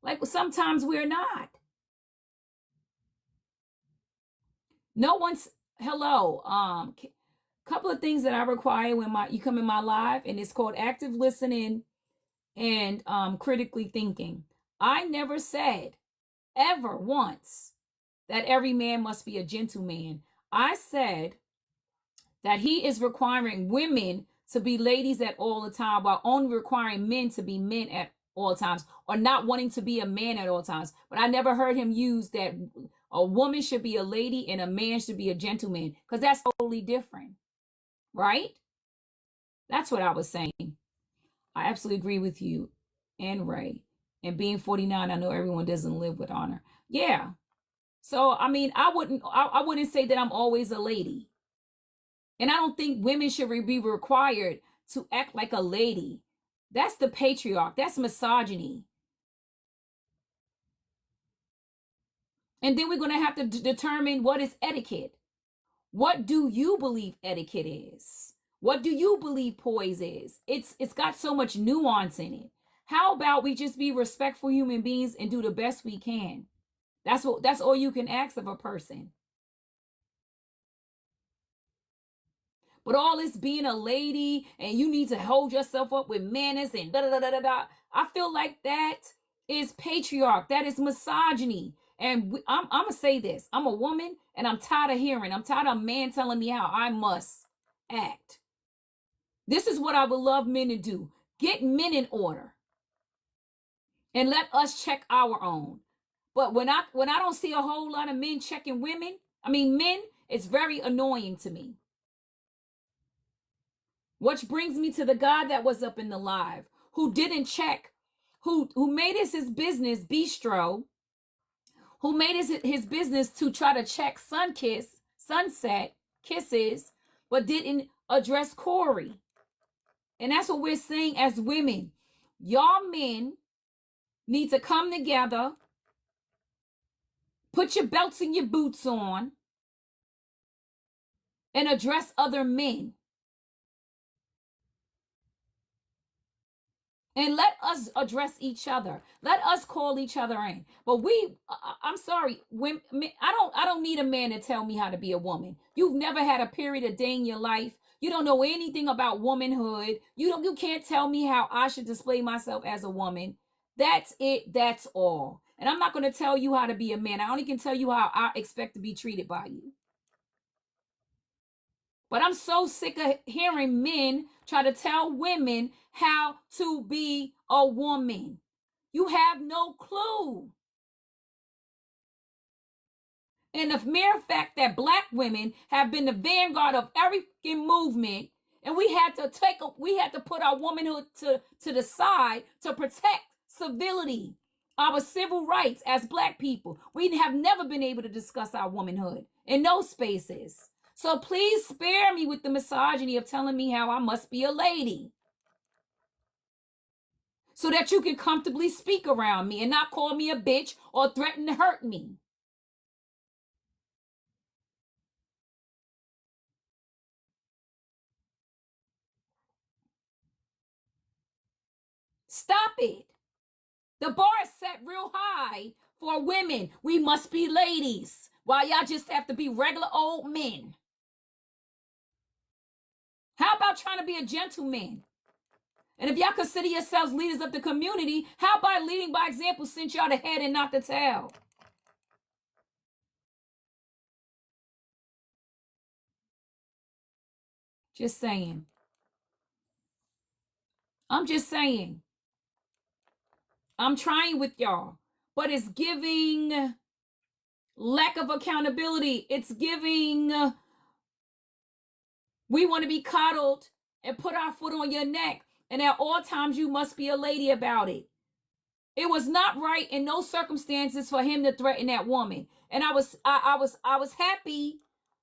Like sometimes we're not. No one's hello. Couple of things that I require when you come in my live, and it's called active listening and critically thinking. I never said ever once that every man must be a gentleman. I said that he is requiring women to be ladies at all the time while only requiring men to be men at all times, or not wanting to be a man at all times. But I never heard him use that a woman should be a lady and a man should be a gentleman, because that's totally different, right? That's what I was saying. I absolutely agree with you and Ray. And being 49, I know everyone doesn't live with honor. Yeah. So I mean, I wouldn't say that I'm always a lady. And I don't think women should be required to act like a lady. That's the patriarch. That's misogyny. And then we're going to have to determine what is etiquette. What do you believe etiquette is? What do you believe poise is? It's got so much nuance in it. How about we just be respectful human beings and do the best we can? That's all you can ask of a person. But all this being a lady and you need to hold yourself up with manners and da da da da da, I feel like that is patriarch. That is misogyny. And I'm gonna say this: I'm a woman, and I'm tired of hearing. I'm tired of a man telling me how I must act. This is what I would love men to do: get men in order, and let us check our own. But when I don't see a whole lot of men checking women, I mean men, it's very annoying to me. Which brings me to the guy that was up in the live who didn't check, who made this his business, bistro, who made his business to try to check sunset kisses, but didn't address Corey. And that's what we're saying as women. Y'all men need to come together, put your belts and your boots on, and address other men. And let us address each other. Let us call each other in. But I'm sorry, when I don't need a man to tell me how to be a woman. You've never had a period of day in your life. You don't know anything about womanhood. You can't tell me how I should display myself as a woman. That's it. That's all. And I'm not going to tell you how to be a man. I only can tell you how I expect to be treated by you. But I'm so sick of hearing men try to tell women how to be a woman. You have no clue. And the mere fact that black women have been the vanguard of every movement, and we had to put our womanhood to the side to protect civility, our civil rights as black people. We have never been able to discuss our womanhood in those spaces. So please spare me with the misogyny of telling me how I must be a lady, so that you can comfortably speak around me and not call me a bitch or threaten to hurt me. Stop it. The bar is set real high for women. We must be ladies, while y'all just have to be regular old men. How about trying to be a gentleman? And if y'all consider yourselves leaders of the community, how about leading by example since y'all the head and not the tail? Just saying. I'm just saying. I'm trying with y'all, but it's giving lack of accountability. It's giving we want to be coddled and put our foot on your neck, and at all times you must be a lady about it. It was not right in no circumstances for him to threaten that woman. And I was happy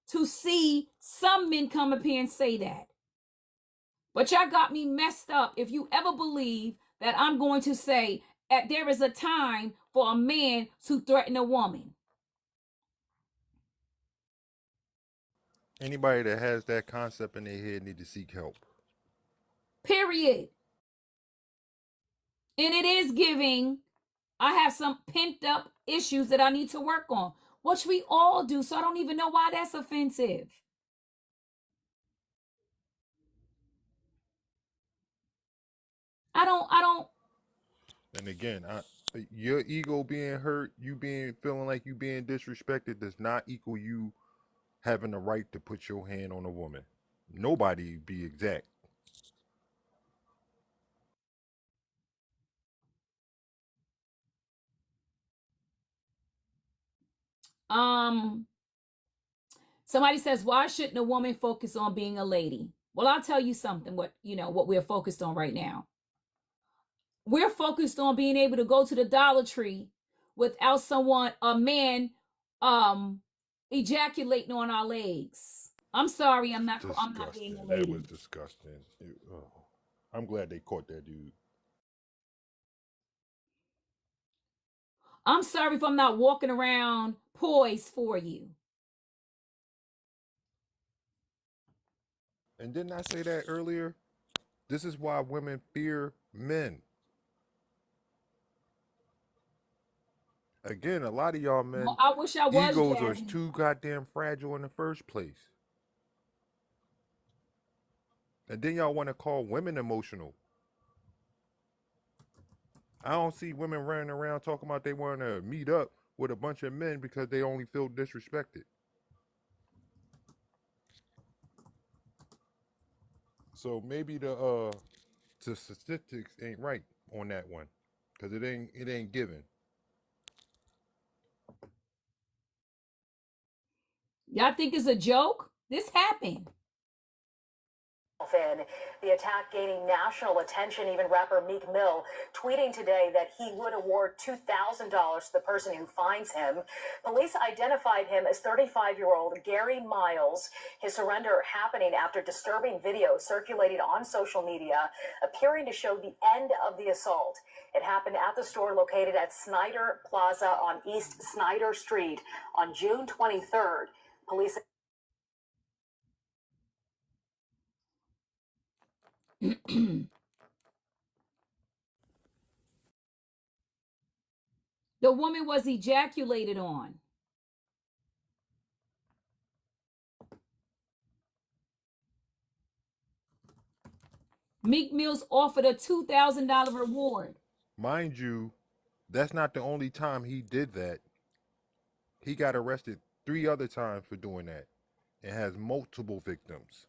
to see some men come up here and say that. But y'all got me messed up if you ever believe that I'm going to say that there is a time for a man to threaten a woman. Anybody that has that concept in their head need to seek help. Period. And it is giving, I have some pent up issues that I need to work on, which we all do. So I don't even know why that's offensive. I don't. And again, your ego being hurt, you being feeling like you being disrespected, does not equal you having the right to put your hand on a woman. Nobody be exact. Um, Somebody says, why shouldn't a woman focus on being a lady? Well, I'll tell you something, what we're focused on right now. We're focused on being able to go to the Dollar Tree without a man, ejaculating on our legs. I'm sorry, I'm not being a Disgusting. That was lady. disgusting. I'm glad they caught that dude. I'm sorry if I'm not walking around poised for you. And didn't I say that earlier? This is why women fear men. Again, a lot of y'all Well, men, I wish I was egos are Jazzy. too goddamn fragile in the first place. And then y'all want to call women emotional. I don't see women running around talking about they want to meet up with a bunch of men because they only feel disrespected. So maybe the statistics ain't right on that one, because it ain't given. Y'all think it's a joke? This happened. In the attack gaining national attention, even rapper Meek Mill tweeting today that he would award $2,000 to the person who finds him. Police identified him as 35-year-old Gary Miles. His surrender happening after disturbing video circulated on social media appearing to show the end of the assault. It happened at the store located at Snyder Plaza on East Snyder Street on June 23rd. Police The woman was ejaculated on. Meek Mills offered a $2,000 reward. Mind you, that's not the only time he did that. He got arrested 3 other times for doing that and has multiple victims.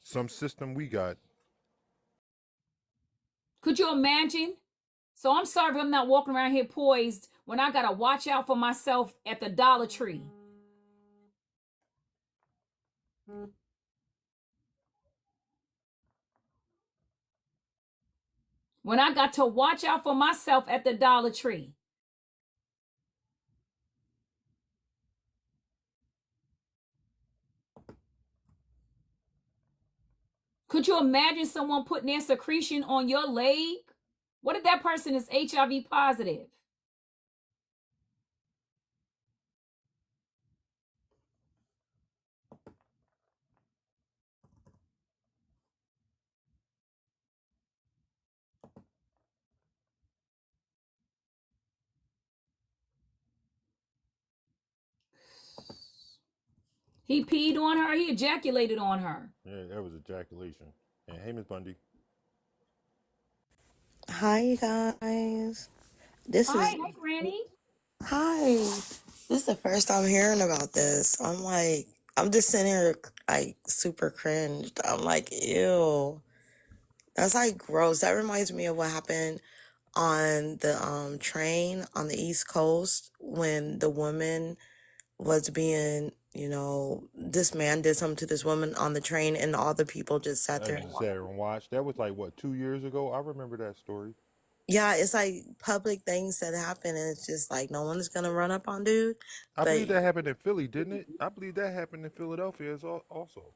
Some system we got. Could you imagine? So I'm sorry if I'm not walking around here poised when I gotta watch out for myself at the Dollar Tree. When I got to watch out for myself at the Dollar Tree. Could you imagine someone putting their secretion on your leg? What if that person is HIV positive? He peed on her. He ejaculated on her. Yeah, that was ejaculation. And hey, Miss Bundy. Hi, you guys. This Hi, is Granny. hi. This is the first I'm hearing about this. I'm like, I'm just sitting here like super cringed. I'm like, ew. That's like gross. That reminds me of what happened on the train on the East Coast when the woman was being, this man did something to this woman on the train and all the people just sat I there and just sat and watched. That was like, what, 2 years ago? I remember that story. yeah, it's like public things that happen, and it's just like no one's gonna run up on dude. I But believe that happened in Philly, didn't it? I believe that happened in Philadelphia also.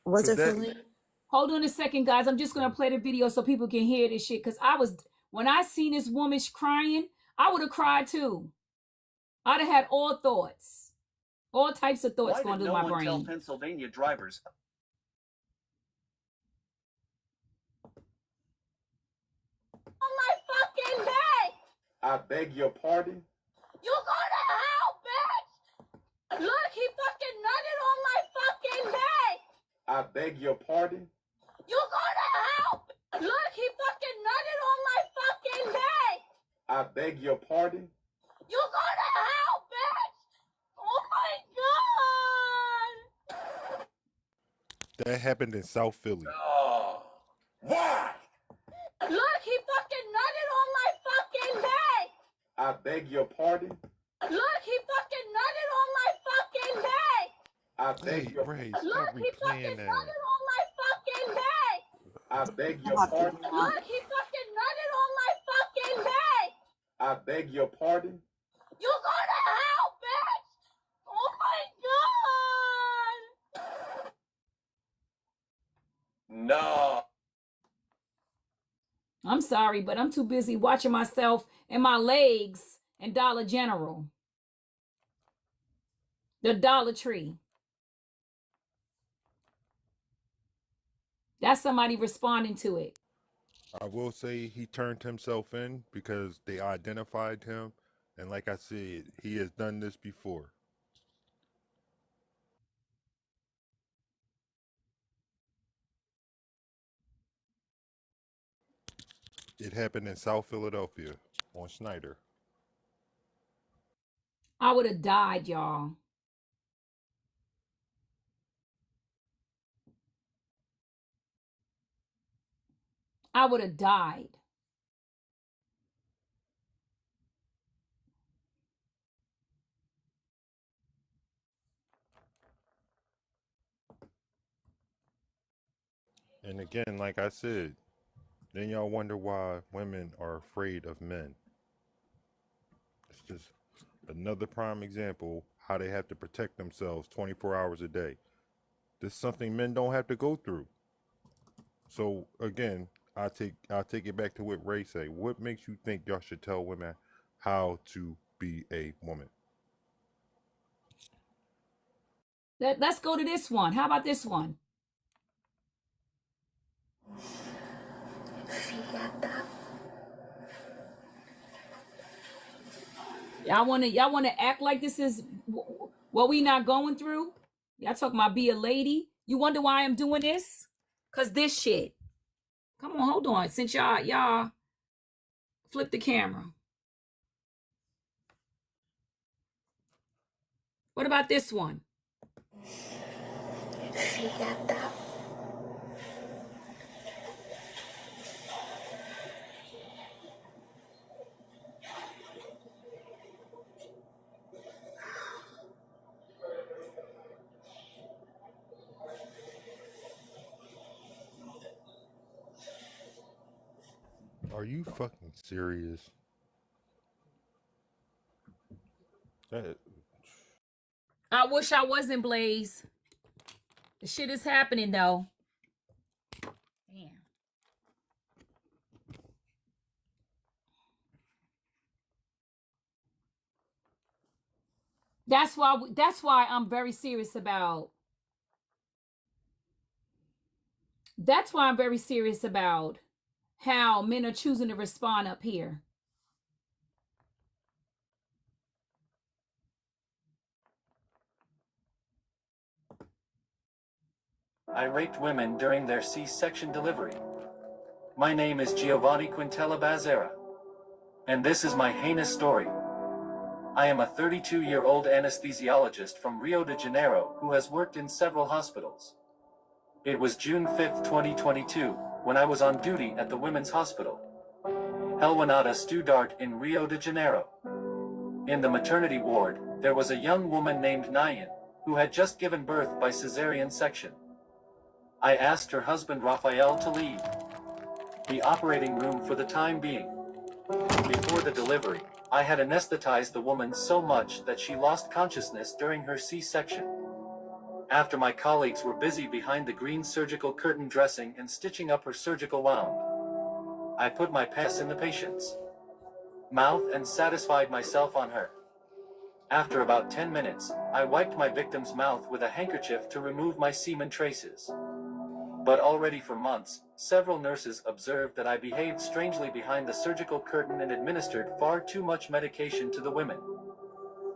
was Because it that, Philly? Hold on a second, guys. I'm just gonna play the video so people can hear this shit. Cause when I seen this woman crying, I would have cried too. I'd have had all thoughts, all types of thoughts going through my brain. Why did no one tell Pennsylvania drivers? On my fucking day! I beg your pardon? You go to hell, bitch! Look, he fucking nutted on my fucking day! I beg your pardon? You go to hell! Look, he fucking nutted on my fucking day! I beg your pardon? You go to hell, bitch! Oh my god! that happened in South Philly. Oh. Why? Look, he fucking nutted on my fucking day! I beg your pardon? Look, he fucking nutted on my fucking day! I beg your Ray, Look, stop he fucking replaying that. nutted on my fucking day! I beg your pardon? Look, he fucking nutted on my fucking day! I beg your pardon? You go to hell, bitch! Oh my god! No. I'm sorry, but I'm too busy watching myself and my legs and Dollar General. The Dollar Tree. That's somebody responding to it. I will say he turned himself in because they identified him. And like I said, he has done this before. It happened in South Philadelphia on Snyder. I would have died, y'all. I would have died. And again, like I said, then y'all wonder why women are afraid of men. It's just another prime example how they have to protect themselves 24 hours a day. This is something men don't have to go through. So again, I'll take it back to what Ray say. What makes you think y'all should tell women how to be a woman? Let's go to this one. How about this one? Y'all wanna act like this is what we not going through? Y'all talking about be a lady? You wonder why I'm doing this? Cause this shit. Come on, hold on. Since y'all flip the camera. What about this one? Are you fucking serious? That, I wish I wasn't, Blaze. The shit is happening though. Damn. That's why I'm very serious about that's why I'm very serious about how men are choosing to respond up here. I raped women during their C-section delivery. My name is Giovanni Quintella Bazzera, and this is my heinous story. I am a 32-year-old anesthesiologist from Rio de Janeiro who has worked in several hospitals. It was June 5, 2022, when I was on duty at the Women's Hospital, Helwanata Studart in Rio de Janeiro. In the maternity ward, there was a young woman named Nayan, who had just given birth by cesarean section. I asked her husband Raphael to leave the operating room for the time being. Before the delivery, I had anesthetized the woman so much that she lost consciousness during her C-section. After my colleagues were busy behind the green surgical curtain dressing and stitching up her surgical wound, I put my pass in the patient's mouth and satisfied myself on her. After about 10 minutes, I wiped my victim's mouth with a handkerchief to remove my semen traces. But already for months, several nurses observed that I behaved strangely behind the surgical curtain and administered far too much medication to the women.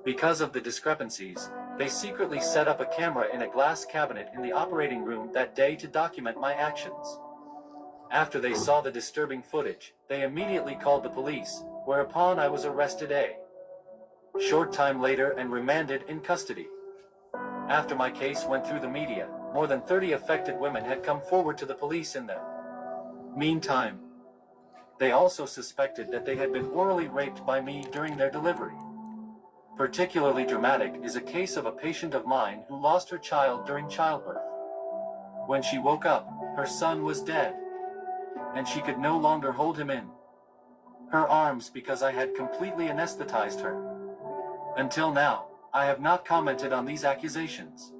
Because of the discrepancies, they secretly set up a camera in a glass cabinet in the operating room that day to document my actions. After they saw the disturbing footage, they immediately called the police, whereupon I was arrested a short time later and remanded in custody. After my case went through the media, more than 30 affected women had come forward to the police in the meantime. They also suspected that they had been orally raped by me during their delivery. Particularly dramatic is a case of a patient of mine who lost her child during childbirth. When she woke up, her son was dead, and she could no longer hold him in her arms because I had completely anesthetized her. Until now, I have not commented on these accusations.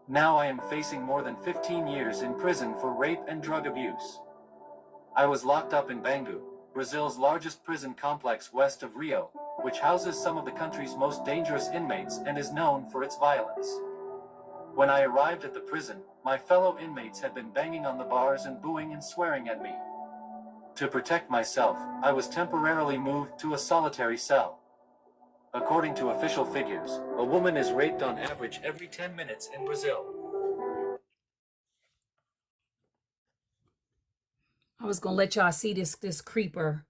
Now I am facing more than 15 years in prison for rape and drug abuse. I was locked up in Bangu, Brazil's largest prison complex west of Rio, which houses some of the country's most dangerous inmates and is known for its violence. When I arrived at the prison, my fellow inmates had been banging on the bars and booing and swearing at me. To protect myself, I was temporarily moved to a solitary cell. According to official figures, a woman is raped on average every 10 minutes in Brazil. I was gonna let y'all see this creeper.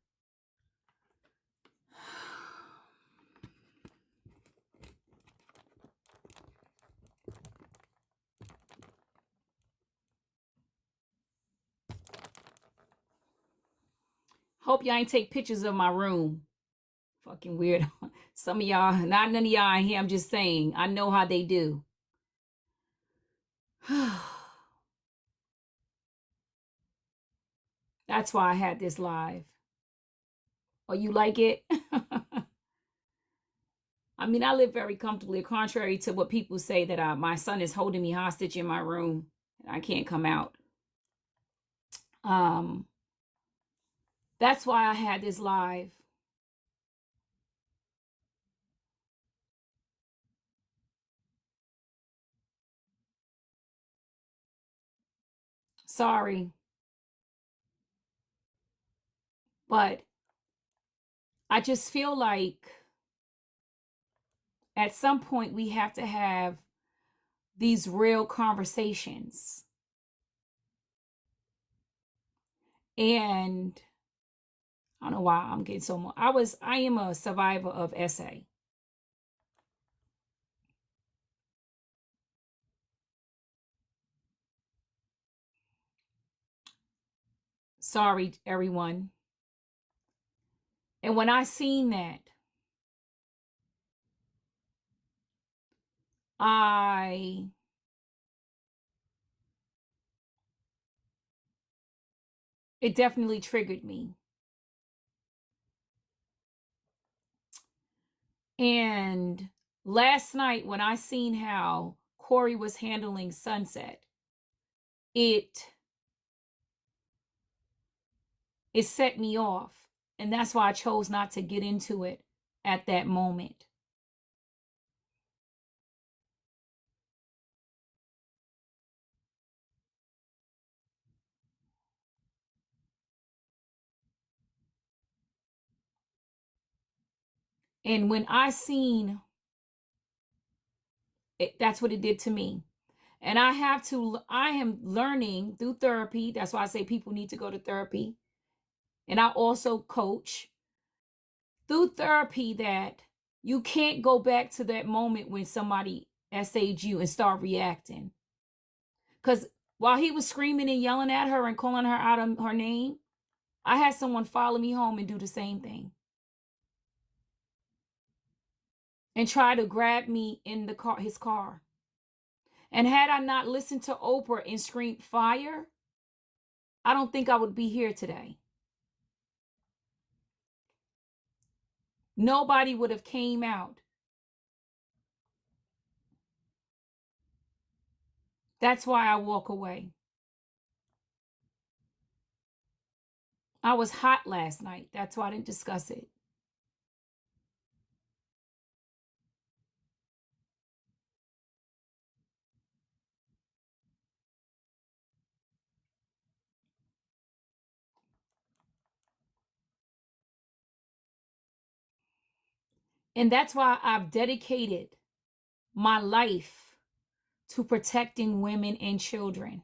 Hope y'all ain't take pictures of my room. Fucking weird. Some of y'all, not none of y'all in here. I'm just saying. I know how they do. That's why I had this live. Oh, you like it? I mean, I live very comfortably, contrary to what people say that my son is holding me hostage in my room and I can't come out. That's why I had this live. Sorry, but I just feel like at some point we have to have these real conversations. And I don't know why I'm getting so much. I am a survivor of SA. Sorry, everyone. And when I seen that, it definitely triggered me. And last night when I seen how Corey was handling Sunset, it set me off. And that's why I chose not to get into it at that moment. And when I seen it, that's what it did to me. And I am learning through therapy. That's why I say people need to go to therapy. And I also coach through therapy that you can't go back to that moment when somebody SA'd you and start reacting. Because while he was screaming and yelling at her and calling her out of her name, I had someone follow me home and do the same thing. And try to grab me in the car, his car. And had I not listened to Oprah and screamed fire, I don't think I would be here today. Nobody would have came out. That's why I walk away. I was hot last night. That's why I didn't discuss it. And that's why I've dedicated my life to protecting women and children.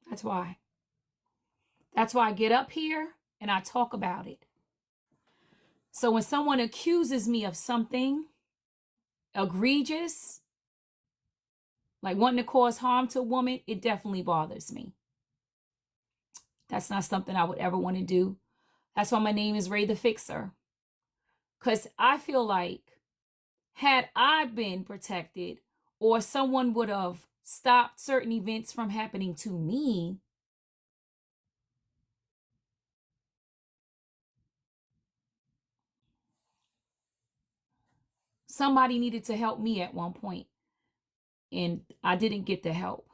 That's why. That's why I get up here and I talk about it. So when someone accuses me of something egregious, like wanting to cause harm to a woman, it definitely bothers me. That's not something I would ever want to do. That's why my name is RaeTheFixer. Because I feel like had I been protected or someone would have stopped certain events from happening to me, somebody needed to help me at one point, and I didn't get the help.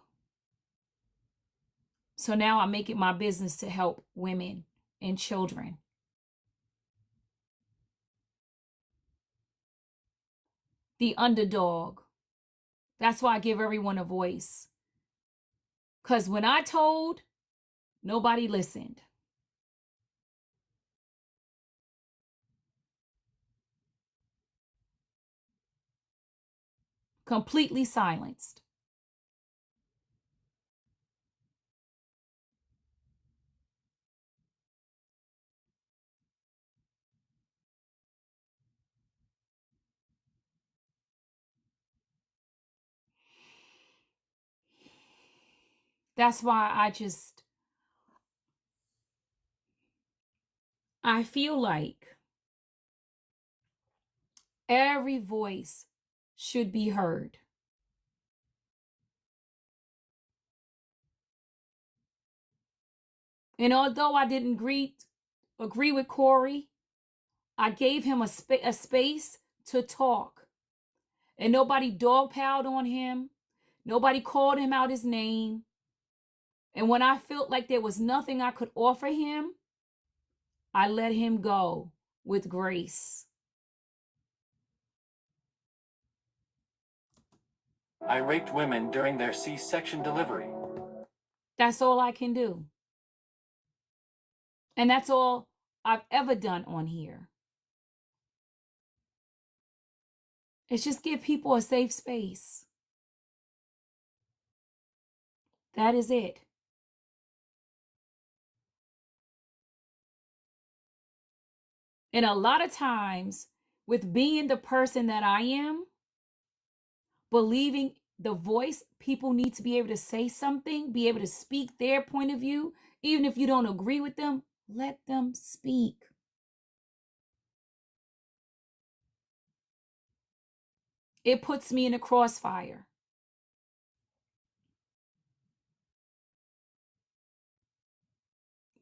So now I make it my business to help women and children. The underdog. That's why I give everyone a voice. Because when I told, nobody listened. Completely silenced. That's why I feel like every voice should be heard. And although I didn't agree with Corey, I gave him a space to talk. And nobody dogpiled on him. Nobody called him out his name. And when I felt like there was nothing I could offer him, I let him go with grace. I raped women during their C-section delivery. That's all I can do. And that's all I've ever done on here. It's just give people a safe space. That is it. And a lot of times, with being the person that I am, believing the voice, people need to be able to say something, be able to speak their point of view, even if you don't agree with them, let them speak. It puts me in a crossfire.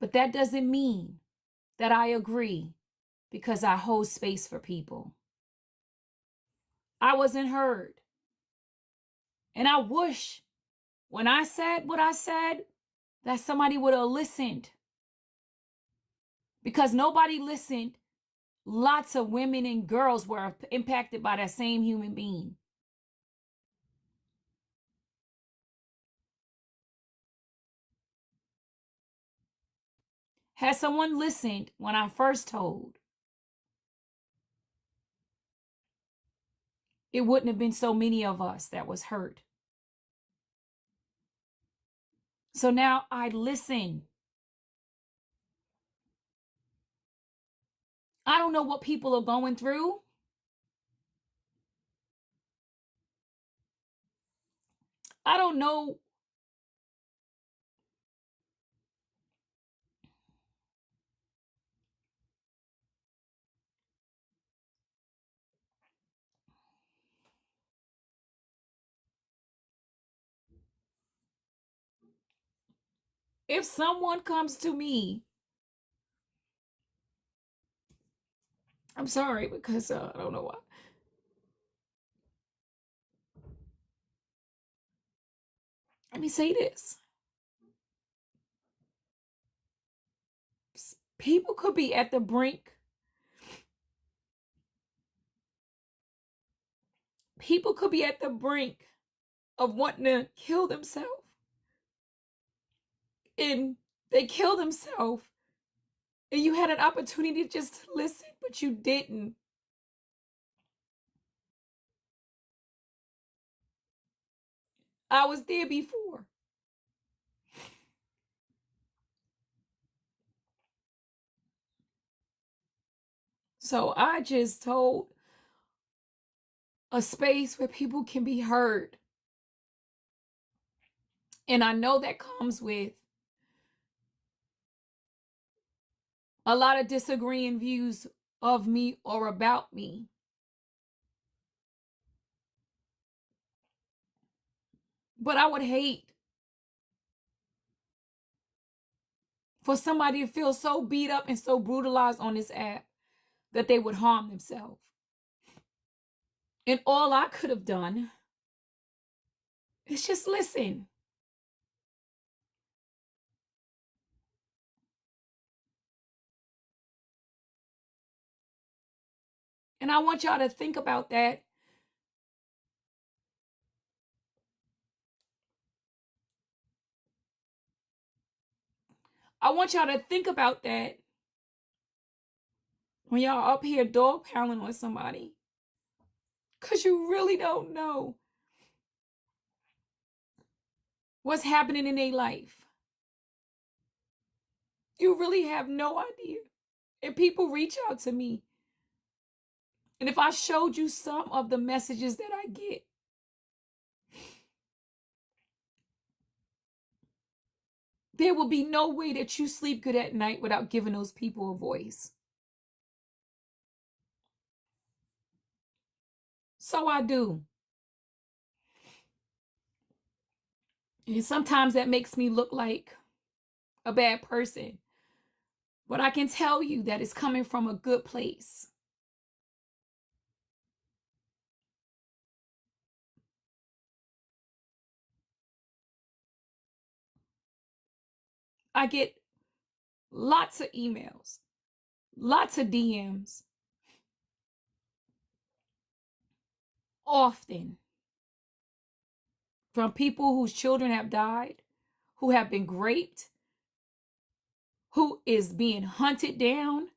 But that doesn't mean that I agree because I hold space for people. I wasn't heard. And I wish when I said what I said, that somebody would have listened. Because nobody listened. Lots of women and girls were impacted by that same human being. Had someone listened when I first told, it wouldn't have been so many of us that was hurt. So now I listen. I don't know what people are going through. I don't know. If someone comes to me, I'm sorry because I don't know why. Let me say this. People could be at the brink. People could be at the brink of wanting to kill themselves. And they kill themselves. And you had an opportunity just to listen, but you didn't. I was there before. So I just told a space where people can be heard. And I know that comes with a lot of disagreeing views of me or about me. But I would hate for somebody to feel so beat up and so brutalized on this app that they would harm themselves. And all I could have done is just listen. And I want y'all to think about that. I want y'all to think about that when y'all up here dog pounding on somebody. Because you really don't know what's happening in their life. You really have no idea. And people reach out to me. And if I showed you some of the messages that I get, there will be no way that you sleep good at night without giving those people a voice. So I do. And sometimes that makes me look like a bad person. But I can tell you that it's coming from a good place. I get lots of emails, lots of DMs, often from people whose children have died, who have been raped, who is being hunted down.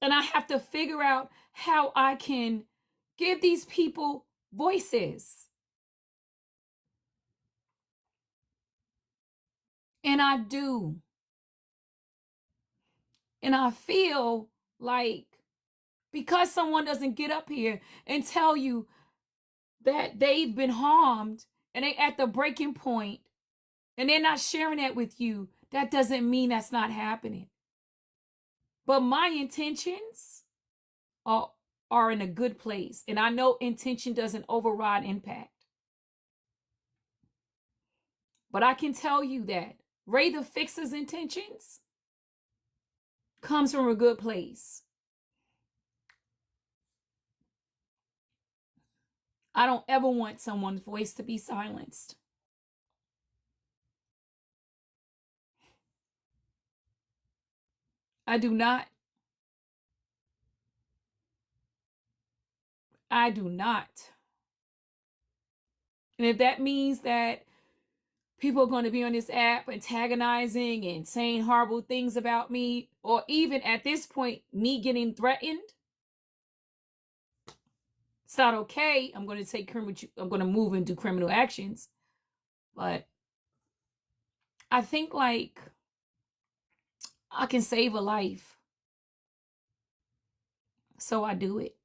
And I have to figure out how I can give these people voices. And I do. And I feel like because someone doesn't get up here and tell you that they've been harmed and they at the breaking point and they're not sharing that with you, that doesn't mean that's not happening. But my intentions are in a good place. And I know intention doesn't override impact. But I can tell you that RaeTheFixer's intentions comes from a good place. I don't ever want someone's voice to be silenced. I do not. I do not. And if that means that people are going to be on this app antagonizing and saying horrible things about me, or even at this point, me getting threatened, it's not okay. I'm going to move and do criminal actions. But I think like I can save a life. So I do it.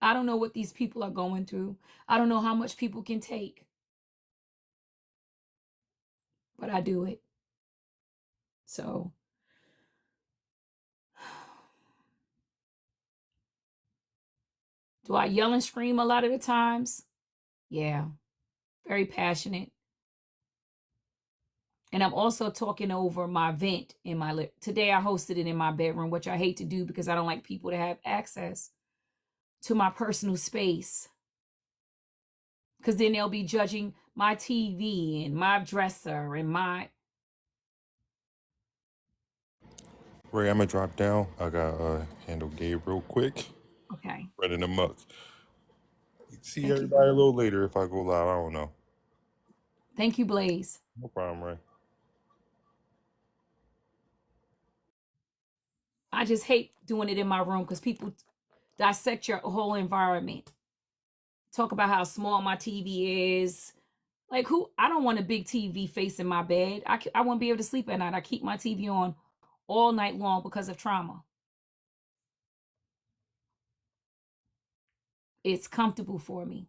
I don't know what these people are going through. I don't know how much people can take. But I do it. So do I yell and scream a lot of the times? Yeah. Very passionate. And I'm also talking over my vent in my lip. Today I hosted it in my bedroom, which I hate to do because I don't like people to have access to my personal space. Because then they'll be judging my TV and my dresser and my... Ray, I'm gonna drop down. I got handle Gabe real quick. Okay. Running amok. See Thank you, everybody a brother. little later if I go live. I don't know. Thank you, Blaze. No problem, Ray. I just hate doing it in my room because people dissect your whole environment. Talk about how small my TV is. Like who? I don't want a big TV facing my bed. I won't be able to sleep at night. I keep my TV on all night long because of trauma. It's comfortable for me.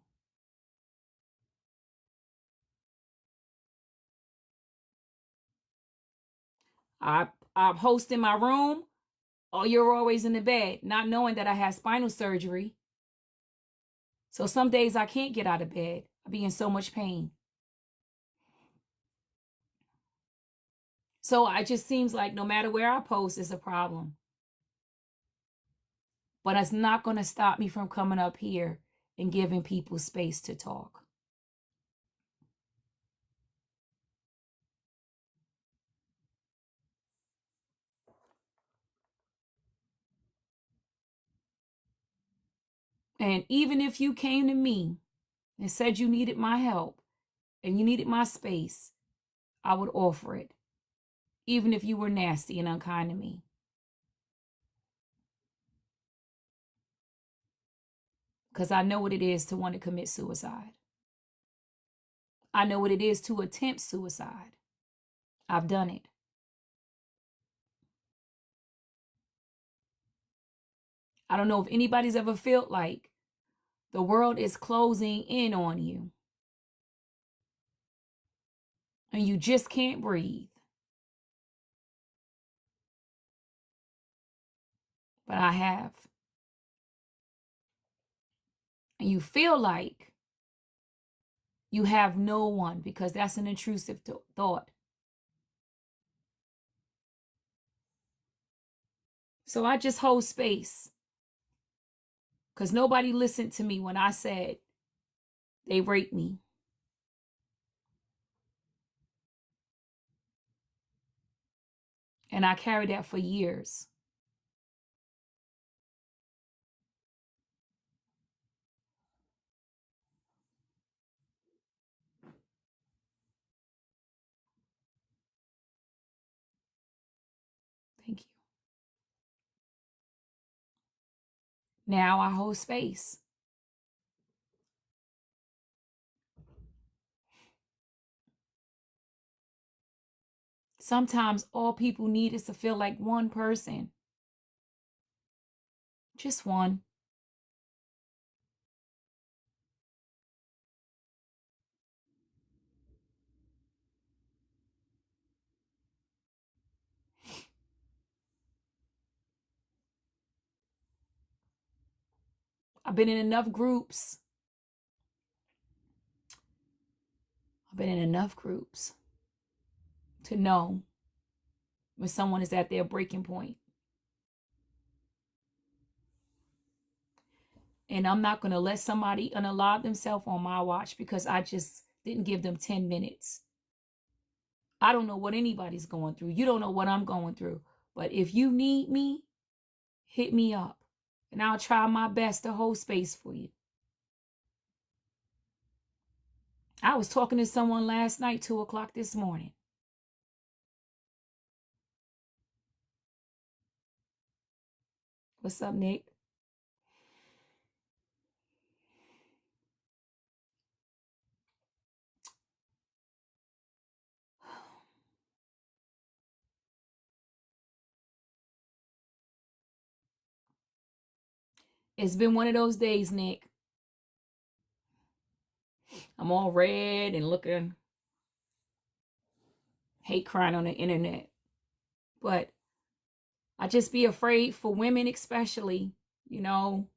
I host in my room. Oh, you're always in the bed, not knowing that I had spinal surgery. So some days I can't get out of bed. I be in so much pain. So it just seems like no matter where I post, it's a problem. But it's not going to stop me from coming up here and giving people space to talk. And even if you came to me and said you needed my help and you needed my space, I would offer it, even if you were nasty and unkind to me. Because I know what it is to want to commit suicide. I know what it is to attempt suicide. I've done it. I don't know if anybody's ever felt like the world is closing in on you and you just can't breathe. But I have. And you feel like you have no one because that's an intrusive thought. So I just hold space because nobody listened to me when I said they raped me. And I carried that for years. Now I hold space. Sometimes all people need is to feel like one person. Just one. I've been in enough groups. To know when someone is at their breaking point. And I'm not going to let somebody unalive themselves on my watch because I just didn't give them 10 minutes. I don't know what anybody's going through. You don't know what I'm going through. But if you need me, hit me up. And I'll try my best to hold space for you. I was talking to someone last night, 2 o'clock this morning. What's up, Nick? It's been one of those days, Nick. I'm all red and looking, hate crying on the internet. But I just be afraid for women especially, to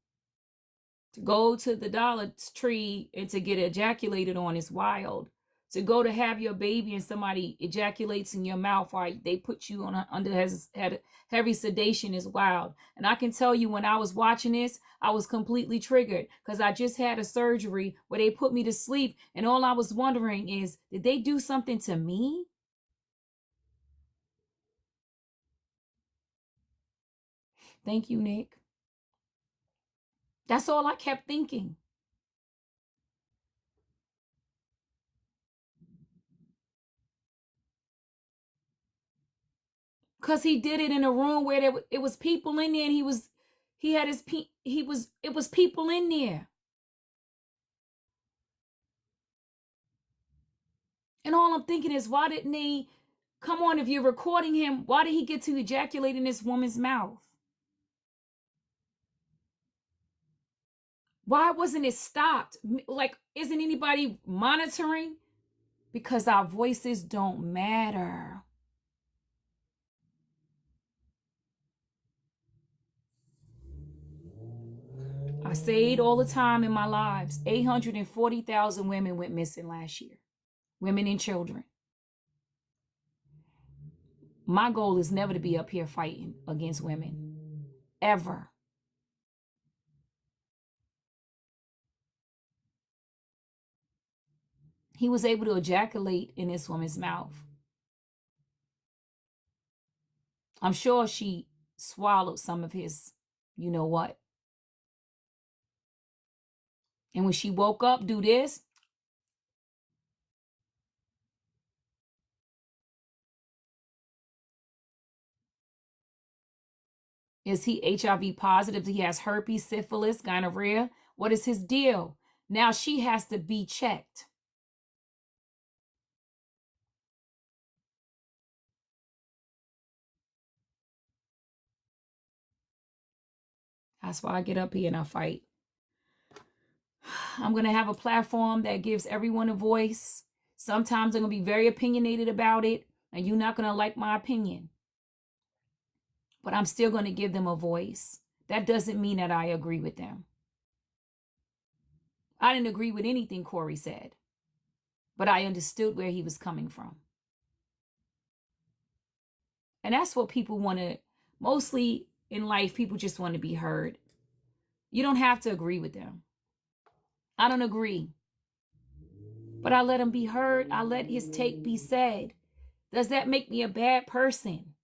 go to the Dollar Tree and to get ejaculated on is wild. To go to have your baby and somebody ejaculates in your mouth while they put you on under heavy sedation is wild. And I can tell you, when I was watching this, I was completely triggered because I just had a surgery where they put me to sleep. And all I was wondering is, did they do something to me? Thank you, Nick. That's all I kept thinking. Because he did it in a room where it was people in there, and it was people in there. And all I'm thinking is, why didn't they, come on, if you're recording him, why did he get to ejaculate in this woman's mouth? Why wasn't it stopped? Like, isn't anybody monitoring? Because our voices don't matter. I say it all the time in my lives. 840,000 women went missing last year. Women and children. My goal is never to be up here fighting against women. Ever. He was able to ejaculate in this woman's mouth. I'm sure she swallowed some of his, you know what. And when she woke up, do this. Is he HIV positive? He has herpes, syphilis, gonorrhea. What is his deal? Now she has to be checked. That's why I get up here and I fight. I'm going to have a platform that gives everyone a voice. Sometimes I'm going to be very opinionated about it, and you're not going to like my opinion. But I'm still going to give them a voice. That doesn't mean that I agree with them. I didn't agree with anything Corey said, but I understood where he was coming from. And that's what people want to, mostly in life, people just want to be heard. You don't have to agree with them. I don't agree. But I let him be heard. I let his take be said. Does that make me a bad person?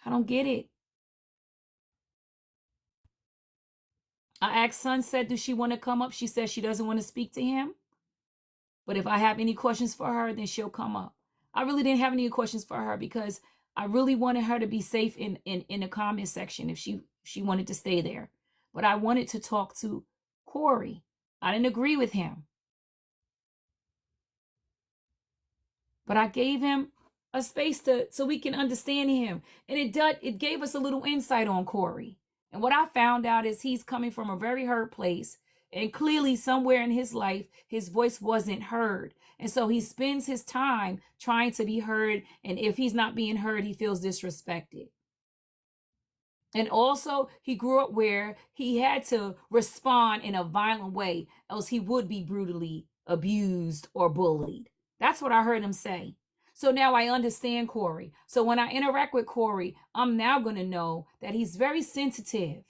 I don't get it. I asked Sunset, does she want to come up? She says she doesn't want to speak to him. But if I have any questions for her, then she'll come up. I really didn't have any questions for her because I really wanted her to be safe in the comment section if she wanted to stay there. But I wanted to talk to Corey. I didn't agree with him. But I gave him a space so we can understand him. And it gave us a little insight on Corey. And what I found out is he's coming from a very hurt place. And clearly somewhere in his life, his voice wasn't heard. And so he spends his time trying to be heard. And if he's not being heard, he feels disrespected. And also, he grew up where he had to respond in a violent way, else he would be brutally abused or bullied. That's what I heard him say. So now I understand Corey. So when I interact with Corey, I'm now going to know that he's very sensitive.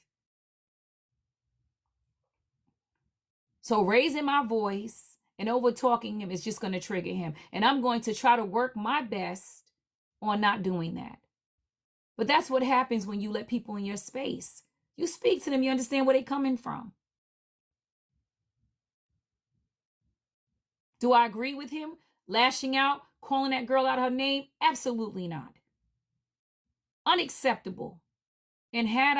So raising my voice and over talking him is just going to trigger him. And I'm going to try to work my best on not doing that. But that's what happens when you let people in your space. You speak to them, you understand where they're coming from. Do I agree with him lashing out, calling that girl out her name? Absolutely not. Unacceptable. And had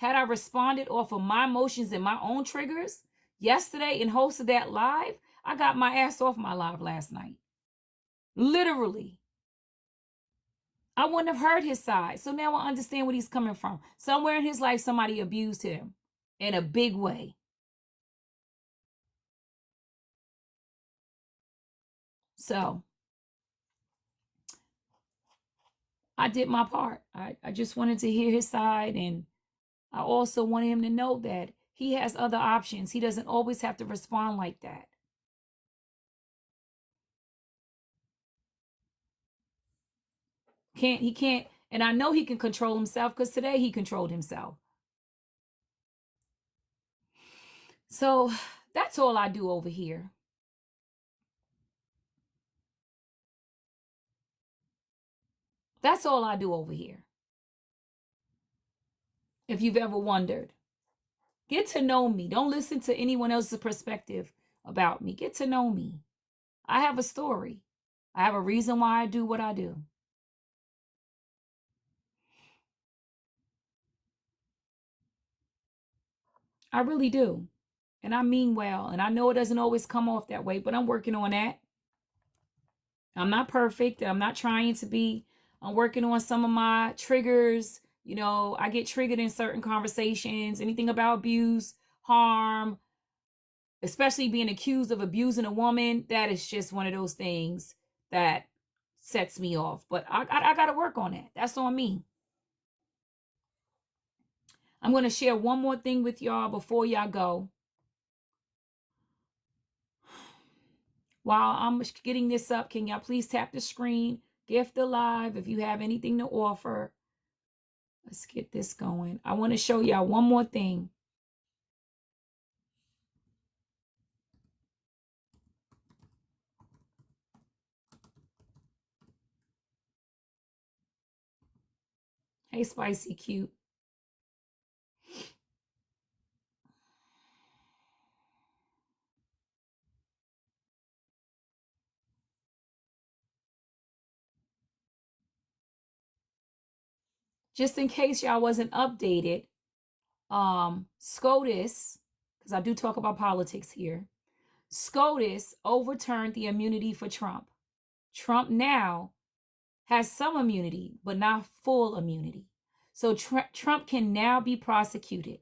I responded off of my emotions and my own triggers yesterday and hosted that live, I got my ass off my live last night. Literally. I wouldn't have heard his side. So now I understand where he's coming from. Somewhere in his life, somebody abused him in a big way. So I did my part. I just wanted to hear his side. And I also wanted him to know that he has other options. He doesn't always have to respond like that. He can't. And I know he can control himself because today he controlled himself. So that's all I do over here. That's all I do over here. If you've ever wondered, get to know me. Don't listen to anyone else's perspective about me. Get to know me. I have a story. I have a reason why I do what I do. I really do. And I mean well. And I know it doesn't always come off that way, but I'm working on that. I'm not perfect. I'm not trying to be. I'm working on some of my triggers. You know, I get triggered in certain conversations, anything about abuse, harm, especially being accused of abusing a woman. That is just one of those things that sets me off. But I got to work on that. That's on me. I'm going to share one more thing with y'all before y'all go. While I'm getting this up, can y'all please tap the screen, gift alive if you have anything to offer. Let's get this going. I want to show y'all one more thing. Hey, Spicy Cute. Just in case y'all wasn't updated, SCOTUS, because I do talk about politics here, SCOTUS overturned the immunity for Trump. Trump now has some immunity, but not full immunity. So Trump can now be prosecuted.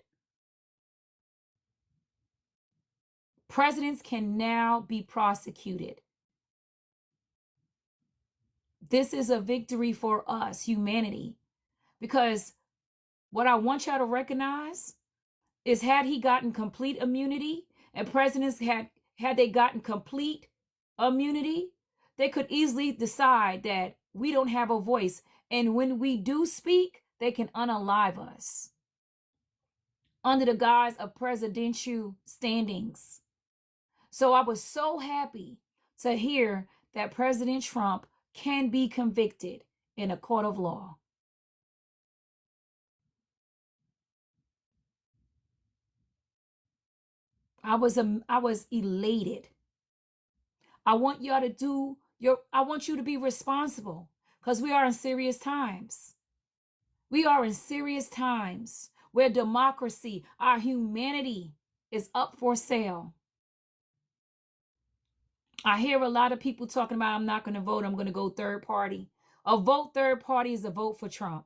Presidents can now be prosecuted. This is a victory for us, humanity, because what I want y'all to recognize is had he gotten complete immunity and presidents had they gotten complete immunity, they could easily decide that we don't have a voice. And when we do speak, they can unalive us under the guise of presidential standings. So I was so happy to hear that President Trump can be convicted in a court of law. I was elated. I want y'all to do I want you to be responsible because we are in serious times. We are in serious times where democracy, our humanity is up for sale. I hear a lot of people talking about, I'm not going to vote, I'm going to go third party. A vote third party is a vote for Trump.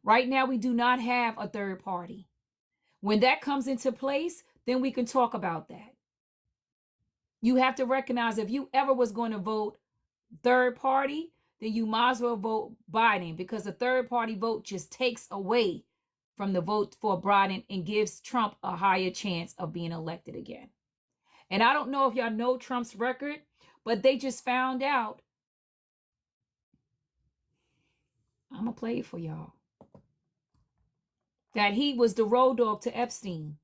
Right now, we do not have a third party. When that comes into place, then we can talk about that. You have to recognize if you ever was going to vote third party, then you might as well vote Biden, because a third party vote just takes away from the vote for Biden and gives Trump a higher chance of being elected again. And I don't know if y'all know Trump's record, but they just found out. I'm going to play it for y'all. That he was the road dog to Epstein.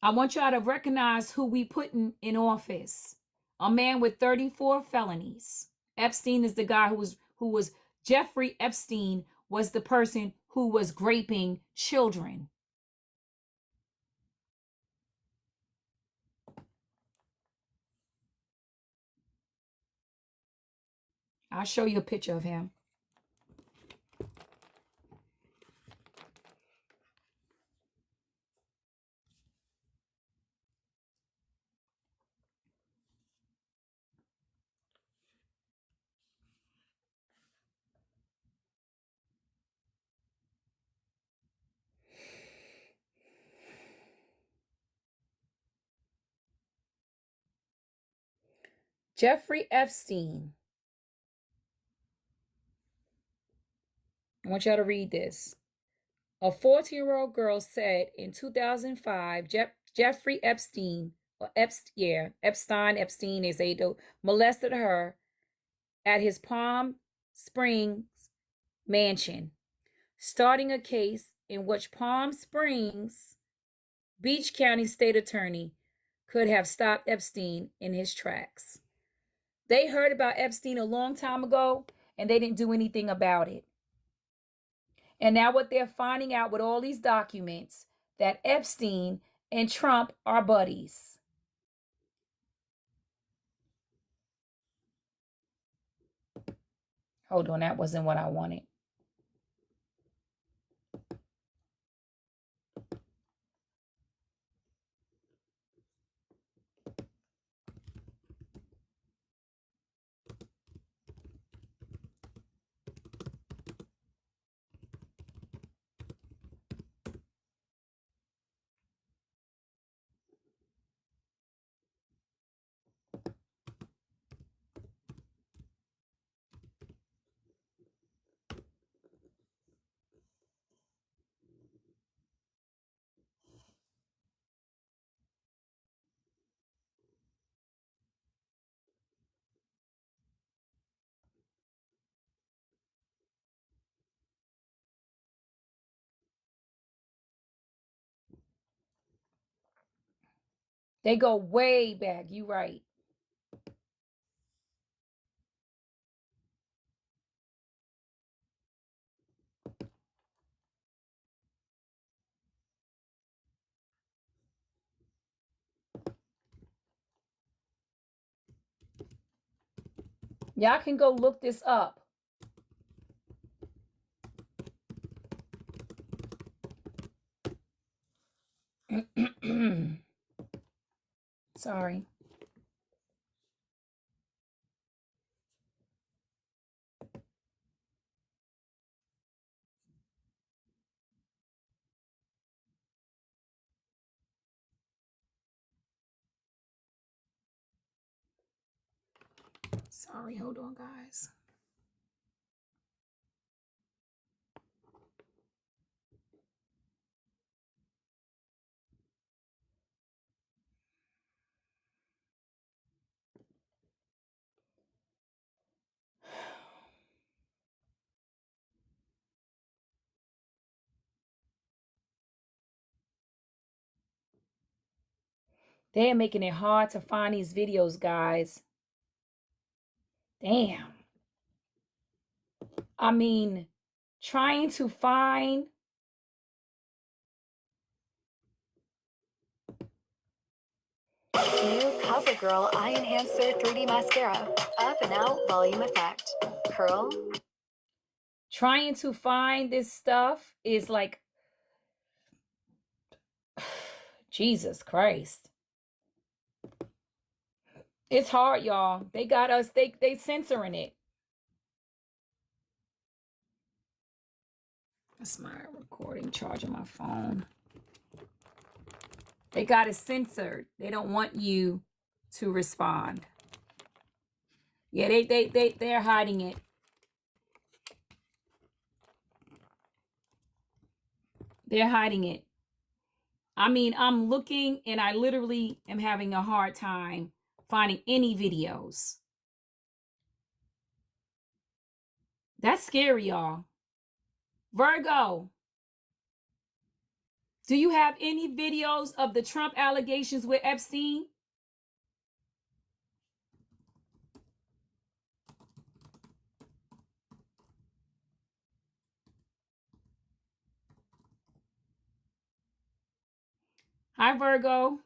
I want y'all to recognize who we put in office. A man with 34 felonies. Epstein is the guy who was Jeffrey Epstein was the person who was raping children. I'll show you a picture of him. Jeffrey Epstein. I want y'all to read this. A 14-year-old girl said in 2005, Jeffrey Epstein, or Epstein, they say, molested her at his Palm Springs mansion, starting a case in which Palm Springs Beach County State Attorney could have stopped Epstein in his tracks. They heard about Epstein a long time ago, and they didn't do anything about it. And now what they're finding out with all these documents, that Epstein and Trump are buddies. Hold on, that wasn't what I wanted. They go way back. You right. Y'all can go look this up. Sorry. Sorry, hold on, guys. They're making it hard to find these videos, guys. Damn. I mean, trying to find. New CoverGirl Eye Enhancer 3D Mascara. Up and out volume effect. Curl. Trying to find this stuff is like, Jesus Christ. It's hard, y'all. They got us, they censoring it. That's my recording charging my phone. They got it censored. They don't want you to respond. Yeah, they're hiding it. They're hiding it. I mean, I'm looking and I literally am having a hard time finding any videos. That's scary, y'all. Virgo, do you have any videos of the Trump allegations with Epstein? Hi, Virgo.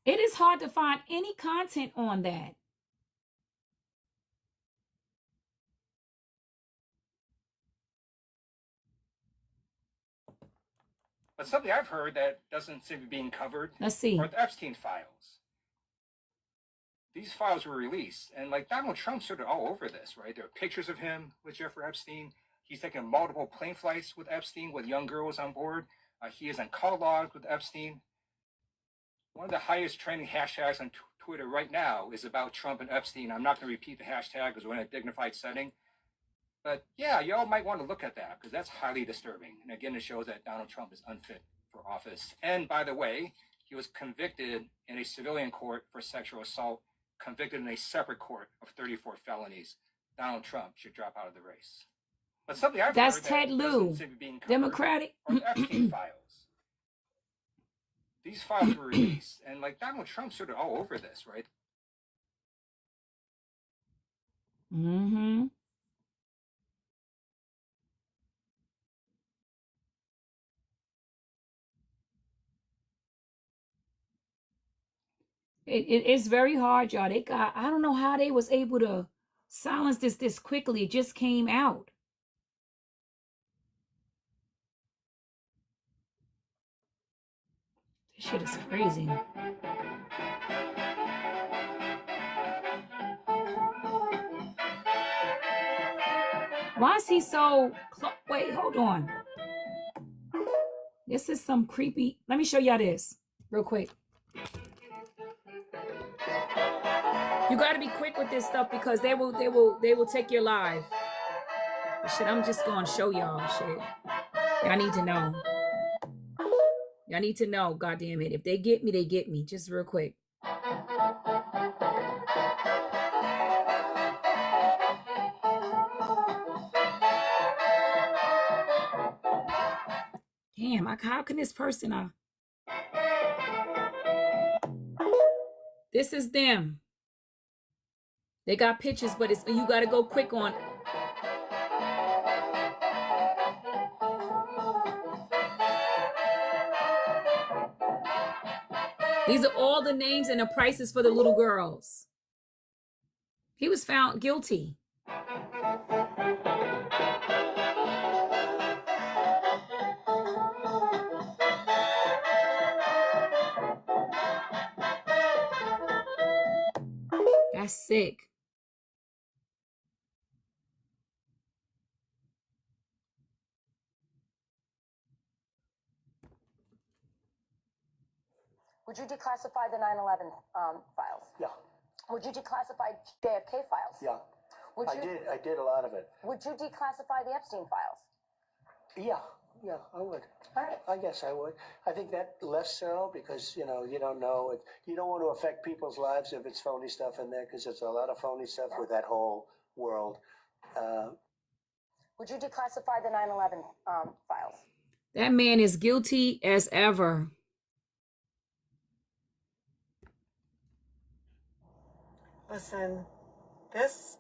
It is hard to find any content on that. But something I've heard that doesn't seem to be being covered. Let's see. Are the Epstein files. These files were released, and like Donald Trump's sort of all over this, right? There are pictures of him with Jeffrey Epstein. He's taken multiple plane flights with Epstein with young girls on board. He is on call logs with Epstein. One of the highest trending hashtags on Twitter right now is about Trump and Epstein. I'm not going to repeat the hashtag because we're in a dignified setting. But yeah, y'all might want to look at that because that's highly disturbing. And again, it shows that Donald Trump is unfit for office. And by the way, he was convicted in a civilian court for sexual assault, convicted in a separate court of 34 felonies. Donald Trump should drop out of the race. But something I've That's heard Ted that Lieu, doesn't seem to be being covered Democratic. are the Epstein files. These files were released, and like Donald Trump's sort of all over this, right? Mm-hmm. It's very hard, y'all. I don't know how they was able to silence this quickly. It just came out. This shit is crazy. Why is he so wait, hold on. This is some creepy. Let me show y'all this real quick. You got to be quick with this stuff because they will take your life. Shit, I'm just going to show y'all shit. Y'all need to know. Y'all need to know, goddamn it. If they get me, they get me. Just real quick. Damn, how can this person this is them. They got pictures, but you got to go quick on. These are all the names and the prices for the little girls. He was found guilty. That's sick. Would you declassify the 9/11 files? Yeah. Would you declassify JFK files? Yeah. Would you? I did a lot of it. Would you declassify the Epstein files? Yeah, I would. All right. I guess I would. I think that less so because, you don't know. You don't want to affect people's lives if it's phony stuff in there because there's a lot of phony stuff with that whole world. Would you declassify the 9/11 files? That man is guilty as ever. Listen, this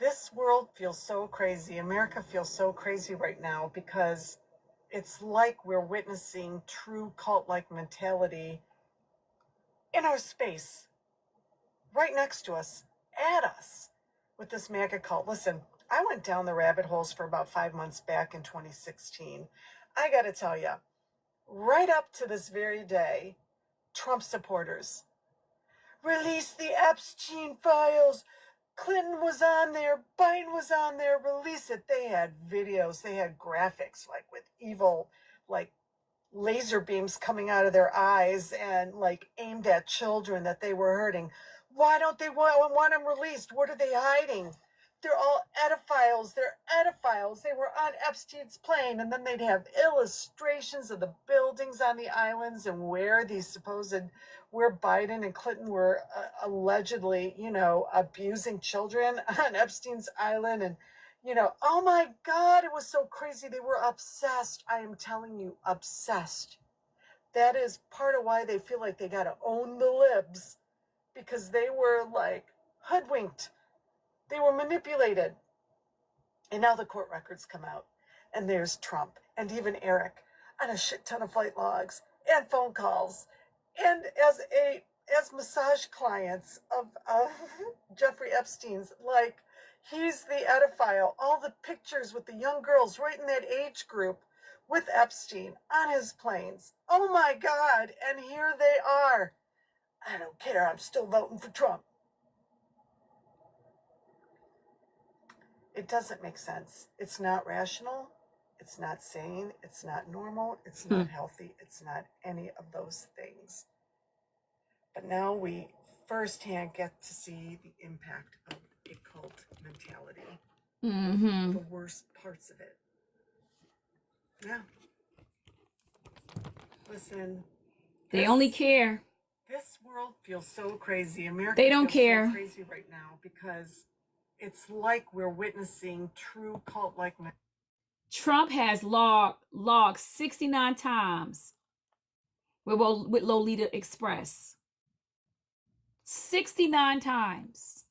This world feels so crazy. America feels so crazy right now because it's like we're witnessing true cult-like mentality in our space, right next to us, at us, with this MAGA cult. Listen, I went down the rabbit holes for about 5 months back in 2016. I got to tell you, right up to this very day, Trump supporters release the Epstein files. Clinton was on there, Biden was on there, release it. They had videos, they had graphics, like with evil, like laser beams coming out of their eyes and like aimed at children that they were hurting. Why don't they want them released? What are they hiding? They're all edophiles. They're edophiles. They were on Epstein's plane, and then they'd have illustrations of the buildings on the islands and where these where Biden and Clinton were allegedly, abusing children on Epstein's island. And, oh my God, it was so crazy. They were obsessed. I am telling you, obsessed. That is part of why they feel like they got to own the libs, because they were like hoodwinked. They were manipulated. And now the court records come out, and there's Trump and even Eric on a shit ton of flight logs and phone calls, and as massage clients of Jeffrey Epstein's, like he's the edophile. All the pictures with the young girls right in that age group with Epstein on his planes. Oh my God! And here they are. I don't care. I'm still voting for Trump. It doesn't make sense. It's not rational. It's not sane. It's not normal. It's not healthy. It's not any of those things. But now we firsthand get to see the impact of a cult mentality. Mm-hmm. The worst parts of it. Yeah. Listen. They only care. This world feels so crazy. America They don't feels care. so crazy right now because it's like we're witnessing true cult-like. Trump has logged 69 times with Lolita Express. 69 times.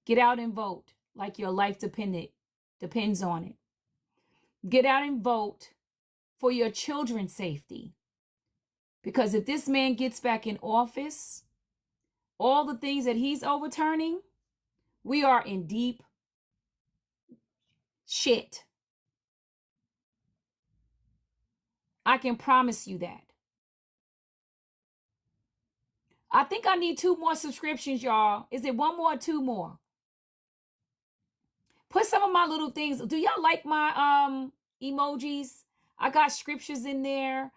Get out and vote like your life depends on it. Get out and vote for your children's safety. Because if this man gets back in office, all the things that he's overturning, we are in deep shit. I can promise you that. I think I need 2 more subscriptions, y'all. Is it 1 more or 2 more? Put some of my little things. Do y'all like my emojis? I got scriptures in there.